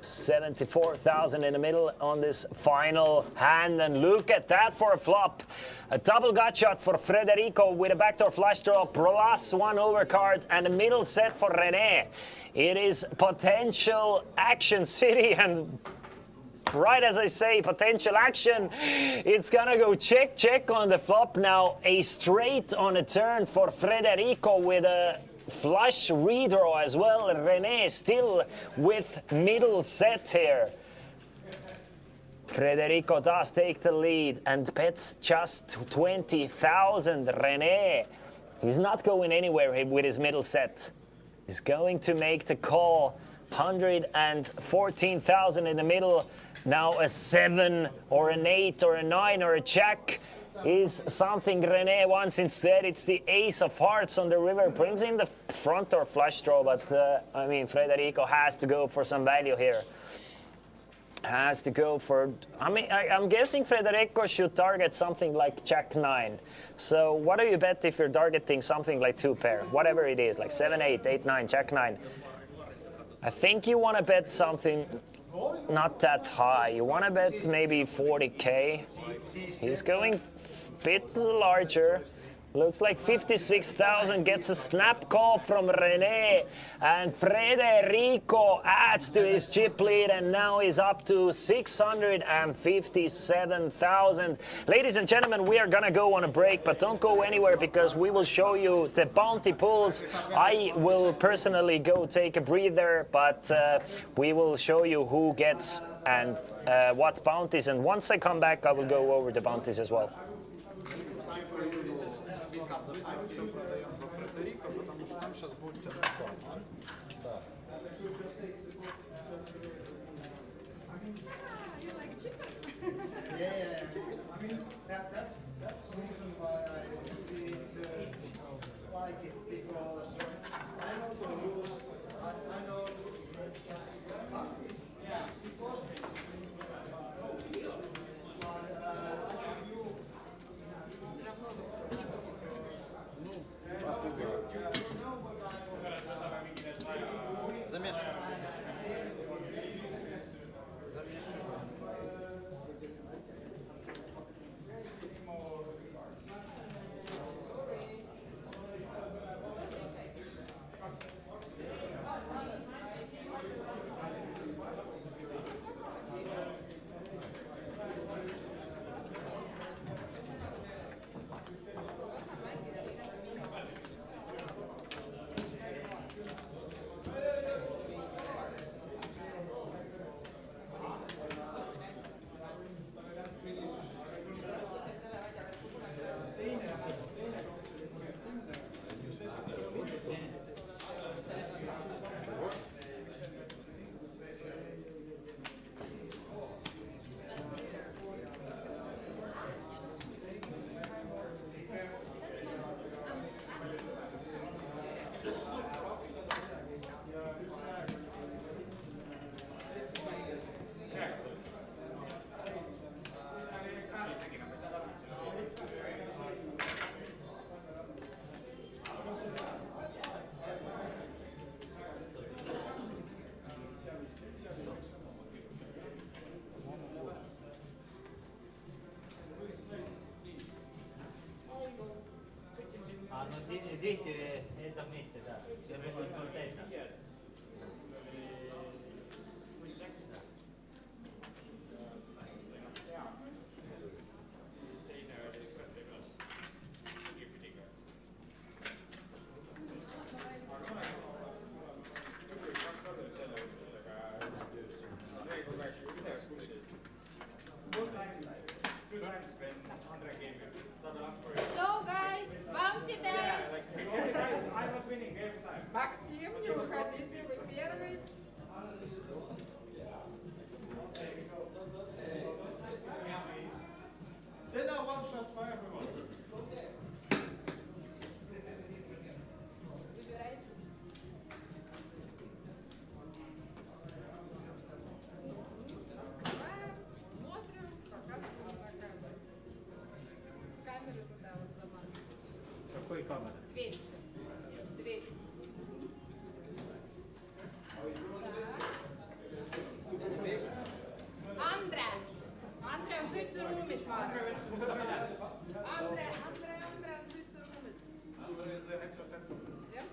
74,000 in the middle on this final hand, and look at that for a flop. A double gut shot for Federico with a backdoor flush draw, plus one overcard, and a middle set for René. It is potential action city, and right as I say potential action, it's gonna go check on the flop now. A straight on a turn for Federico with a flush redraw as well. René still with middle set here. Federico does take the lead and bets just 20,000. René, he's not going anywhere with his middle set. He's going to make the call. 114,000 in the middle. Now a 7 or an 8 or a 9 or a jack is something René wants. Instead, it's the ace of hearts on the river. Brings in the front or flush draw, but I mean, Federico has to go for some value here. Has to go for, I'm guessing Federico should target something like jack 9. So what do you bet if you're targeting something like 2 pair? Whatever it is, like 7, 8, 8, 9, jack 9. I think you want to bet something not that high. You want to bet maybe 40k. He's going a bit larger. Looks like 56,000, gets a snap call from René, and Federico adds to his chip lead, and now he's up to 657,000. Ladies and gentlemen, we are gonna go on a break, but don't go anywhere because we will show you the bounty pools. I will personally go take a breather, but we will show you who gets and what bounties, and once I come back, I will go over the bounties as well. Yeah. I mean, that's the reason why I like it, because I know the rules. I know tihti jätab meeste ka, see võib olla täita. So guys, bounty there. Maxim, you хотите вы первый? Dinner, one shot for everyone. Выбирайте. Смотрим, показываем на камеру. Камеру туда вот замазываем. Какой камера? 200. 200. Andre! Andre on suitsuruumis, ma arvan. Andre on suitsuruumis. Andre is the ectocenter. Jah.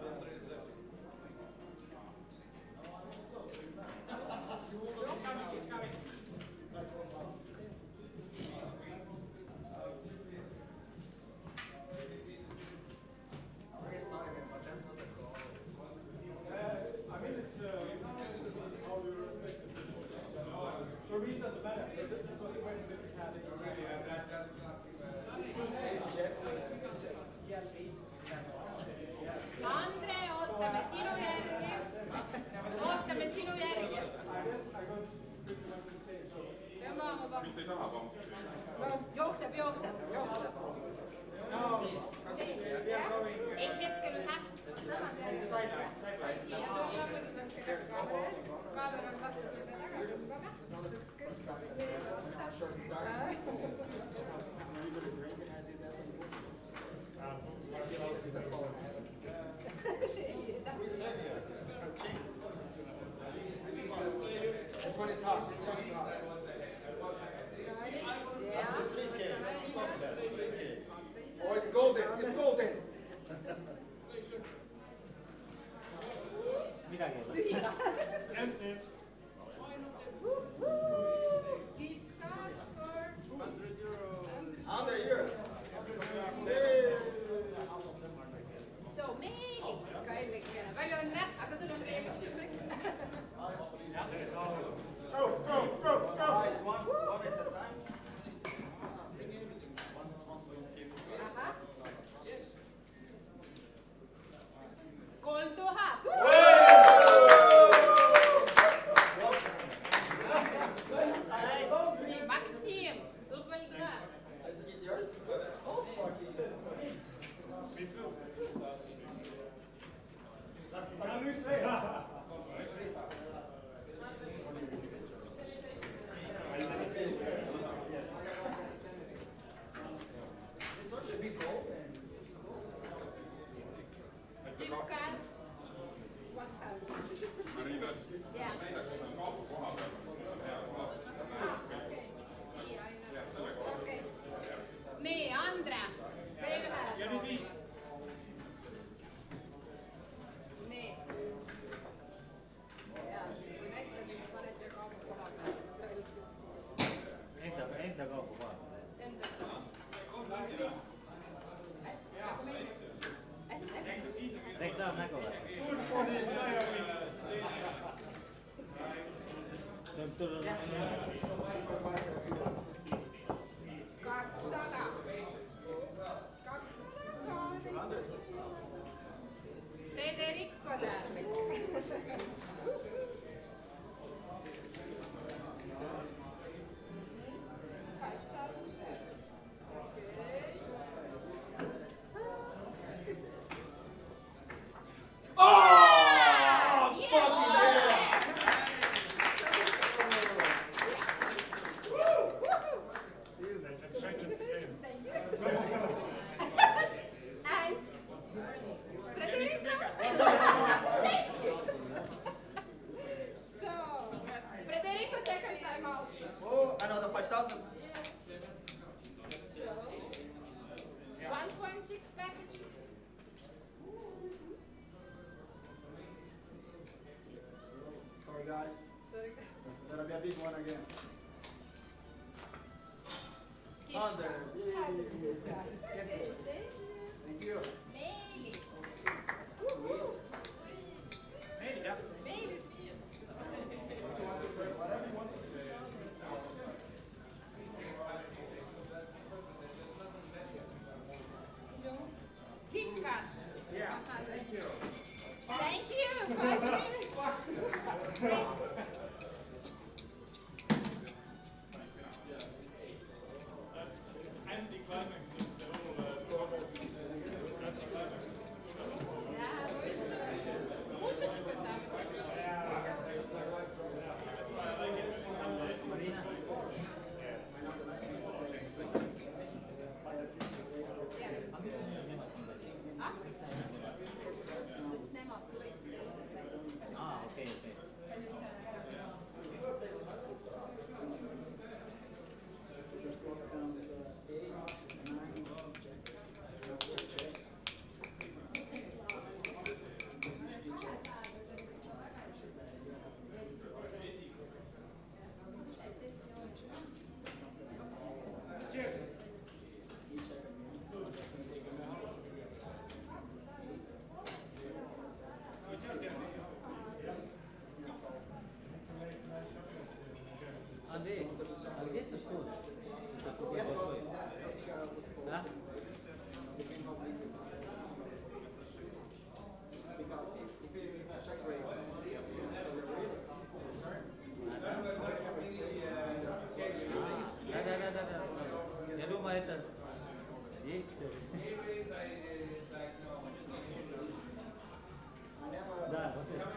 Andre is absent. Very sorry, man, but that was a goal. I mean, it's how we respect it. For me, it doesn't matter. Because it's when you have it already. Ace jack. Yeah, ace. Andre, ootame sinu järgi. Ootame sinu järgi. I guess I got pretty much the same. So Tema oma pakub. Jookseb. Ei hetkel ühe. Samas järgi. Kaamera on vastu tagasi. short start. He's a poet. Which one is hot? Which one is hot? Oh, it's golden. It's golden. Empty. €100. So Meelis, kallikene, palju õnne, aga sul on veel üks trikk. Guys, one at a time. Ahah. 3000. Maksim, tubli ka. Is yours? Oh, fuck it. Me too. This one should be golden. Gift card. 1000. Yeah. Okei. Nii, Andre, veel ühe. Ja nüüd viis. Nii. Ja, kui näitab, siis panete kauba koha peale. Enda kaupa vaata. Enda. Hästi. Reklaamnägu või? Food for the entire week. Tuleb tulla. 200. 200. Frederico tähendab. And Frederico. guys. Sorry. Gonna be a big one again. Gift 100. card. Yay. Happy Get birthday. it. Thank you. Bailey. Hey, yeah. Bailey. Gift card. Yeah. Thank you. Thank you. 5 minutes. Anti-climax is the whole Andrei, get the food. Huh? Because if it check raise, Да. Я думаю, это здесь. Да, вот это.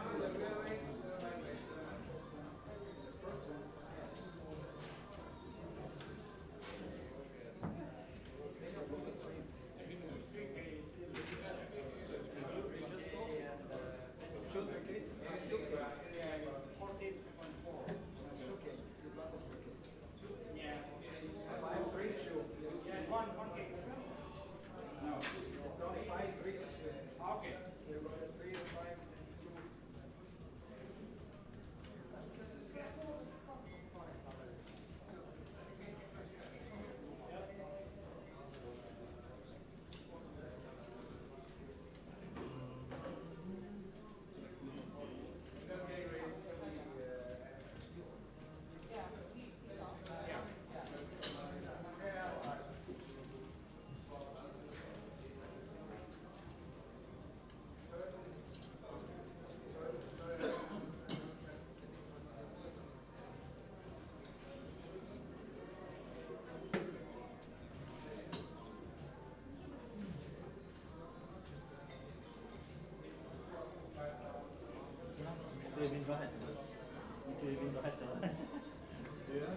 Itu bin banget. Itu bin banget. Ya.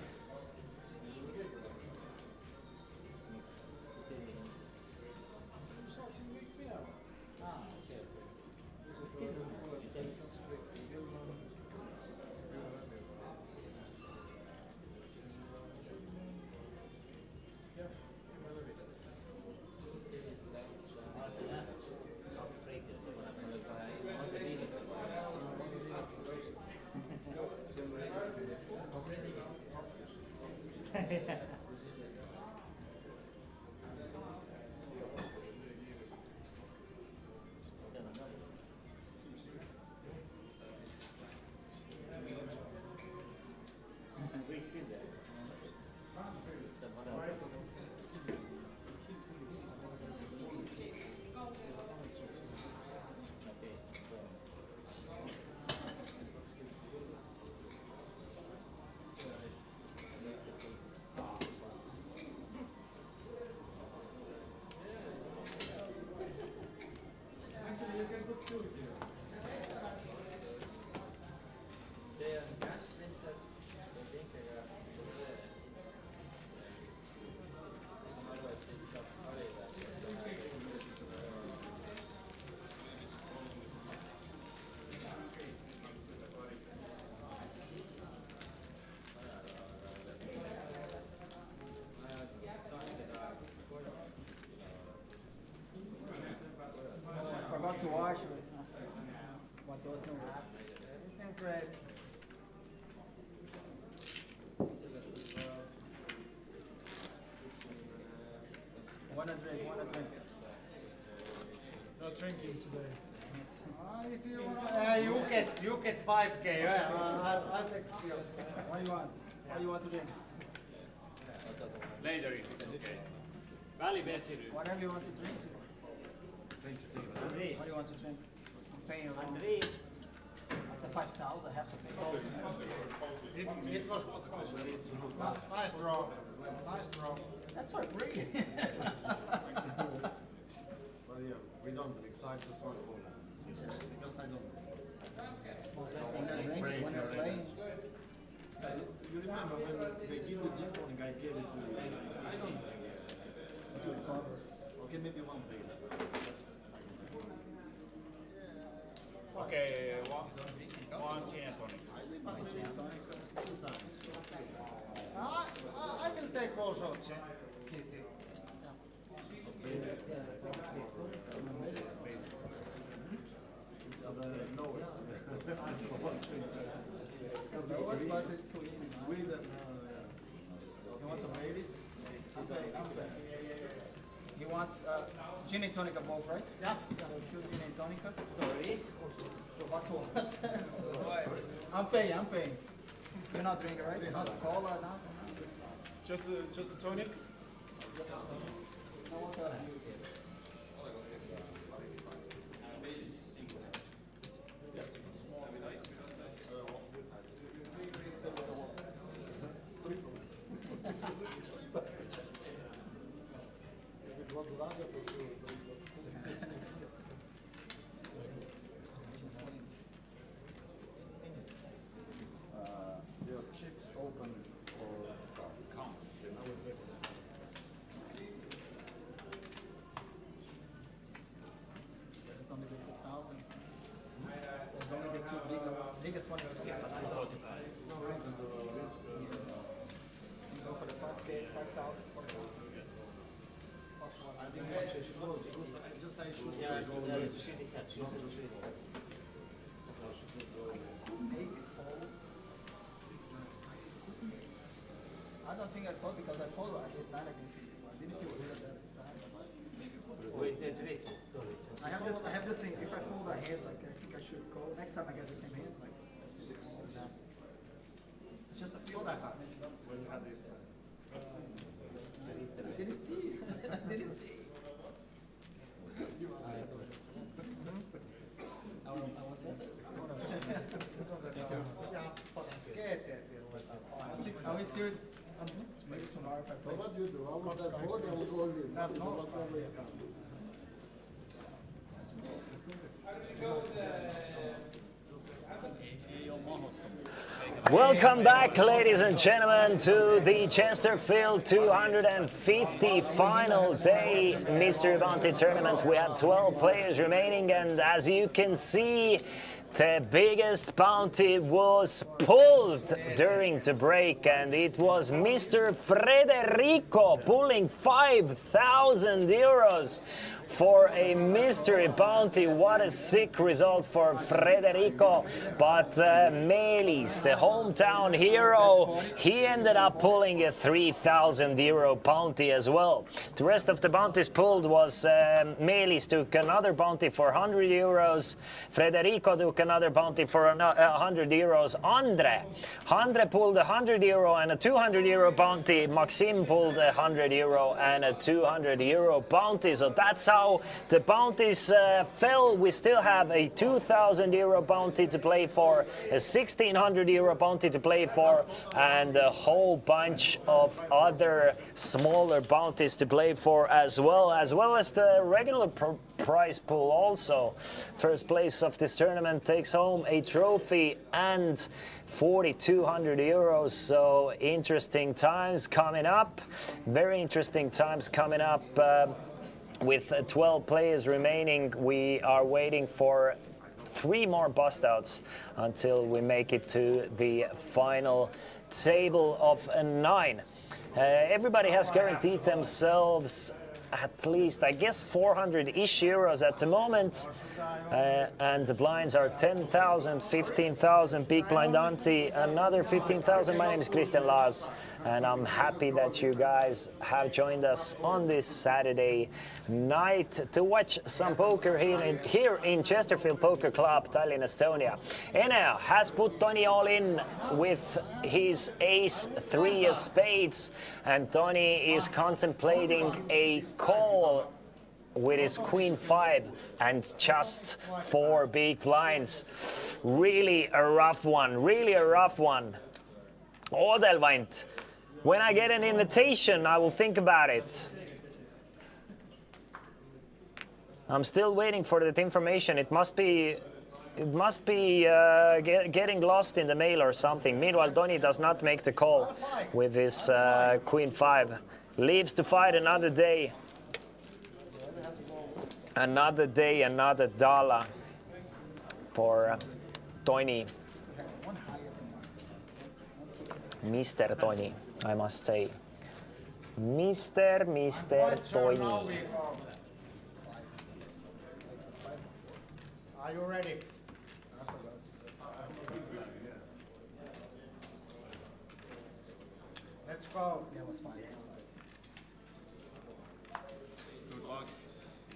Forgot to wash it. But there was no. Everything great. Wanna drink. Not drinking today. If you get 5K, I'll take you. What do you want to drink? Later if it's okay. Välivesi. Whatever you want to drink. What do you want to drink? I'm paying around. After 5,000, I have to pay. It was nice draw. Nice draw. That's for free. But yeah, we don't drink, so I just want to go because I don't. When you're playing. You remember when they give the gin tonic, I gave it to you. I don't drink it. Until August. Okay, maybe one day. Okei, one gin and tonic. I will take also Kitty. It's the lowest. Because Lowest, but it's sweet. Sweden. You want the ladies? He wants gin and tonic both, right? Yeah. So 2 gin and tonic. Sorry. So what one? I'm paying. You're not drinking, right? Not cola, not. Just a tonic? No water. It was larger for sure. Your chips open for count. There's only the 2,000. There's only the two biggest one is 2,000. It's no reason to risk. You go for the 5K, 5,000, 4,000. I think what you should go is good. I just say should just go with it. Not just go. I should just go with it. Make it fold. I don't think I fold because I fold against 9 against 6. I didn't feel good at that time. Wait, sorry. I have this thing. If I fold a hand, like I think I should go. Next time I get the same hand, like that's it. It's just a feel. What I had when you had this time. I didn't see. I didn't see. I was better. I will see it maybe tomorrow if I play. What do you do? I would have board, I would go with whatever it comes. Welcome back, ladies and gentlemen, to the Chesterfield 250 final day Mystery Bounty Tournament. We have 12 players remaining, and as you can see, the biggest bounty was pulled during the break, and it was Mr. Federico pulling 5,000 euros for a mystery bounty. What a sick result for Federico. But Melis, the hometown hero, he ended up pulling a 3,000 euro bounty as well. The rest of the bounties pulled was Melis took another bounty for 100 euros. Federico took another bounty for 100 euros. Andre pulled a 100 euro and a 200 euro bounty. Maxim pulled a 100 euro and a 200 euro bounty. So that's how the bounties fell. We still have a 2,000 euro bounty to play for, a 1,600 euro bounty to play for, and a whole bunch of other smaller bounties to play for as well as the regular prize pool also. First place of this tournament takes home a trophy and 4,200 euros. So interesting times coming up, very interesting times coming up. With 12 players remaining, we are waiting for 3 more bust outs until we make it to the final table of 9. Everybody has guaranteed themselves at least, I guess, 400-ish euros at the moment. And the blinds are 10,000, 15,000, big blind ante, another 15,000. My name is Christian Lars, and I'm happy that you guys have joined us on this Saturday night to watch some poker here in Chesterfield Poker Club, Tallinn, Estonia. Enea has put Tony all in with his ace-3 of spades, and Tony is contemplating a call with his queen-5 and just 4 big blinds. Really a rough one, really a rough one. Odelvant, when I get an invitation, I will think about it. I'm still waiting for that information. It must be getting lost in the mail or something. Meanwhile, Tony does not make the call with his queen-5. Leaves to fight another day. Another day, another dollar for Tony. Mr. Tony, I must say. Mr. Tony. Are you ready? Let's go. Yeah, it was fine.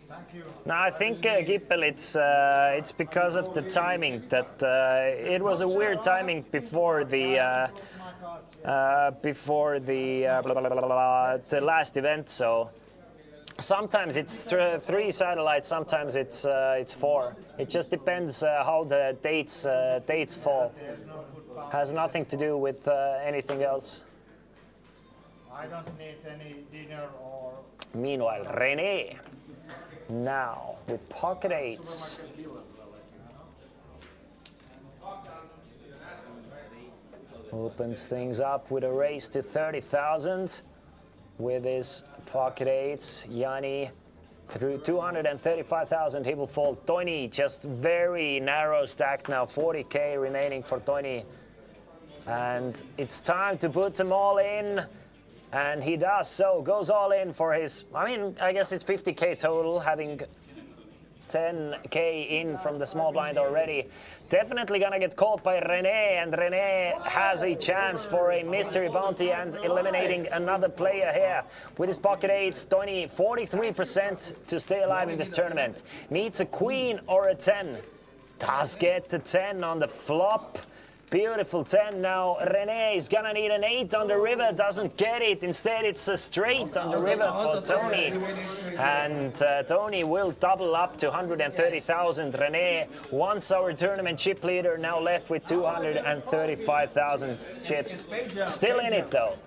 Thank you. No, I think Gippel, it's because of the timing that it was a weird timing before the the last event. So sometimes it's 3 satellites, sometimes it's 4. It just depends how the dates fall. Has nothing to do with anything else. I don't need any dinner or... Meanwhile, René, now with pocket 8s. Opens things up with a raise to 30,000 with his pocket 8s. Yanni through 235,000, he will fold. Tony, just very narrow stack now, 40k remaining for Tony. And it's time to put them all in. And he does so, goes all in for his, I guess it's 50k total, having 10k in from the small blind already. Definitely gonna get called by René, and René has a chance for a mystery bounty and eliminating another player here. With his pocket 8s, Tony, 43% to stay alive in this tournament. Needs a queen or a 10. Does get the 10 on the flop. Beautiful 10 now. René is gonna need an 8 on the river, doesn't get it. Instead, it's a straight on the river for Tony. And Tony will double up to 130,000. René, once our tournament chip leader, now left with 235,000 chips. Still in it though.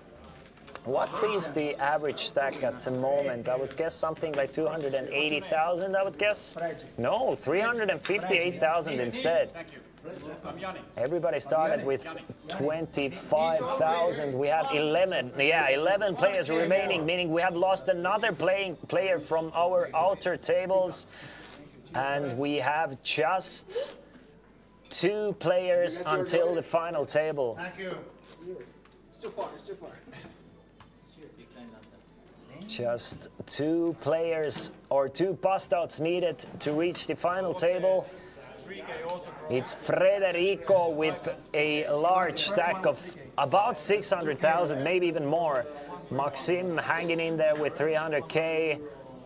What is the average stack at the moment? I would guess something like 280,000, I would guess. No, 358,000 instead. Everybody started with 25,000. We have 11 players remaining, meaning we have lost another player from our outer tables. And we have just 2 players until the final table. Thank you. It's too far, it's too far. Just 2 players or 2 bust outs needed to reach the final table. It's Federico with a large stack of about 600,000, maybe even more. Maxim hanging in there with 300k.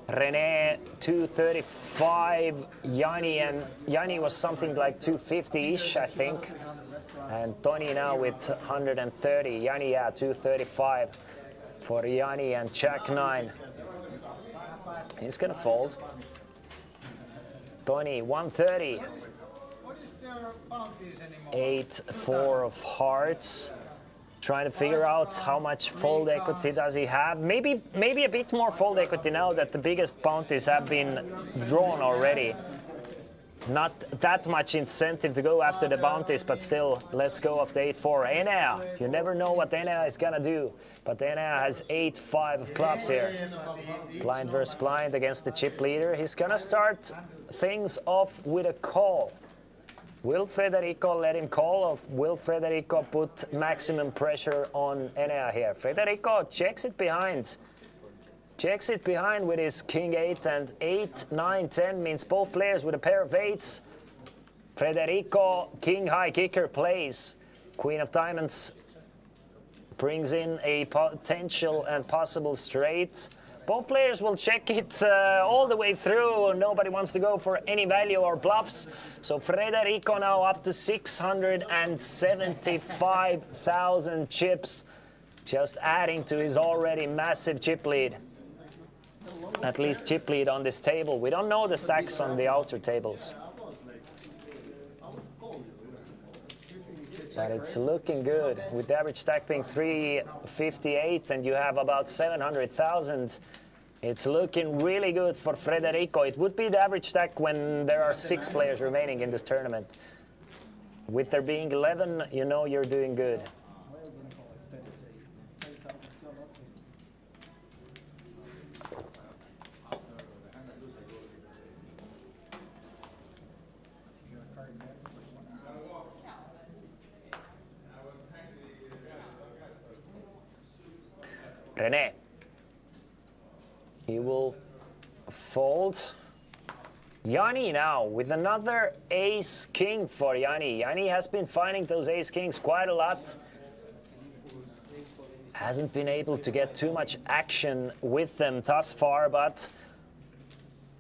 René 235. Yanni was something like 250-ish, I think. And Tony now with 130. Yanni, 235 for Yanni and Jack 9. He's gonna fold. Tony 130. 8-4 of hearts. Trying to figure out how much fold equity does he have. Maybe a bit more fold equity now that the biggest bounties have been drawn already. Not that much incentive to go after the bounties, but still, let's go after 8-4. Enea, you never know what Enea is gonna do, but Enea has 8-5 of clubs here. Blind versus blind against the chip leader. He's gonna start things off with a call. Will Federico let him call, or will Federico put maximum pressure on Enea here? Federico checks it behind. Checks it behind with his king 8 and 8, 9, 10 means both players with a pair of 8s. Federico, king high kicker, plays. Queen of diamonds brings in a potential and possible straight. Both players will check it all the way through. Nobody wants to go for any value or bluffs. So Federico now up to 675,000 chips, just adding to his already massive chip lead. At least chip lead on this table. We don't know the stacks on the outer tables. But it's looking good. With the average stack being 358 and you have about 700,000, it's looking really good for Federico. It would be the average stack when there are 6 players remaining in this tournament. With there being 11, you know you're doing good. René. He will fold. Yanni now with another ace king for Yanni. Yanni has been finding those ace kings quite a lot. Hasn't been able to get too much action with them thus far, but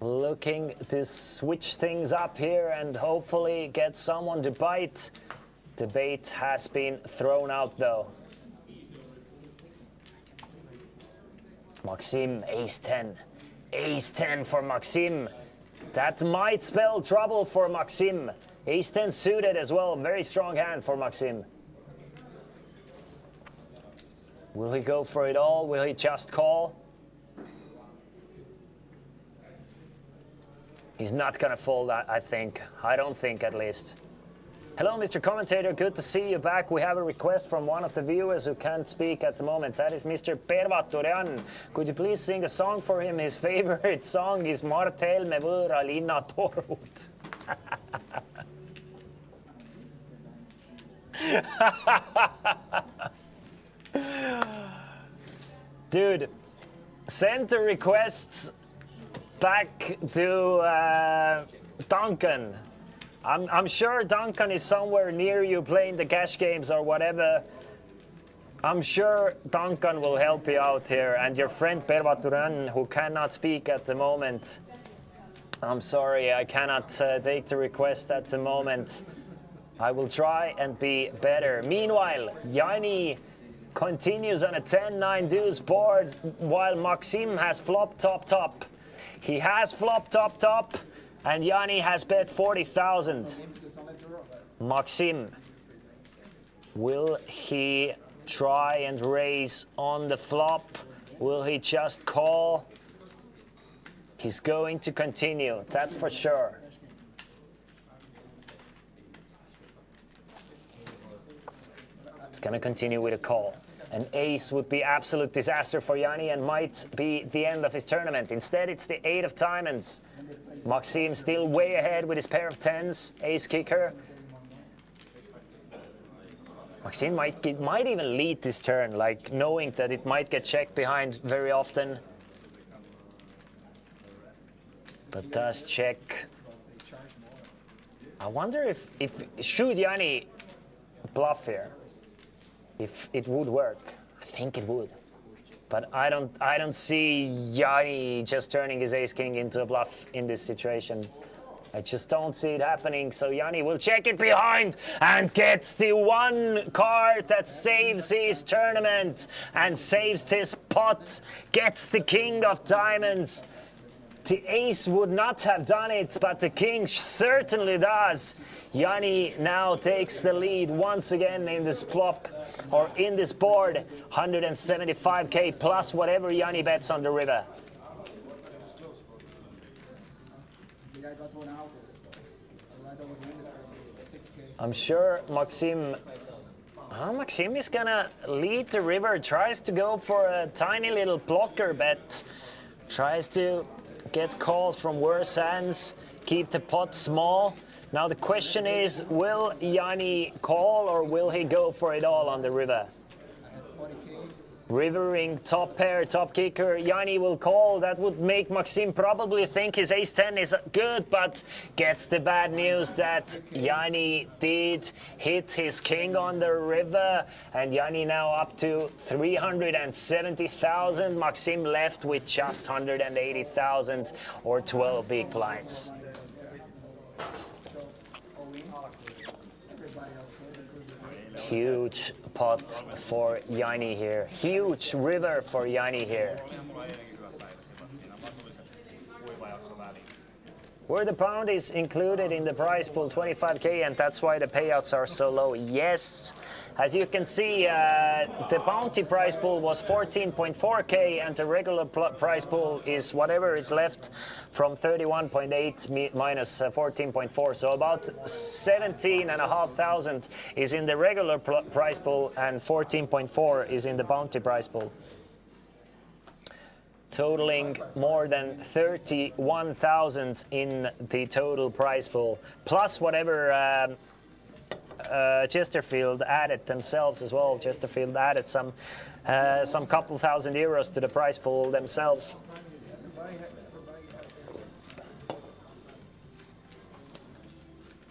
looking to switch things up here and hopefully get someone to bite. The bait has been thrown out though. Maxim, ace 10. Ace 10 for Maxim. That might spell trouble for Maxim. Ace 10 suited as well. Very strong hand for Maxim. Will he go for it all? Will he just call? He's not gonna fold, I think. I don't think, at least. Hello, Mr. Commentator. Good to see you back. We have a request from one of the viewers who can't speak at the moment. That is Mr. Pervaturian. Could you please sing a song for him? His favorite song is Mart Helme võõra linna torud. Dude, send the requests back to Duncan. I'm sure Duncan is somewhere near you playing the cash games or whatever. I'm sure Duncan will help you out here, and your friend Pervaturan, who cannot speak at the moment. I'm sorry, I cannot take the request at the moment. I will try and be better. Meanwhile, Yanni continues on a 10-9 deuce board while Maxim has flop top. He has flop top. And Yanni has bet 40,000. Maxim, will he try and raise on the flop? Will he just call? He's going to continue, that's for sure. He's gonna continue with a call. An ace would be absolute disaster for Yanni and might be the end of his tournament. Instead, it's the 8 of diamonds. Maxim still way ahead with his pair of 10s, ace kicker. Maxim might even lead this turn, like knowing that it might get checked behind very often. But does check. I wonder if should Yanni bluff here, if it would work. I think it would. But I don't see Yanni just turning his ace-king into a bluff in this situation. I just don't see it happening. So Yanni will check it behind and gets the one card that saves his tournament and saves this pot. Gets the king of diamonds. The ace would not have done it, but the king certainly does. Yanni now takes the lead once again in this flop, or in this board. 175k plus whatever Yanni bets on the river. I'm sure Maxim is gonna lead the river, tries to go for a tiny little blocker bet, tries to get calls from worse hands, keep the pot small. Now the question is, will Yanni call or will he go for it all on the river? Rivering top pair, top kicker. Jani will call. That would make Maxim probably think his ace-10 is good, but gets the bad news that Jani did hit his king on the river, and Jani now up to 370,000. Maxim left with just 180,000 or 12 big blinds. Huge pot for Jani here. Huge river for Jani here. Where the pound is included in the prize pool, 25k, and that's why the payouts are so low. Yes, as you can see, the bounty prize pool was 14.4k, and the regular prize pool is whatever is left from 31.8 minus 14.4. So about 17,500 is in the regular prize pool, and 14.4 is in the bounty prize pool, totaling more than 31,000 in the total prize pool, plus whatever Chesterfield added themselves as well. Chesterfield added some couple thousand euros to the prize pool themselves.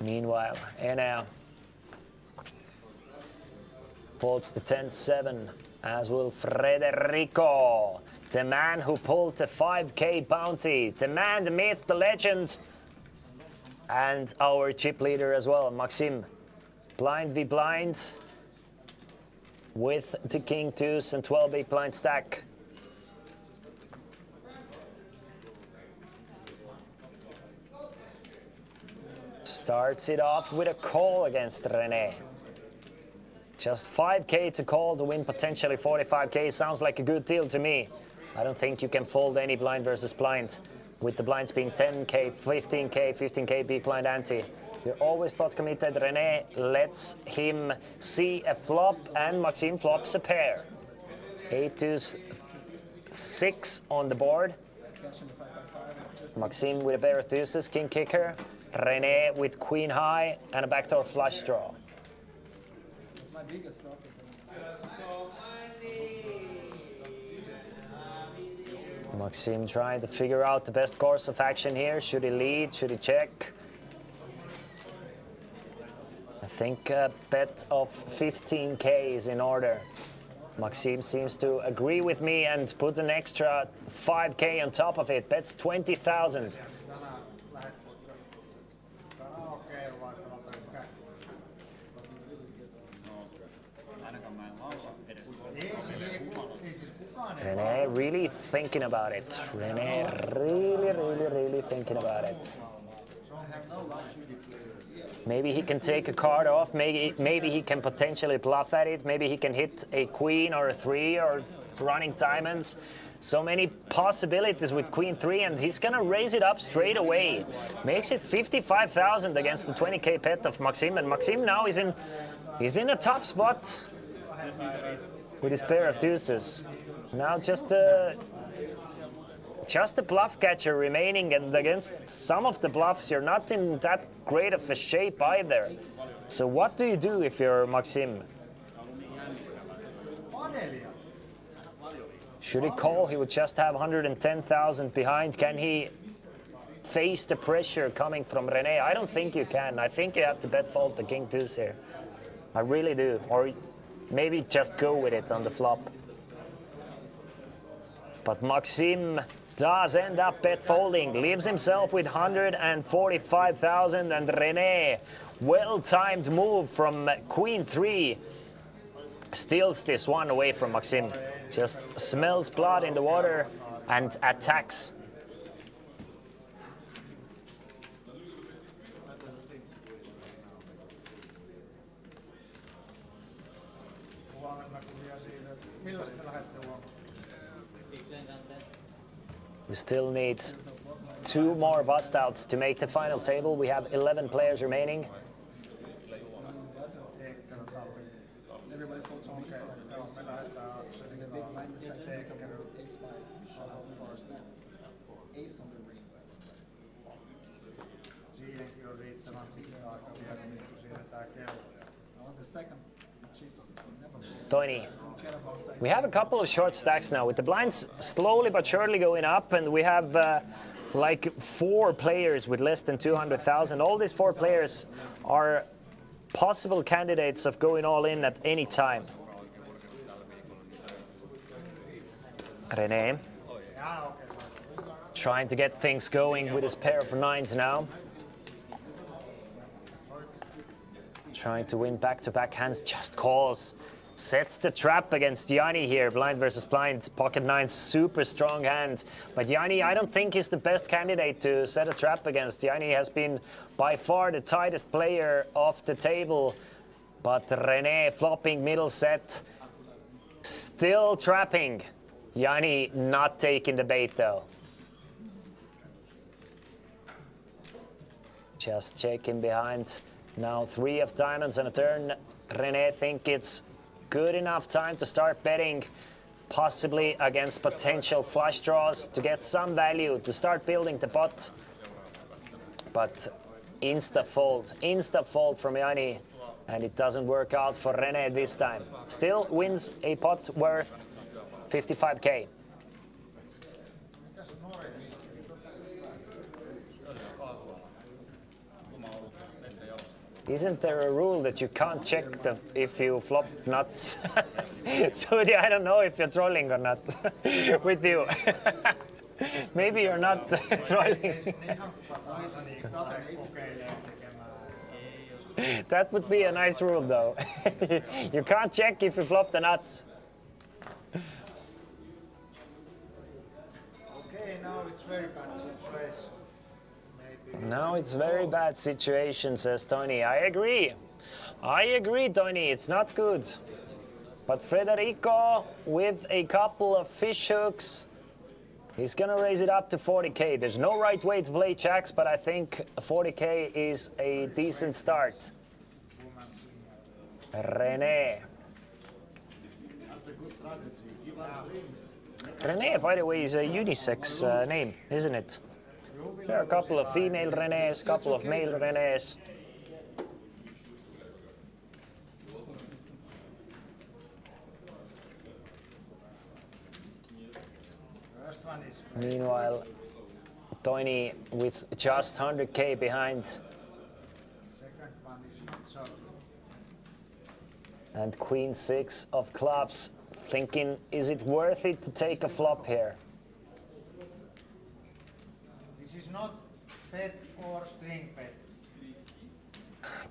Meanwhile, Enea folds the 10-7, as will Federico, the man who pulled the 5k bounty, the man, the myth, the legend, and our chip leader as well, Maxim. Blind v blind with the king deuce and 12 big blind stack. Starts it off with a call against René. Just 5k to call to win potentially 45k. Sounds like a good deal to me. I don't think you can fold any blind versus blind, with the blinds being 10k, 15k big blind ante. You're always pot committed. René lets him see a flop, and Maxim flops a pair. 8-6 on the board. Maxim with a pair of deuces, king kicker. René with queen high and a backdoor flush draw. That's my biggest profit. Maxim trying to figure out the best course of action here. Should he lead? Should he check? I think a bet of 15k is in order. Maxim seems to agree with me and put an extra 5k on top of it. Bets 20,000. René really thinking about it. René really thinking about it. Maybe he can take a card off. Maybe he can potentially bluff at it. Maybe he can hit a queen or a 3 or running diamonds. So many possibilities with queen 3, and he's gonna raise it up straight away. Makes it 55,000 against the 20k bet of Maxim, and Maxim now is in a tough spot with his pair of deuces. Now just a bluff catcher remaining, and against some of the bluffs you're not in that great of a shape either. So what do you do if you're Maxim? Should he call? He would just have 110,000 behind. Can he face the pressure coming from René? I don't think you can. I think you have to bet fold the king deuce here. I really do. Or maybe just go with it on the flop. But Maxim does end up bet folding, leaves himself with 145,000, and René, well-timed move from queen 3, steals this one away from Maxim. Just smells blood in the water and attacks. We still need 2 more bust outs to make the final table. We have 11 players remaining. Everybody puts on the big blind is ace 5, or snap. Ace on the ring. That was the second chips. Toini, We have a couple of short stacks now with the blinds slowly but surely going up, and we have like 4 players with less than 200,000. All these 4 players are possible candidates of going all in at any time. René trying to get things going with his pair of 9s now. Trying to win back-to-back hands, just calls. Sets the trap against Yanni here, blind versus blind. Pocket 9, super strong hand. But Yanni, I don't think he's the best candidate to set a trap against. Yanni has been by far the tightest player off the table. But René flopping middle set, still trapping. Yanni not taking the bait though. Just checking behind. Now 3 of diamonds and a turn. René think it's good enough time to start betting, possibly against potential flush draws to get some value to start building the pot. But insta fold from Yanni, and it doesn't work out for René this time. Still wins a pot worth 55k. Isn't there a rule that you can't check if you flop nuts? So I don't know if you're trolling or not with you. Maybe you're not trolling. That would be a nice rule though. You can't check if you flop the nuts. Okay, now it's very bad situation. Now it's very bad situation, says Tony. I agree, Tony. It's not good. But Federico, with a couple of fish hooks, he's gonna raise it up to 40k. There's no right way to play jacks, but I think 40k is a decent start. René. That's a good strategy. Give us drinks. René, by the way, is a unisex name, isn't it? There are a couple of female Renés, a couple of male Renés. Meanwhile, Tony with just 100k behind. Second one is not so good. And Queen 6 of clubs, thinking, is it worth it to take a flop here? This is not bet or string bet.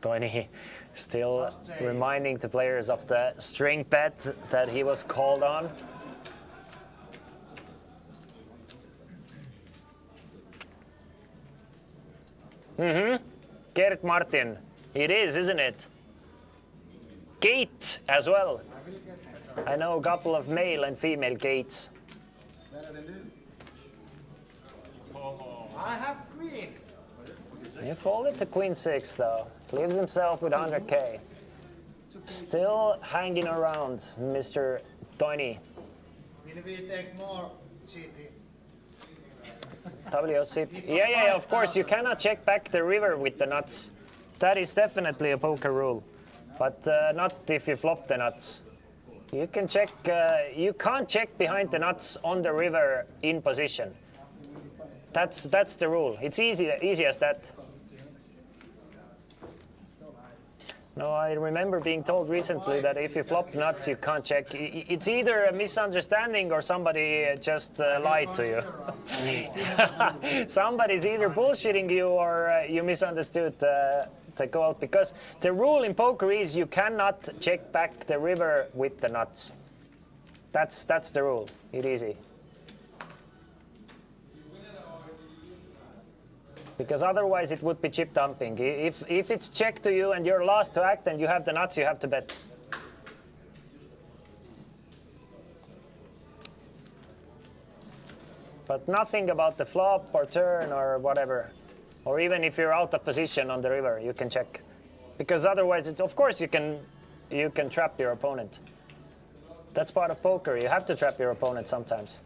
Tony still reminding the players of the string bet that he was called on. Gert Martin. It is, isn't it? Gate as well. I know a couple of male and female gates. I have queen. He folded to Queen 6 though. Leaves himself with 100k. Still hanging around, Mr. Tony. Will we take more GT? WC. Yeah, of course. You cannot check back the river with the nuts. That is definitely a poker rule. But not if you flop the nuts. You can check. You can't check behind the nuts on the river in position. That's the rule. It's easy as that. No, I remember being told recently that if you flop nuts, you can't check. It's either a misunderstanding or somebody just lied to you. Somebody's either bullshitting you or you misunderstood the call. Because the rule in poker is you cannot check back the river with the nuts. That's the rule. It's easy. Because otherwise it would be chip dumping. If it's checked to you and you're last to act and you have the nuts, you have to bet. But nothing about the flop or turn or whatever. Or even if you're out of position on the river, you can check. Because otherwise, of course, you can trap your opponent. That's part of poker. You have to trap your opponent sometimes.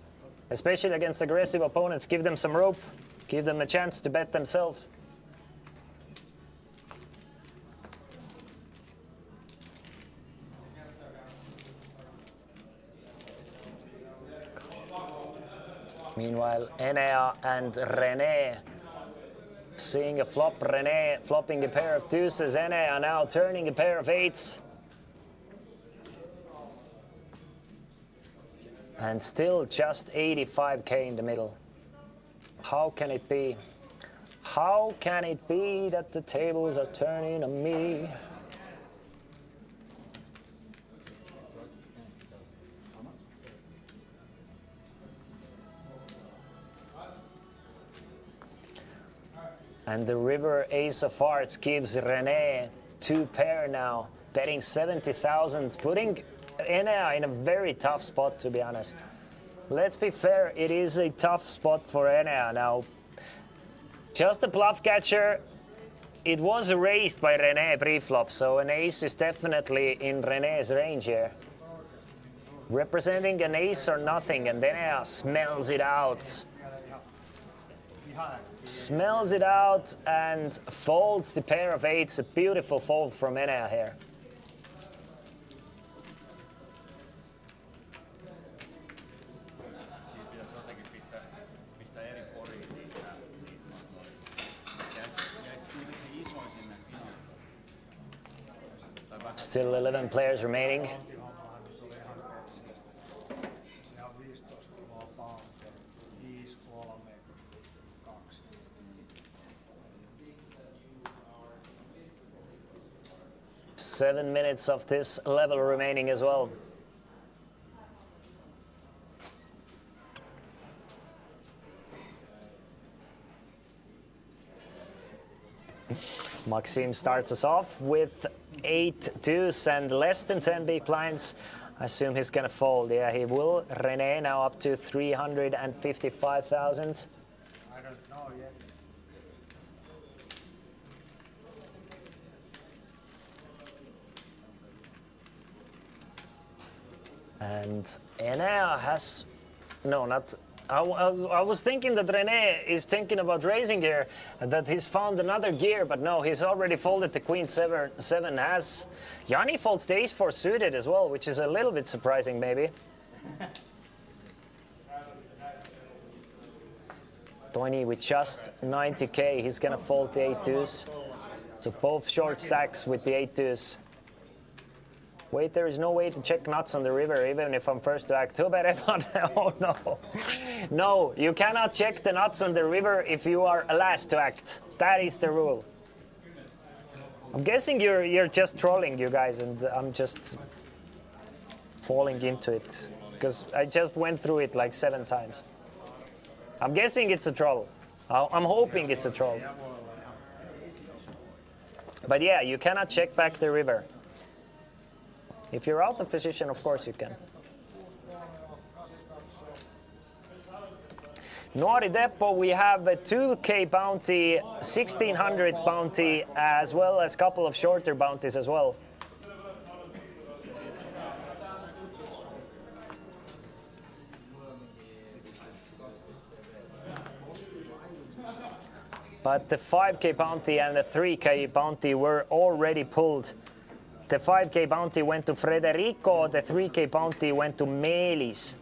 Especially against aggressive opponents. Give them some rope. Give them a chance to bet themselves. Meanwhile, Enea and René seeing a flop. René flopping a pair of deuces. Enea now turning a pair of eights. And still just 85k in the middle. How can it be? How can it be that the tables are turning on me? And the river ace of hearts gives René 2 pair now, betting 70,000, putting Enea in a very tough spot, to be honest. Let's be fair, it is a tough spot for Enea now. Just a bluff catcher. It was erased by René pre-flop, so an ace is definitely in René's range here. Representing an ace or nothing, and Enea smells it out. Smells it out and folds the pair of eights. A beautiful fold from Enea here. Still 11 players remaining. Se on 15 kiloa poundia, 5, 3, 2. 7 minutes of this level remaining as well. Maxim starts us off with 8 deuce and less than 10 big blinds. I assume he's gonna fold. Yeah, he will. René now up to 355,000. I don't know yet. And Enea has, no, not. I was thinking that René is thinking about raising here, and that he's found another gear, but no, he's already folded the queen seven. Has Yanni folds the ace 4 suited as well, which is a little bit surprising, maybe. Tony with just 90k, he's gonna fold the 8 deuce. So both short stacks with the 8 deuce. Wait, there is no way to check nuts on the river, even if I'm first to act. Too bad, Evan. Oh, no. No, you cannot check the nuts on the river if you are last to act. That is the rule. I'm guessing you're just trolling, you guys, and I'm just falling into it. Because I just went through it like 7 times. I'm guessing it's a troll. I'm hoping it's a troll. But yeah, you cannot check back the river. If you're out of position, of course you can. Nuori Depot, we have a 2k bounty, 1600 bounty, as well as a couple of shorter bounties as well. But the 5k bounty and the 3k bounty were already pulled. The 5k bounty went to Federico, the 3k bounty went to Meelis.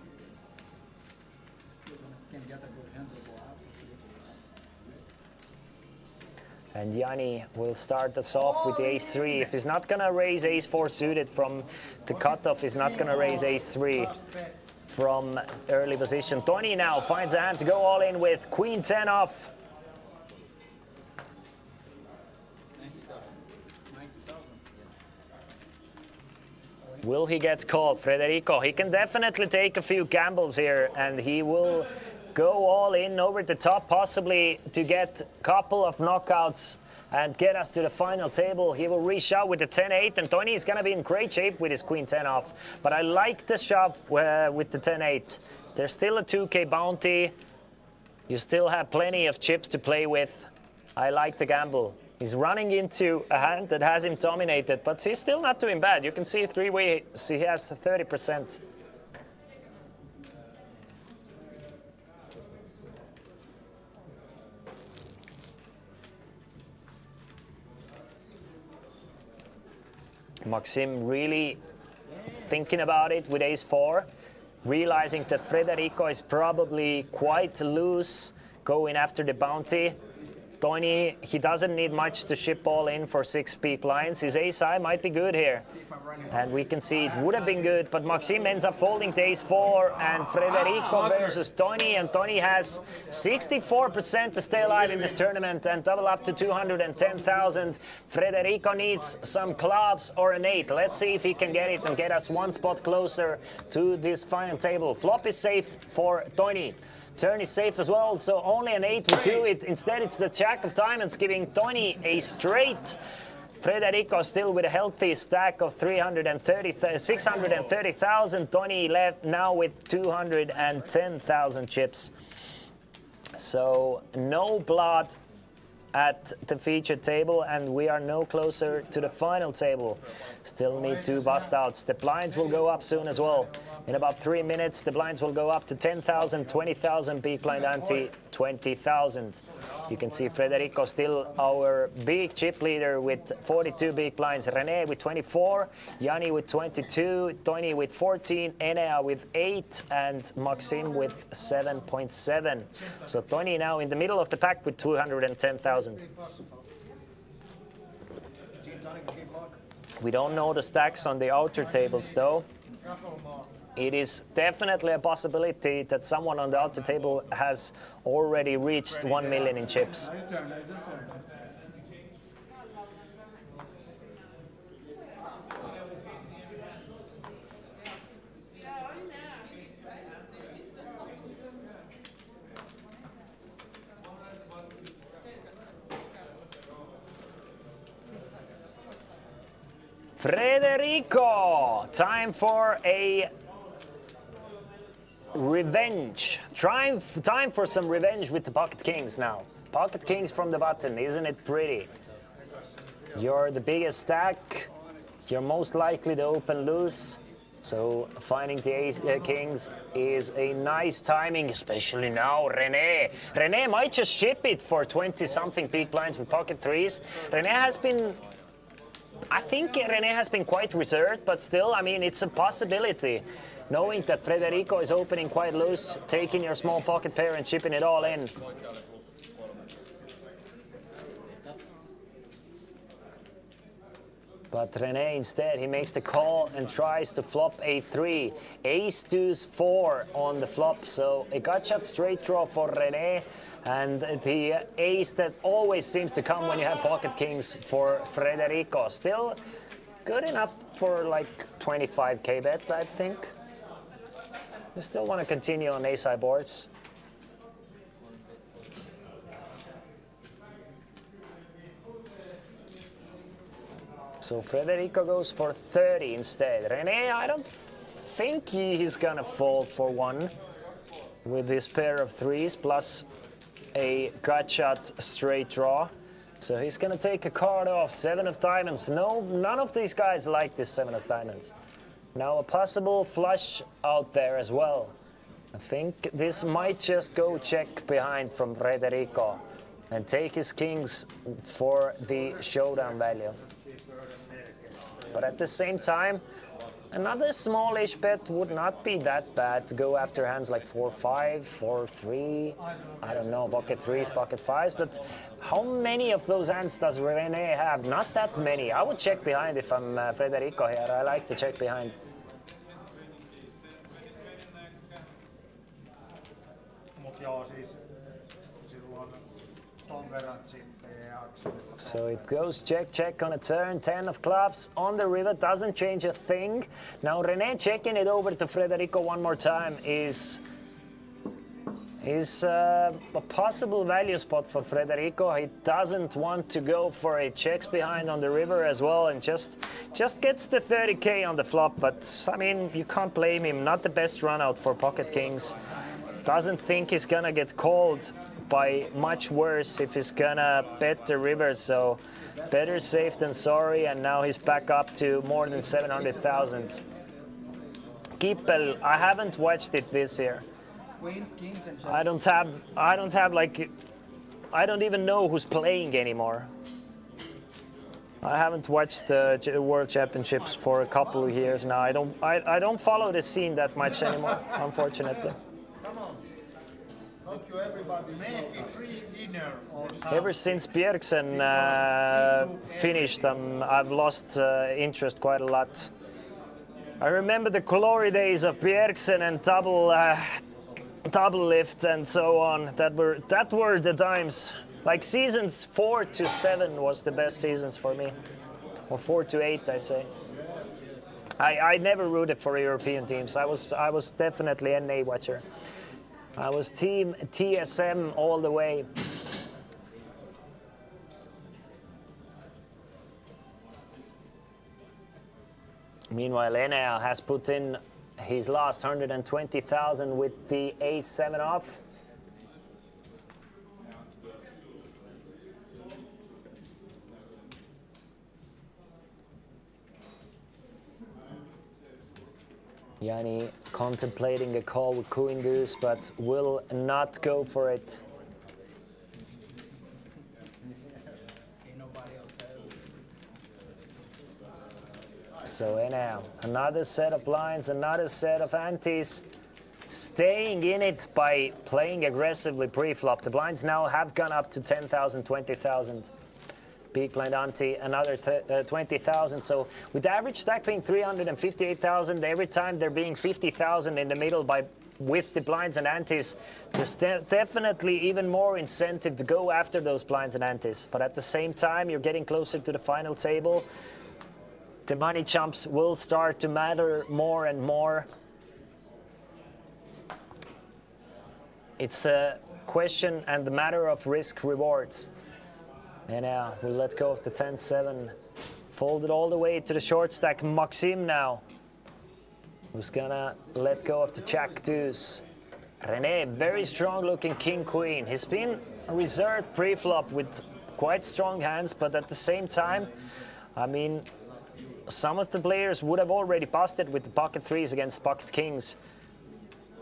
And Yanni will start us off with the ace 3. If he's not gonna raise ace 4 suited from the cutoff, he's not gonna raise ace 3 from early position. Tony now finds a hand to go all in with queen 10 off. Will he get called, Federico? He can definitely take a few gambles here, and he will go all in over the top, possibly to get a couple of knockouts and get us to the final table. He will reshove with the 10-8, and Tony is going to be in great shape with his queen 10 off. But I like the shove with the 10-8. There's still a 2k bounty. You still have plenty of chips to play with. I like the gamble. He's running into a hand that has him dominated, but he's still not doing bad. You can see 3-way, he has 30%. Maxim really thinking about it with ace 4. realizing that Federico is probably quite loose going after the bounty. Tony, he doesn't need much to ship all in for 6 peak lines. His ace-high might be good here. And we can see it would have been good, but Maxim ends up folding to ace-4, and Federico versus Tony, and Tony has 64% to stay alive in this tournament and double up to 210,000. Federico needs some clubs or an 8. Let's see if he can get it and get us 1 spot closer to this final table. Flop is safe for Tony. Turn is safe as well, so only an 8 would do it. Instead, it's the Jack of Diamonds giving Tony a straight. Federico still with a healthy stack of 630,000. Tony left now with 210,000 chips. So no blood at the feature table, and we are no closer to the final table. Still need 2 bust outs. The blinds will go up soon as well. In about 3 minutes, the blinds will go up to 10,000, 20,000, big blind ante, 20,000. You can see Federico still our big chip leader with 42 big blinds. René with 24, Yanni with 22, Tony with 14, Enea with 8, and Maxim with 7.7. So Tony now in the middle of the pack with 210,000. We don't know the stacks on the outer tables though. It is definitely a possibility that someone on the outer table has already reached 1 million in chips. Federico, time for a revenge. Time for some revenge with the Pocket Kings now. Pocket Kings from the button, isn't it pretty? You're the biggest stack. You're most likely to open loose. So finding the ace, kings is a nice timing, especially now. René might just ship it for 20-something big blinds with pocket threes. I think René has been quite reserved, but still, I mean, it's a possibility. Knowing that Federico is opening quite loose, taking your small pocket pair and chipping it all in. But René instead, he makes the call and tries to flop a 3. Ace deuce 4 on the flop, so a gut shot straight draw for René. And the ace that always seems to come when you have pocket kings for Federico. Still good enough for like 25k bet, I think. You still want to continue on ace-high boards. So Federico goes for 30 instead. René, I don't think he's gonna fold for 1 with this pair of 3s plus a gut shot straight draw. So he's gonna take a card off. 7 of diamonds. No, none of these guys like this 7 of diamonds. Now a possible flush out there as well. I think this might just go check behind from Federico and take his kings for the showdown value. But at the same time, another smallish bet would not be that bad to go after hands like 4-5, 4-3, I don't know, pocket 3s, pocket 5s, but how many of those hands does René have? Not that many. I would check behind if I'm Federico here. I like to check behind. So it goes check, check on a turn, 10 of clubs on the river, doesn't change a thing. Now René checking it over to Federico one more time is a possible value spot for Federico. He doesn't want to go for a checks behind on the river as well and just gets the 30k on the flop. But I mean, you can't blame him, not the best run out for pocket kings. Doesn't think he's gonna get called by much worse if he's gonna bet the river, so better safe than sorry, and now he's back up to more than 700,000. Kippel, I haven't watched it this year. I don't even know who's playing anymore. I haven't watched the World Championships for a couple of years now. I don't follow the scene that much anymore, unfortunately. Come on. Not you, everybody. Make a free dinner or something. Ever since Bjergsen finished, I've lost interest quite a lot. I remember the glory days of Bjergsen and double lift and so on. That were the times. Like seasons 4 to 7 was the best seasons for me, or 4 to 8, I say. I never rooted for European teams. I was definitely an NA watcher. I was team TSM all the way. Meanwhile, Enea has put in his last 120,000 with the A7 off. Yanni contemplating a call with Queen Deuce, but will not go for it. So now another set of blinds, another set of antes, staying in it by playing aggressively pre-flop. The blinds now have gone up to 10,000, 20,000. Big blind ante, another 20,000. So with the average stack being 358,000, every time there being 50,000 in the middle with the blinds and antes, there's definitely even more incentive to go after those blinds and antes. But at the same time, you're getting closer to the final table. The money jumps will start to matter more and more. It's a question and the matter of risk rewards. And now we'll let go of the 10-7. Folded all the way to the short stack. Maxim now, who's gonna let go of the Jack Deuce. René, very strong looking King Queen. He's been reserved pre-flop with quite strong hands, but at the same time, I mean, some of the players would have already busted with the pocket threes against pocket kings.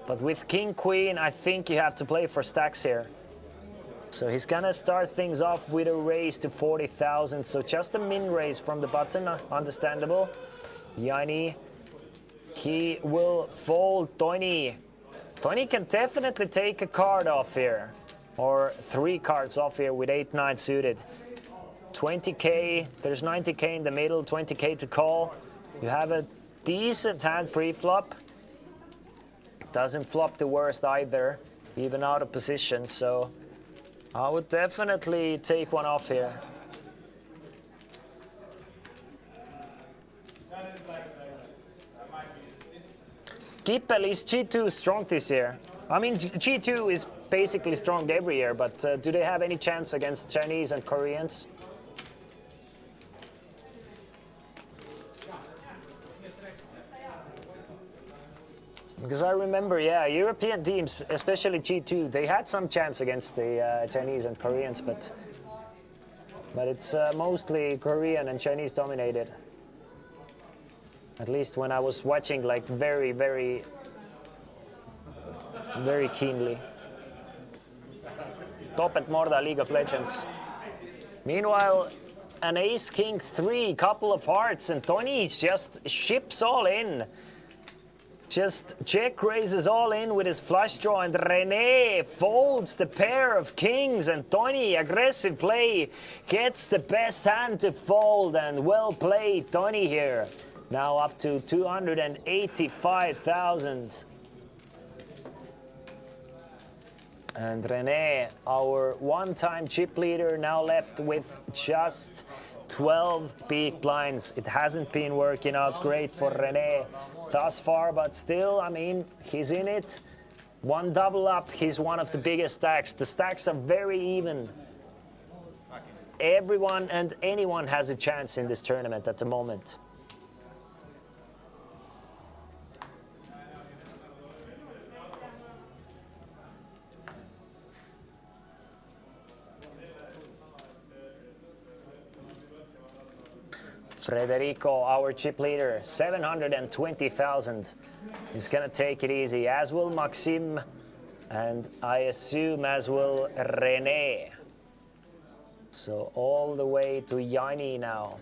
But with King Queen, I think you have to play for stacks here. So he's gonna start things off with a raise to 40,000. So just a min raise from the button, understandable. Yanni, he will fold Tony. Tony can definitely take a card off here, or 3 cards off here with 8-9 suited. 20k, there's 90k in the middle, 20k to call. You have a decent hand pre-flop. Doesn't flop the worst either, even out of position, so I would definitely take one off here. Kippel, is G2 strong this year? I mean, G2 is basically strong every year, but do they have any chance against Chinese and Koreans? Because I remember, yeah, European teams, especially G2, they had some chance against the Chinese and Koreans, but it's mostly Korean and Chinese dominated. At least when I was watching, like, very, very, very keenly. Top at Morda, League of Legends. Meanwhile, an Ace King 3, couple of hearts, and Tony just ships all in. Just check raises all in with his flush draw, and René folds the pair of kings, and Tony, aggressive play, gets the best hand to fold, and well played Tony here. Now up to 285,000. And René, our one-time chip leader, now left with just 12 big blinds. It hasn't been working out great for René thus far, but still, I mean, he's in it. One double up, he's one of the biggest stacks. The stacks are very even. Everyone and anyone has a chance in this tournament at the moment. Federico, our chip leader, 720,000. He's gonna take it easy, as will Maxim, and I assume as will René. So all the way to Yanni now.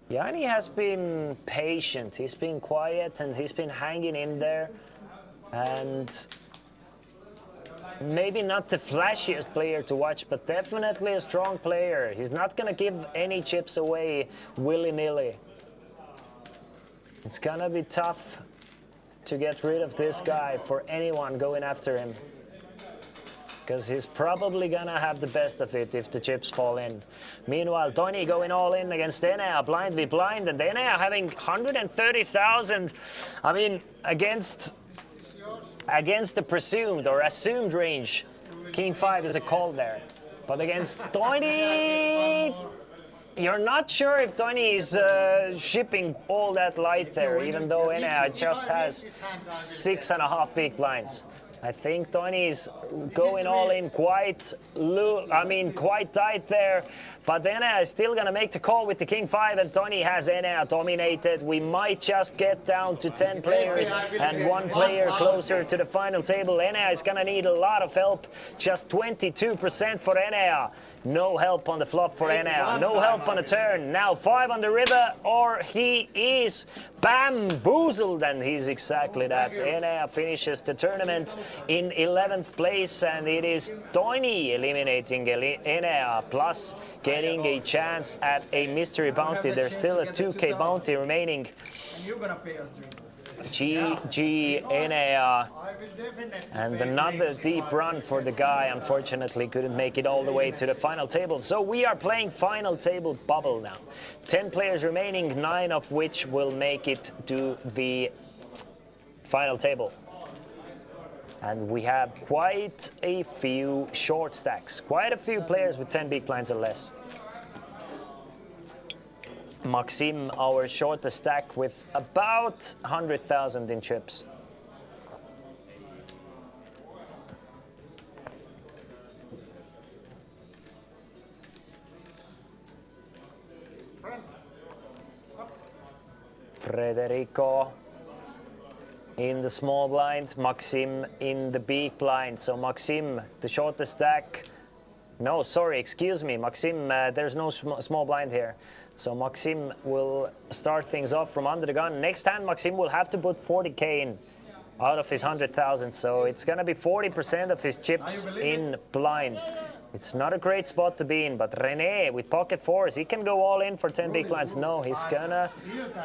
Yanni has been patient, he's been quiet and he's been hanging in there. And maybe not the flashiest player to watch, but definitely a strong player. He's not gonna give any chips away willy-nilly. It's gonna be tough to get rid of this guy for anyone going after him. Because he's probably gonna have the best of it if the chips fall in. Meanwhile, Tony going all in against Enea, blind v blind, and Enea having 130,000. I mean, against the presumed or assumed range, King 5 is a call there. But against Tony, you're not sure if Tony is shipping all that light there, even though Enea just has 6.5 big blinds. I think Tony is going all in quite tight there. But Enea is still going to make the call with the King 5, and Tony has Enea dominated. We might just get down to 10 players and 1 player closer to the final table. Enea is going to need a lot of help. Just 22% for Enea. No help on the flop for Enea. No help on the turn. Now 5 on the river, or he is bamboozled, and he's exactly that. Enea finishes the tournament in 11th place, and it is Tony eliminating Enea, plus getting a chance at a mystery bounty. There's still a 2K bounty remaining. And you're gonna pay us, GG Enea. And another deep run for the guy. Unfortunately couldn't make it all the way to the final table. So we are playing final table bubble now. 10 players remaining, 9 of which will make it to the final table. And we have quite a few short stacks. Quite a few players with 10 big blinds or less. Maxim, our shortest stack, with about 100,000 in chips. Federico in the small blind, Maxim in the big blind. So Maxim, the shortest stack. No, sorry, excuse me, Maxim, there's no small blind here. So Maxim will start things off from under the gun. Next hand, Maxim will have to put 40K in out of his 100,000. So it's gonna be 40% of his chips in blind. It's not a great spot to be in, but René with pocket fours, he can go all in for 10 big blinds. No, he's gonna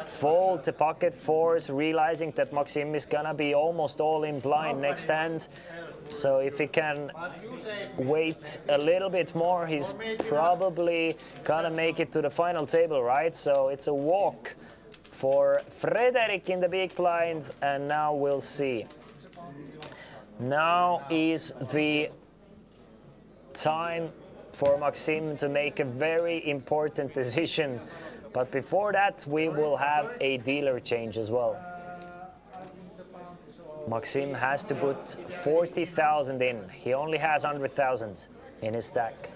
fold the pocket fours, realizing that Maxim is gonna be almost all in blind next hand. So if he can wait a little bit more, he's probably gonna make it to the final table, right? So it's a walk for Frederick in the big blind, and now we'll see. Now is the time for Maxim to make a very important decision. But before that, we will have a dealer change as well. Maxim has to put 40,000 in. He only has 100,000 in his stack.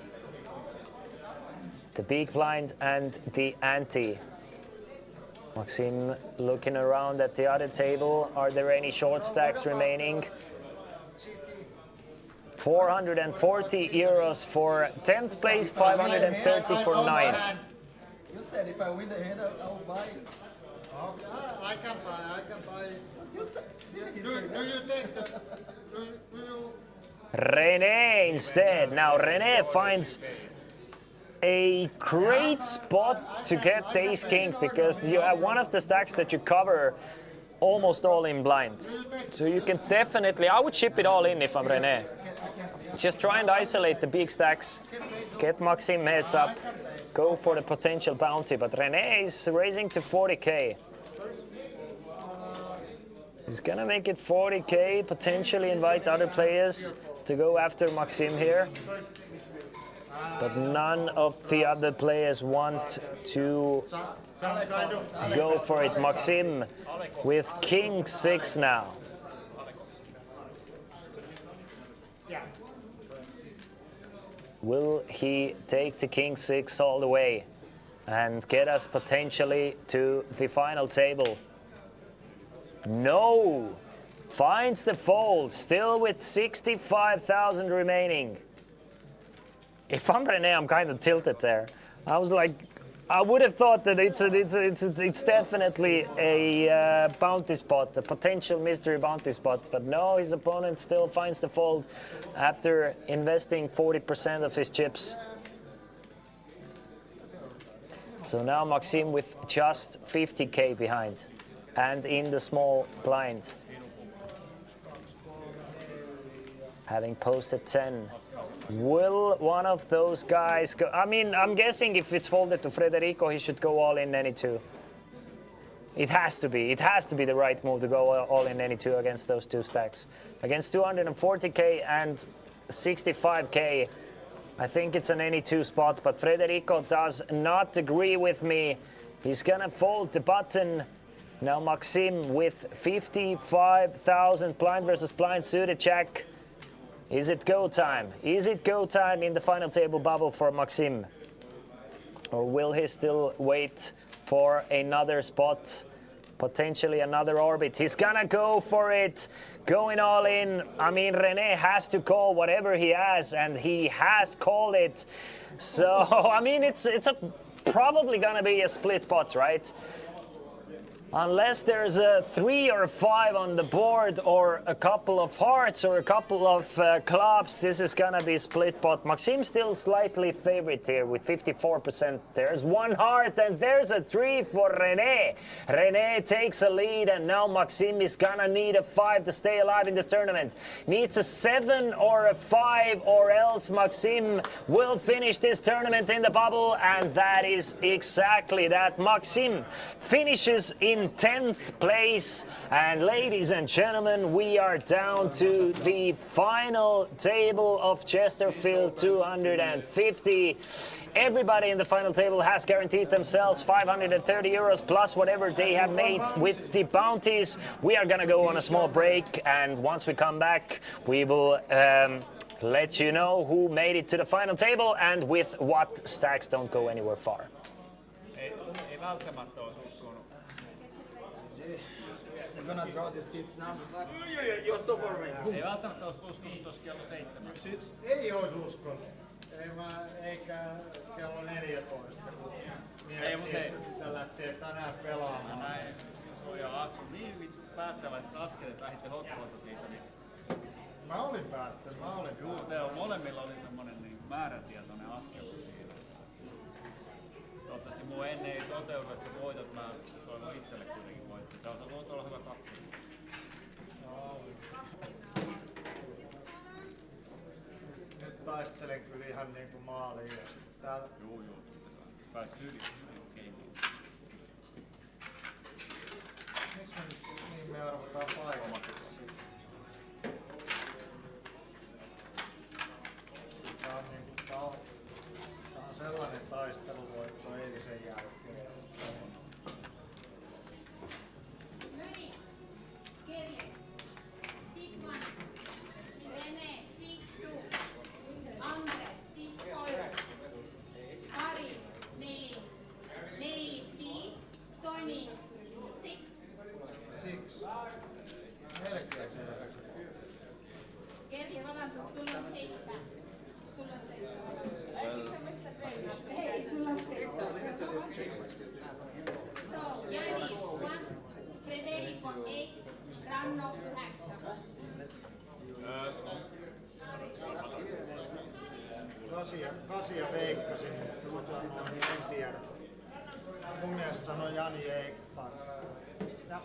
The big blind and the ante. Maxim looking around at the other table. Are there any short stacks remaining? 440 euros for 10th place, 530 for 9th. You said if I win the hand, I'll buy it. I can buy. Do you think that? Do you? René instead. Now René finds a great spot to get the ace king, because you have one of the stacks that you cover almost all in blind. So you can definitely, I would ship it all in if I'm René. Just try and isolate the big stacks, get Maxim heads up, go for the potential bounty. But René is raising to 40K. He's gonna make it 40K, potentially invite other players to go after Maxim here. But none of the other players want to go for it. Maxim with King 6 now. Will he take the King 6 all the way and get us potentially to the final table? No! Finds the fold, still with 65,000 remaining. If I'm Rene, I'm kind of tilted there. I was like, I would have thought that it's definitely a bounty spot, a potential mystery bounty spot. But no, his opponent still finds the fold after investing 40% of his chips. So now Maxim with just 50k behind and in the small blind. Having posted 10. Will one of those guys go? I mean, I'm guessing if it's folded to Federico, he should go all in any two. It has to be. It has to be the right move to go all in any two against those two stacks. Against 240k and 65k, I think it's an any two spot, but Federico does not agree with me. He's gonna fold the button. Now Maxim with 55,000 blind versus blind suited jack. Is it go time? Is it go time in the final table bubble for Maxim? Or will he still wait for another spot? Potentially another orbit. He's gonna go for it. Going all in. I mean, Rene has to call whatever he has, and he has called it. So, I mean, it's probably gonna be a split pot, right? Unless there's a 3 or a 5 on the board, or a couple of hearts, or a couple of clubs, this is gonna be split pot. Maxim still slightly favorite here with 54%. There's one heart and there's a 3 for Rene. Rene takes a lead, and now Maxim is gonna need a 5 to stay alive in this tournament. Needs a 7 or a 5, or else Maxim will finish this tournament in the bubble, and that is exactly that. Maxim finishes in 10th place, and ladies and gentlemen, we are down to the final table of Chesterfield 250. Everybody in the final table has guaranteed themselves 530 euros plus whatever they have made with the bounties. We are gonna go on a small break, and once we come back, we will let you know who made it to the final table and with what stacks. Don't go anywhere far. Ei välttämättä olisi uskonut. They're gonna draw the seats now. You're so far away. Ei välttämättä olisi uskonut tuossa kello 7. Ei olisi uskonut. Eikä kello 14. Ei, mut ei. Mitä lähtee tänään pelaamaan. Näin. Ja Aakso niin päättäväiset askeleet lähditte hotkoilta siitä. Niin... Mä olin päättänyt. Juu, teillä molemmilla oli semmonen niin määrätietoinen askel siinä. Toivottavasti muu ennen ei toteudu, että sä voitat. Mä toivon itselle kuitenkin voittaa. Se on voinut olla hyvä tappelu. Nyt taistelen kyllä ihan niinku maaliin. Täällä... Juu. Pääsit yli keimiin. Niin me arvotaan paikalla. Tää on sellainen taisteluvoitto eilisen jälkeen. Kasia veikkasin, mutta en tiedä. Mun mielestä sanoi Jani Eikman. Ja.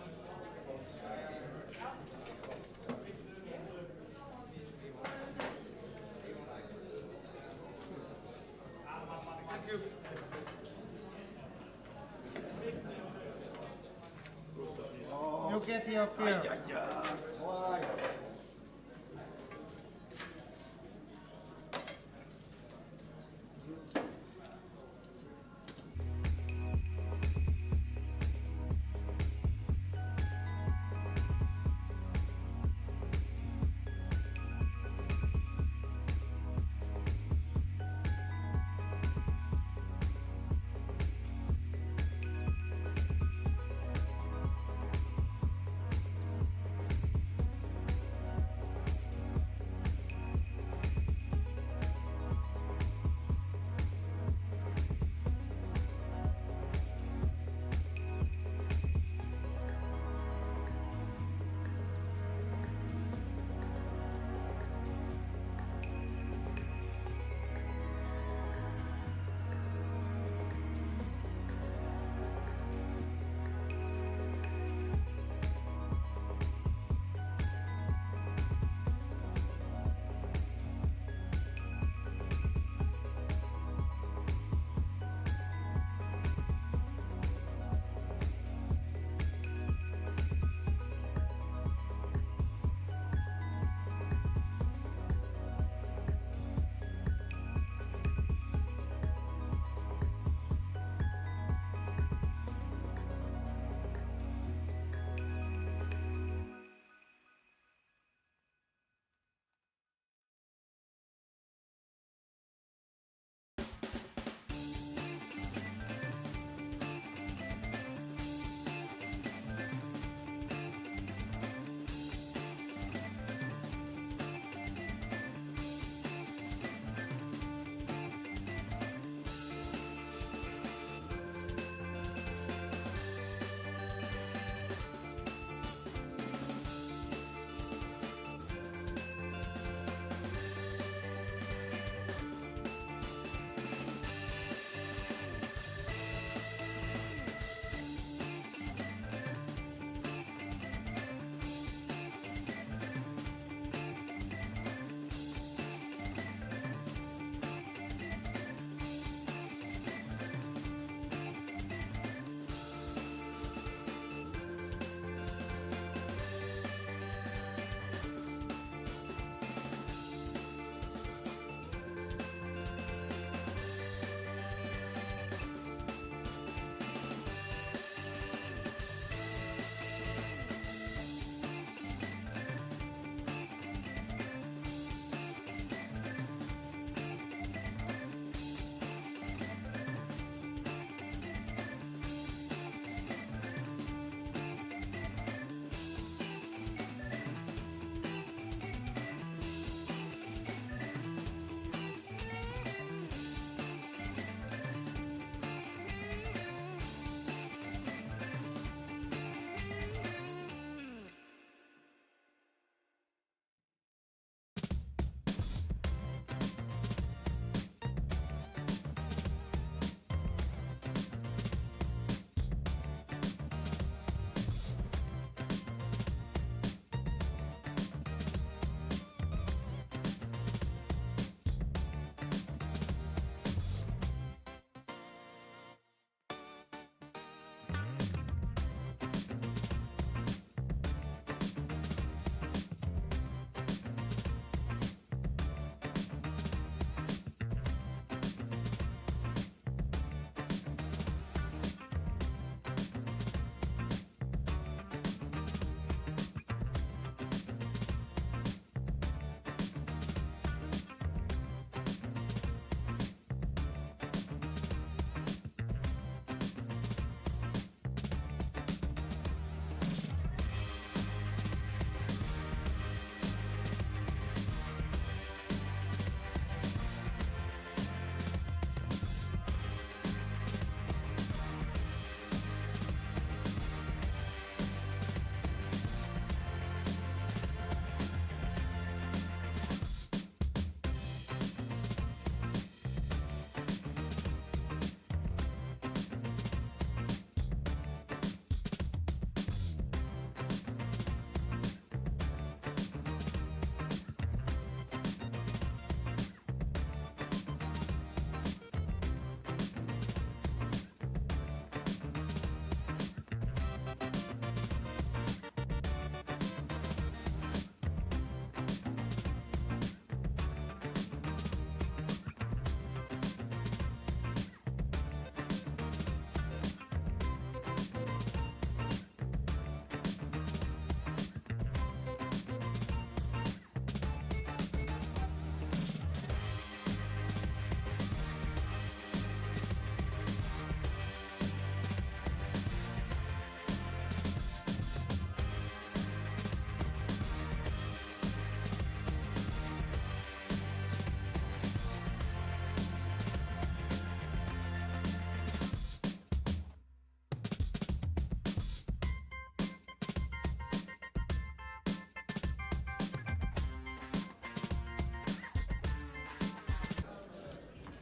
You get your beer. Why?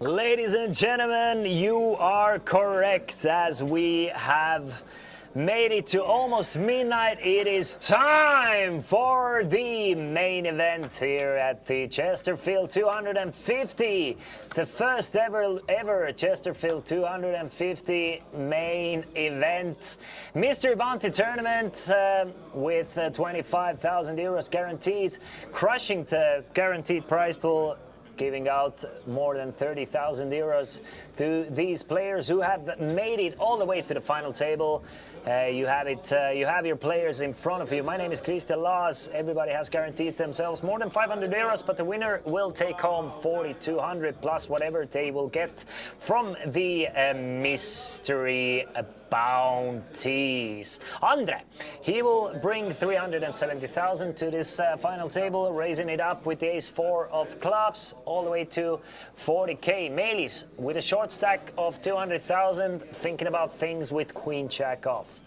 Ladies and gentlemen, you are correct. As we have made it to almost midnight, it is time for the main event here at the Chesterfield 250. The first ever Chesterfield 250 main event. Mr. Bounty tournament with 25,000 euros guaranteed, crushing the guaranteed prize pool, giving out more than 30,000 euros to these players who have made it all the way to the final table. You have your players in front of you. My name is Christian Laas. Everybody has guaranteed themselves more than 500 euros, but the winner will take home 4,200 plus whatever they will get from the mystery bounties. Andre, he will bring 370,000 to this final table, raising it up with the ace-4 of clubs all the way to 40k. Melis with a short stack of 200,000, thinking about things with queen-jack off.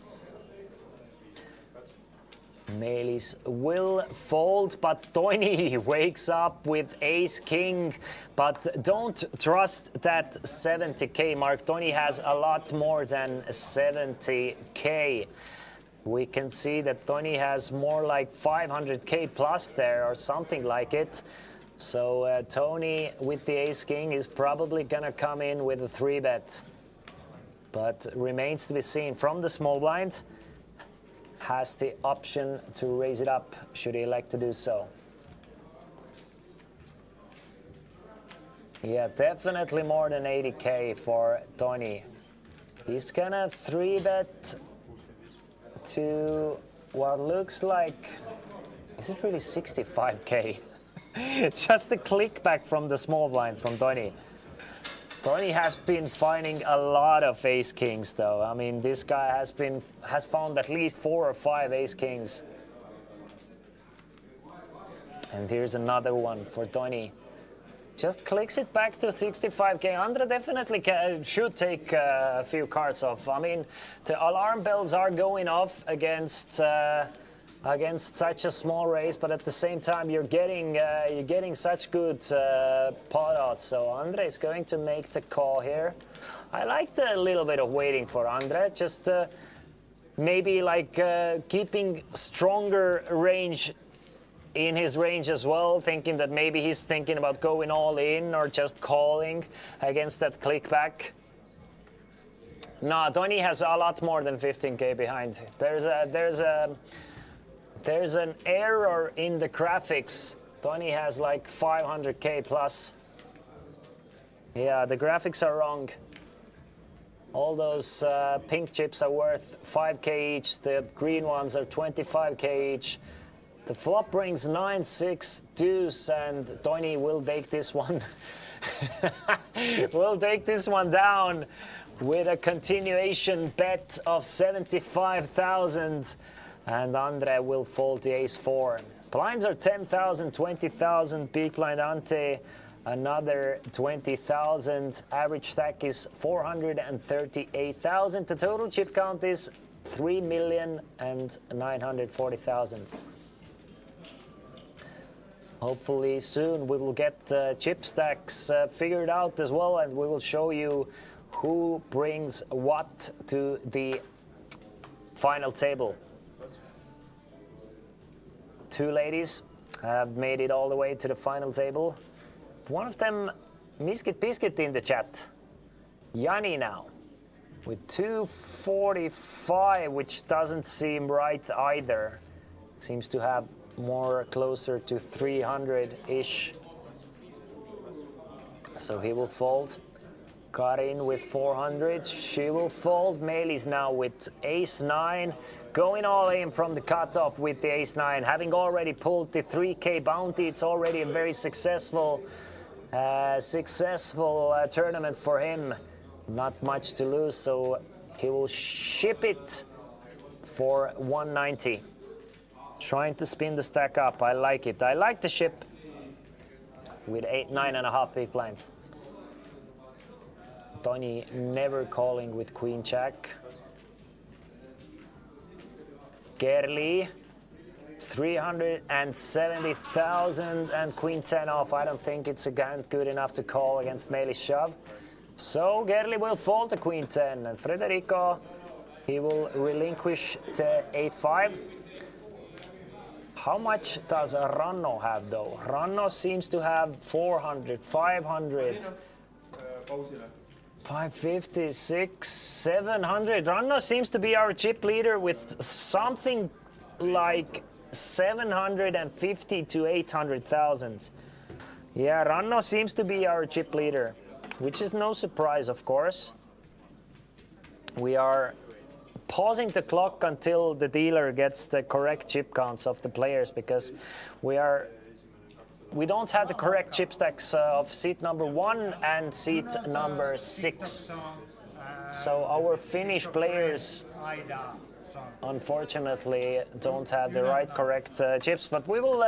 Melis will fold, but Toini wakes up with ace-king. But don't trust that 70k mark. Toini has a lot more than 70k. We can see that Toini has more like 500k plus there or something like it. So Tony with the ace-king is probably gonna come in with a 3-bet. But remains to be seen. From the small blind, has the option to raise it up should he elect to do so. Yeah, definitely more than 80k for Tony. He's gonna 3-bet to what looks like, is it really 65k? Just a click back from the small blind from Tony. Tony has been finding a lot of ace-kings though. I mean, this guy has found at least 4 or 5 ace-kings. And here's another one for Tony. Just clicks it back to 65k. Andre definitely should take a few cards off. I mean, the alarm bells are going off against such a small raise, but at the same time you're getting such good pot odds. So Andre is going to make the call here. I like the little bit of waiting for Andre, just maybe like keeping stronger range in his range as well, thinking that maybe he's thinking about going all in or just calling against that click back. No, Tony has a lot more than 15k behind. There's an error in the graphics. Tony has like 500k plus. Yeah, the graphics are wrong. All those pink chips are worth 5k each. The green ones are 25k each. The flop brings 9, 6, deuce, and Tony will take this one. Will take this one down with a continuation bet of 75,000. And Andre will fold the ace-4. Blinds are 10,000, 20,000. Big blind ante, another 20,000. Average stack is 438,000. The total chip count is 3,940,000. Hopefully soon we will get chip stacks figured out as well, and we will show you who brings what to the final table. 2 ladies have made it all the way to the final table. One of them, Miskit Biscuit in the chat. Yanni now with 245, which doesn't seem right either. Seems to have more closer to 300-ish. So he will fold. Karin with 400, she will fold. Melis now with ace-9, going all in from the cutoff with the ace-9. Having already pulled the 3k bounty, it's already a very successful tournament for him. Not much to lose, so he will ship it for 190. Trying to spin the stack up. I like it. I like the ship with 9.5 big blinds. Tony never calling with queen jack. Gerli 370,000 and queen 10 off. I don't think it's again good enough to call against melee shove. So Gerli will fold to queen 10 and Federico, he will relinquish to 8-5. How much does Ranno have though? Ranno seems to have 400, 500, 550, 600, 700. Ranno seems to be our chip leader with something like 750 to 800,000. Yeah, Ranno seems to be our chip leader, which is no surprise, of course. We are pausing the clock until the dealer gets the correct chip counts of the players, because we don't have the correct chip stacks of seat number 1 and seat number 6. So our Finnish players unfortunately don't have the right correct chips, but we will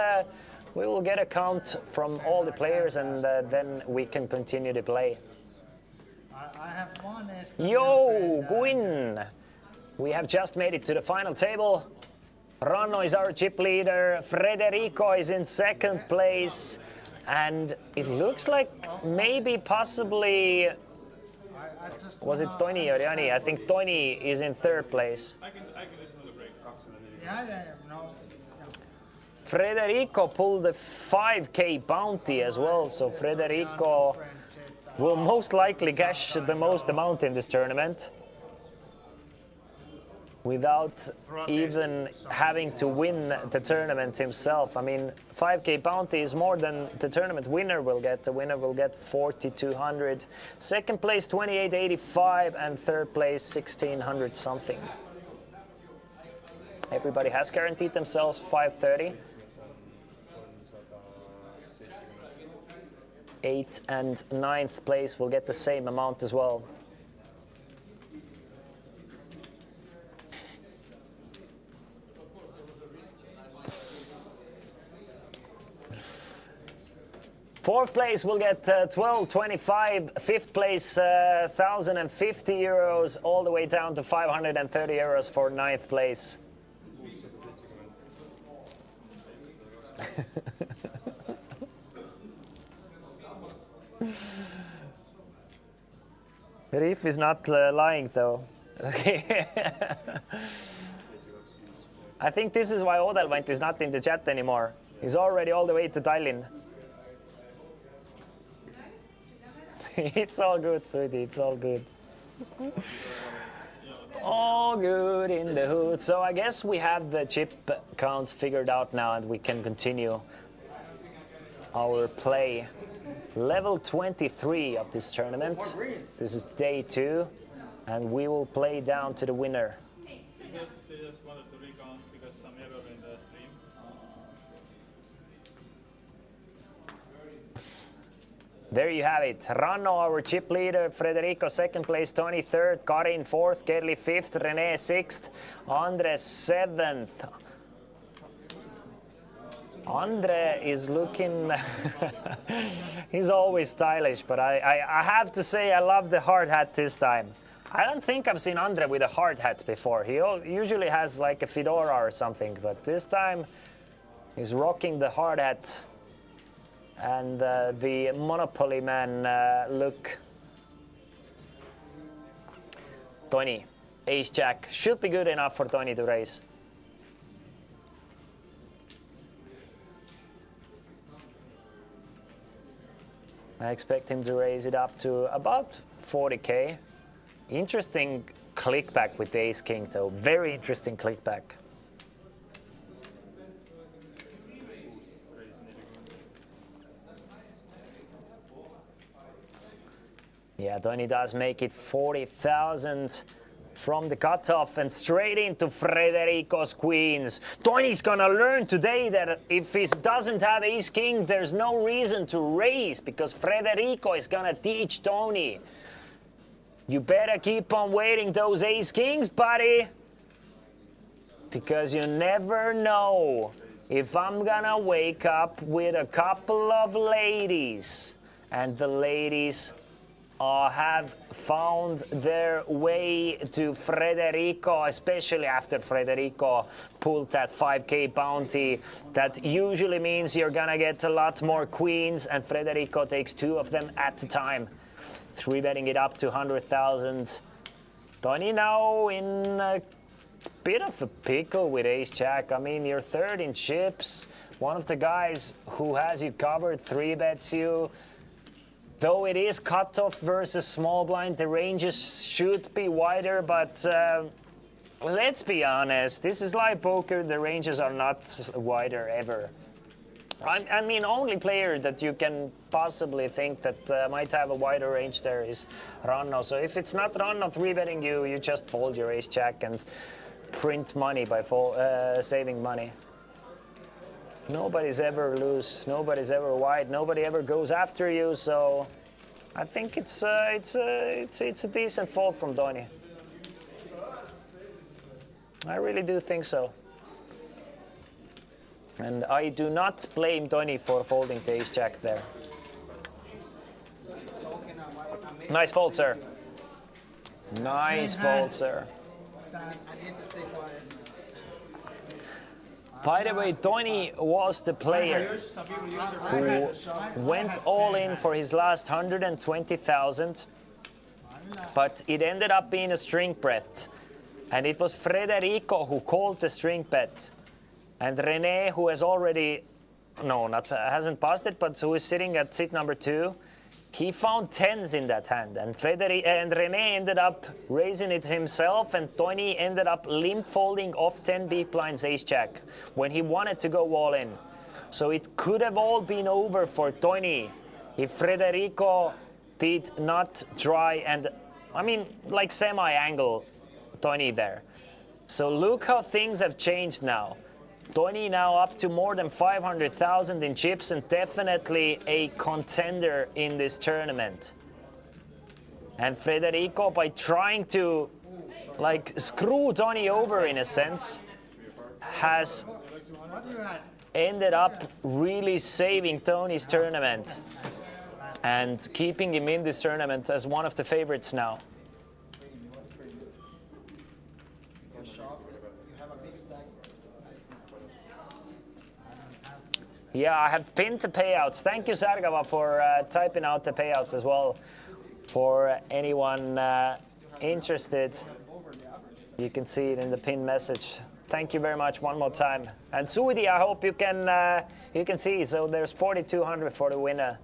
get a count from all the players, and then we can continue to play. I have one estimate. Yo, Gwyn! We have just made it to the final table. Ranno is our chip leader, Federico is in second place, and it looks like maybe possibly, was it Toni or Jani? I think Toni is in third place. I can listen to the break. Yeah, no. Federico pulled the 5k bounty as well, so Federico will most likely cash the most amount in this tournament without even having to win the tournament himself. I mean, 5k bounty is more than the tournament winner will get. The winner will get 4,200. Second place 2885 and third place 1600 something. Everybody has guaranteed themselves 530. 8th and 9th place will get the same amount as well. Fourth place will get 1225, fifth place 1,050 euros, all the way down to 530 euros for ninth place. Reef is not lying though. Okay. I think this is why Odelvant is not in the chat anymore. He's already all the way to Tallinn. It's all good, sweetie, it's all good. All good in the hood. So I guess we have the chip counts figured out now, and we can continue our play. Level 23 of this tournament. This is day 2, and we will play down to the winner. They just wanted to recount because some error in the stream. There you have it. Ranno, our chip leader, Federico, second place, Toni, third, Karin, fourth, Gerli, fifth, René, sixth, Andre, seventh. Andre is looking, he's always stylish, but I have to say I love the hard hat this time. I don't think I've seen Andre with a hard hat before. He usually has like a fedora or something, but this time he's rocking the hard hat and the Monopoly man look. Toni, ace jack, should be good enough for Toni to raise. I expect him to raise it up to about 40k. Interesting click back with the ace king though, very interesting click back. Yeah, Toni does make it 40,000 from the cutoff and straight into Federico's queens. Toni's gonna learn today that if he doesn't have ace king, there's no reason to raise, because Federico is gonna teach Toni. You better keep on waiting those ace kings, buddy, because you never know if I'm gonna wake up with a couple of ladies and the ladies have found their way to Federico, especially after Federico pulled that 5K bounty. That usually means you're gonna get a lot more queens, and Federico takes 2 of them at a time, 3-betting it up to 100,000. Tony now in a bit of a pickle with ace-jack. I mean, you're third in chips. One of the guys who has you covered 3-bets you. Though it is cutoff versus small blind, the ranges should be wider, but let's be honest, this is live poker, the ranges are not wider ever. I mean, only player that you can possibly think that might have a wider range there is Ranno. So if it's not Ranno 3-betting you, you just fold your ace-jack and print money by saving money. Nobody's ever loose, nobody's ever wide, nobody ever goes after you, so I think it's a decent fold from Donny. I really do think so. And I do not blame Donny for folding the ace-jack there. Nice fold, sir. Nice fold, sir. By the way, Donny was the player who went all in for his last 120,000, but it ended up being a string bet. And it was Federico who called the string bet. And René, who has already, hasn't passed it, but who is sitting at sit number 2, he found 10s in that hand, and René ended up raising it himself, and Tony ended up limp folding off 10 big blinds ace-jack when he wanted to go all in. So it could have all been over for Tony if Federico did not try and, I mean, like semi-angle Tony there. So look how things have changed now. Tony now up to more than 500,000 in chips and definitely a contender in this tournament. And Federico, by trying to like screw Tony over in a sense, has ended up really saving Tony's tournament and keeping him in this tournament as one of the favorites now. Yeah, I have pinned the payouts. Thank you, Sargava, for typing out the payouts as well. For anyone interested, you can see it in the pinned message. Thank you very much one more time. And Sudi, I hope you can see. So there's 4,200 for the winner,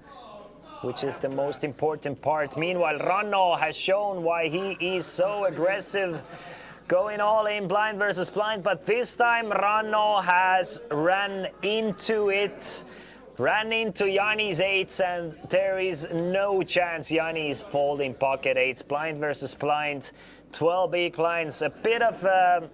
which is the most important part. Meanwhile, Ranno has shown why he is so aggressive, going all in blind versus blind, but this time Ranno has ran into Yanni's 8s, and there is no chance Yanni is folding pocket 8s. Blind versus blind, 12 big blinds, a bit of a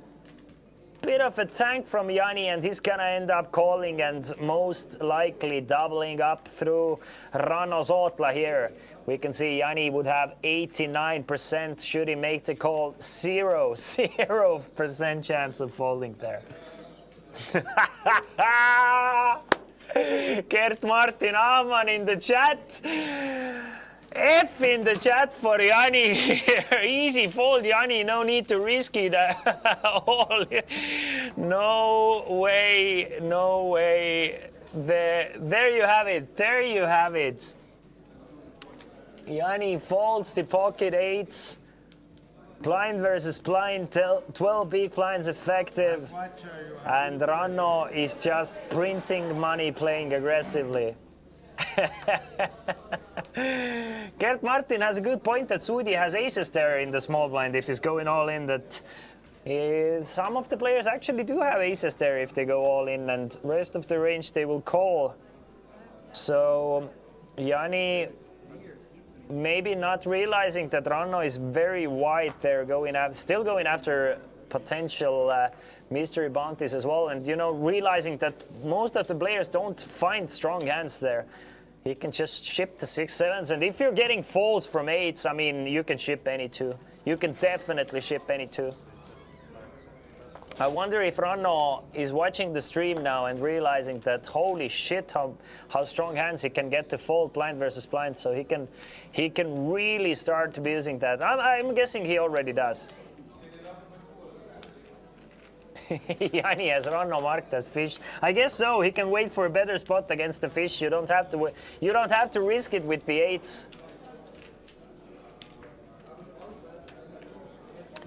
tank from Yanni, and he's gonna end up calling and most likely doubling up through Ranno's Otla here. We can see Yanni would have 89% should he make the call. 0% chance of folding there. Gert Martin Aman in the chat. F in the chat for Yanni here. Easy fold, Yanni. No need to risk it all. No way, no way. There you have it. There you have it. Yanni folds the pocket 8s. Blind versus blind, 12 big blinds effective. And Ranno is just printing money, playing aggressively. Gert Martin has a good point that Sudi has aces there in the small blind if he's going all in. That some of the players actually do have aces there if they go all in, and rest of the range they will call. So Yanni maybe not realizing that Ranno is very wide there, still going after potential mystery bounties as well, and realizing that most of the players don't find strong hands there. He can just ship the 6-7s, and if you're getting folds from 8s, I mean, you can ship any 2. You can definitely ship any 2. I wonder if Ranno is watching the stream now and realizing that holy shit, how strong hands he can get to fold blind versus blind, so he can really start abusing that. I'm guessing he already does. Yanni has Ranno marked as fish. I guess so. He can wait for a better spot against the fish. You don't have to risk it with the eights.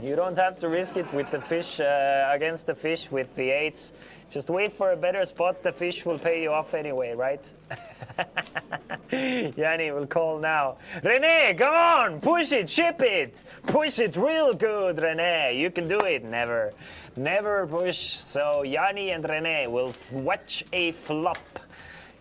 You don't have to risk it with the fish against the fish with the eights. Just wait for a better spot. The fish will pay you off anyway, right? Yanni will call now. Rene, come on, push it, ship it, push it real good, Rene. You can do it. Never push. So Yanni and Rene will watch a flop.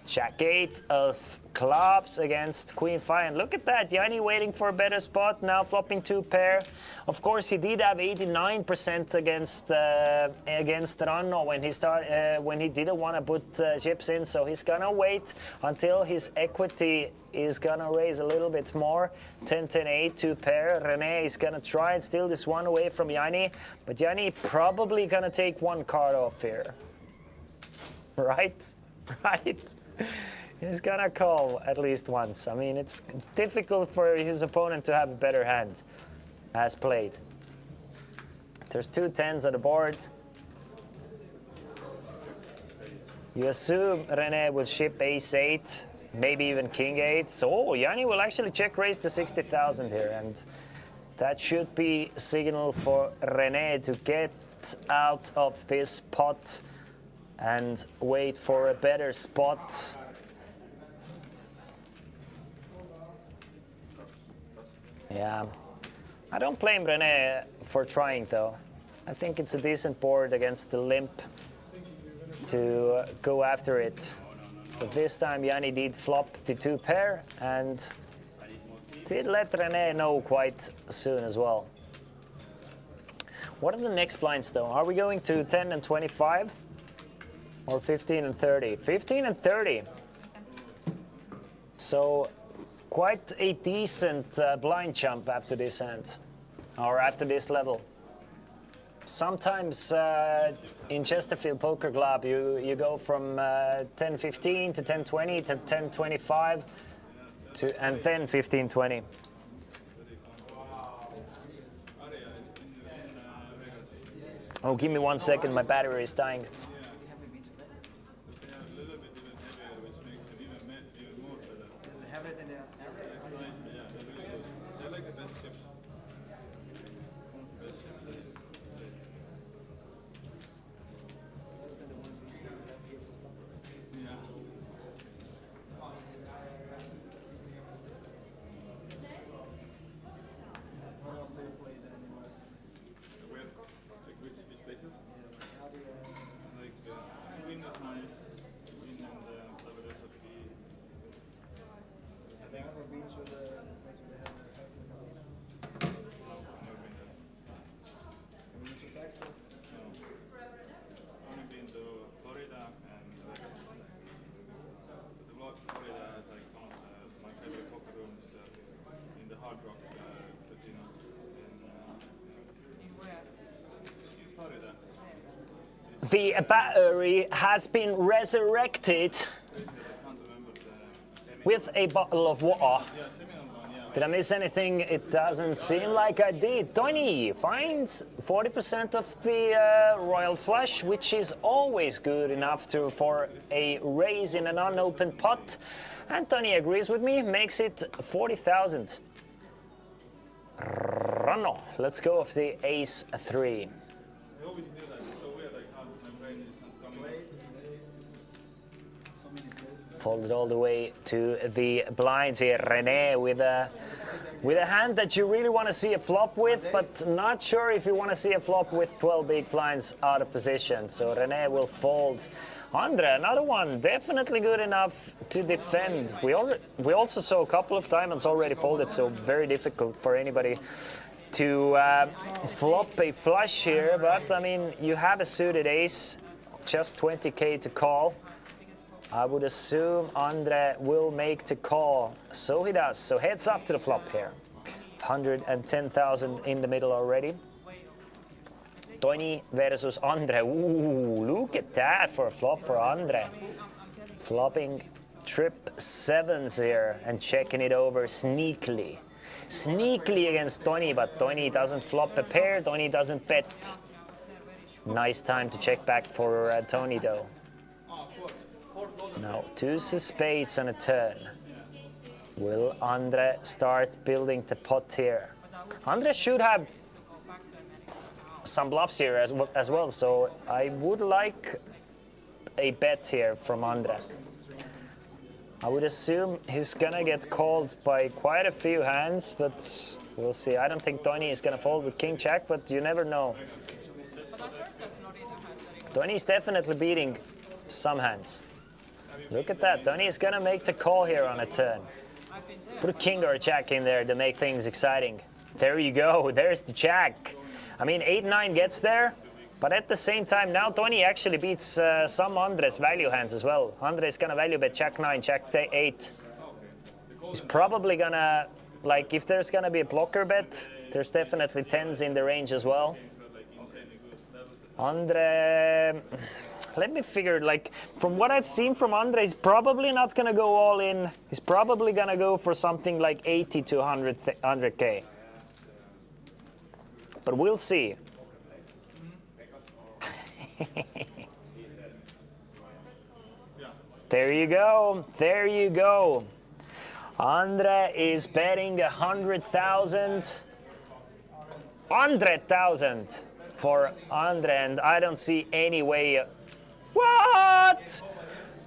Jack 8 of clubs against Queen 5. And look at that, Yanni waiting for a better spot, now flopping 2 pair. Of course, he did have 89% against Ranno when he didn't want to put chips in, so he's gonna wait until his equity is gonna raise a little bit more. 10-10-8, 2 pair. Rene is gonna try and steal this one away from Yanni, but Yanni probably gonna take 1 card off here. Right? He's gonna call at least once. I mean, it's difficult for his opponent to have a better hand as played. There's 2 10s on the board. You assume Rene will ship ace 8, maybe even king 8. So Yanni will actually check raise to 60,000 here, and that should be signal for Rene to get out of this pot and wait for a better spot. Yeah, I don't blame Rene for trying though. I think it's a decent board against the limp to go after it. But this time Yanni did flop the 2 pair and did let Rene know quite soon as well. What are the next blinds though? Are we going to 10 and 25? Or 15 and 30? 15 and 30. So quite a decent blind jump after this hand, or after this level. Sometimes in Chesterfield Poker Club you go from 10-15 to 10-20 to 10-25 and then 15-20. Oh, give me 1 second, my battery is dying. The battery has been resurrected with a bottle of water. Did I miss anything? It doesn't seem like I did. Tony finds 40% of the royal flush, which is always good enough for a raise in an unopened pot. And Tony agrees with me, makes it 40,000. Ranno, let's go with the ace 3. Folded all the way to the blinds here. Rene with a hand that you really want to see a flop with, but not sure if you want to see a flop with 12 big blinds out of position. So Rene will fold. Andre, another one, definitely good enough to defend. We also saw a couple of diamonds already folded, so very difficult for anybody to flop a flush here. But I mean, you have a suited ace, just 20k to call. I would assume Andre will make the call. So he does. So heads up to the flop here. 110,000 in the middle already. Toni versus Andre. Ooh, look at that for a flop for Andre. Flopping trip sevens here and checking it over sneakily. Sneakily against Toni, but Toni doesn't flop a pair, Toni doesn't bet. Nice time to check back for Toni though. Now, deuce of spades on a turn. Will Andre start building the pot here? Andre should have some bluffs here as well, so I would like a bet here from Andre. I would assume he's gonna get called by quite a few hands, but we'll see. I don't think Toni is gonna fold with king jack, but you never know. Toni is definitely beating some hands. Look at that, Toni is gonna make the call here on a turn. Put a king or a jack in there to make things exciting. There you go, there's the jack. I mean, 8-9 gets there, but at the same time, now Toni actually beats some Andres value hands as well. Andre is gonna value bet jack 9, jack 8. He's probably gonna, like, if there's gonna be a blocker bet, there's definitely 10s in the range as well. Andre, let me figure, like, from what I've seen from Andre, he's probably not gonna go all in. He's probably gonna go for something like 80 to 100K. But we'll see. There you go. There you go. Andre is betting 100,000. 100,000 for Andre, and I don't see any way. What?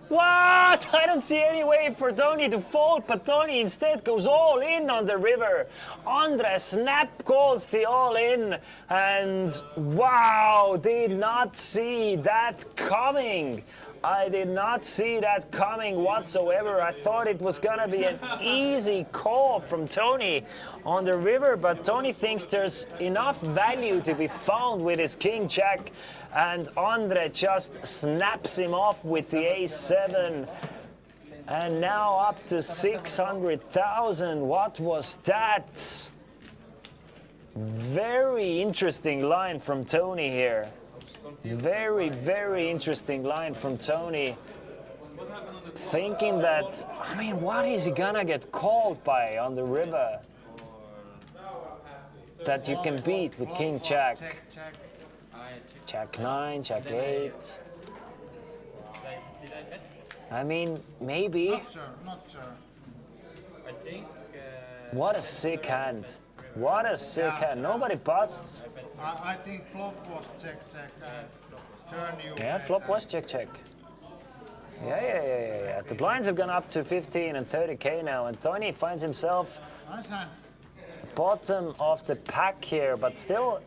What? I don't see any way for Toni to fold, but Toni instead goes all in on the river. Andre snap calls the all in, and wow, did not see that coming. I did not see that coming whatsoever. I thought it was gonna be an easy call from Toni on the river, but Toni thinks there's enough value to be found with his king jack, and Andre just snaps him off with the ace-7. And now up to 600,000. What was that? Very interesting line from Toni here. Very, very interesting line from Toni. Thinking that, I mean, what is he gonna get called by on the river that you can beat with king jack? Jack 9, jack 8. I mean, maybe. Not sure, not sure. I think. What a sick hand. What a sick hand. Nobody busts. I think flop was check and turn you. Yeah, flop was check. Yeah. The blinds have gone up to 15 and 30K now, and Toni finds himself Nice hand. bottom of the pack here, but still,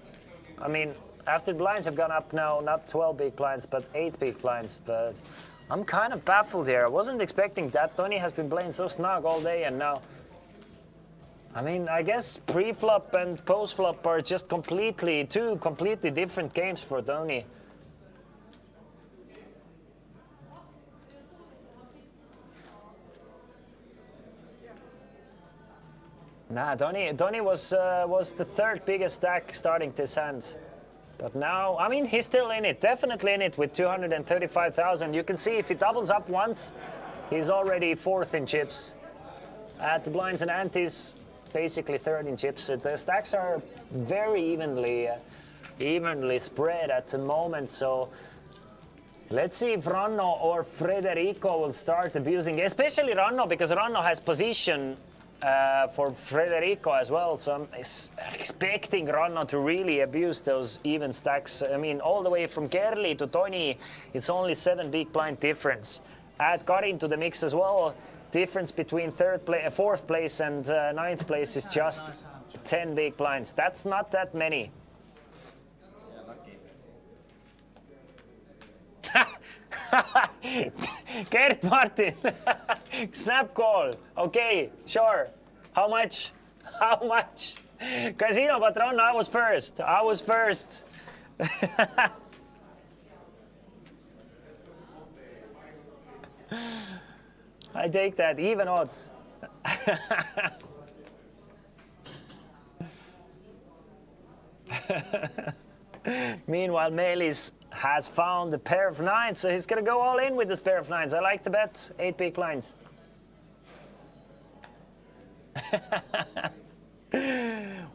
I mean, after the blinds have gone up now, not 12 big blinds, but 8 big blinds, but I'm kind of baffled here. I wasn't expecting that. Toni has been playing so snug all day, and now, I mean, I guess pre-flop and post-flop are just two completely different games for Toni. Nah, Toni was the third biggest stack starting this hand. But now, I mean, he's still in it, definitely in it with 235,000. You can see if he doubles up once, he's already fourth in chips. At the blinds and antes, basically third in chips. The stacks are very evenly spread at the moment, so let's see if Ranno or Federico will start abusing, especially Ranno, because Ranno has position for Federico as well, so I'm expecting Ranno to really abuse those even stacks. I mean, all the way from Kerli to Toni, it's only 7 big blind difference. Add Karin to the mix as well. Difference between fourth place and ninth place is just 10 big blinds. That's not that many. Gert Martin, snap call. Okay, sure. How much? How much? Casino Patron, I was first. I take that, even odds. Meanwhile, Melis has found a pair of nines, so he's going to go all in with this pair of nines. I like the bet, 8 big blinds.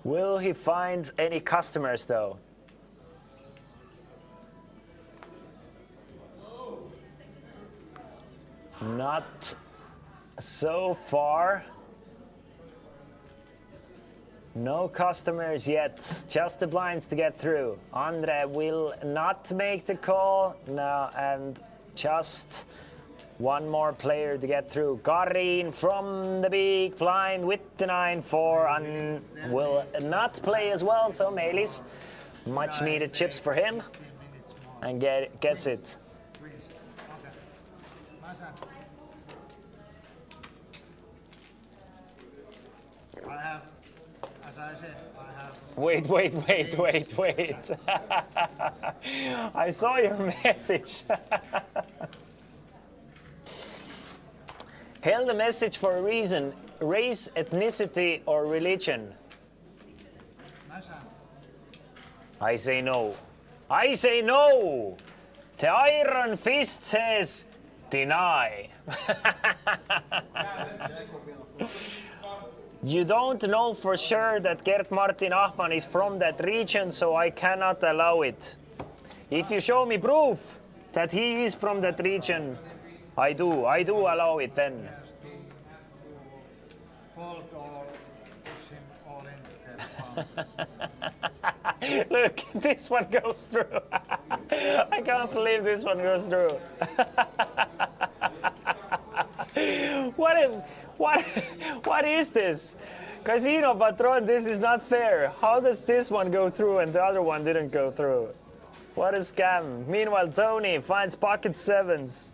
Will he find any customers, though? Not so far. No customers yet, just the blinds to get through. Andre will not make the call. No, and just one more player to get through. Karin from the big blind with the 9-4 and will not play as well, so Melis, much needed chips for him and gets it. I have, as I said, I have. Wait. I saw your message. Held the message for a reason. Race, ethnicity, or religion? I say no. I say no! The Iron Fist says deny. You don't know for sure that Gert Martin Ahman is from that region, so I cannot allow it. If you show me proof that he is from that region, I do allow it then. Fold or push him all in. Look, this one goes through. I can't believe this one goes through. What is this? Casino Patron, this is not fair. How does this one go through and the other one didn't go through? What a scam. Meanwhile, Tony finds pocket sevens.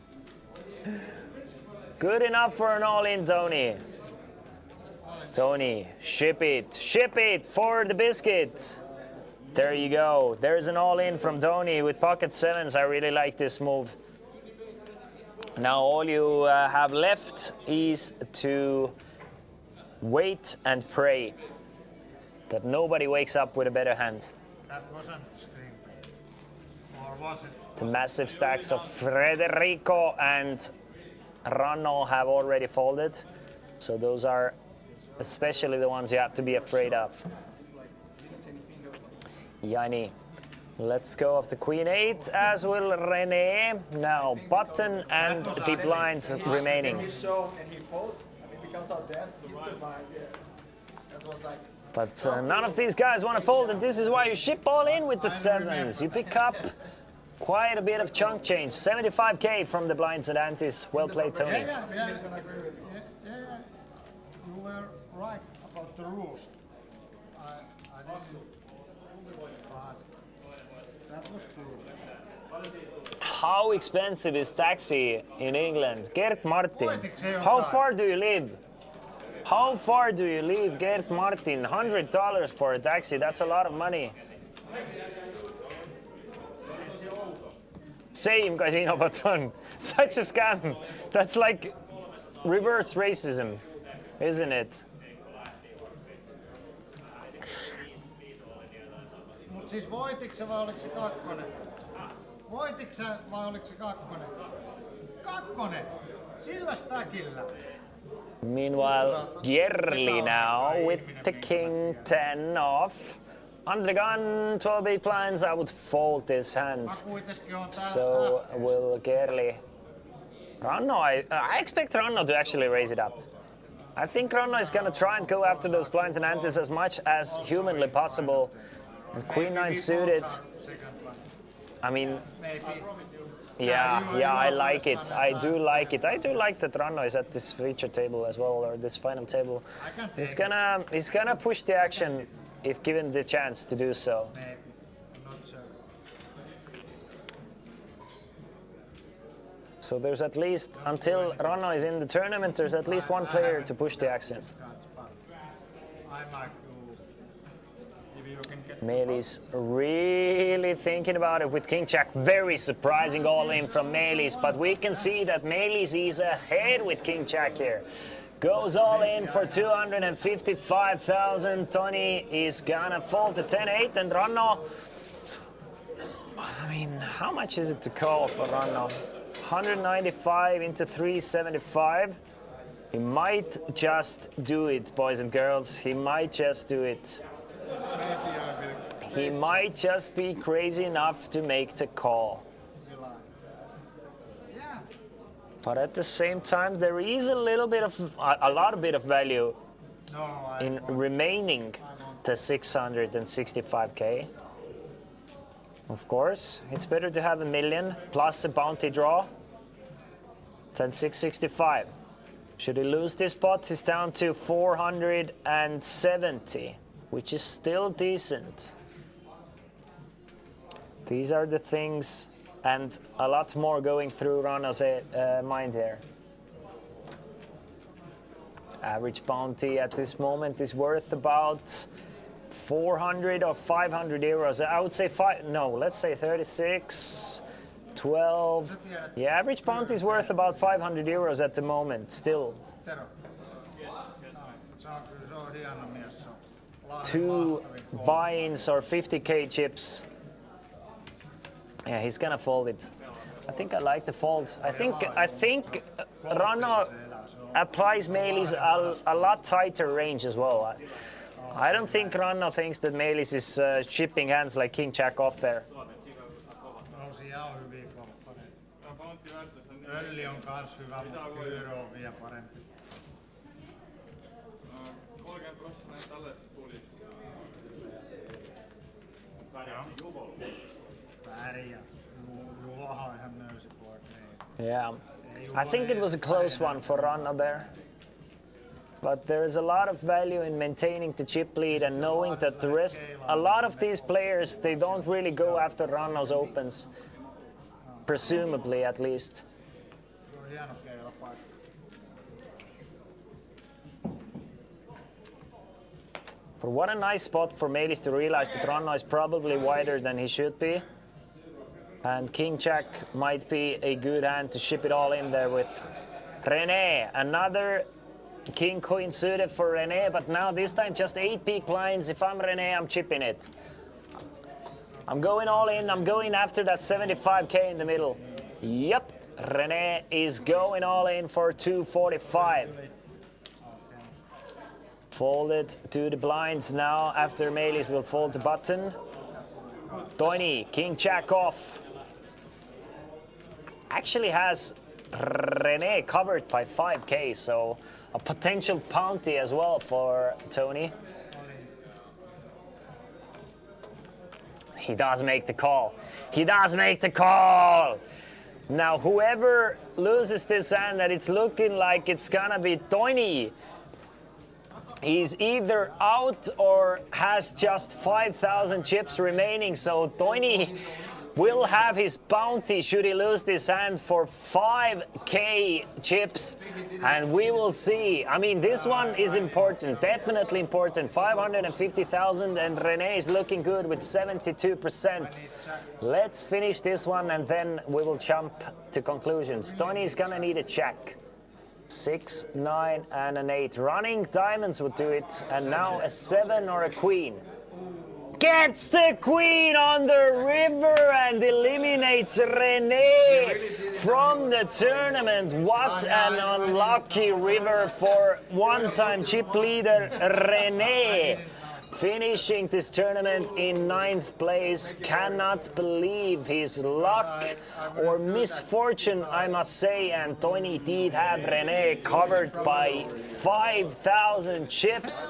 Good enough for an all-in, Tony. Tony, ship it for the biscuit. There you go. There's an all-in from Tony with pocket sevens. I really like this move. Now all you have left is to wait and pray that nobody wakes up with a better hand. That wasn't the stream. Or was it? The massive stacks of Federico and Ranno have already folded. So those are especially the ones you have to be afraid of. Yanni. Let's go of the Queen 8, as will René. Now button and the blinds remaining. He showed and he folded. I mean, because of that, he survived. Yeah. That was like. But none of these guys want to fold, and this is why you ship all in with the sevens. You pick up quite a bit of chunk change. 75k from the blinds and antes. Well played, Tony. Yeah. You were right about the rules. I didn't. That was true. How expensive is taxi in England? Gert Martin, how far do you live? How far do you live, Gert Martin? $100 for a taxi, that's a lot of money. Same, Casino Patron. Such a scam. That's like reverse racism, isn't it? Mut siis voititko sä vai oliko se kakkonen? Voititko sä vai oliko se kakkonen? Kakkonen! Sillä stackillä! Meanwhile, Gerli now with the king 10 off. Under the gun, 12 big blinds, I would fold this hand. So will Gerli. Ranno, I expect Ranno to actually raise it up. I think Ranno is gonna try and go after those blinds and antes as much as humanly possible. And Queen 9 suited. I mean, yeah, I like it. I do like it. I do like that Ranno is at this feature table as well, or this final table. He's gonna push the action if given the chance to do so. So there's at least, until Ranno is in the tournament, there's at least one player to push the action. Melis really thinking about it with King Jack. Very surprising all in from Melis, but we can see that Melis is ahead with King Jack here. Goes all in for 255,000. Tony is gonna fold the 10-8 and Ranno I mean, how much is it to call for Ranno? 195 into 375. He might just do it, boys and girls. He might just do it. He might just be crazy enough to make the call. Yeah. But at the same time, there is a little bit of, a lot bit of value No, I in won't. remaining the 665k. Of course, it's better to have 1 million plus a bounty draw than 665. Should he lose this pot, he's down to 470, which is still decent. These are the things, and a lot more going through Ranno's mind here. Average bounty at this moment is worth about 400 or 500 euros. I would say let's say 36, 12. Yeah, average bounty is worth about 500 euros at the moment, still. Tero. Se on kyllä, se on hieno mies. Se on 2 buy-ins or 50k chips. Yeah, he's gonna fold it. I think I like the fold. I think Ranno applies Meelis a lot tighter range as well. I don't think Ranno thinks that Meelis is chipping hands like King Jack off there. No, siellä on hyviä komppaneita. Ölli on kans hyvä, mutta Kyyrö on vielä parempi. 30% näistä tallesta tulisi. Pärjää. Juha on ihan nöysipoika. Yeah, I think it was a close one for Ranno there. But there is a lot of value in maintaining the chip lead and knowing that the rest, a lot of these players, they don't really go after Ranno's opens. Presumably, at least. Se on hieno keilapaikka. But what a nice spot for Meelis to realize that Ranno is probably wider than he should be. And King Jack might be a good hand to ship it all in there with René. Another King Queen suited for René, but now this time just 8 big blinds. If I'm René, I'm chipping it. I'm going all in. I'm going after that 75k in the middle. Yep, René is going all in for 245. Folded to the blinds now after Meelis will fold the button. Toini, King Jack off. Actually has René covered by 5k, so a potential bounty as well for Tony. He does make the call. He does make the call. Now whoever loses this hand, that it's looking like it's gonna be Toini, he's either out or has just 5,000 chips remaining, so Toini will have his bounty should he lose this hand for 5k chips, and we will see. I mean, this one is important, definitely important. 550,000, and René is looking good with 72%. Let's finish this one and then we will jump to conclusions. Tony is gonna need a check. 6, 9, and an 8. Running diamonds would do it, and now a 7 or a queen. Gets the queen on the river and eliminates René from the tournament. What an unlucky river for one-time chip leader René. Finishing this tournament in 9th place. Cannot believe his luck or misfortune, I must say. And Tony did have René covered by 5,000 chips.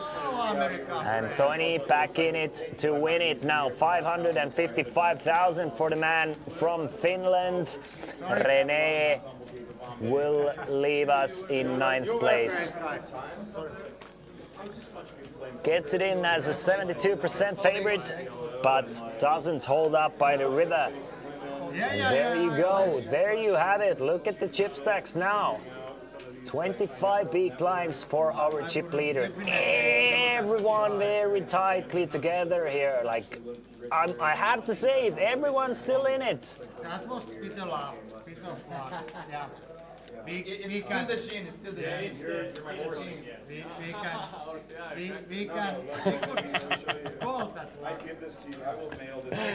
And Tony back in it to win it now. 555,000 for the man from Finland. René will leave us in 9th place. Gets it in as a 72% favorite, but doesn't hold up by the river. There you go. There you have it. Look at the chip stacks now. 25 big blinds for our chip leader. Everyone very tightly together here. Like, I have to say it, everyone's still in it. That was bit of luck. Yeah. It's still the gene, it's still the gene. We could call that. I give this to you. I will mail this to you.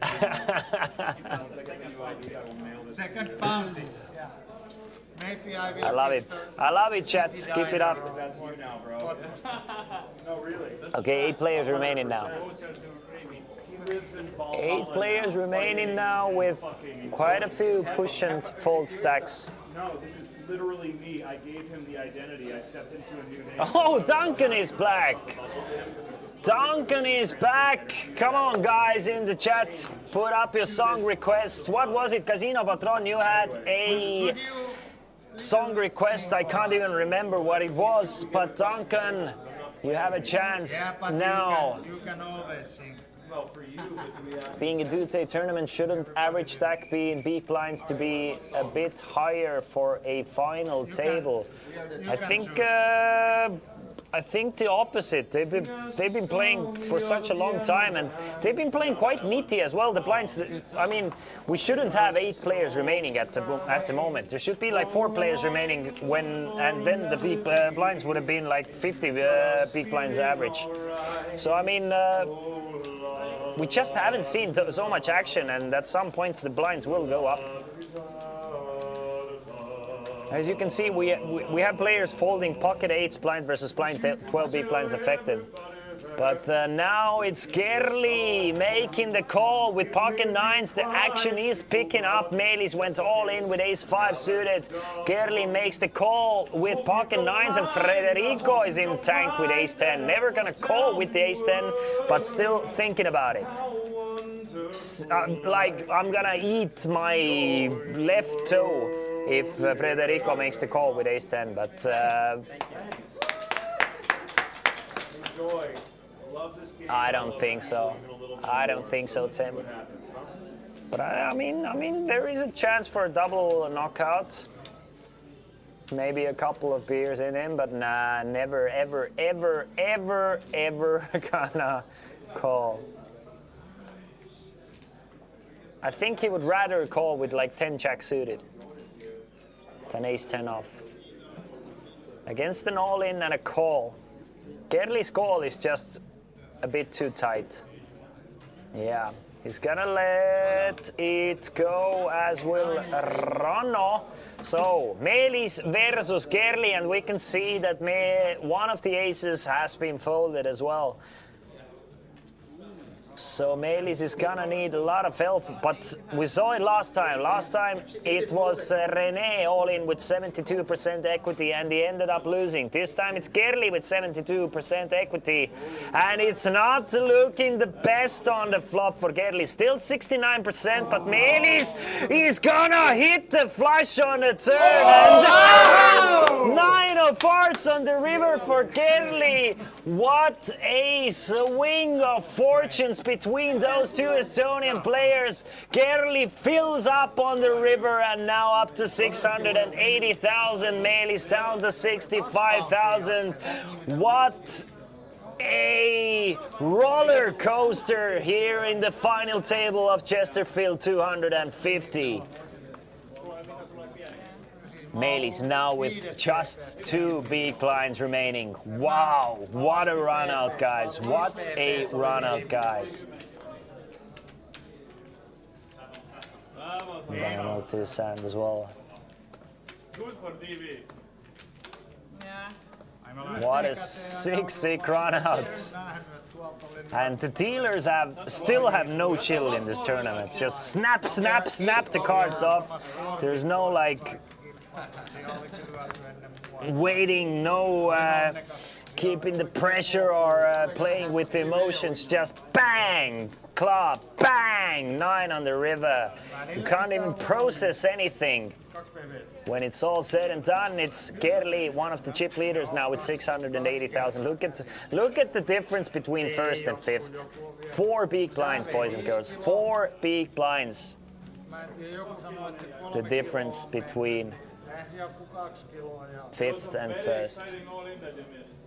Once I get the new ID, I will mail this. Second bounty. Yeah. Maybe I will. I love it. I love it, chat. Keep it up. That's you now, bro. No, really. Okay, 8 players remaining now. He lives in Valhalla 8 players remaining now with quite a few push and fold stacks. No, this is literally me. I gave him the identity. I stepped into a new name. Oh, Duncan is back. Duncan is back. Come on, guys, in the chat. Put up your song requests. What was it, Casino Patron? You had a song request. I can't even remember what it was. But Duncan, you have a chance Yeah, but now. you can always sing. Well, for you, but do we have... Being a Dute tournament, shouldn't average stack be in big blinds to be a bit higher for a final table? I think the opposite. They've been playing for such a long time, and they've been playing quite nitty as well. The blinds. I mean, we shouldn't have 8 players remaining at the moment. There should be like 4 players remaining and then the big blinds would have been like 50 big blinds average. So I mean. We just haven't seen so much action, and at some points the blinds will go up. As you can see, we have players folding pocket 8s blind versus blind 12 big blinds affected. But now it's Gerli making the call with pocket 9s. The action is picking up. Melis went all in with ace-5 suited. Gerli makes the call with pocket 9s, and Frederico is in tank with ace-10. Never gonna call with the ace-10, but still thinking about it. Like, I'm gonna eat my left toe if Frederico makes the call with ace-10, but... Enjoy. Love this game. I don't think so. I don't think so, Tim. But I mean, there is a chance for a double knockout. Maybe a couple of beers in him, but nah, never, ever, ever, ever, ever gonna call. I think he would rather call with like 10 jack suited than ace-10 off. Against an all-in and a call. Gerli's call is just a bit too tight. Yeah, he's gonna let it go, as will Rano. So, Melis versus Gerli, and we can see that one of the aces has been folded as well. So Melis is gonna need a lot of help, but we saw it last time. Last time it was René all in with 72% equity, and he ended up losing. This time it's Gerli with 72% equity, and it's not looking the best on the flop for Gerli. Still 69%, but Melis is gonna hit the flush on the turn. And 9 of hearts on the river for Gerli. What a swing of fortunes between those two Estonian players. Gerli fills up on the river and now up to 680,000. Melis down to 65,000. What a roller coaster here in the final table of Chesterfield 250. Melis now with just 2 big blinds remaining. Wow, what a run out, guys. What a run out, guys. I'm gonna note this hand as well. Good for TV. Yeah. What a sick run out. And the dealers still have no chill in this tournament. Just snap the cards off. There's no like waiting, no keeping the pressure or playing with the emotions. Just bang, club, bang, 9 on the river. You can't even process anything. When it's all said and done, it's Gerli, one of the chip leaders now with 680,000. Look at the difference between first and fifth. 4 big blinds, boys and girls. 4 big blinds. The difference between fifth and first.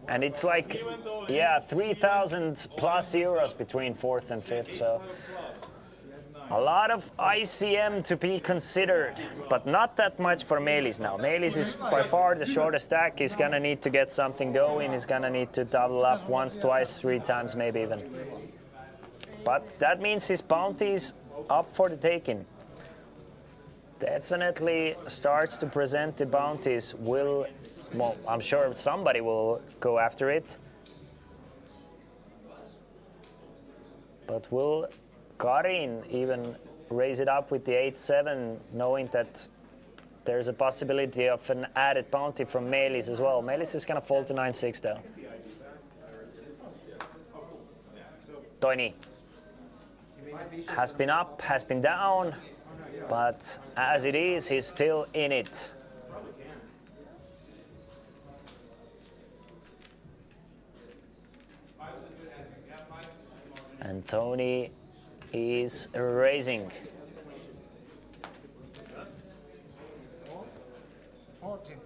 And it's like, yeah, 3,000 plus euros between fourth and fifth. So a lot of ICM to be considered, but not that much for Melis now. Melis is by far the shortest stack. He's gonna need to get something going. He's gonna need to double up once, twice, 3 times, maybe even. But that means his bounties up for the taking. Definitely starts to present the bounties. Well, I'm sure somebody will go after it. But will Karin even raise it up with the 8-7, knowing that there's a possibility of an added bounty from Melis as well? Melis is going to fall to 9-6 though. Tony has been up, has been down, but as it is, he's still in it. And Tony is raising. 14.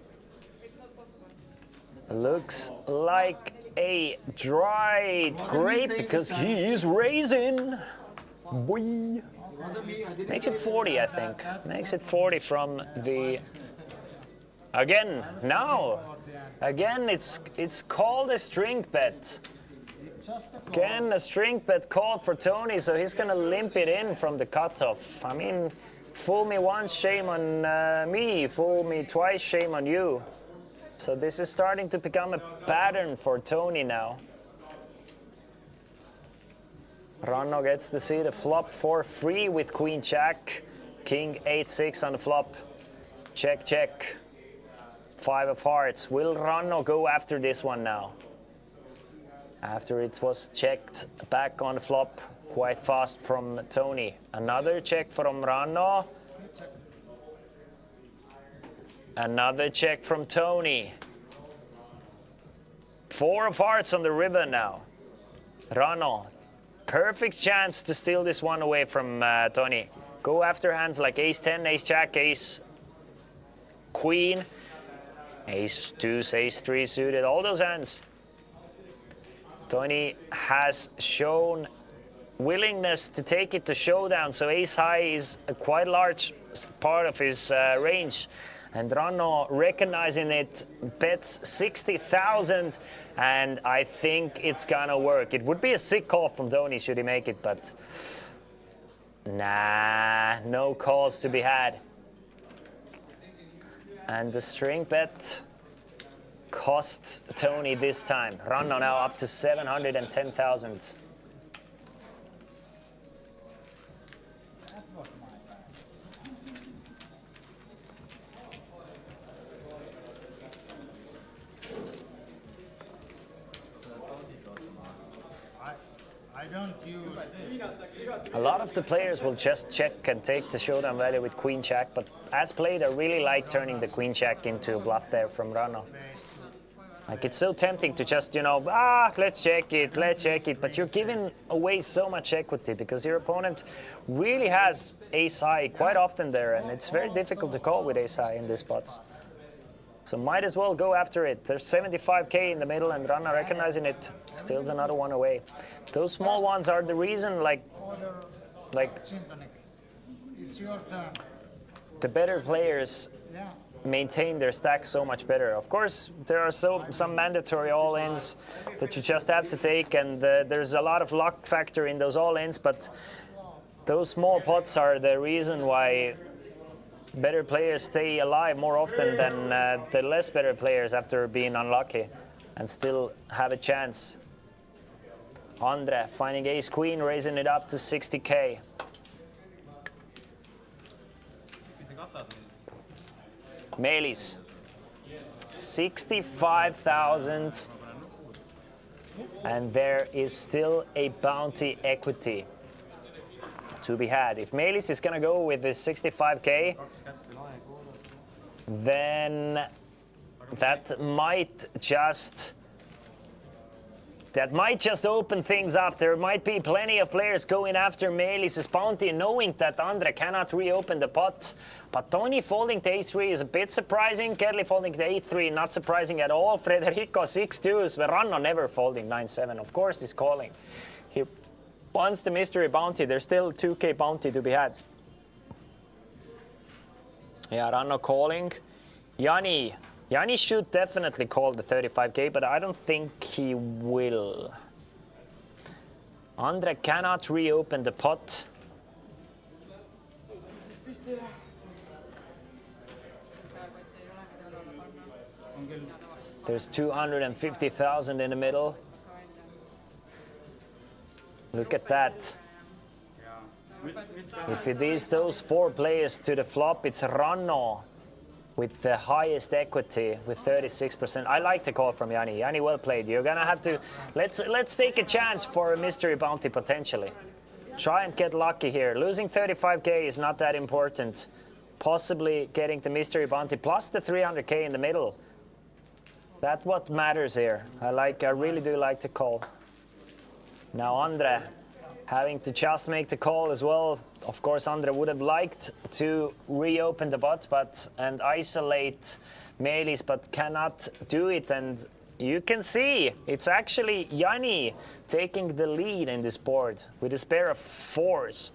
Looks like a dried grape because he is raising. Boy. Makes it 40, I think. Makes it 40 from the... Again, now. Again, it's called a string bet. Again, a string bet called for Tony, so he's gonna limp it in from the cutoff. I mean, fool me once, shame on me. Fool me twice, shame on you. So this is starting to become a pattern for Tony now. Ranno gets to see the flop for free with Queen Jack. King 8-6 on the flop. Check, check. 5 of hearts. Will Ranno go after this one now? After it was checked back on the flop quite fast from Tony. Another check from Ranno. Another check from Tony. 4 of hearts on the river now. Ranno. Perfect chance to steal this one away from Tony. Go after hands like ace-10, ace-jack, ace-queen, ace-2, ace-3 suited, all those hands. Tony has shown willingness to take it to showdown, so ace-high is a quite large part of his range. And Ranno, recognizing it, bets 60,000, and I think it's gonna work. It would be a sick call from Tony should he make it, but nah, no calls to be had. And the string bet costs Tony this time. Ranno now up to 710,000. I don't use... A lot of the players will just check and take the showdown value with Queen Jack, but as played, I really like turning the Queen Jack into a bluff there from Ranno. Like, it's so tempting to just, you know, let's check it, but you're giving away so much equity because your opponent really has ace-high quite often there, and it's very difficult to call with ace-high in these spots. So might as well go after it. There's 75k in the middle, and Ranno recognizing it steals another one away. Those small ones are the reason, like It's your turn. the better players Yeah. maintain their stacks so much better. Of course, there are some mandatory all-ins that you just have to take, and there's a lot of luck factor in those all-ins, but those small pots are the reason why better players stay alive more often than the less better players after being unlucky and still have a chance. Andre finding ace-queen, raising it up to 60k. Melis, 65,000, and there is still a bounty equity to be had. If Melis is gonna go with this 65k, then that might just open things up. There might be plenty of players going after Melis' bounty, knowing that Andre cannot reopen the pot. But Tony folding to ace-3 is a bit surprising. Kerli folding to a3, not surprising at all. Federico 6-2, Ranno never folding 9-7. Of course he's calling. He wants the mystery bounty. There's still 2k bounty to be had. Yeah, Ranno calling. Yanni should definitely call the 35k, but I don't think he will. Andre cannot reopen the pot. There's 250,000 in the middle. Look at that. If it is those 4 players to the flop, it's Ranno with the highest equity with 36%. I like the call from Yanni. Yanni, well played. You're gonna have to let's take a chance for a mystery bounty potentially. Try and get lucky here. Losing 35k is not that important. Possibly getting the mystery bounty plus the 300k in the middle. That's what matters here. I really do like the call. Now Andre having to just make the call as well. Of course, Andre would have liked to reopen the bot and isolate Melis, but cannot do it. And you can see it's actually Yanni taking the lead in this board with his pair of 4s.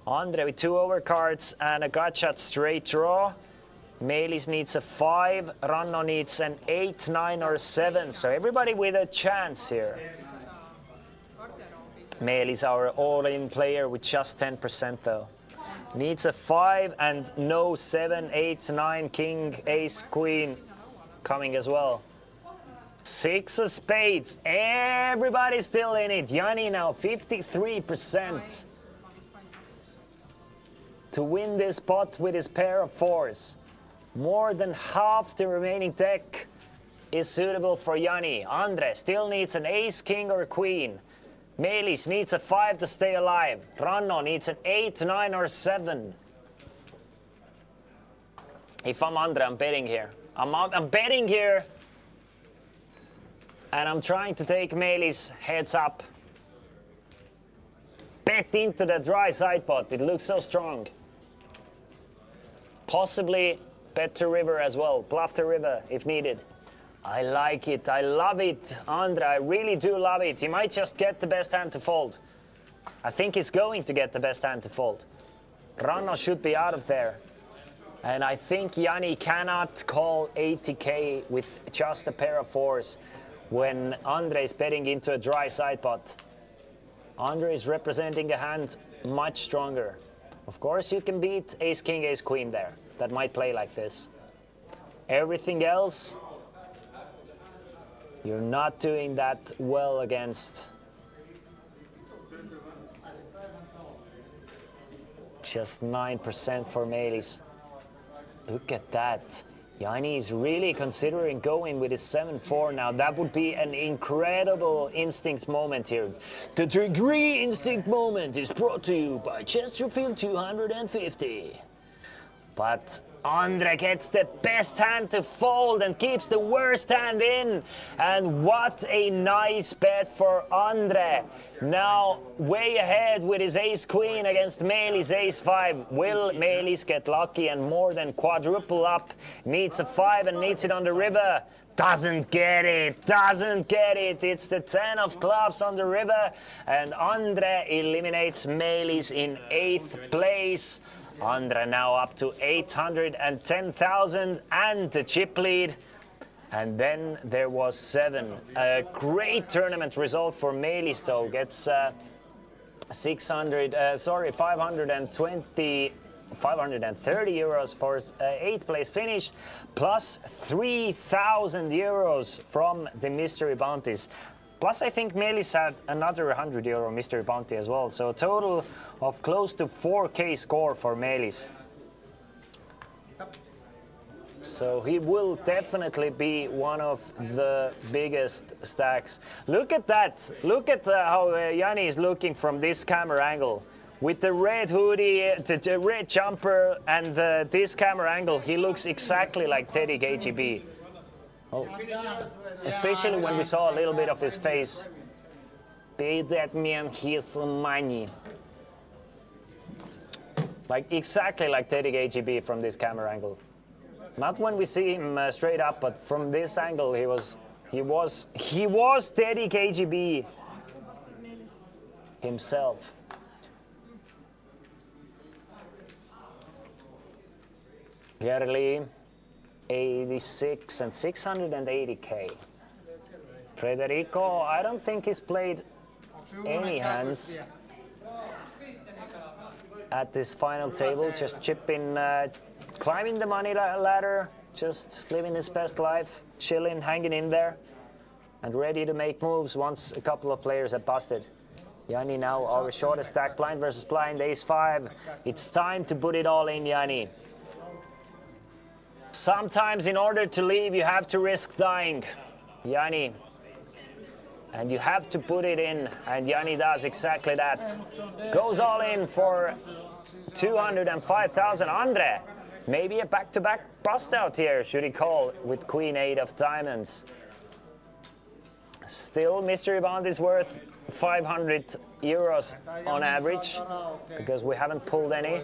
Andre with 2 overcards and a gut shot straight draw. Melis needs a 5, Ranno needs an 8, 9 or 7. So everybody with a chance here. Melis our all-in player with just 10% though. Needs a 5 and no 7, 8, 9, king, ace, queen coming as well. 6 of spades. Everybody's still in it. Yanni now 53% to win this pot with his pair of 4s. More than half the remaining deck is suitable for Yanni. Andre still needs an ace, king or queen. Melis needs a 5 to stay alive. Ranno needs an 8, 9 or 7. If I'm Andre, I'm betting here. I'm betting here. And I'm trying to take Melis heads up. Bet into the dry side pot. It looks so strong. Possibly bet to river as well. Bluff the river if needed. I like it. I love it. Andre, I really do love it. He might just get the best hand to fold. I think he's going to get the best hand to fold. Ranno should be out of there. And I think Yanni cannot call 80k with just a pair of 4s when Andre is betting into a dry side pot. Andre is representing a hand much stronger. Of course, you can beat ace, king, ace, queen there. That might play like this. Everything else, you're not doing that well against. Just 9% for Melis. Look at that. Yanni is really considering going with his 7-4 now. That would be an incredible instinct moment here. The Degree Instinct Moment is brought to you by Chesterfield 250. But Andre gets the best hand to fold and keeps the worst hand in. And what a nice bet for Andre. Now way ahead with his ace-queen against Melis ace-5. Will Melis get lucky and more than quadruple up? Needs a 5 and needs it on the river. Doesn't get it, doesn't get it. It's the 10 of clubs on the river. And Andre eliminates Melis in 8th place. Andre now up to 810,000 and the chip lead. And then there was 7. A great tournament result for Melis though. Gets 530 euros for 8th place finish, plus 3,000 euros from the mystery bounties. Plus, I think Melis had another 100 euro mystery bounty as well. So a total of close to 4k score for Melis. So he will definitely be one of the biggest stacks. Look at that. Look at how Yanni is looking from this camera angle. With the red hoodie, the red jumper, and this camera angle, he looks exactly like Teddy KGB. Oh. Especially when we saw a little bit of his face. Pay that man his money. Like exactly like Teddy KGB from this camera angle. Not when we see him straight up, but from this angle he was Teddy KGB himself. Yearly 86 and 680k. Federico, I don't think he's played any hands. at this final table, just chipping, climbing the money ladder, just living his best life, chilling, hanging in there, and ready to make moves once a couple of players have busted. Yanni now our shortest stack, blind versus blind, ace-5. It's time to put it all in, Yanni. Sometimes in order to leave, you have to risk dying, Yanni. And you have to put it in, and Yanni does exactly that. Goes all in for 205,000. Andre, maybe a back-to-back bust out here, should he call, with Queen 8 of diamonds. Still, Mystery Bond is worth 500 euros on average, because we haven't pulled any.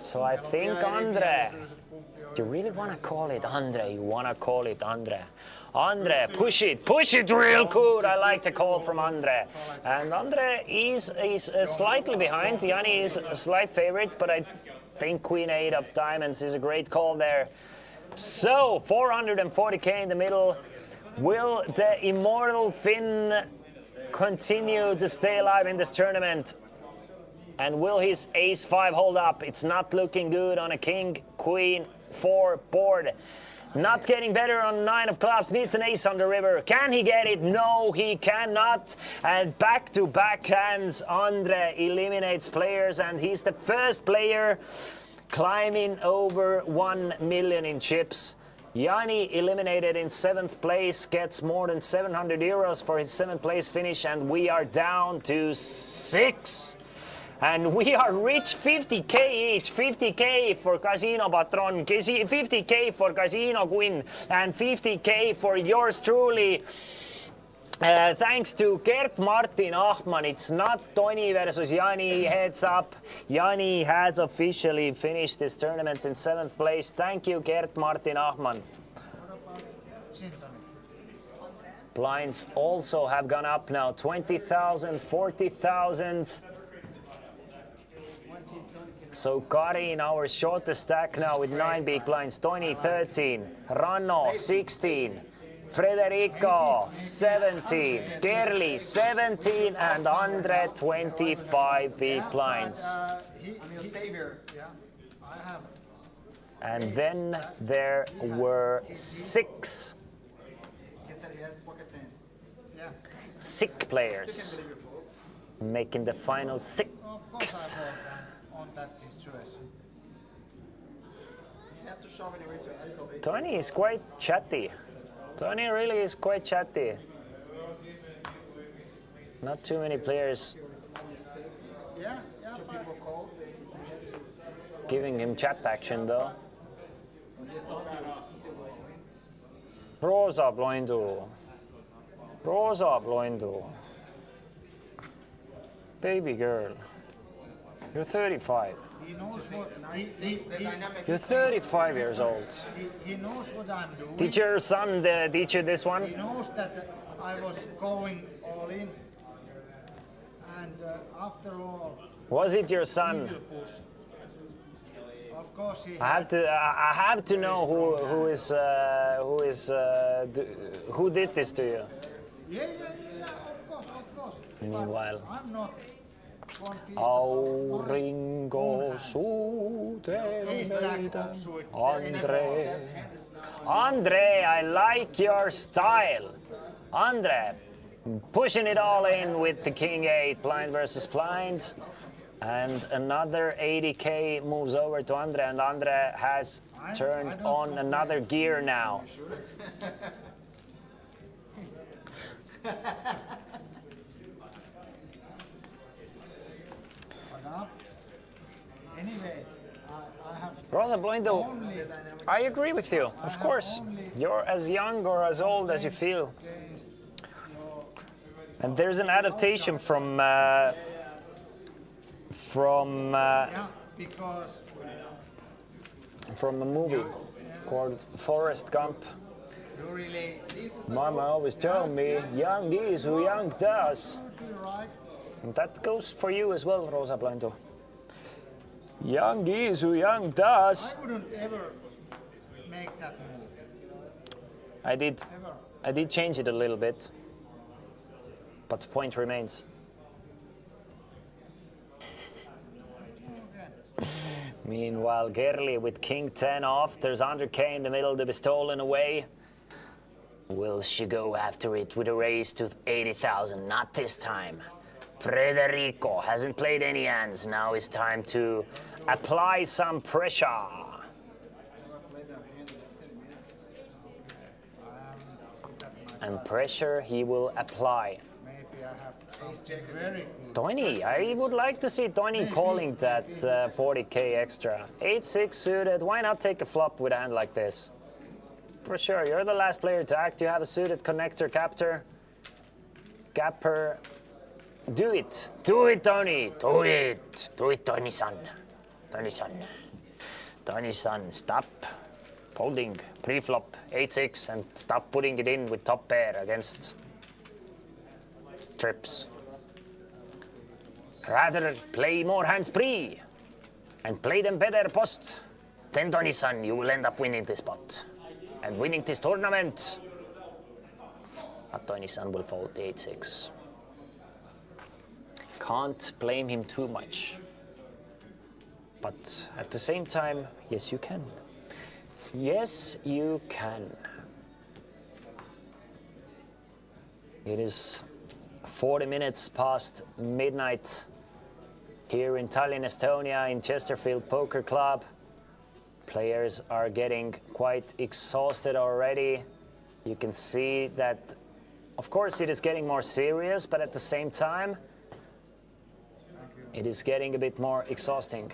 So I think Andre, you really want to call it Andre, you want to call it Andre. Andre, push it real good. I like the call from Andre. And Andre is slightly behind. Yanni is a slight favorite, but I think Queen 8 of diamonds is a great call there. So 440k in the middle. Will the immortal Finn continue to stay alive in this tournament? And will his ace-5 hold up? It's not looking good on a king, queen, 4 board. Not getting better on 9 of clubs, needs an ace on the river. Can he get it? No, he cannot. And back-to-back hands, Andre eliminates players, and he's the first player climbing over 1 million in chips. Yanni eliminated in 7th place, gets more than 700 euros for his 7th place finish, and we are down to 6. And we are rich, 50k each, 50k for Casino Patron, 50k for Casino Queen, and 50k for yours truly. Thanks to Gert Martin Achman. It's not Tony versus Yanni, heads up. Yanni has officially finished this tournament in 7th place. Thank you, Gert Martin Achman. Blinds also have gone up now, 20,000, 40,000. So Kari in our shortest stack now with 9 big blinds. Tony 13, Ranno 16, Frederico 17, Kerli 17, and Andre 25 big blinds. I'm your savior. Yeah, I have. And then there were 6 He said he has pocket tens. Yeah. sick players making the final 6. Of course I vote on that situation. You have to shove it into isolate. Tony is quite chatty. Tony really is quite chatty. Not too many players Yeah, giving him chat action though. Rosa Bloindu. Rosa Bloindu. Baby girl. You're 35. he knows what You're 35 years old. he knows what I'm doing. Did your son teach you this one? He knows that I was going all in, and after all, Was it your he son? will push. Of course, he. I have to know who did this to you. Yeah, of course. Meanwhile. But I'm not confused. Auringo Andre, I like your style. Andre, pushing it all in with the King 8, blind versus blind. And another 80k moves over to Andre, and Andre has turned on another gear now. Anyway, I have Rosa Bloindo, only I agree with you, of course. You're as young or as old as you feel. against your And there's an adaptation from yeah, because a movie called Forrest Gump. you really Mama always told me, young is who young does. absolutely right. And that goes for you as well, Rosa Blanco. Young is who young does. I wouldn't ever make that move. I did change it a little bit, but the point remains. Meanwhile, Gerli with king 10 off. There's under K in the middle to be stolen away. Will she go after it with a raise to 80,000? Not this time. Federico hasn't played any hands. Now it's time to apply some pressure. And pressure he will apply. Maybe I have something very good. Tony, I would like to see Tony calling that 40k extra. 8-6 suited, why not take a flop with a hand like this? For sure, you're the last player to act. You have a suited connector captor. Gapper. Do it, Tony. Do it, Tony-san. Tony-san, stop folding pre-flop 8-6 and stop putting it in with top pair against trips. Rather play more hands pre and play them better post. Then Tony-san, you will end up winning this pot and winning this tournament. But Tony-san will fold the 8-6. Can't blame him too much. But at the same time, yes you can. Yes, you can. It is 40 minutes past midnight here in Tallinn, Estonia, in Chesterfield Poker Club. Players are getting quite exhausted already. You can see that, of course, it is getting more serious, but at the same time, it is getting a bit more exhausting.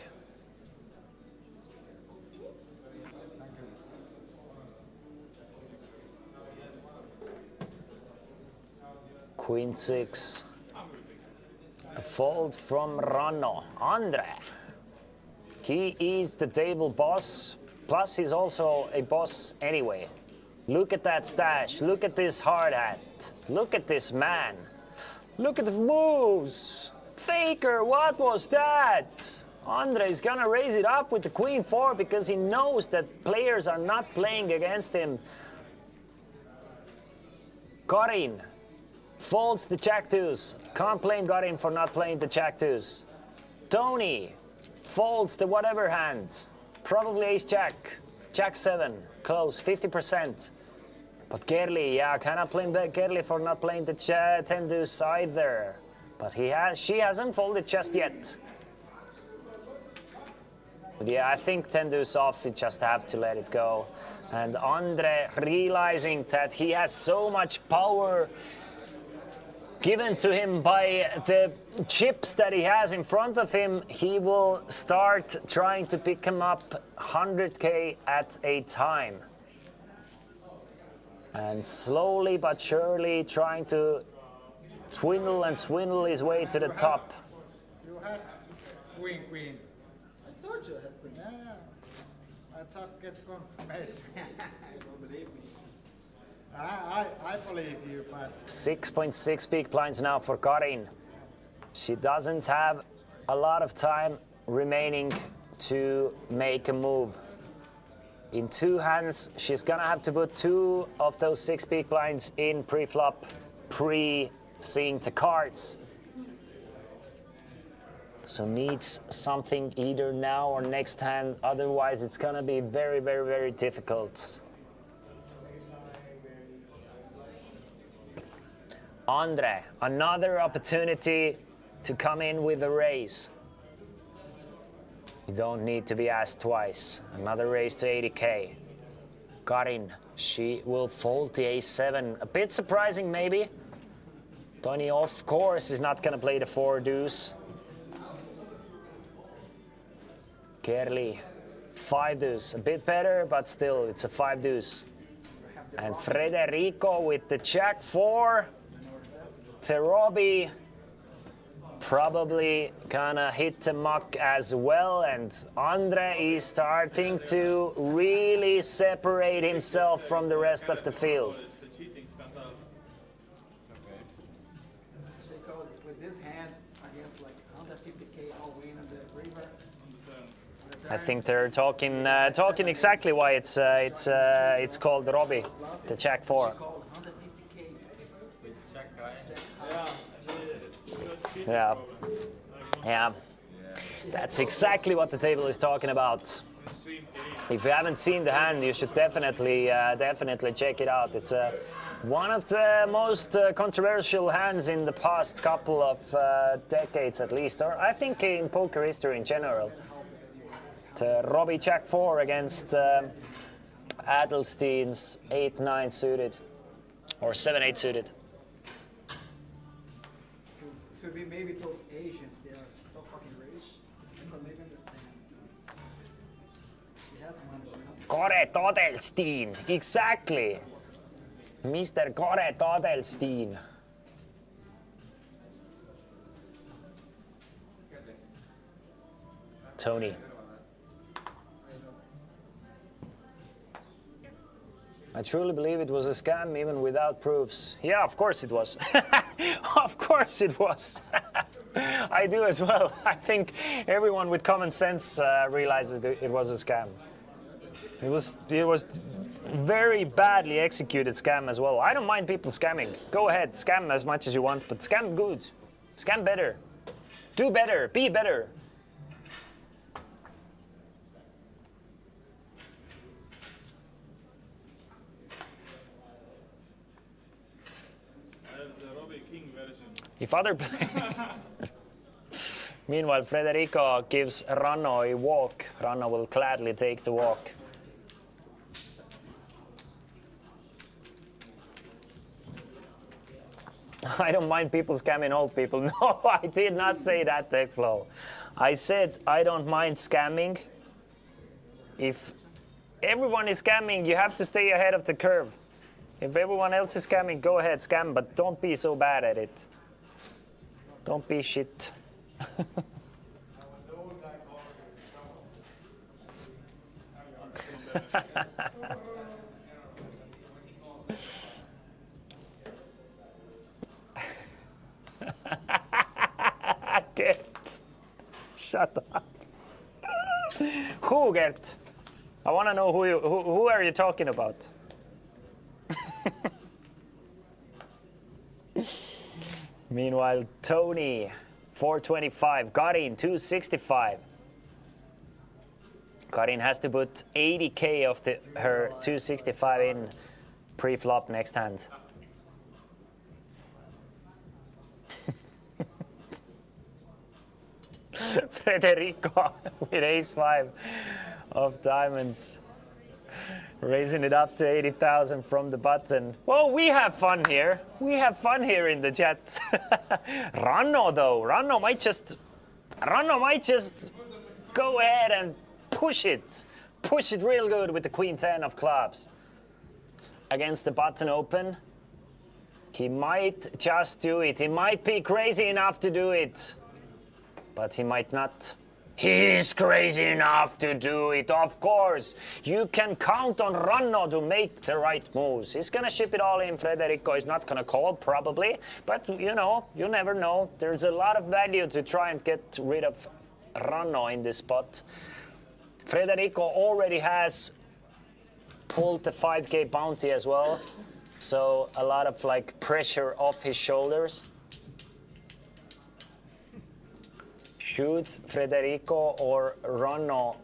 Queen 6. A fold from Ranno. Andre. He is the table boss, plus he's also a boss anyway. Look at that stash. Look at this hard hat. Look at this man. Look at the moves. Faker, what was that? Andre is gonna raise it up with the Queen 4 because he knows that players are not playing against him. Karin folds the Jack 2s. Can't blame Karin for not playing the Jack 2s. Tony folds the whatever hand. Probably Ace Jack. Jack 7. Close, 50%. But Gerli, yeah, cannot blame Gerli for not playing the 10 deuce either. But she hasn't folded just yet. But yeah, I think 10 deuce off, you just have to let it go. And Andre realizing that he has so much power given to him by the chips that he has in front of him, he will start trying to pick him up 100k at a time. And slowly but surely trying to twindle and swindle his way to the top. You had queen. I told you I had queens. Yeah. I just get confirmation. You don't believe me. I believe you, but 6.6 big blinds now for Karin. She doesn't have a lot of time remaining to make a move. In two hands, she's gonna have to put 2 of those 6 big blinds in pre-flop, pre-seeing the cards. So needs something either now or next hand, otherwise it's gonna be very, very, very difficult. Andre, another opportunity to come in with a raise. You don't need to be asked twice. Another raise to 80k. Karin, she will fold the ace-7. A bit surprising maybe. Tony, of course, is not gonna play the 4 deuce. Gerli, 5 deuce. A bit better, but still, it's a 5 deuce. And Federico with the Jack 4. Robbie probably gonna hit the muck as well, and Andre is starting to really separate himself from the rest of the field. With this hand against like 150k all win on the river. I think they're talking exactly why it's called Robbie, the Jack 4. Jack guy. Yeah. That's exactly what the table is talking about. If you haven't seen the hand, you should definitely check it out. It's one of the most controversial hands in the past couple of decades, at least, or I think in poker history in general. Robbie Jack 4 against Adelstein's 8-9 suited, or 7-8 suited. Maybe those Asians, they are so fucking rich. I can maybe understand. He has money. Correct, Adelstein, exactly. Mr. Correct, Adelstein. Tony. I truly believe it was a scam even without proofs. Yeah, of course it was. Of course it was. I do as well. I think everyone with common sense realizes that it was a scam. It was very badly executed scam as well. I don't mind people scamming. Go ahead, scam as much as you want, but scam good. Scam better. Do better. Be better. If other Meanwhile, Federico gives Ranno a walk. Ranno will gladly take the walk. I don't mind people scamming old people. No, I did not say that, TechFlow. I said I don't mind scamming. If everyone is scamming, you have to stay ahead of the curve. If everyone else is scamming, go ahead, scam, but don't be so bad at it. Don't be shit. Gert. Shut up. Who, Gert? I want to know who are you talking about? Meanwhile, Tony, 425. Karin, 265. Karin has to put 80k of her 265 in pre-flop next hand. Federico with ace-5 of diamonds. Raising it up to 80,000 from the button. Well, we have fun here. We have fun here in the chat. Ranno, though. Ranno might just go ahead and push it. Push it real good with the queen 10 of clubs. Against the button open. He might just do it. He might be crazy enough to do it. But he might not. He's crazy enough to do it, of course. You can count on Ranno to make the right moves. He's gonna ship it all in. Federico is not gonna call, probably. But, you know, you never know. There's a lot of value to try and get rid of Ranno in this spot. Federico already has pulled the 5k bounty as well. So a lot of, like, pressure off his shoulders. Should Federico or Ranno?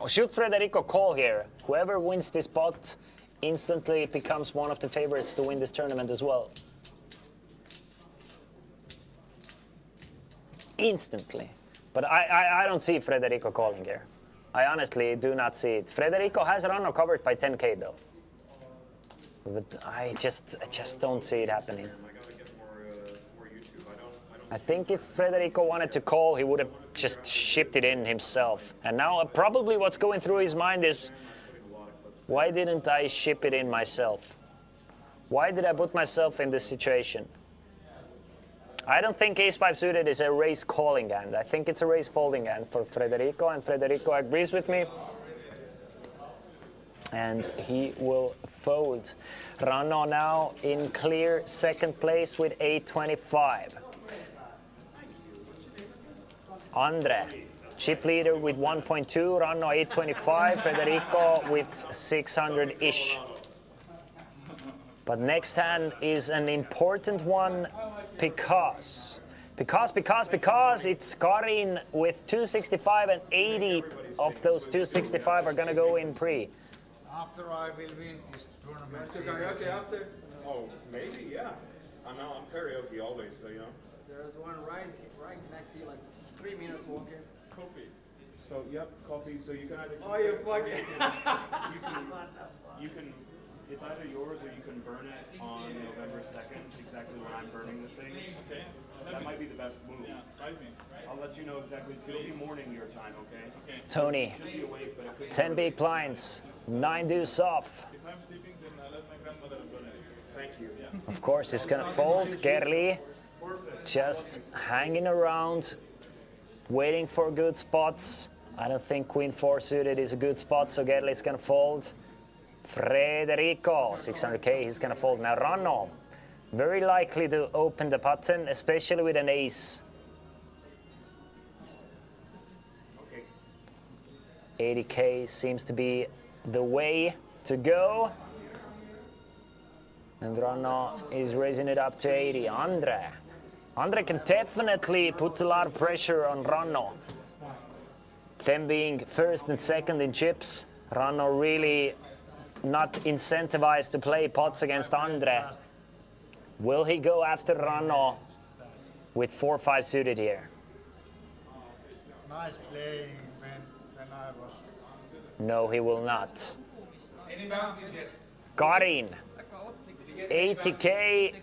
Should Federico call here? Whoever wins this pot instantly becomes one of the favorites to win this tournament as well. Instantly. But I don't see Federico calling here. I honestly do not see it. Federico has Ranno covered by 10k though. But I just don't see it happening. I think if Federico wanted to call, he would have just shipped it in himself. And now probably what's going through his mind is, why didn't I ship it in myself? Why did I put myself in this situation? I don't think ace-5 suited is a raise calling hand. I think it's a raise folding hand for Federico, and Federico agrees with me. And he will fold. Ranno now in clear second place with 825. Andre, chip leader with 1.2, Ranno 825, Federico with 600-ish. But next hand is an important one because Because it's Karin with 265 and 80 of those 265 are gonna go in pre. After I will win this tournament. Karaoke after? Oh, maybe, yeah. I'm karaoke always, so you know. There's one right next to you, like 3 minutes walking. Copy. So, yep, copy. So you can either. Oh, you fucking. You can. It's either yours or you can burn it on November 2nd, exactly when I'm burning the things. Okay. That might be the best move. Yeah, drive me. I'll let you know exactly. It'll be morning your time, okay? Okay. Tony, Should be awake, but it could. 10 big blinds, 9 deuce off. If I'm sleeping, then I let my grandmother burn it. Thank you. Yeah. Of course, he's gonna fold. Gerli just hanging around, waiting for good spots. I don't think Queen 4 suited is a good spot, so Gerli's gonna fold. Federico, 600k, he's gonna fold. Now Ranno, very likely to open the button, especially with an ace. Okay. 80k seems to be the way to go. And Ranno is raising it up to 80. Andre can definitely put a lot of pressure on Ranno. Them being first and second in chips, Ranno really not incentivized to play pots against Andre. Will he go after Ranno with 4-5 suited here? Nice playing when I was. No, he will not. Karin, 80k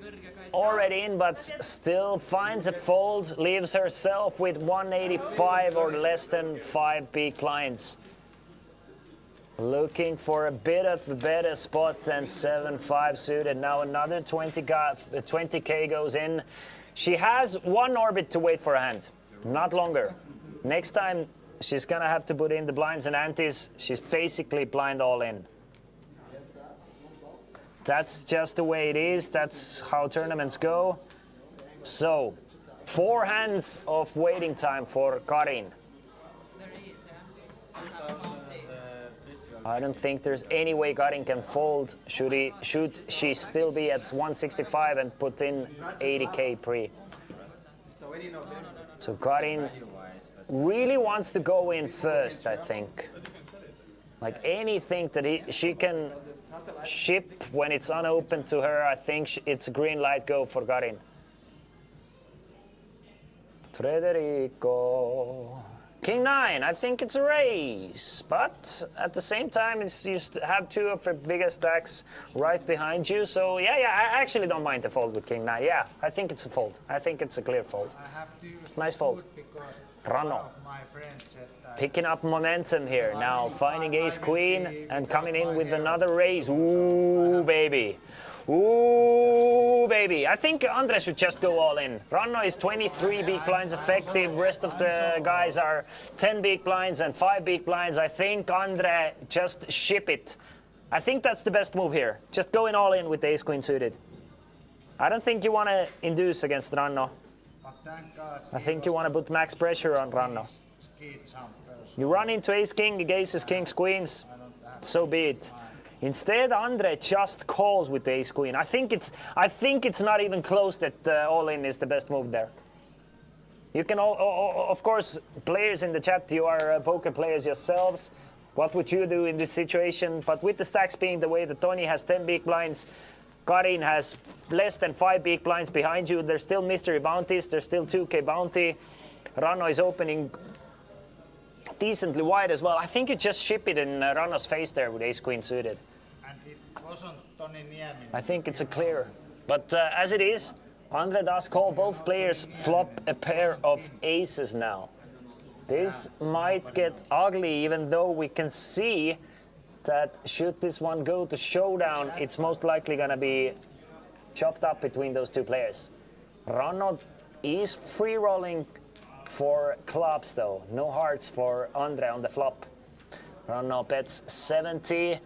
already in, but still finds a fold, leaves herself with 185 or less than 5 big blinds. Looking for a bit of a better spot than 7-5 suited. Now another 20k goes in. She has one orbit to wait for a hand, not longer. Next time she's gonna have to put in the blinds and antes. She's basically blind all in. That's just the way it is. That's how tournaments go. So, 4 hands of waiting time for Karin. I don't think there's any way Karin can fold. Should she still be at 165 and put in 80k pre? So Karin really wants to go in first, I think. Like anything that she can ship when it's unopened to her, I think it's a green light go for Karin. Federico. King 9, I think it's a raise, but at the same time, you have 2 of the biggest stacks right behind you. So yeah, I actually don't mind the fold with King 9. Yeah, I think it's a fold. I think it's a clear fold. I have to use Nice fold. because Ranno. one of my friends said that Picking up momentum here now, finding ace queen and coming in with another raise. Ooh, baby. Ooh, baby. I think Andre should just go all in. Ranno is 23 big blinds effective. Rest of the guys are 10 big blinds and 5 big blinds. I think Andre just ship it. I think that's the best move here. Just going all in with the ace queen suited. I don't think you want to induce against Ranno. but thank God I think you want to put max pressure on Ranno. ski jumpers. You run into ace king, aces, kings, queens. So be it. Instead, Andre just calls with the ace queen. I think it's not even close that all in is the best move there. You can of course, players in the chat, you are poker players yourselves. What would you do in this situation? But with the stacks being the way that Tony has 10 big blinds, Karin has less than 5 big blinds behind you. There's still mystery bounties. There's still 2k bounty. Ranno is opening decently wide as well. I think you just ship it in Ranno's face there with ace queen suited. And it wasn't Toni Niemi. I think it's a clear. But as it is, Andre does call. Both players flop a pair of aces now. This might get ugly, even though we can see that should this one go to showdown, it's most likely going to be chopped up between those 2 players. Ranno is free rolling for clubs though. No hearts for Andre on the flop. Ranno bets 70.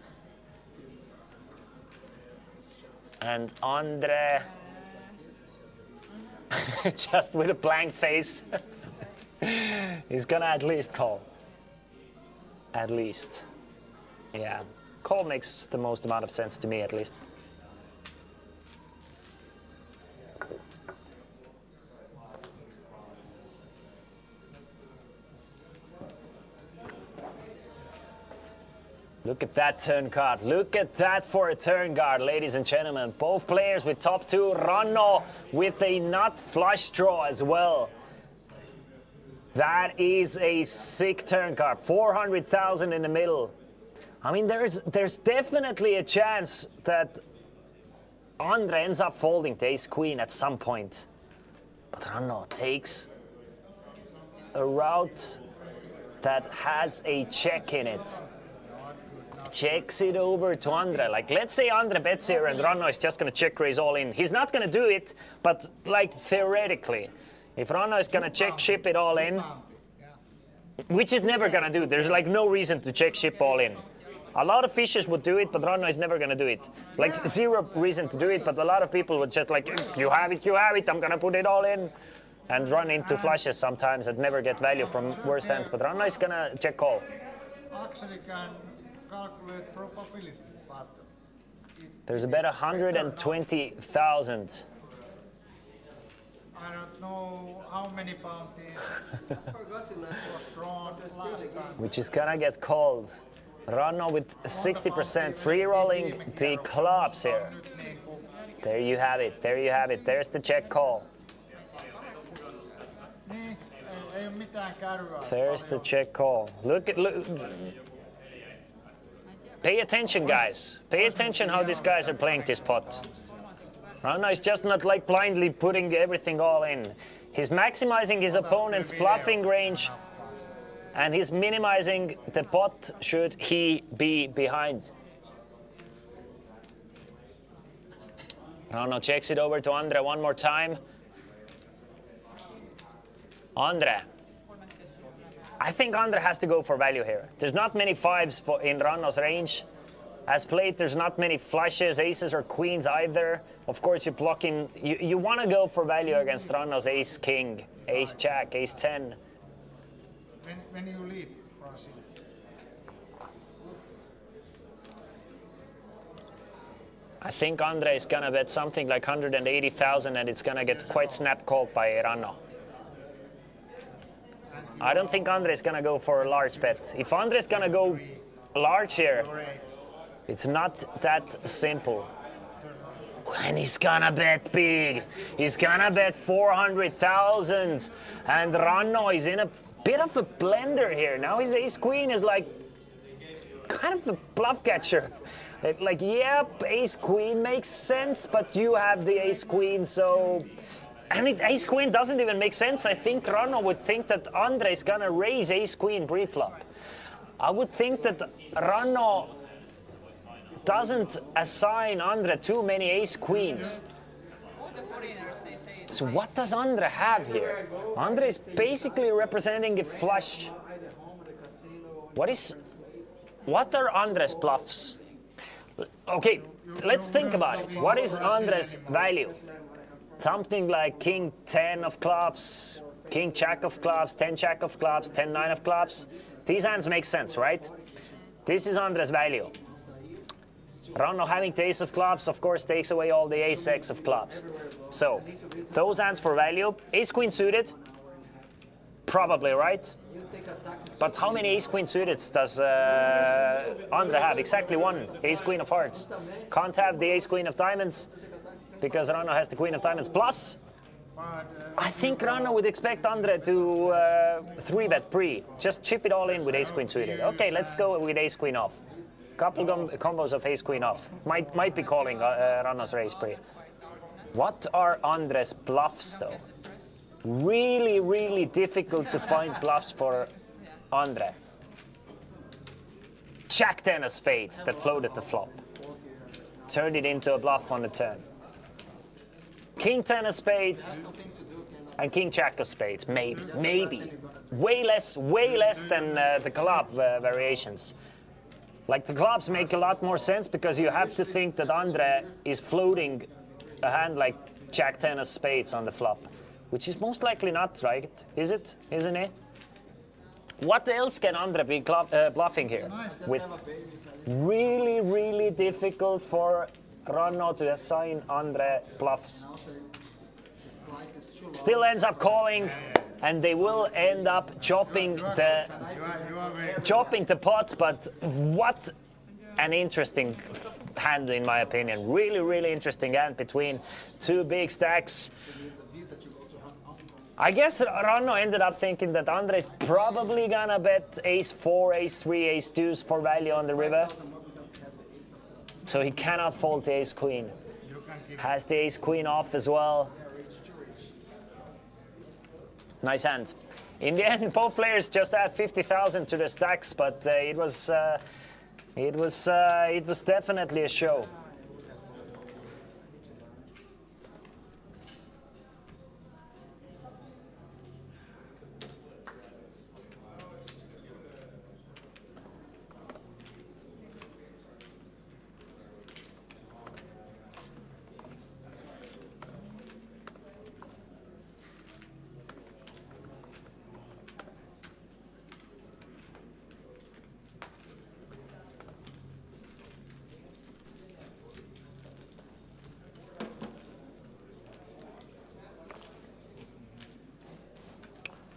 And Andre just with a blank face. He's gonna at least call. At least. Yeah. Call makes the most amount of sense to me at least. Look at that turn card. Look at that for a turn card, ladies and gentlemen. Both players with top two. Ranno with a nut flush draw as well. That is a sick turn card. 400,000 in the middle. I mean, there's definitely a chance that Andre ends up folding to ace queen at some point. But Ranno takes a route that has a check in it. Checks it over to Andre. Like, let's say Andre bets here and Ranno is just going to check raise all in. He's not going to do it, but like theoretically, if Ranno is going to check ship it all in, which is never going to do, there's like no reason to check ship all in. A lot of fishers would do it, but Ranno is never going to do it. Like, zero reason to do it, but a lot of people would just like, you have it, I'm going to put it all in. And run into flushes sometimes and never get value from worse hands. But Ranno is going to check call. Actually can calculate probability, but There's a bet 120,000. I don't know how many bounties was drawn last time. Which is going to get called. Ranno with 60% free rolling the clubs here. There you have it. There you have it. There's the check call. Niin, ei ole mitään kärryä. There's the check call. Look. Pay attention, guys. Pay attention how these guys are playing this pot. Ranno is just not like blindly putting everything all in. He's maximizing his opponent's bluffing range and he's minimizing the pot should he be behind. Ranno checks it over to Andre one more time. Andre. I think Andre has to go for value here. There's not many fives in Ranno's range. As played, there's not many flushes, aces or queens either. Of course, you're blocking. You want to go for value against Ranno's ace king, ace jack, ace 10. When you leave Brazil. I think Andre is gonna bet something like 180,000 and it's gonna get quite snap called by Ranno. I don't think Andre is gonna go for a large bet. If Andre is gonna go large here, it's not that simple. And he's gonna bet big. He's gonna bet 400,000. And Ranno is in a bit of a blender here. Now his ace queen is like kind of a bluff catcher. Like, yep, ace queen makes sense, but you have the ace queen, so. And ace queen doesn't even make sense. I think Ranno would think that Andre is gonna raise ace queen pre-flop. I would think that Ranno doesn't assign Andre too many ace queens. So what does Andre have here? Andre is basically representing a flush. What are Andre's bluffs? Okay, let's think about it. What is Andre's value? Something like king 10 of clubs, king jack of clubs, 10 jack of clubs, 10 9 of clubs. These hands make sense, right? This is Andre's value. Ranno having the ace of clubs, of course, takes away all the ace x of clubs. So, those hands for value. Ace queen suited, probably, right? But how many ace queen suited does Andre have? Exactly one. Ace queen of hearts. Can't have the ace queen of diamonds because Ranno has the queen of diamonds. Plus, I think Ranno would expect Andre to 3-bet pre. Just chip it all in with ace queen suited. Okay, let's go with ace queen off. Couple combos of ace queen off. Might be calling Ranno's raise pre. What are Andre's bluffs though? Really, really difficult to find bluffs for Andre. Jack 10 of spades that floated the flop. Turned it into a bluff on the turn. King 10 of spades and king jack of spades, maybe. Way less than the club variations. Like the clubs make a lot more sense because you have to think that Andre is floating a hand like jack 10 of spades on the flop. Which is most likely not, right? Is it? Isn't it? What else can Andre be bluffing here? With really, really difficult for Ranno to assign Andre bluffs. Still ends up calling, and they will end up chopping the pot. But what an interesting hand in my opinion. Really, really interesting hand between two big stacks. I guess Ranno ended up thinking that Andre's probably gonna bet ace-4, ace-3, ace-2s for value on the river. So he cannot fold the ace-queen. Has the ace-queen off as well. Nice hand. In the end, both players just add 50,000 to the stacks, but it was definitely a show.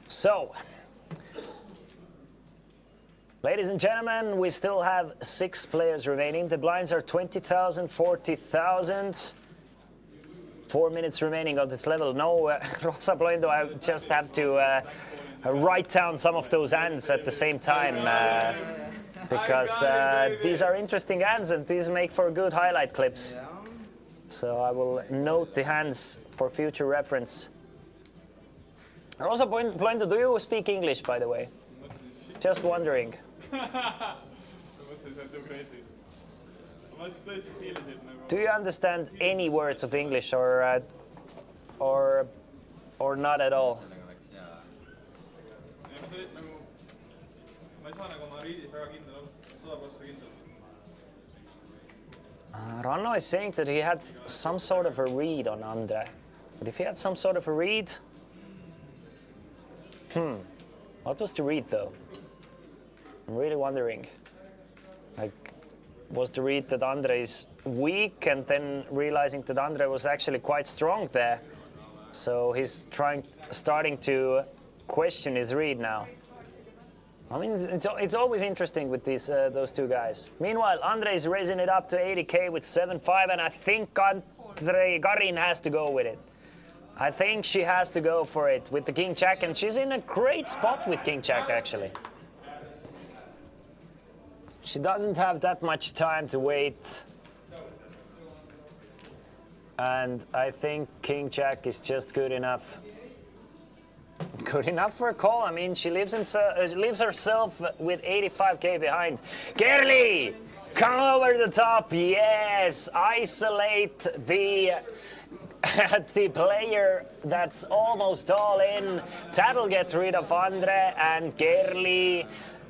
So, ladies and gentlemen, we still have 6 players remaining. The blinds are 20,000, 40,000. 4 minutes remaining on this level. No, Rosa Blindo, I just have to write down some of those hands at the same time because these are interesting hands and these make for good highlight clips. So I will note the hands for future reference. Rosa Blindo, do you speak English, by the way? Just wondering. Do you understand any words of English or not at all? Ranno is saying that he had some sort of a read on Andre. But if he had some sort of a read... What was the read though? I'm really wondering. Like, was the read that Andre is weak and then realizing that Andre was actually quite strong there? So he's starting to question his read now. I mean, it's always interesting with those two guys. Meanwhile, Andre is raising it up to 80k with 7-5, and I think Karin has to go with it. I think she has to go for it with the King-Jack, and she's in a great spot with King-Jack, actually. She doesn't have that much time to wait. And I think King-Jack is just good enough. Good enough for a call. I mean, she leaves herself with 85k behind. Gerli! Come over the top, yes! Isolate the player that's almost all in. That'll get rid of Andre, and Gerli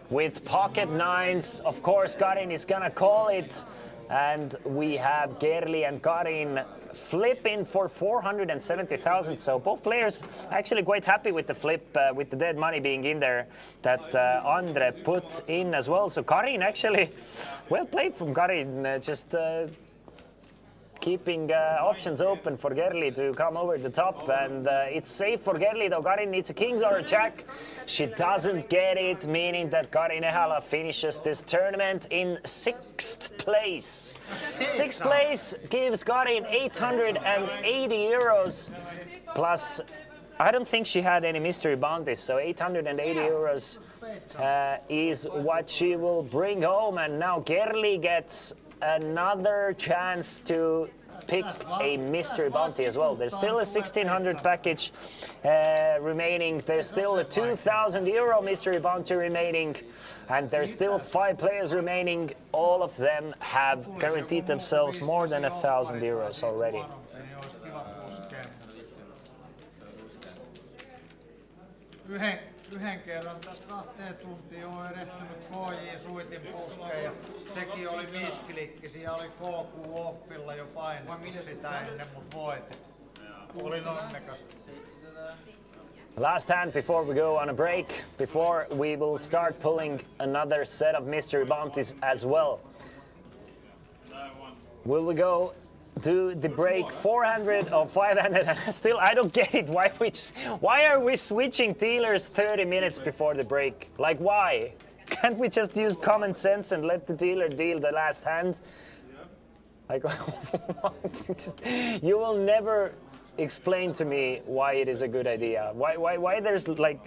with pocket nines. Of course, Karin is gonna call it, and we have Gerli and Karin flipping for 470,000. So both players actually quite happy with the flip, with the dead money being in there that Andre put in as well. So Karin actually, well played from Karin, just keeping options open for Gerli to come over the top, and it's safe for Gerli though. Karin needs a king or a jack. She doesn't get it, meaning that Karin Ehala finishes this tournament in 6th place. 6th place gives Karin 880 euros plus. I don't think she had any mystery bounties, so 880 euros is what she will bring home, and now Gerli gets another chance to pick a mystery bounty as well. There's still a 1600 package remaining. There's still a 2,000 euro mystery bounty remaining, and there's still 5 players remaining. All of them have guaranteed themselves more than 1,000 euros already. Yhden kerran tässä 2 tuntia on erehtynyt KJ-suitin puskeen ja sekin oli misklikki. Siellä oli KQ Offilla jo painettu sitä ennen, mut voitin. Olin onnekas. Last hand before we go on a break, before we will start pulling another set of mystery bounties as well. Will we go do the break 400 or 500? Still, I don't get it. Why are we switching dealers 30 minutes before the break? Like, why? Can't we just use common sense and let the dealer deal the last hand? Like, you will never explain to me why it is a good idea. Why there's like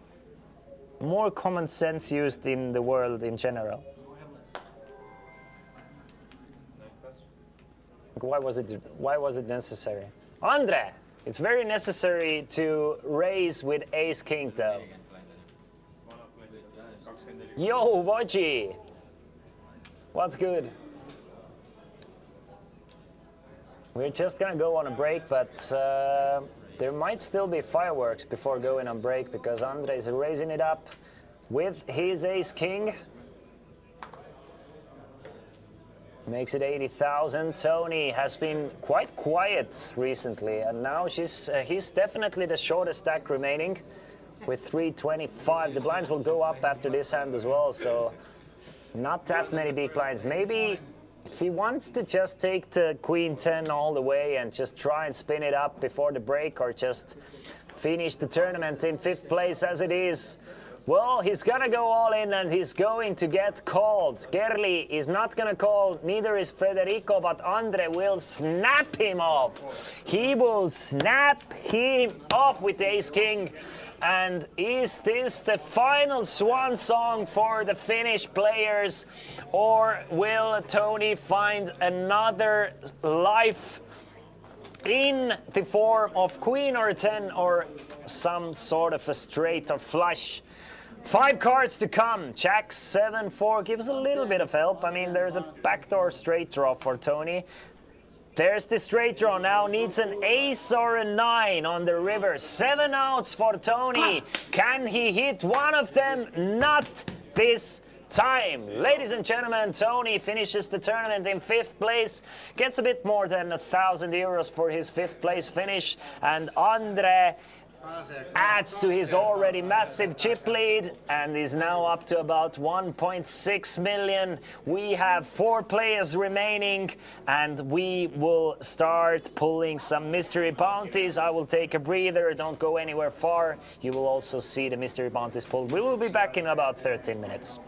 more common sense used in the world in general? Why was it necessary? Andre, it's very necessary to raise with ace king though. Yo, Voji! What's good? We're just gonna go on a break, but there might still be fireworks before going on break because Andre is raising it up with his ace king. Makes it 80,000. Tony has been quite quiet recently, and now he's definitely the shortest stack remaining with 325. The blinds will go up after this hand as well, so not that many big blinds. Maybe he wants to just take the queen 10 all the way and just try and spin it up before the break, or just finish the tournament in 5th place as it is. Well, he's gonna go all in and he's going to get called. Gerli is not gonna call, neither is Federico, but Andre will snap him off. He will snap him off with the ace king. And is this the final swan song for the Finnish players, or will Tony find another life in the form of queen or 10 or some sort of a straight or flush? 5 cards to come. Jack 7-4 gives a little bit of help. I mean, there's a backdoor straight draw for Tony. There's the straight draw now. Needs an ace or a 9 on the river. 7 outs for Tony. Can he hit one of them? Not this time. Ladies and gentlemen, Tony finishes the tournament in 5th place. Gets a bit more than €1,000 for his 5th place finish. And Andre adds to his already massive chip lead and is now up to about 1.6 million. We have 4 players remaining and we will start pulling some mystery bounties. I will take a breather, don't go anywhere far. You will also see the mystery bounties pulled. We will be back in about 13 minutes.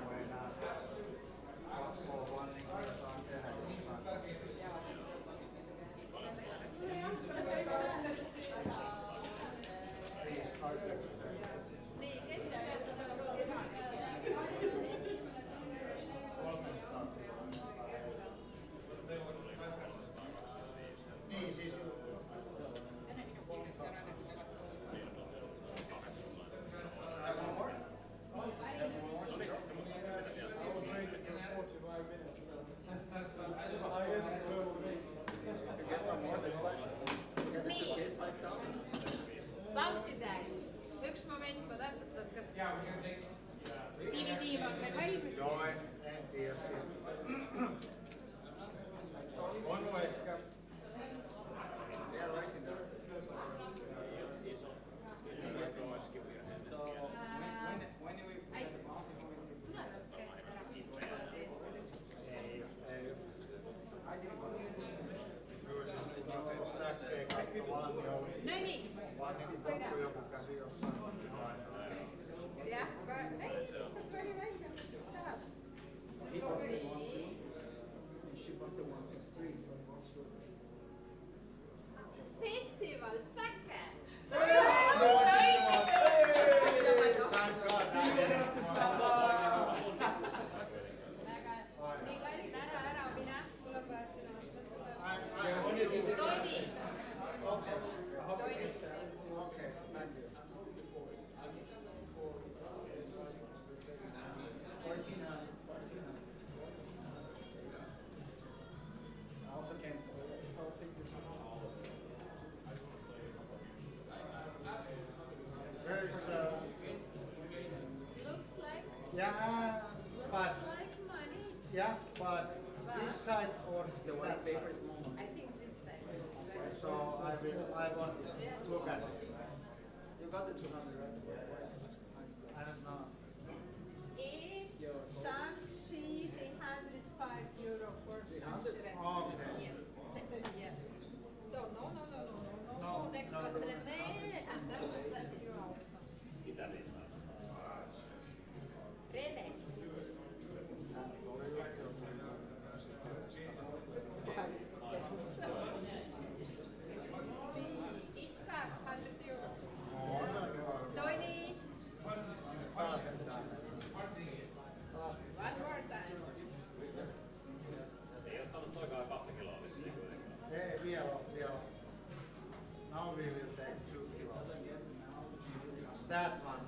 that one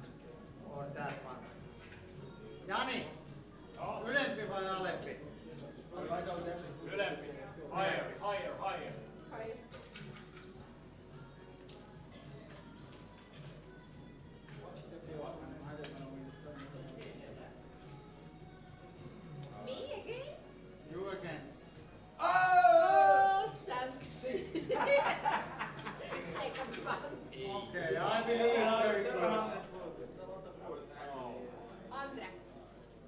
or that one? Jani, ylempi vai alempi? Ylempi. Higher, higher, higher. Higher. Me again? You again. Oh, thanks. Second one. Okay, I believe very good. Andre.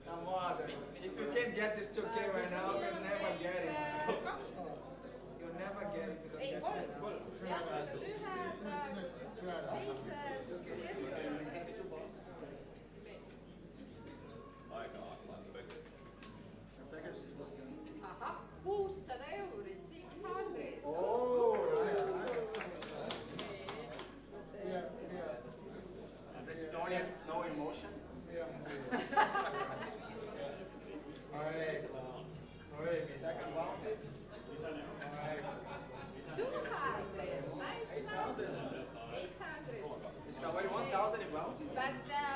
Some water. If you can't get this 2K right now, you'll never get it. You'll never get it if you don't Ei, get it boll. right now. Ja, du Aha, 600 euro, 600. Oh, nice, nice. Yeah, yeah. Is Estonian snow in motion? Second bounty? 200. Nice, 800. 800. It's already 1,000 in bounties. But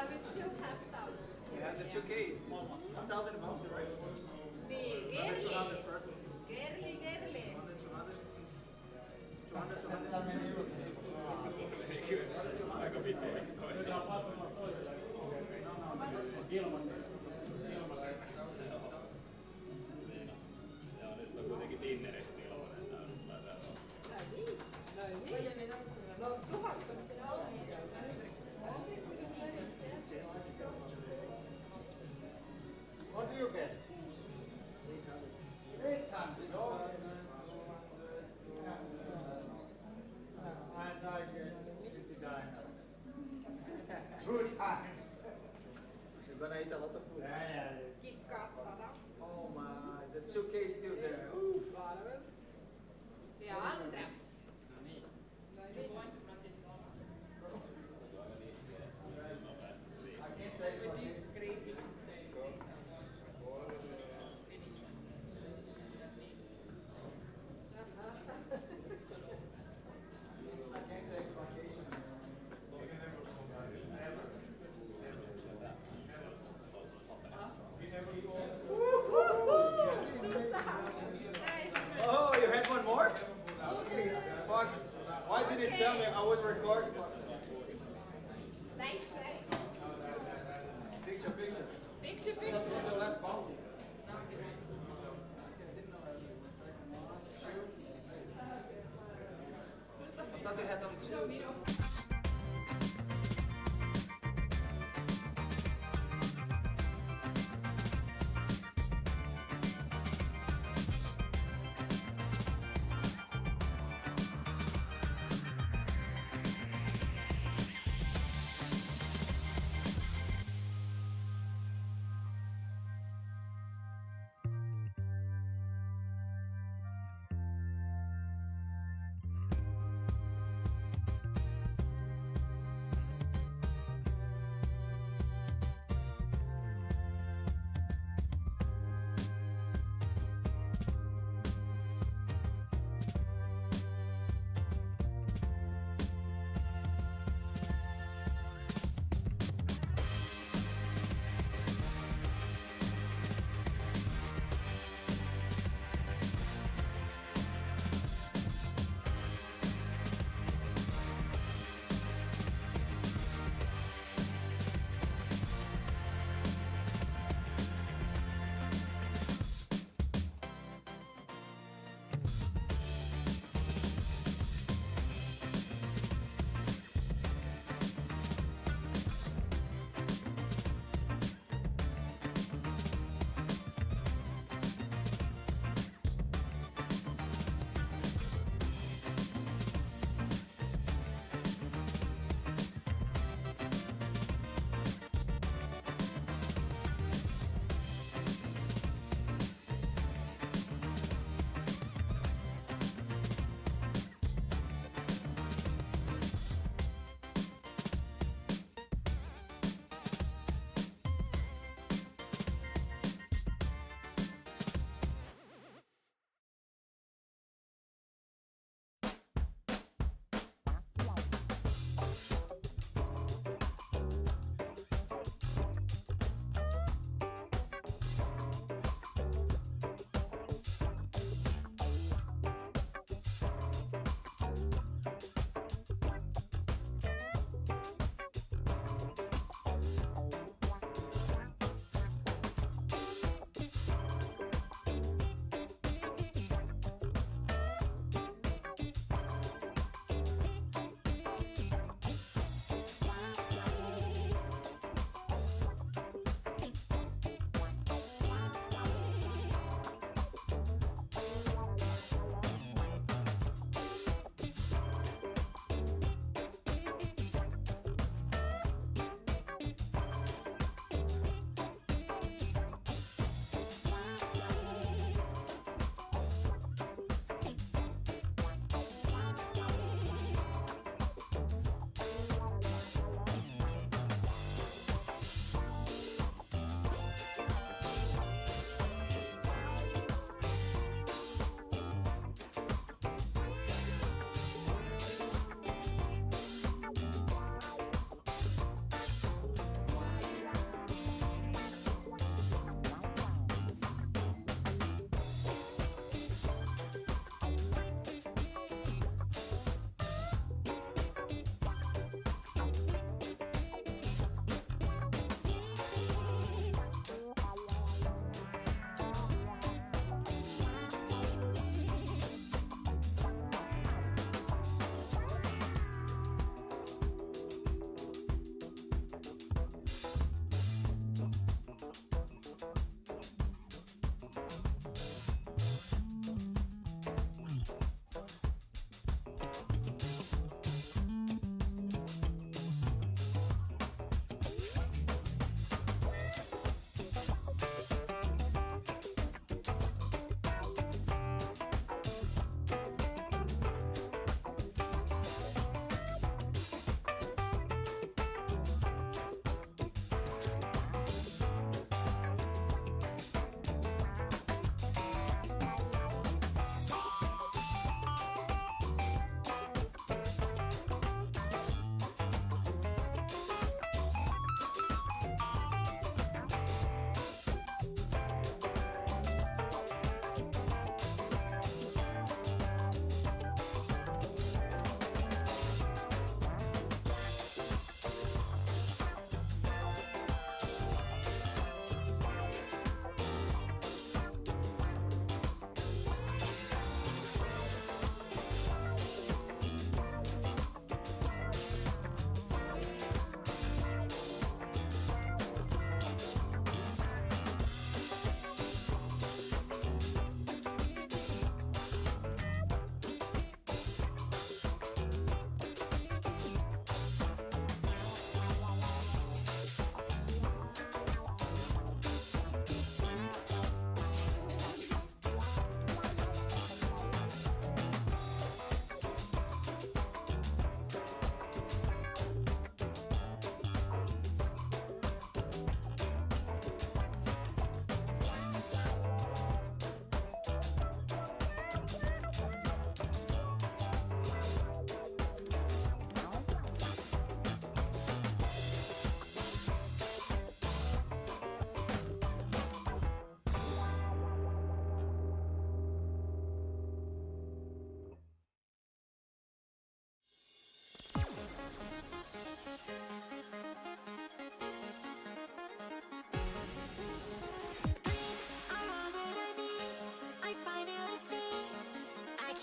we still have some. You have the 2Ks. 1,000 in bounty, right? The Another 200 girly. first. Girly, girly. 200, 200, 200. Ja nyt on kuitenkin Tinneristä ilmanen tää No, 1000 on siinä alla. What do you get? 800. Okay. And I get City Diner. Good times. You're gonna eat a lot of food. Yeah. Kit Kat 100. Oh my, the 2K is still there. Ooh. Ja Andre. Oh, you had one more? Fuck. Why didn't you tell me I would record? Nice, nice. Picture, picture. Picture, I thought it was picture. your last bounty. I thought you had them too.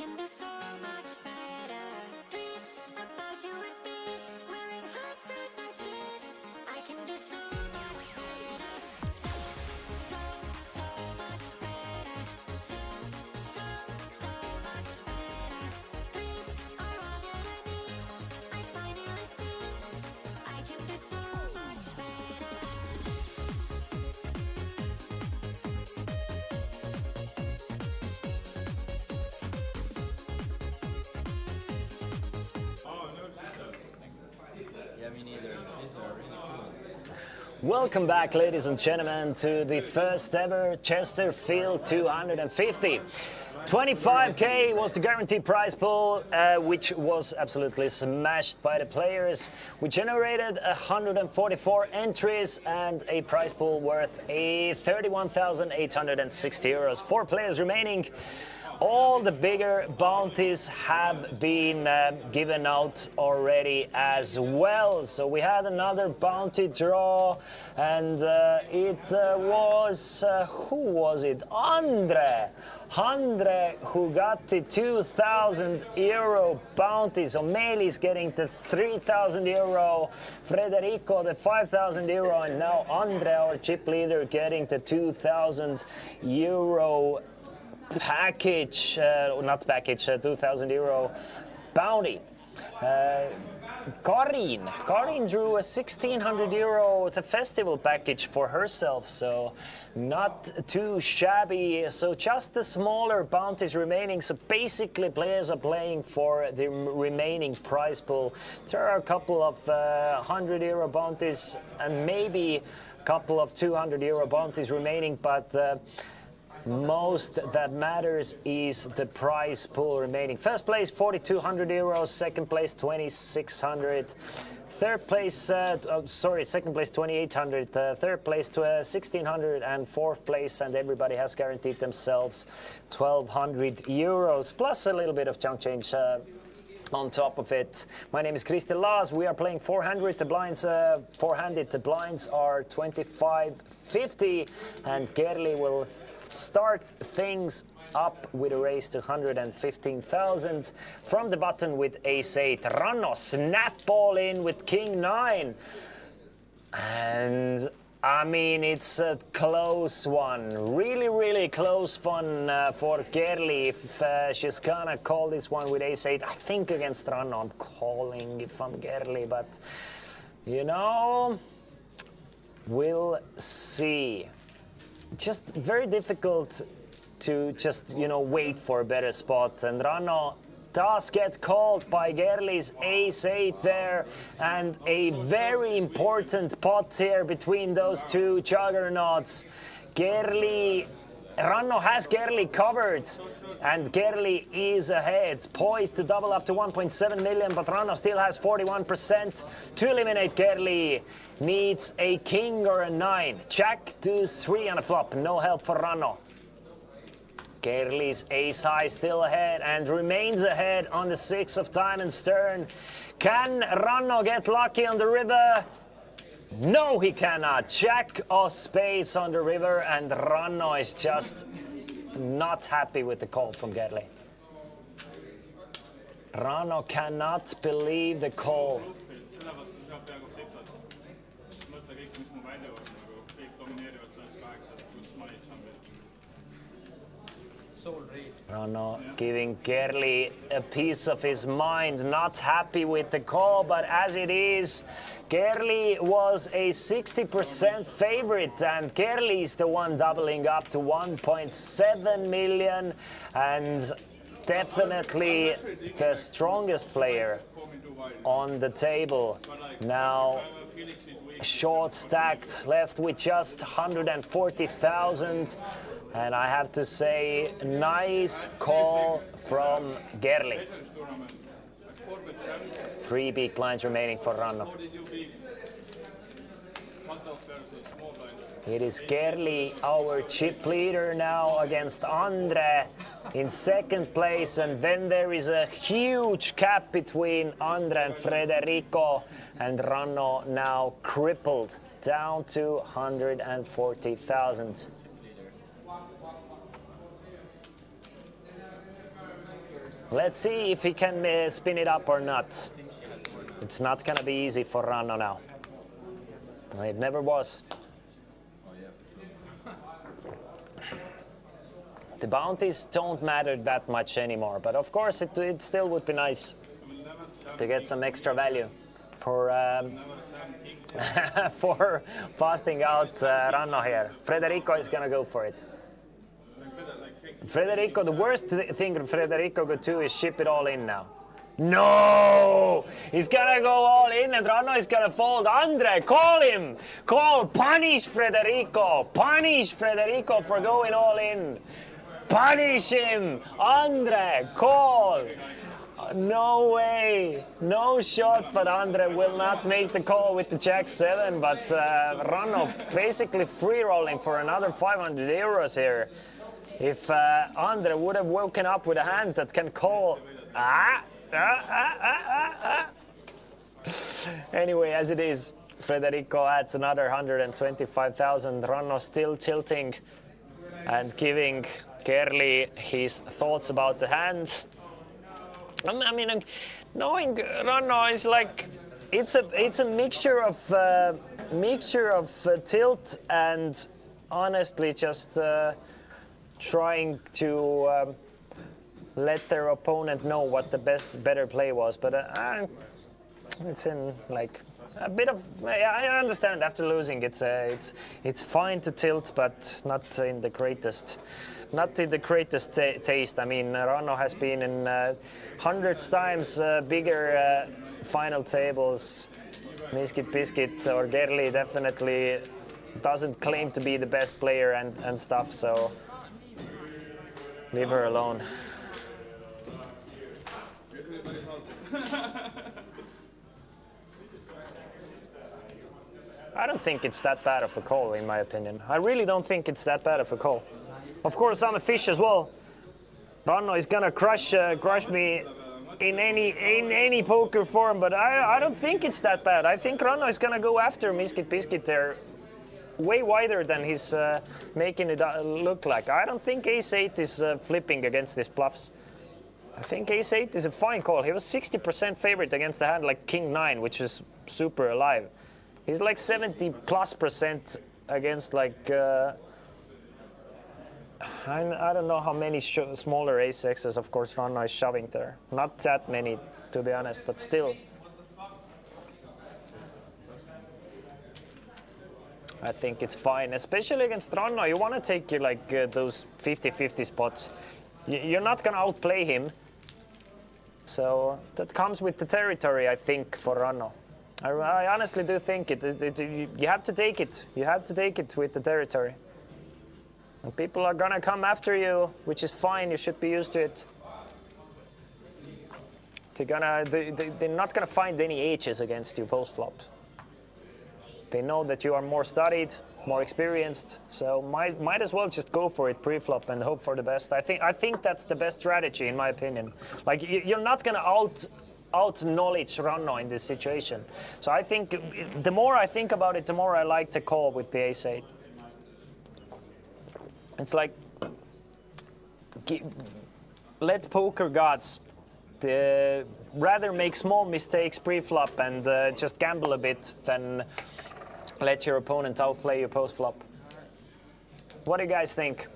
can do so much better. Dreams about you and me, wearing hearts in our sleeves. I can do so much better. So, so, so much better. So, so, so much better. Dreams are all that I need. I finally see I can do so much better. Yeah, me neither. These are really cool. Welcome back, ladies and gentlemen, to the first ever Chesterfield 250. 25k was the guaranteed prize pool, which was absolutely smashed by the players. We generated 144 entries and a prize pool worth 31,860 euros. 4 players remaining. All the bigger bounties have been given out already as well. So we had another bounty draw, and it was, who was it? Andre, who got the 2,000 euro bounty. So Melis getting the 3,000 euro, Federico the 5,000 euro, and now Andre, our chip leader, getting the 2,000 euro package, not package, 2,000 euro bounty. Karin drew a 1,600 euro the festival package for herself, so not too shabby. So just the smaller bounties remaining. So basically players are playing for the remaining prize pool. There are a couple of 100 euro bounties and maybe a couple of 200 euro bounties remaining, but most that matters is the prize pool remaining. First place 4,200 euros, second place 2,600, third place second place 2,800, third place 1,600, and fourth place, and everybody has guaranteed themselves 1,200 euros plus a little bit of chunk change on top of it. My name is Christian Laas. We are playing 400. The blinds, four-handed. The blinds are 25.50, and Gerli will start things up with a raise to 115,000 from the button with ace-8. Ranno snap ball in with king-9, and I mean, it's a close one, really close one for Gerli. If she's gonna call this one with ace-8, I think against Ranno I'm calling if I'm Gerli, but you know, we'll see. Just very difficult to just, you know, wait for a better spot, and Ranno does get called by Gerli's ace-8 there, and a very important pot here between those two juggernauts. Ranno has Gerli covered, and Gerli is ahead, poised to double up to 1.7 million, but Ranno still has 41%. To eliminate Gerli, needs a king or a 9. Jack, deuce, 3 on a flop, no help for Ranno. Gerli's ace-high still ahead and remains ahead on the 6 of diamonds turn. Can Ranno get lucky on the river? No, he cannot. Jack of spades on the river, and Ranno is just not happy with the call from Gerli. Ranno cannot believe the call. Ranno giving Gerli a piece of his mind, not happy with the call, but as it is, Gerli was a 60% favorite, and Gerli is the one doubling up to 1.7 million, and definitely the strongest player on the table. Now, short stacked, left with just 140,000. And I have to say, nice call from Gerli. 3 big blinds remaining for Ranno. It is Gerli, our chip leader now, against Andre in second place. And then there is a huge gap between Andre and Federico. And Ranno now crippled down to 140,000. Let's see if he can spin it up or not. It's not gonna be easy for Ranno now. It never was. The bounties don't matter that much anymore, but of course it still would be nice to get some extra value for for busting out Ranno here. Federico is gonna go for it. Federico, the worst thing Federico could do is ship it all in now. No! He's gonna go all in and Ranno is gonna fold. Andre, call him! Call! Punish Federico! Punish Federico for going all in! Punish him! Andre, call! No way! No shot, but Andre will not make the call with the Jack 7, but Ranno basically free rolling for another 500 euros here. If Andre would have woken up with a hand that can call. Anyway, as it is, Federico adds another 125,000. Ranno still tilting and giving Kerli his thoughts about the hand. I mean, knowing Ranno is like it's a mixture of tilt and honestly just trying to let their opponent know what the better play was. But it's in like a bit of. I understand after losing, it's fine to tilt, but not in the greatest. Not in the greatest taste. I mean, Ranno has been in hundreds times bigger final tables. Miskit Biscuit or Kerli definitely doesn't claim to be the best player and stuff, so leave her alone. I don't think it's that bad of a call, in my opinion. I really don't think it's that bad of a call. Of course, I'm a fish as well. Ranno is gonna crush me in any poker form, but I don't think it's that bad. I think Ranno is gonna go after Miskit Biscuit there way wider than he's making it look like. I don't think Ace-8 is flipping against his bluffs. I think Ace-8 is a fine call. He was 60% favorite against a hand like King-9, which is super alive. He's like 70+% against like I don't know how many smaller Ace-6s, of course, Ranno is shoving there. Not that many, to be honest, but still. I think it's fine, especially against Ranno. You want to take like those 50-50 spots. You're not going to outplay him. So that comes with the territory, I think, for Ranno. I honestly do think you have to take it. You have to take it with the territory. And people are gonna come after you, which is fine. You should be used to it. They're not gonna find any H's against you post flop. They know that you are more studied, more experienced, so might as well just go for it pre-flop and hope for the best. I think that's the best strategy, in my opinion. Like you're not gonna out knowledge Ranno in this situation. So I think the more I think about it, the more I like to call with the Ace-8. It's like let poker gods rather make small mistakes pre-flop and just gamble a bit than let your opponent outplay you post-flop. What do you guys think?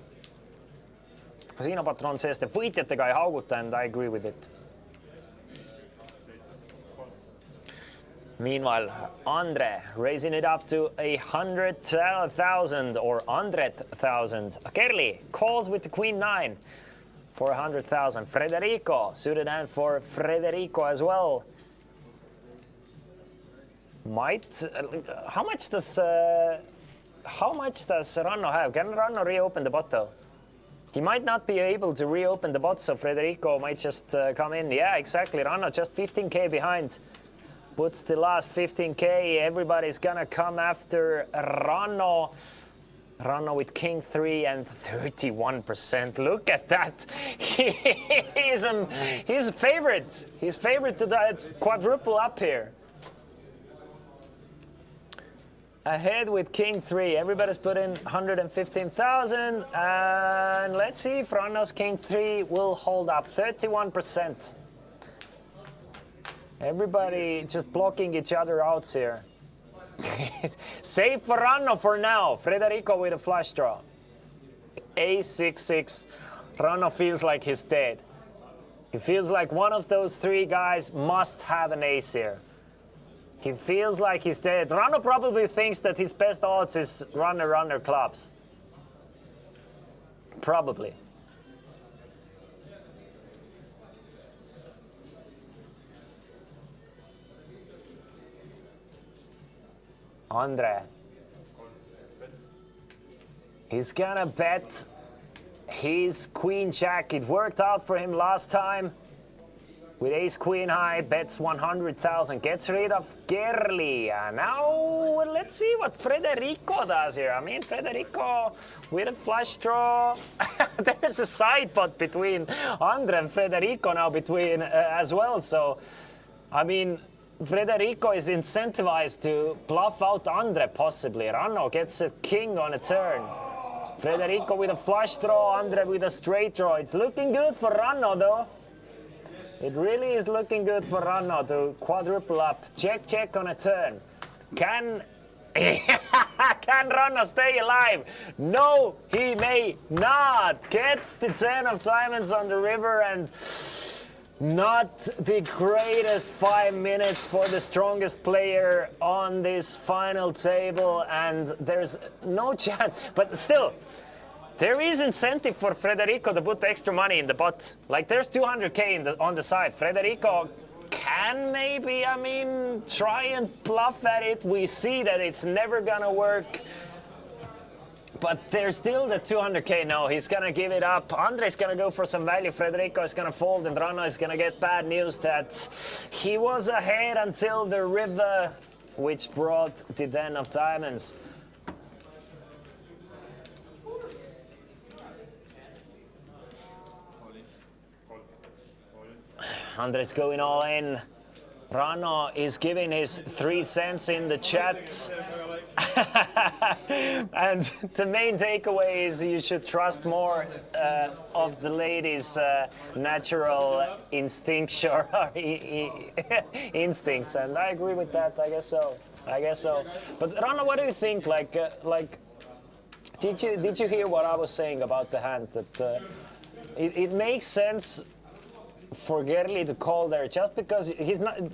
Casino Patron says the võitjatega ei hauguta, and I agree with it. Meanwhile, Andre raising it up to 100,000 or 100,000. Kerli calls with the Queen-9 for 100,000. Federico suited hand for Federico as well. How much does Ranno have? Can Ranno reopen the bottle? He might not be able to reopen the bot, so Federico might just come in. Yeah, exactly. Ranno just 15k behind. Puts the last 15k. Everybody's gonna come after Ranno. Ranno with King 3 and 31%. Look at that. He's favorite. He's favorite to quadruple up here. ahead with king 3. Everybody's put in 115,000, and let's see if Ranno's king 3 will hold up. 31%. Everybody just blocking each other out here. Save for Ranno for now. Federico with a flush draw. A6-6. Ranno feels like he's dead. He feels like one of those 3 guys must have an ace here. He feels like he's dead. Ranno probably thinks that his best odds is runner clubs. Probably. Andre. He's gonna bet his queen jack. It worked out for him last time. With ace queen high, bets 100,000, gets rid of Gerli. Now let's see what Federico does here. I mean, Federico with a flush draw. There's a side pot between Andre and Federico now between as well. So, I mean, Federico is incentivized to bluff out Andre possibly. Ranno gets a king on a turn. Federico with a flush draw, Andre with a straight draw. It's looking good for Ranno though. It really is looking good for Ranno to quadruple up. Check, check on a turn. Can Ranno stay alive? No, he may not. Gets the 10 of diamonds on the river, and not the greatest 5 minutes for the strongest player on this final table, and there's no chance. But still, there is incentive for Federico to put extra money in the pot. Like, there's 200K on the side. Federico can maybe, I mean, try and bluff at it. We see that it's never gonna work. But there's still the 200K. No, he's gonna give it up. Andre's gonna go for some value. Federico is gonna fold, and Ranno is gonna get bad news that he was ahead until the river, which brought the 10 of diamonds. Andre's going all in. Ranno is giving his 3 cents in the chat. And the main takeaway is you should trust more of the ladies' natural instincts. And I agree with that. I guess so. But Ranno, what do you think? Did you hear what I was saying about the hand? That it makes sense for Gerli to call there, just because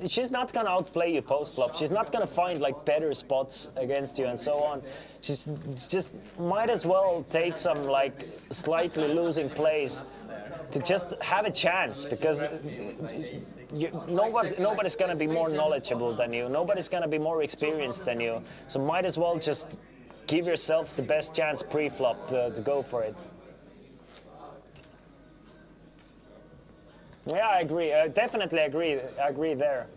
she's not gonna outplay you post flop. She's not gonna find like better spots against you and so on. She's just might as well take some like slightly losing plays to just have a chance, because nobody's gonna be more knowledgeable than you. Nobody's gonna be more experienced than you. So might as well just give yourself the best chance pre-flop to go for it. Yeah, I agree. I definitely agree. I agree there.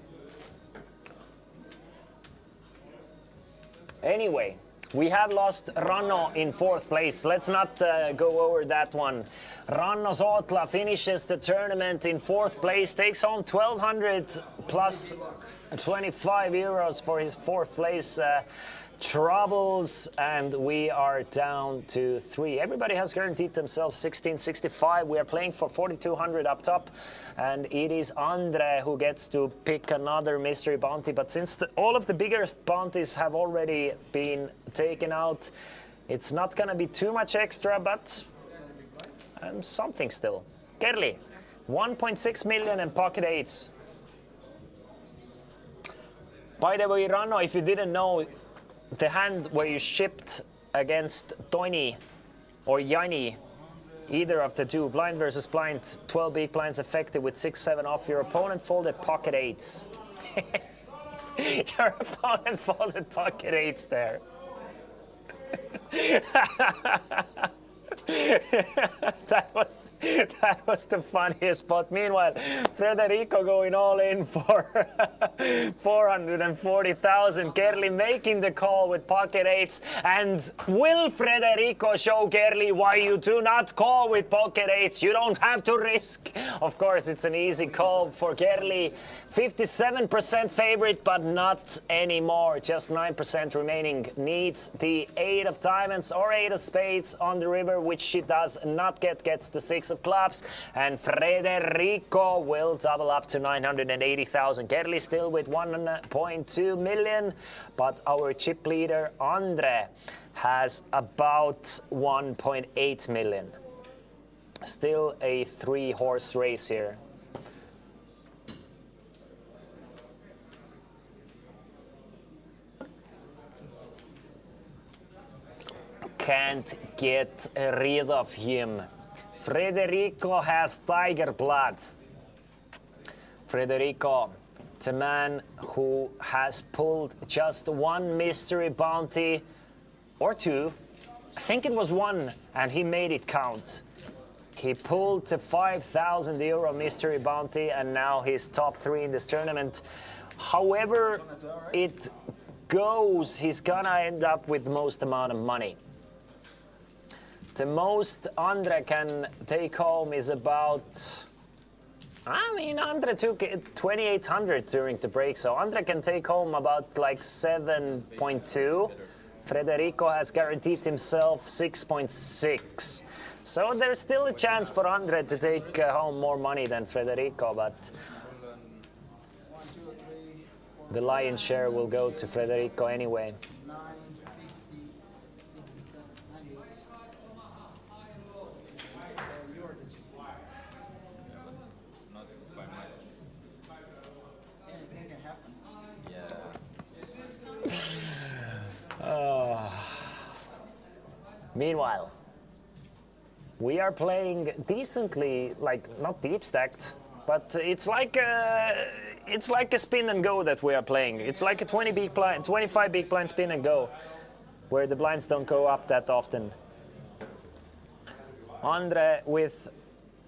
Anyway, we have lost Ranno in 4th place. Let's not go over that one. Ranno Sootla finishes the tournament in 4th place, takes home 1,200 plus 25 euros for his 4th place troubles, and we are down to 3. Everybody has guaranteed themselves 1665. We are playing for 4,200 up top, and it is Andre who gets to pick another mystery bounty. But since all of the biggest bounties have already been taken out, it's not gonna be too much extra, but something still. Gerli, 1.6 million and pocket 8s. By the way, Ranno, if you didn't know, the hand where you shipped against Tony or Yanni, either of the two, blind versus blind, 12 big blinds effective with 6-7 off, your opponent folded pocket 8s. Your opponent folded pocket 8s there. that was the funniest spot. Meanwhile, Federico going all in for 440,000. Kerli making the call with pocket eights. And will Federico show Kerli why you do not call with pocket eights? You don't have to risk. Of course, it's an easy call for Kerli. 57% favorite, but not anymore. Just 9% remaining. Needs the 8 of diamonds or 8 of spades on the river, which she does not get. Gets the 6 of clubs. And Federico will double up to 980,000. Kerli still with 1.2 million. But our chip leader, Andre, has about 1.8 million. Still a 3-horse race here. Can't get rid of him. Federico has tiger blood. Federico, the man who has pulled just one mystery bounty or two. I think it was one, and he made it count. He pulled the 5,000 euro mystery bounty, and now he's top 3 in this tournament. However it goes, he's gonna end up with the most amount of money. The most Andre can take home is about, I mean, Andre took 2,800 during the break, so Andre can take home about like 7.2. Federico has guaranteed himself 6.6. So there's still a chance for Andre to take home more money than Federico, but the lion's share will go to Federico anyway. Meanwhile, we are playing decently, like not deep stacked, but it's like a spin and go that we are playing. It's like a 25 big blind spin and go, where the blinds don't go up that often. Andre with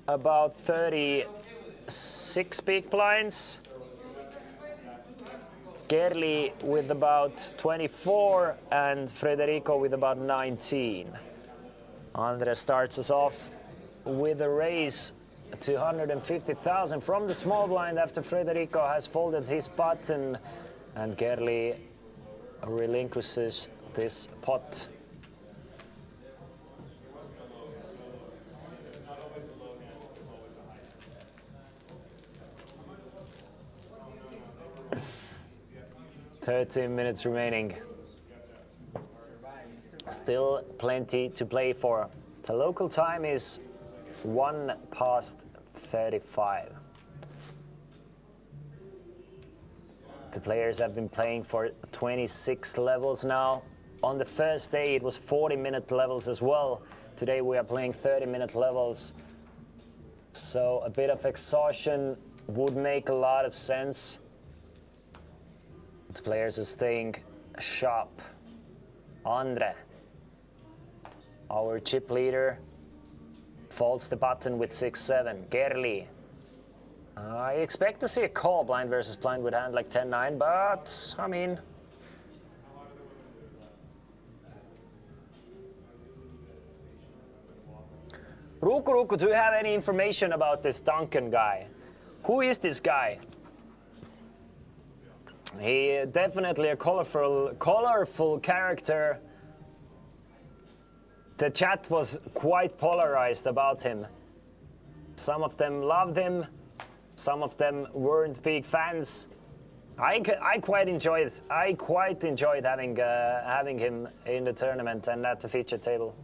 about 36 big blinds. Kerli with about 24 and Federico with about 19. Andre starts us off with a raise to 150,000 from the small blind after Federico has folded his button, and Kerli relinquishes this pot. "13 minutes remaining. Still plenty to play for. The local time is 1:35. The players have been playing for 26 levels now. On the first day it was 40-minute levels as well. Today we are playing 30-minute levels. So a bit of exhaustion would make a lot of sense. The players are staying sharp. Andre, our chip leader, folds the button with 6-7. Kerli, I expect to see a call blind versus blind with hand like 10-9, but I mean, Ruku, do you have any information about this Duncan guy? Who is this guy? He definitely a colorful character. The chat was quite polarized about him. Some of them loved him, some of them weren't big fans. I quite enjoyed having him in the tournament and at the feature table.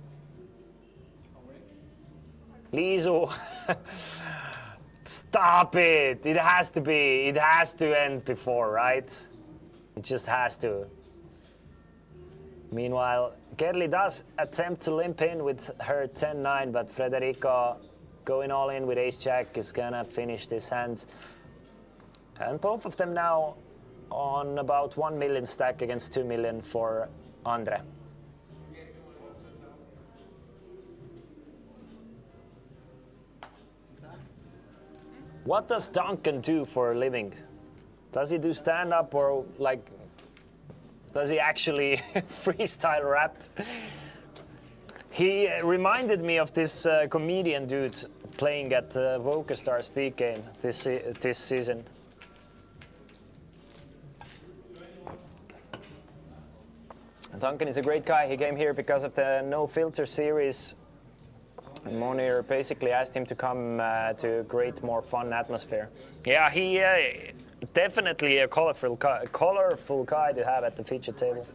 Lisu. Stop it! It has to end before, right? It just has to. Meanwhile, Kerli does attempt to limp in with her 10-9, but Federico going all in with ace-jack is gonna finish this hand. And both of them now on about 1 million stack against 2 million for Andre. What does Duncan do for a living? Does he do stand-up or like, does he actually freestyle rap? He reminded me of this comedian dude playing at the VocaStar Speak game this season. Duncan is a great guy. He came here because of the No Filter series. And Monir basically asked him to come to create more fun atmosphere. Yeah, he definitely a colorful guy to have at the feature table.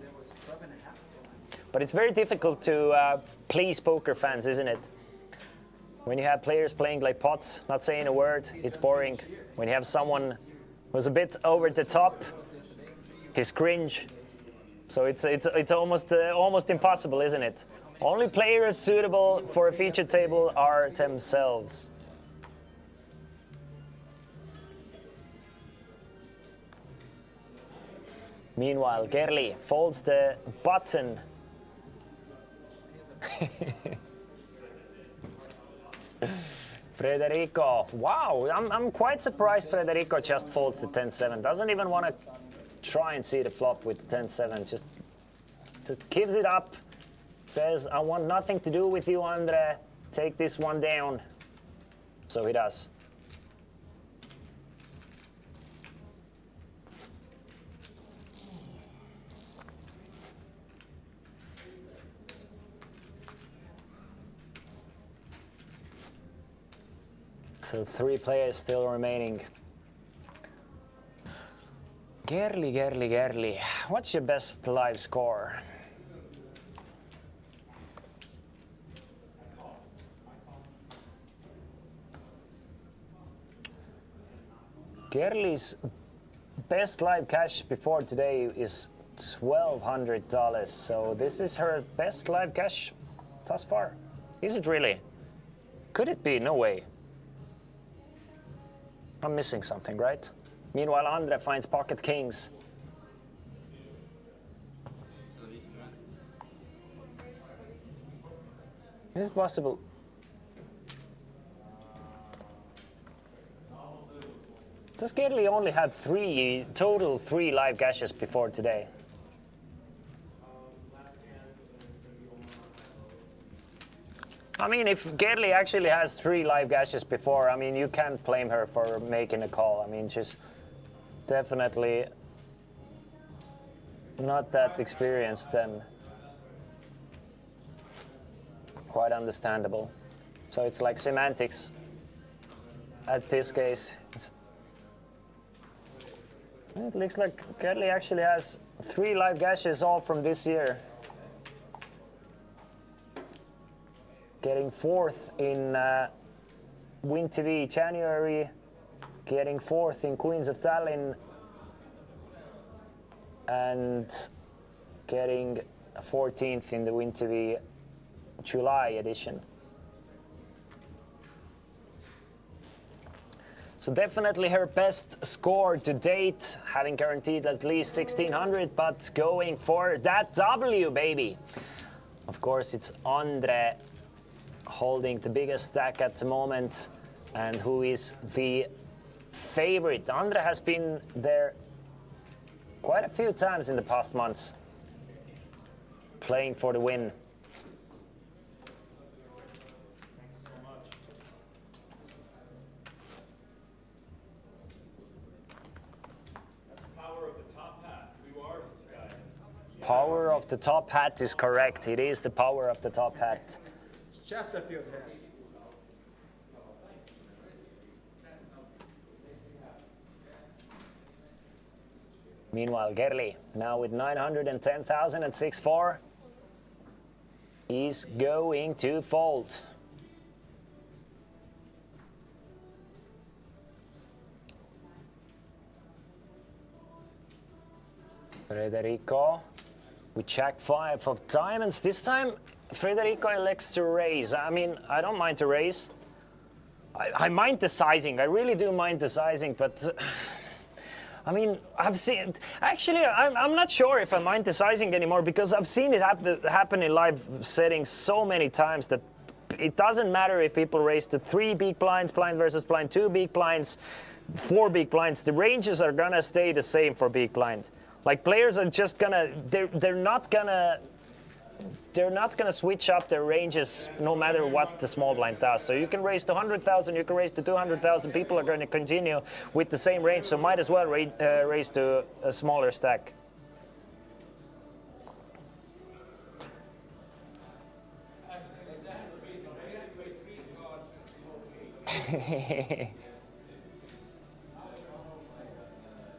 But it's very difficult to please poker fans, isn't it? When you have players playing like pots, not saying a word, it's boring. When you have someone who's a bit over the top, he's cringe. So it's almost impossible, isn't it? Only players suitable for a feature table are themselves. Meanwhile, Gerli folds the button. Federico, wow, I'm quite surprised Federico just folds the 10-7. Doesn't even want to try and see the flop with the 10-7. Just gives it up. Says, I want nothing to do with you, Andre. Take this one down. So he does. So 3 players still remaining. Gerli. What's your best live score? Gerli's best live cash before today is $1,200. So this is her best live cash thus far. Is it really? Could it be? No way. I'm missing something, right? Meanwhile, Andre finds pocket kings. Is it possible? Does Gerli only had total three live gashes before today? I mean, if Gerli actually has 3 live gashes before, I mean, you can't blame her for making a call. I mean, she's definitely not that experienced then. Quite understandable. So it's like semantics at this case. It looks like Gerli actually has 3 live gashes all from this year. Getting 4th in Win TV January, getting 4th in Queens of Tallinn, and getting 14th in the Win TV July edition. So definitely her best score to date, having guaranteed at least 1600, but going for that W, baby. Of course, it's Andre holding the biggest stack at the moment, and who is the favorite. Andre has been there quite a few times in the past months, playing for the win. Power of the top hat is correct. It is the power of the top hat. Chesterfield hat. Meanwhile, Gerli, now with 910,000 at 6-4, is going to fold. Federico with Jack 5 of diamonds. This time, Federico elects to raise. I mean, I don't mind to raise. I mind the sizing. I really do mind the sizing, but I mean, I've seen. Actually, I'm not sure if I mind the sizing anymore, because I've seen it happen in live settings so many times that it doesn't matter if people raise to 3 big blinds, blind versus blind, 2 big blinds, 4 big blinds. The ranges are gonna stay the same for big blind. Like players are just gonna, they're not gonna switch up their ranges no matter what the small blind does. So you can raise to 100,000, you can raise to 200,000. People are going to continue with the same range, so might as well raise to a smaller stack.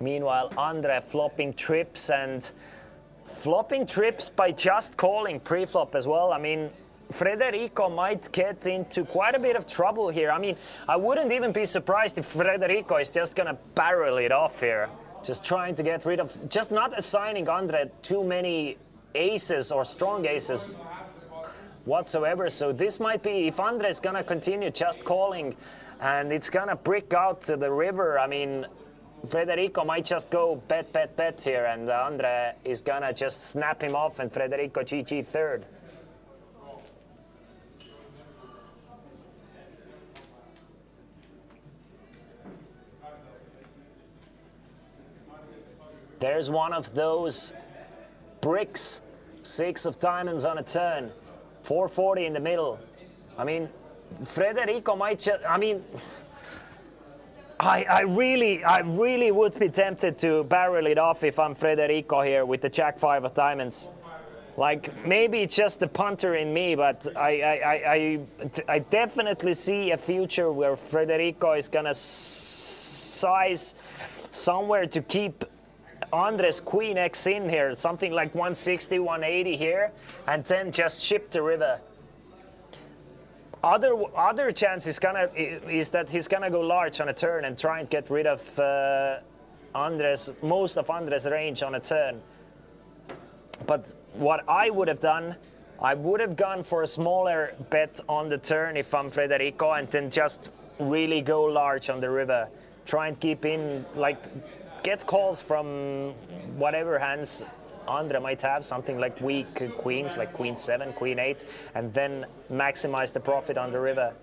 Meanwhile, Andre flopping trips by just calling pre-flop as well. I mean, Federico might get into quite a bit of trouble here. I mean, I wouldn't even be surprised if Federico is just gonna barrel it off here. Just trying to get rid of, just not assigning Andre too many aces or strong aces whatsoever. So this might be, if Andre is gonna continue just calling and it's gonna brick out to the river, I mean, Federico might just go bet here, and Andre is gonna just snap him off, and Federico GG third. There's one of those bricks, 6 of diamonds on a turn, 440 in the middle. I mean, Federico might just, I mean, I really would be tempted to barrel it off if I'm Federico here with the Jack 5 of diamonds. Like, maybe it's just the punter in me, but I definitely see a future where Federico is gonna size somewhere to keep Andres Queen X in here, something like 160, 180 here, and then just ship the river. Other chance is that he's gonna go large on a turn and try and get rid of most of Andres' range on a turn. But what I would have done, I would have gone for a smaller bet on the turn if I'm Federico, and then just really go large on the river. Try and keep in, like, get calls from whatever hands Andre might have, something like weak queens, like queen 7, queen 8, and then maximize the profit on the river.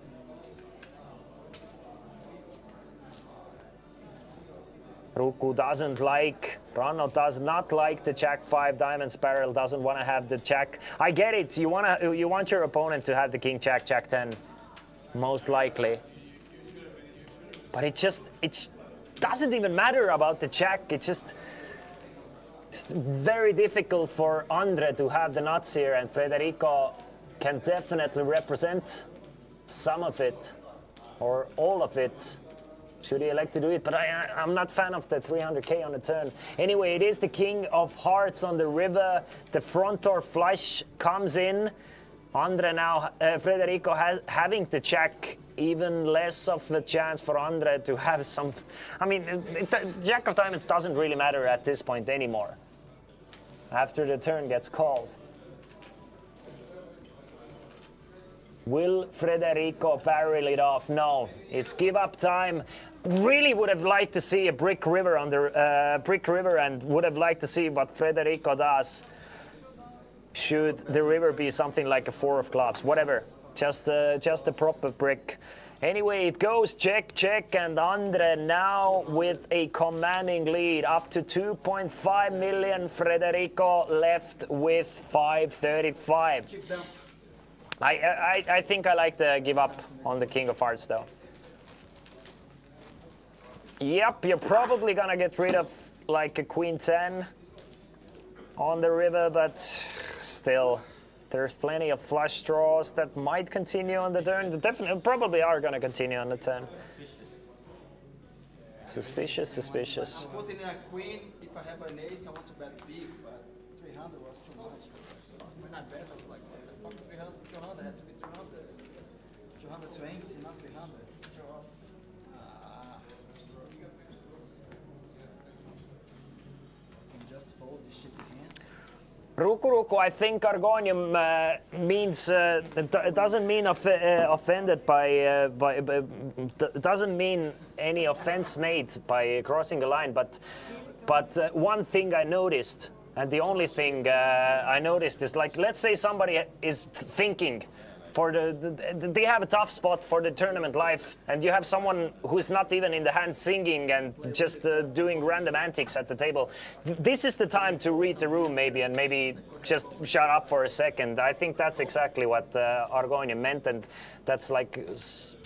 Ruku doesn't like, Rano does not like the Jack 5 diamonds barrel, doesn't want to have the Jack. I get it, you want your opponent to have the King Jack, Jack 10, most likely. But it doesn't even matter about the Jack, it's very difficult for Andre to have the nuts here, and Federico can definitely represent some of it, or all of it, should he elect to do it. But I'm not fan of the 300k on the turn. Anyway, it is the King of Hearts on the river. The front door flush comes in. Andre now, Federico having the Jack, even less of a chance for Andre to have some. I mean, Jack of Diamonds doesn't really matter at this point anymore, after the turn gets called. Will Federico barrel it off? No, it's give up time. Really would have liked to see a brick river on the brick river, and would have liked to see what Federico does. Should the river be something like a 4 of clubs, whatever, just a proper brick. Anyway, it goes check, check, and Andre now with a commanding lead up to 2.5 million. Federico left with 535. I think I like the give up on the King of Hearts though. Yep, you're probably gonna get rid of like a Queen 10 on the river, but still, there's plenty of flush draws that might continue on the turn. They definitely, probably are gonna continue on the turn. Suspicious, suspicious. I'm putting a queen. If I have an ace, I want to bet big, but 300 was too much. When I bet, I was like, what the fuck, 200 has to be 200. 220, not 300. Just fold this shit in hand. Ruku, I think Argonium means it doesn't mean offended by doesn't mean any offense made by crossing a line, but one thing I noticed, and the only thing I noticed is, like, let's say somebody is thinking for they have a tough spot for the tournament life, and you have someone who's not even in the hand singing and just doing random antics at the table. This is the time to read the room maybe, and maybe just shut up for a second. I think that's exactly what Argonia meant, and that's like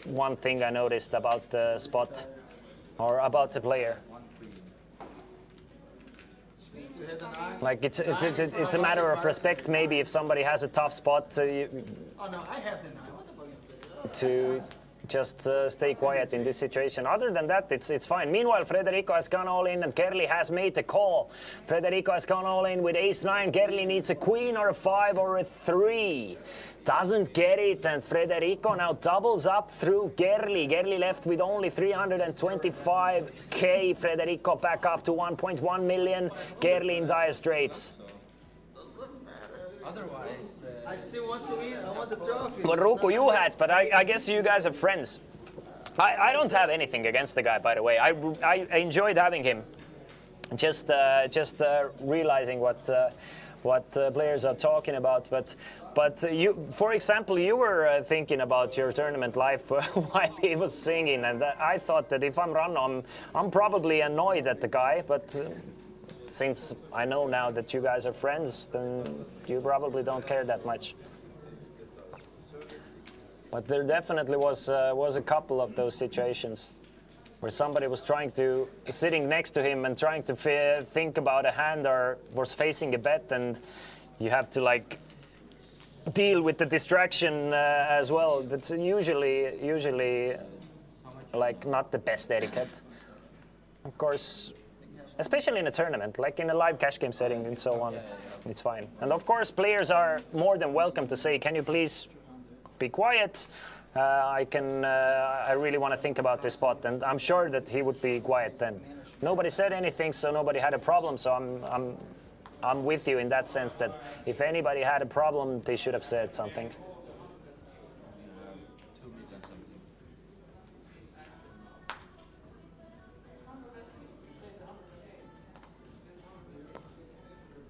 one thing I noticed about the spot or about the player. Like it's a matter of respect maybe if somebody has a tough spot Oh no, I have the 9. What about you? to just stay quiet in this situation. Other than that, it's fine. Meanwhile, Federico has gone all in and Kerli has made the call. Federico has gone all in with ace-9. Kerli needs a queen or a 5 or a 3. Doesn't get it, and Federico now doubles up through Kerli. Kerli left with only 325k. Federico back up to 1.1 million. Kerli in dire straits. Otherwise, I still want to win. I want the trophy. Well, Ruku, you had, but I guess you guys are friends. I don't have anything against the guy, by the way. I enjoyed having him. Just realizing what players are talking about. But you, for example, you were thinking about your tournament life while he was singing, and I thought that if I'm Ranno, I'm probably annoyed at the guy, but. Since I know now that you guys are friends, then you probably don't care that much. But there definitely was a couple of those situations where somebody was sitting next to him and trying to think about a hand or was facing a bet, and you have to like deal with the distraction as well. That's usually like not the best etiquette. Of course. Especially in a tournament, like in a live cash game setting and so on, it's fine. And of course, players are more than welcome to say, "Can you please be quiet? I really want to think about this spot." And I'm sure that he would be quiet then. Nobody said anything, so nobody had a problem. So I'm with you in that sense that if anybody had a problem, they should have said something.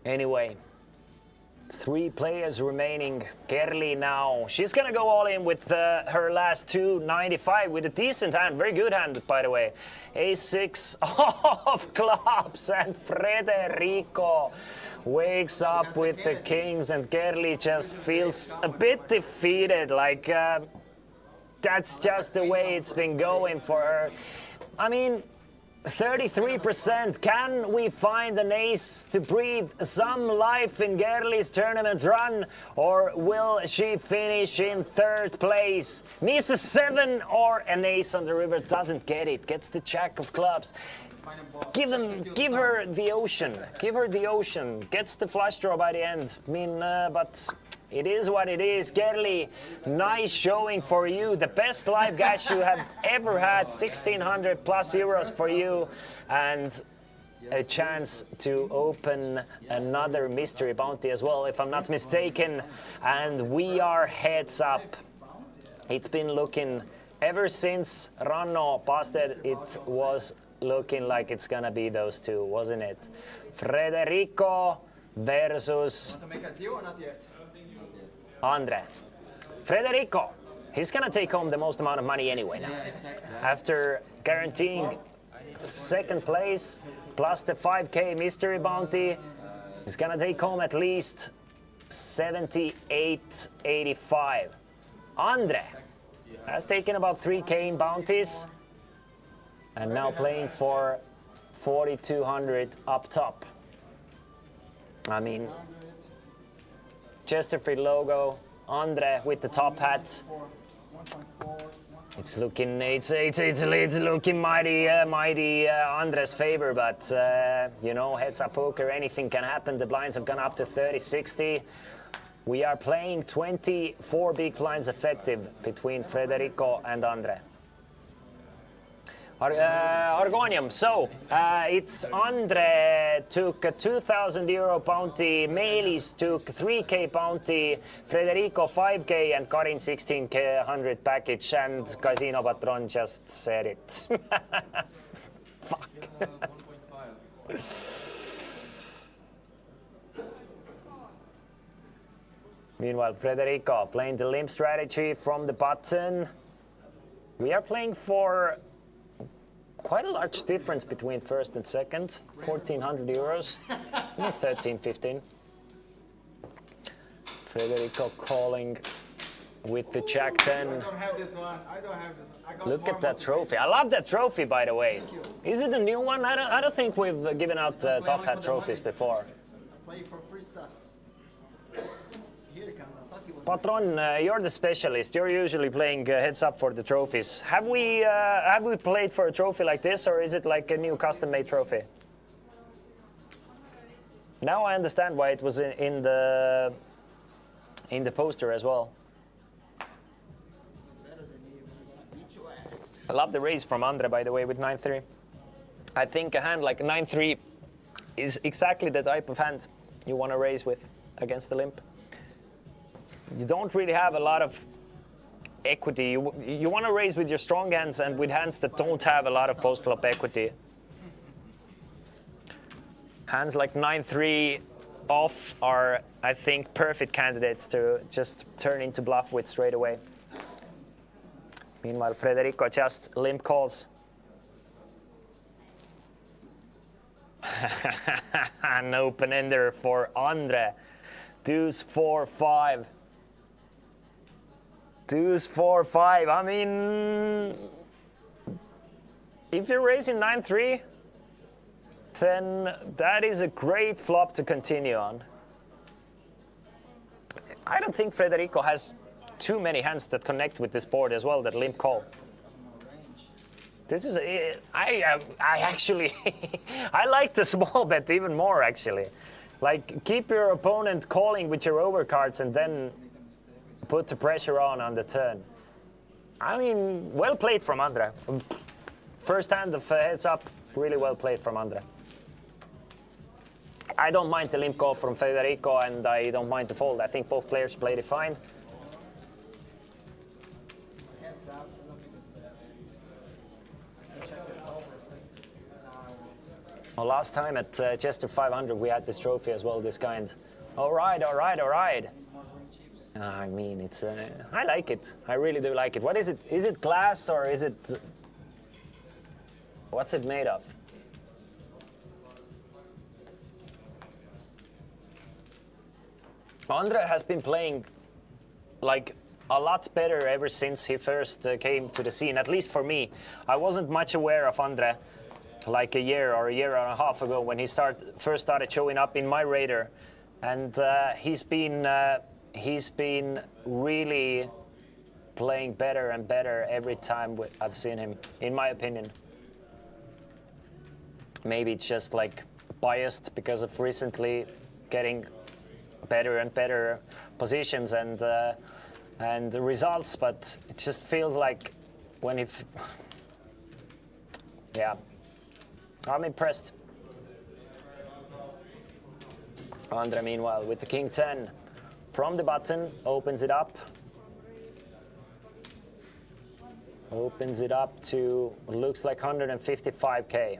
Anyway, 3 players remaining. Kerli now. She's going to go all in with her last 295 with a decent hand. Very good hand, by the way. Ace-6 of clubs, and Federico wakes up with the kings, and Kerli just feels a bit defeated. Like, that's just the way it's been going for her. I mean, 33%. Can we find an ace to breathe some life in Kerli's tournament run, or will she finish in 3rd place? Needs a 7 or an ace on the river. Doesn't get it. Gets the jack of clubs. Give her the ocean. Give her the ocean. Gets the flush draw by the end. I mean, but it is what it is. Kerli, nice showing for you. The best live cash you have ever had. 1,600 plus euros for you. And a chance to open another mystery bounty as well, if I'm not mistaken. And we are heads up. It's been looking, ever since Ranno busted, it was looking like it's gonna be those two, wasn't it? Federico versus... Want to make a deal or not yet? Andre. Federico, he's gonna take home the most amount of money anyway now. After guaranteeing 2nd place plus the 5k mystery bounty, he's gonna take home at least 78.85. Andre has taken about 3k in bounties and now playing for 4,200 up top. I mean, Chesterfield logo, Andre with the top hat. It's looking mighty Andre's favor, but you know, heads up poker, anything can happen. The blinds have gone up to 30-60. We are playing 24 big blinds effective between Federico and Andre. Argonium. So it's Andre took a 2,000 euro bounty, Meelis took 3k bounty, Federico 5k, and Karin 1,600 package, and Casino Patron just said it. Fuck. Meanwhile, Federico playing the limp strategy from the button. We are playing for quite a large difference between first and second. 1,400 euros, 13, 15. Federico calling with the Jack 10. I don't have this one. I don't have this. I got Look more at that motivation. trophy. I love that trophy, by the way. Thank you. Is it a new one? I don't think we've given out top hat trophies before. Play for free stuff. Here it comes. I thought he was. Patron, you're the specialist. You're usually playing heads up for the trophies. Have we played for a trophy like this, or is it like a new custom-made trophy? Now I understand why it was in the poster as well. Better than me. We're gonna beat your ass. I love the raise from Andre, by the way, with 9-3. I think a hand like 9-3 is exactly the type of hand you want to raise with against the limp. You don't really have a lot of equity. You want to raise with your strong hands and with hands that don't have a lot of post-flop equity. Hands like 9-3 off are, I think, perfect candidates to just turn into bluff with straight away. Meanwhile, Federico just limp calls. An open ender for Andre. Deuce 4-5. Deuce 4-5. I mean, if you're raising 9-3, then that is a great flop to continue on. I don't think Federico has too many hands that connect with this board as well, that limp call. This is, I actually, I like the small bet even more actually. Like, keep your opponent calling with your overcards and then put the pressure on the turn. I mean, well played from Andre. First hand of heads up, really well played from Andre. I don't mind the limp call from Federico and I don't mind the fold. I think both players played it fine. Heads up. I don't think it's bad. I can check the solvers. Well, last time at Chester 500 we had this trophy as well, this kind. All right, all right, all right. I mean, it's I like it. I really do like it. What is it? Is it glass or is it... What's it made of? Andre has been playing like a lot better ever since he first came to the scene, at least for me. I wasn't much aware of Andre like a year or a year and a half ago when he first started showing up in my radar. And he's been really playing better and better every time I've seen him, in my opinion. Maybe it's just like biased because of recently getting better and better positions and results, but it just feels like when yeah, I'm impressed. Andre, meanwhile, with the King 10 from the button, opens it up. Opens it up to, looks like 155K.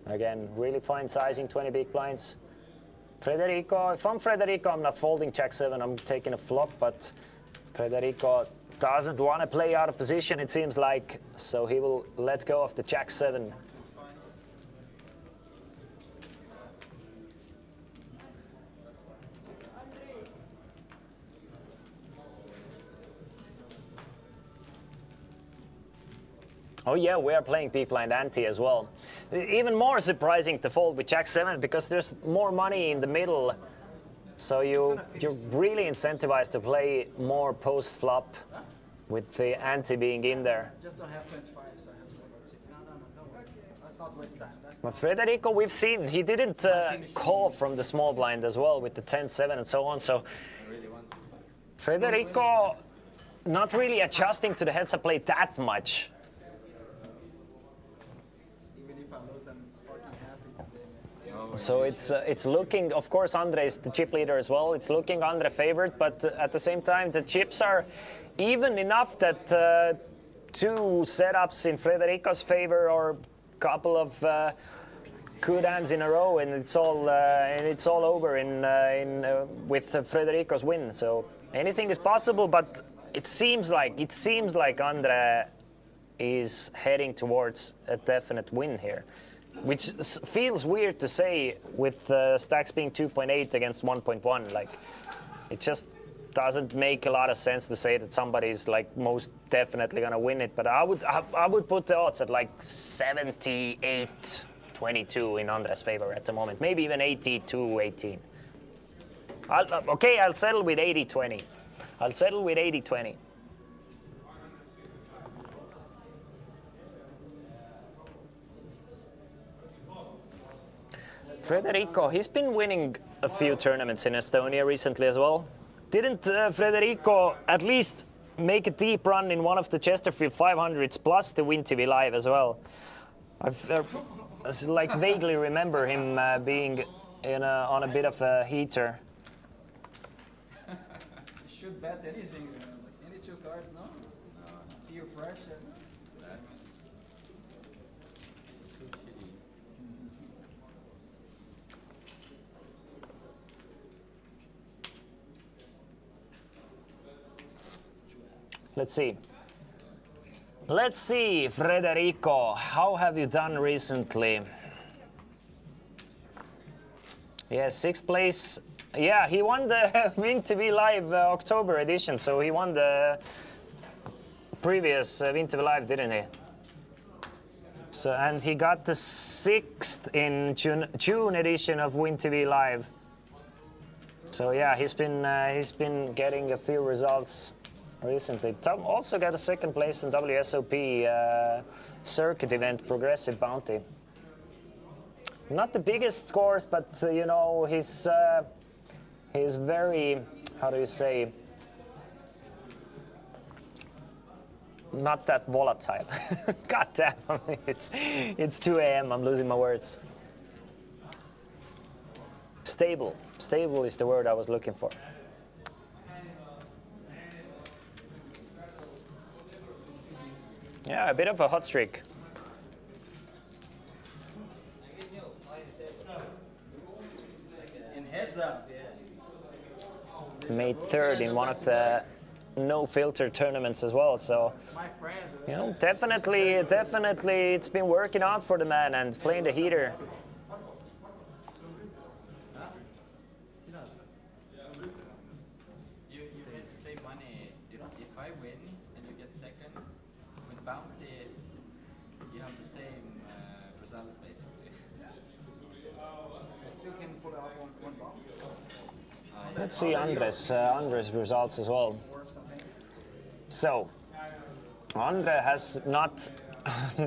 Again, really fine sizing, 20 big blinds. Federico, if I'm Federico, I'm not folding Jack 7, I'm taking a flop, but Federico doesn't want to play out of position, it seems like, so he will let go of the Jack 7. Oh yeah, we are playing big blind ante as well. Even more surprising to fold with Jack 7 because there's more money in the middle. So you're really incentivized to play more post flop with the ante being in there. Just don't have 25, so I have to wait. No, worry. Let's not waste time. But Federico, we've seen, he didn't call from the small blind as well with the 10-7 and so on. So Federico not really adjusting to the heads up play that much. So it's looking, of course, Andre is the chip leader as well. It's looking Andre favored, but at the same time, the chips are even enough that two setups in Federico's favor or a couple of good hands in a row, and it's all over with Frederico's win. So anything is possible, but it seems like Andre is heading towards a definite win here, which feels weird to say with stacks being 2.8 against 1.1. Like, it just doesn't make a lot of sense to say that somebody's like most definitely gonna win it. But I would put the odds at like 78-22 in Andre's favor at the moment. Maybe even 82-18. I'll settle with 80-20. I'll settle with 80-20. Federico, he's been winning a few tournaments in Estonia recently as well. Didn't Federico at least make a deep run in one of the Chesterfield 500s plus the Win TV Live as well? I like vaguely remember him being on a bit of a heater. You should bet anything, like any two cards, no? Peer pressure. Let's see. Let's see, Federico, how have you done recently? Yeah, 6th place. Yeah, he won the Win TV Live October edition, so he won the previous Win TV Live, didn't he? So, and he got the 6th in June edition of Win TV Live. So yeah, he's been getting a few results recently. Tom also got a 2nd place in WSOP circuit event Progressive Bounty. Not the biggest scores, but you know, he's very, how do you say, not that volatile. God damn, it's 2 a.m. I'm losing my words. Stable. Stable is the word I was looking for. Yeah, a bit of a hot streak. In heads up, yeah. Made 3rd in one of the no filter tournaments as well, so you know, definitely it's been working out for the man and playing the heater. You get the same money. You know, if I win and you get 2nd with bounty, you have the same result basically. I still can pull out one bounty. Let's see Andres results as well. So, Andre has not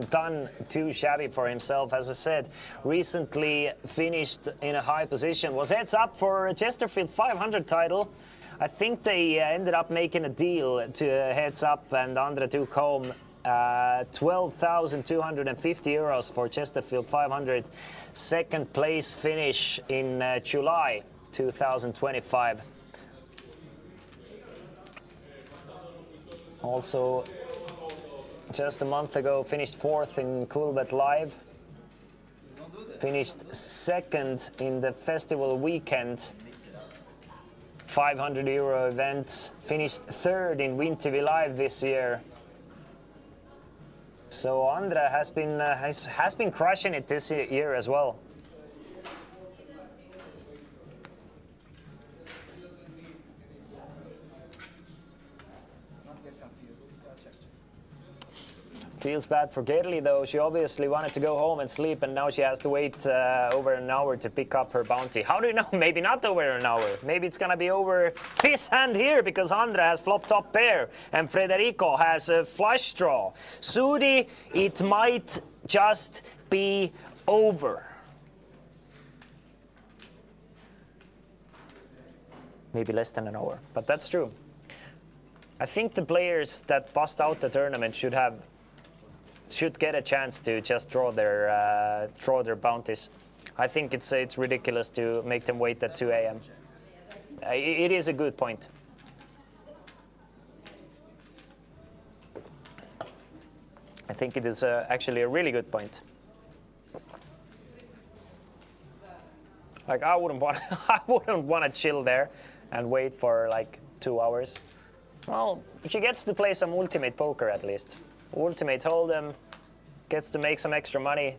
done too shabby for himself. As I said, recently finished in a high position. Was heads up for a Chesterfield 500 title. I think they ended up making a deal to heads up, and Andre took home 12,250 euros for Chesterfield 500. 2nd place finish in July 2025. Also, just a month ago, finished 4th in Coolbet Live. Finished 2nd in the festival weekend 500 euro event. Finished 3rd in Win TV Live this year. So Andre has been crushing it this year as well. Feels bad for Gerli though. She obviously wanted to go home and sleep, and now she has to wait over an hour to pick up her bounty. How do you know? Maybe not over an hour. Maybe it's gonna be over this hand here, because Andre has flop top pair and Federico has a flush draw. Sudi, it might just be over. Maybe less than an hour, but that's true. I think the players that bust out the tournament should get a chance to just draw their bounties. I think it's ridiculous to make them wait at 2 a.m. It is a good point. I think it is actually a really good point. Like I wouldn't want I wouldn't want to chill there and wait for like 2 hours. Well, she gets to play some ultimate poker at least. Ultimate hold'em, gets to make some extra money.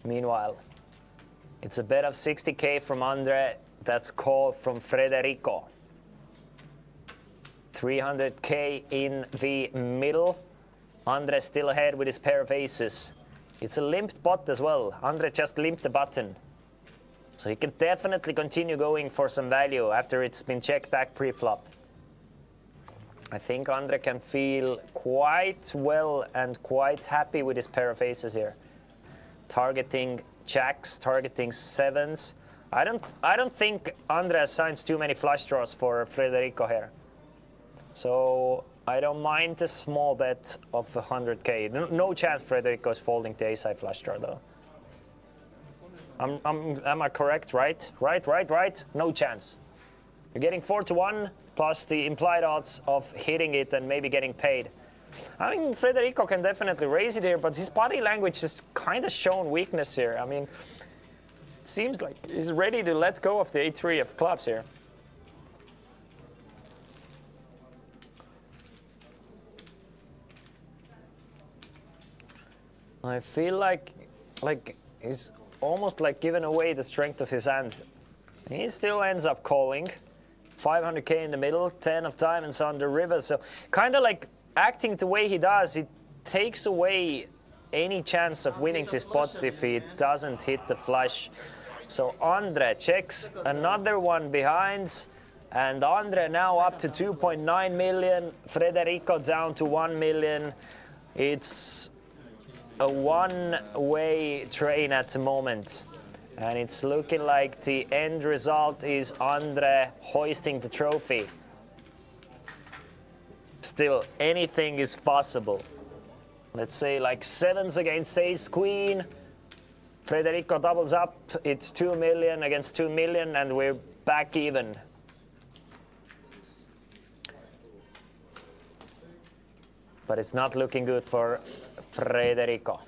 Meanwhile, it's a bet of 60k from Andre. That's called from Federico. 300k in the middle. Andre still ahead with his pair of aces. It's a limped pot as well. Andre just limped the button. So he can definitely continue going for some value after it's been checked back pre-flop. I think Andre can feel quite well and quite happy with his pair of aces here. Targeting jacks, targeting sevens. I don't think Andre assigns too many flush draws for Federico here. So I don't mind the small bet of 100k. No chance Federico is folding the ace-high flush draw though. Am I correct? Right? Right. No chance. You're getting 4-1 plus the implied odds of hitting it and maybe getting paid. I mean, Federico can definitely raise it here, but his body language has kind of shown weakness here. I mean, it seems like he's ready to let go of the A3 of clubs here. I feel like he's almost like giving away the strength of his hand. He still ends up calling. 500k in the middle, 10 of diamonds on the river. So kind of like acting the way he does, it takes away any chance of winning this pot if he doesn't hit the flush. So Andre checks another one behind. And Andre now up to 2.9 million. Federico down to 1 million. It's a one-way train at the moment. And it's looking like the end result is Andre hoisting the trophy. Still, anything is possible. Let's say like sevens against ace queen. Federico doubles up. It's 2 million against 2 million and we're back even. But it's not looking good for Federico.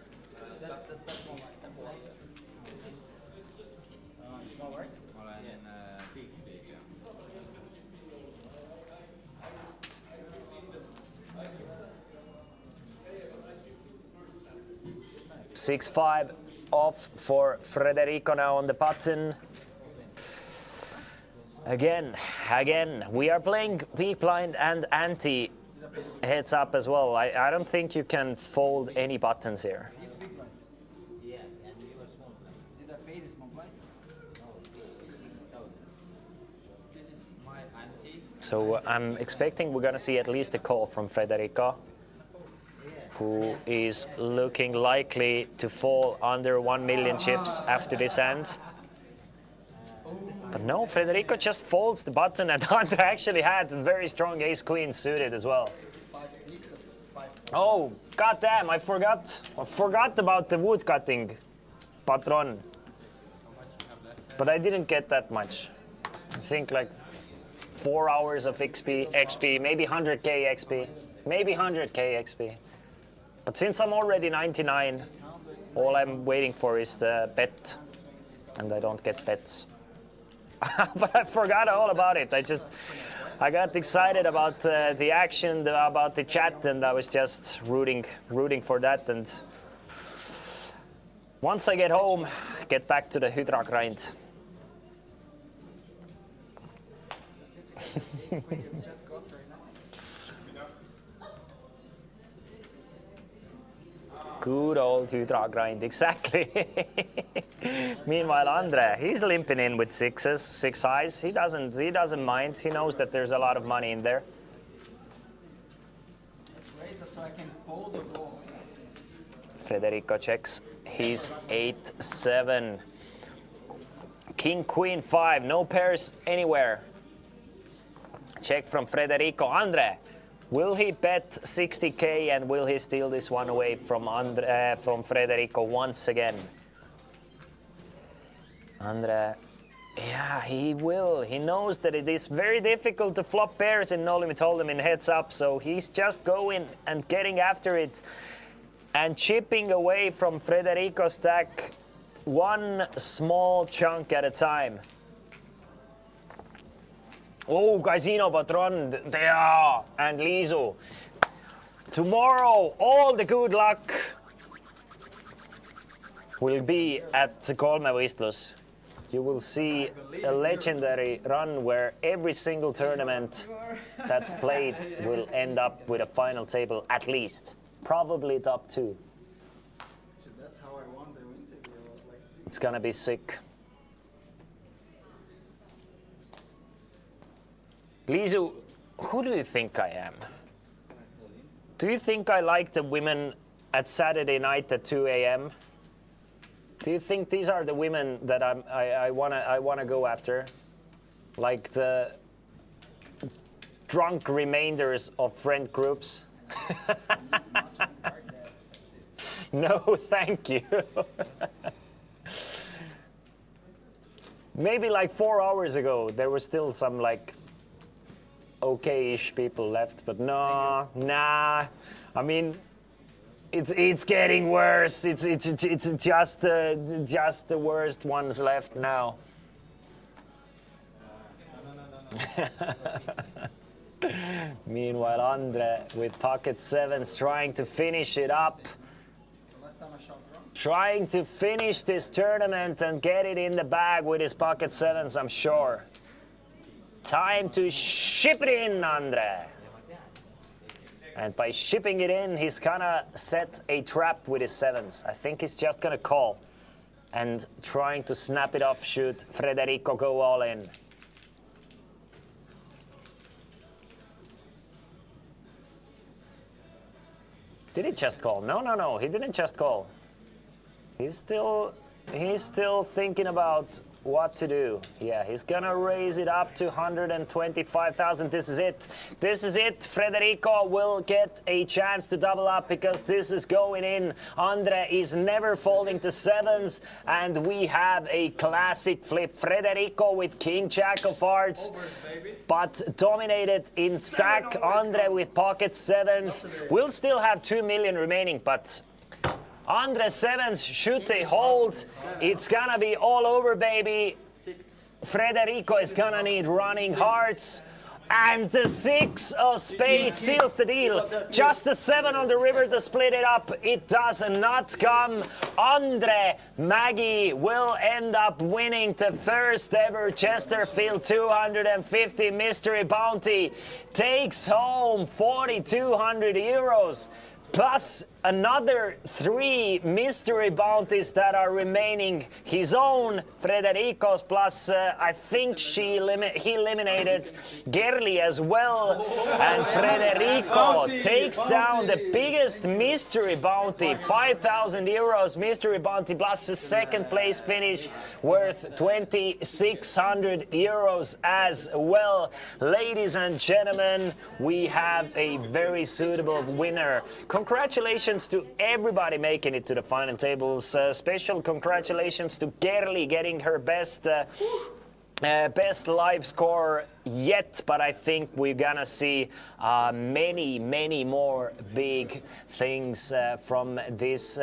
Six, 5 off for Federico now on the button. Again, we are playing big blind and ante heads up as well. I don't think you can fold any buttons here. So I'm expecting we're gonna see at least a call from Federico, who is looking likely to fall under 1 million chips after this hand. But no, Federico just folds the button, and Andre actually had very strong ace-queen suited as well. Oh, goddamn, I forgot about the wood cutting patron. But I didn't get that much. I think like 4 hours of XP, maybe 100k XP, maybe 100k XP. But since I'm already 99, all I'm waiting for is the bet, and I don't get bets. But I forgot all about it. I got excited about the action, about the chat, and I was just rooting for that. And once I get home, get back to the Hydra grind. Good old Hydra grind, exactly. Meanwhile, Andre, he's limping in with sixes, 6 highs. He doesn't mind. He knows that there's a lot of money in there. So I can fold the ball. Federico checks. He's 8-7. King, Queen, 5. No pairs anywhere. Check from Federico. Andre. Will he bet 60k and will he steal this one away from Federico once again? Andre Yeah, he will. He knows that it is very difficult to flop pairs in No Limit Hold'em in heads up, so he's just going and getting after it and chipping away from Frederico's stack one small chunk at a time. Oh, Casino Patron, yeah, and Lisu. Tomorrow, all the good luck will be at the Kolmevõistlus. You will see a legendary run where every single tournament that's played will end up with a final table at least. Probably top 2. That's how I won the win table. I was like 6. It's gonna be sick. Lisu, who do you think I am? Do you think I like the women at Saturday night at 2 a.m.? Do you think these are the women that I wanna go after? Like the drunk remainders of friend groups? No, thank you. Maybe like 4 hours ago, there were still some like okay-ish people left, but no, nah. I mean, it's getting worse. It's just the worst ones left now. Meanwhile, Andre with pocket 7s trying to finish it up. Trying to finish this tournament and get it in the bag with his pocket 7s, I'm sure. Time to ship it in, Andre. And by shipping it in, he's gonna set a trap with his 7s. I think he's just gonna call and trying to snap it off, shoot Frederico go all in. Did he just call? No, he didn't just call. He's still thinking about what to do. Yeah, he's gonna raise it up to 125,000. This is it. This is it. Frederico will get a chance to double up because this is going in. Andre is never folding to 7s, and we have a classic flip. Frederico with King Jack of Hearts, but dominated in stack. Andre with pocket 7s. We'll still have 2 million remaining, but Andre 7s should they hold. It's gonna be all over, baby. Frederico is gonna need running hearts. And the 6 of spades seals the deal. Just the 7 on the river to split it up. It does not come. Andre Maggie will end up winning the first ever Chesterfield 250 mystery bounty. Takes home 4,200 euros. Plus another 3 mystery bounties that are remaining. His own, Frederico's, plus I think he eliminated Gerli as well. And Frederico takes down the biggest mystery bounty, 5,000 euros mystery bounty, plus a second place finish worth 2,600 euros as well. Ladies and gentlemen, we have a very suitable winner. Congratulations to everybody making it to the final tables. Special congratulations to Gerli getting her best live score yet, but I think we're gonna see many more big things from this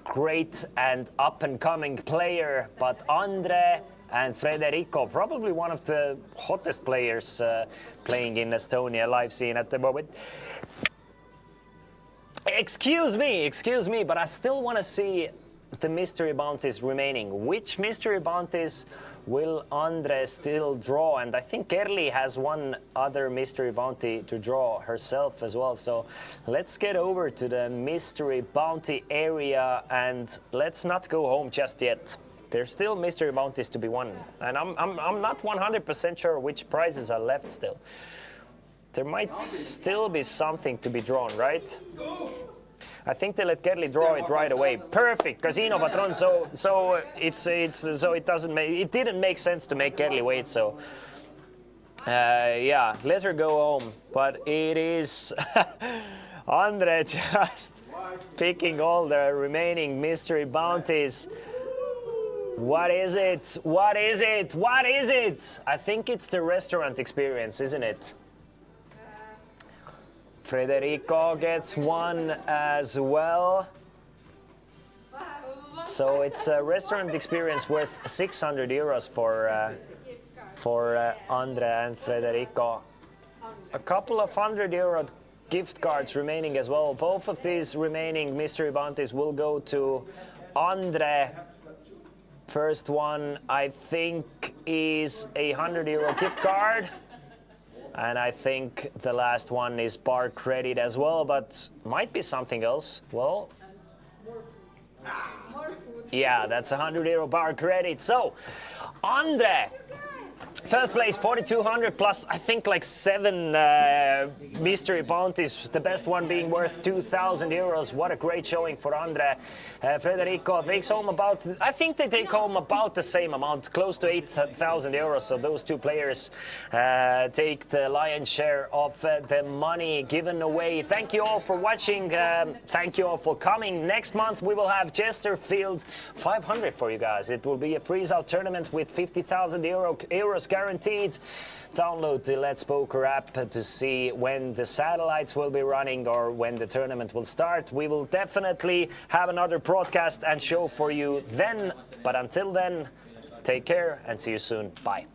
great and up-and-coming player. But Andre and Frederico, probably one of the hottest players playing in Estonia live scene at the moment. Excuse me, but I still want to see the mystery bounties remaining. Which mystery bounties will Andre still draw? And I think Gerli has one other mystery bounty to draw herself as well. So let's get over to the mystery bounty area and let's not go home just yet. There's still mystery bounties to be won. And I'm not 100% sure which prizes are left still. There might still be something to be drawn, right? I think they let Gerli draw it right away. Perfect, Casino Patron. So it didn't make sense to make Gerli wait. So yeah, let her go home. But it is Andre just picking all the remaining mystery bounties. What is it? What is it? What is it? I think it's the restaurant experience, isn't it? Federico gets one as well. So it's a restaurant experience worth 600 euros for Andre and Federico. A couple of €100 gift cards remaining as well. Both of these remaining mystery bounties will go to Andre. First one, I think, is a €100 gift card. And I think the last one is bar credit as well, but might be something else. Well, yeah, that's a €100 bar credit. So, Andre, first place, 4,200 plus, I think, like 7 mystery bounties. The best one being worth 2,000 euros. What a great showing for Andre. Federico takes home about, I think they take home about the same amount, close to 8,000 euros. So those two players take the lion's share of the money given away. Thank you all for watching. Thank you all for coming. Next month we will have Chesterfield 500 for you guys. It will be a freeze-out tournament with 50,000 euros guaranteed. Download the Let's Poker app to see when the satellites will be running or when the tournament will start. We will definitely have another broadcast and show for you then. But until then, take care and see you soon. Bye.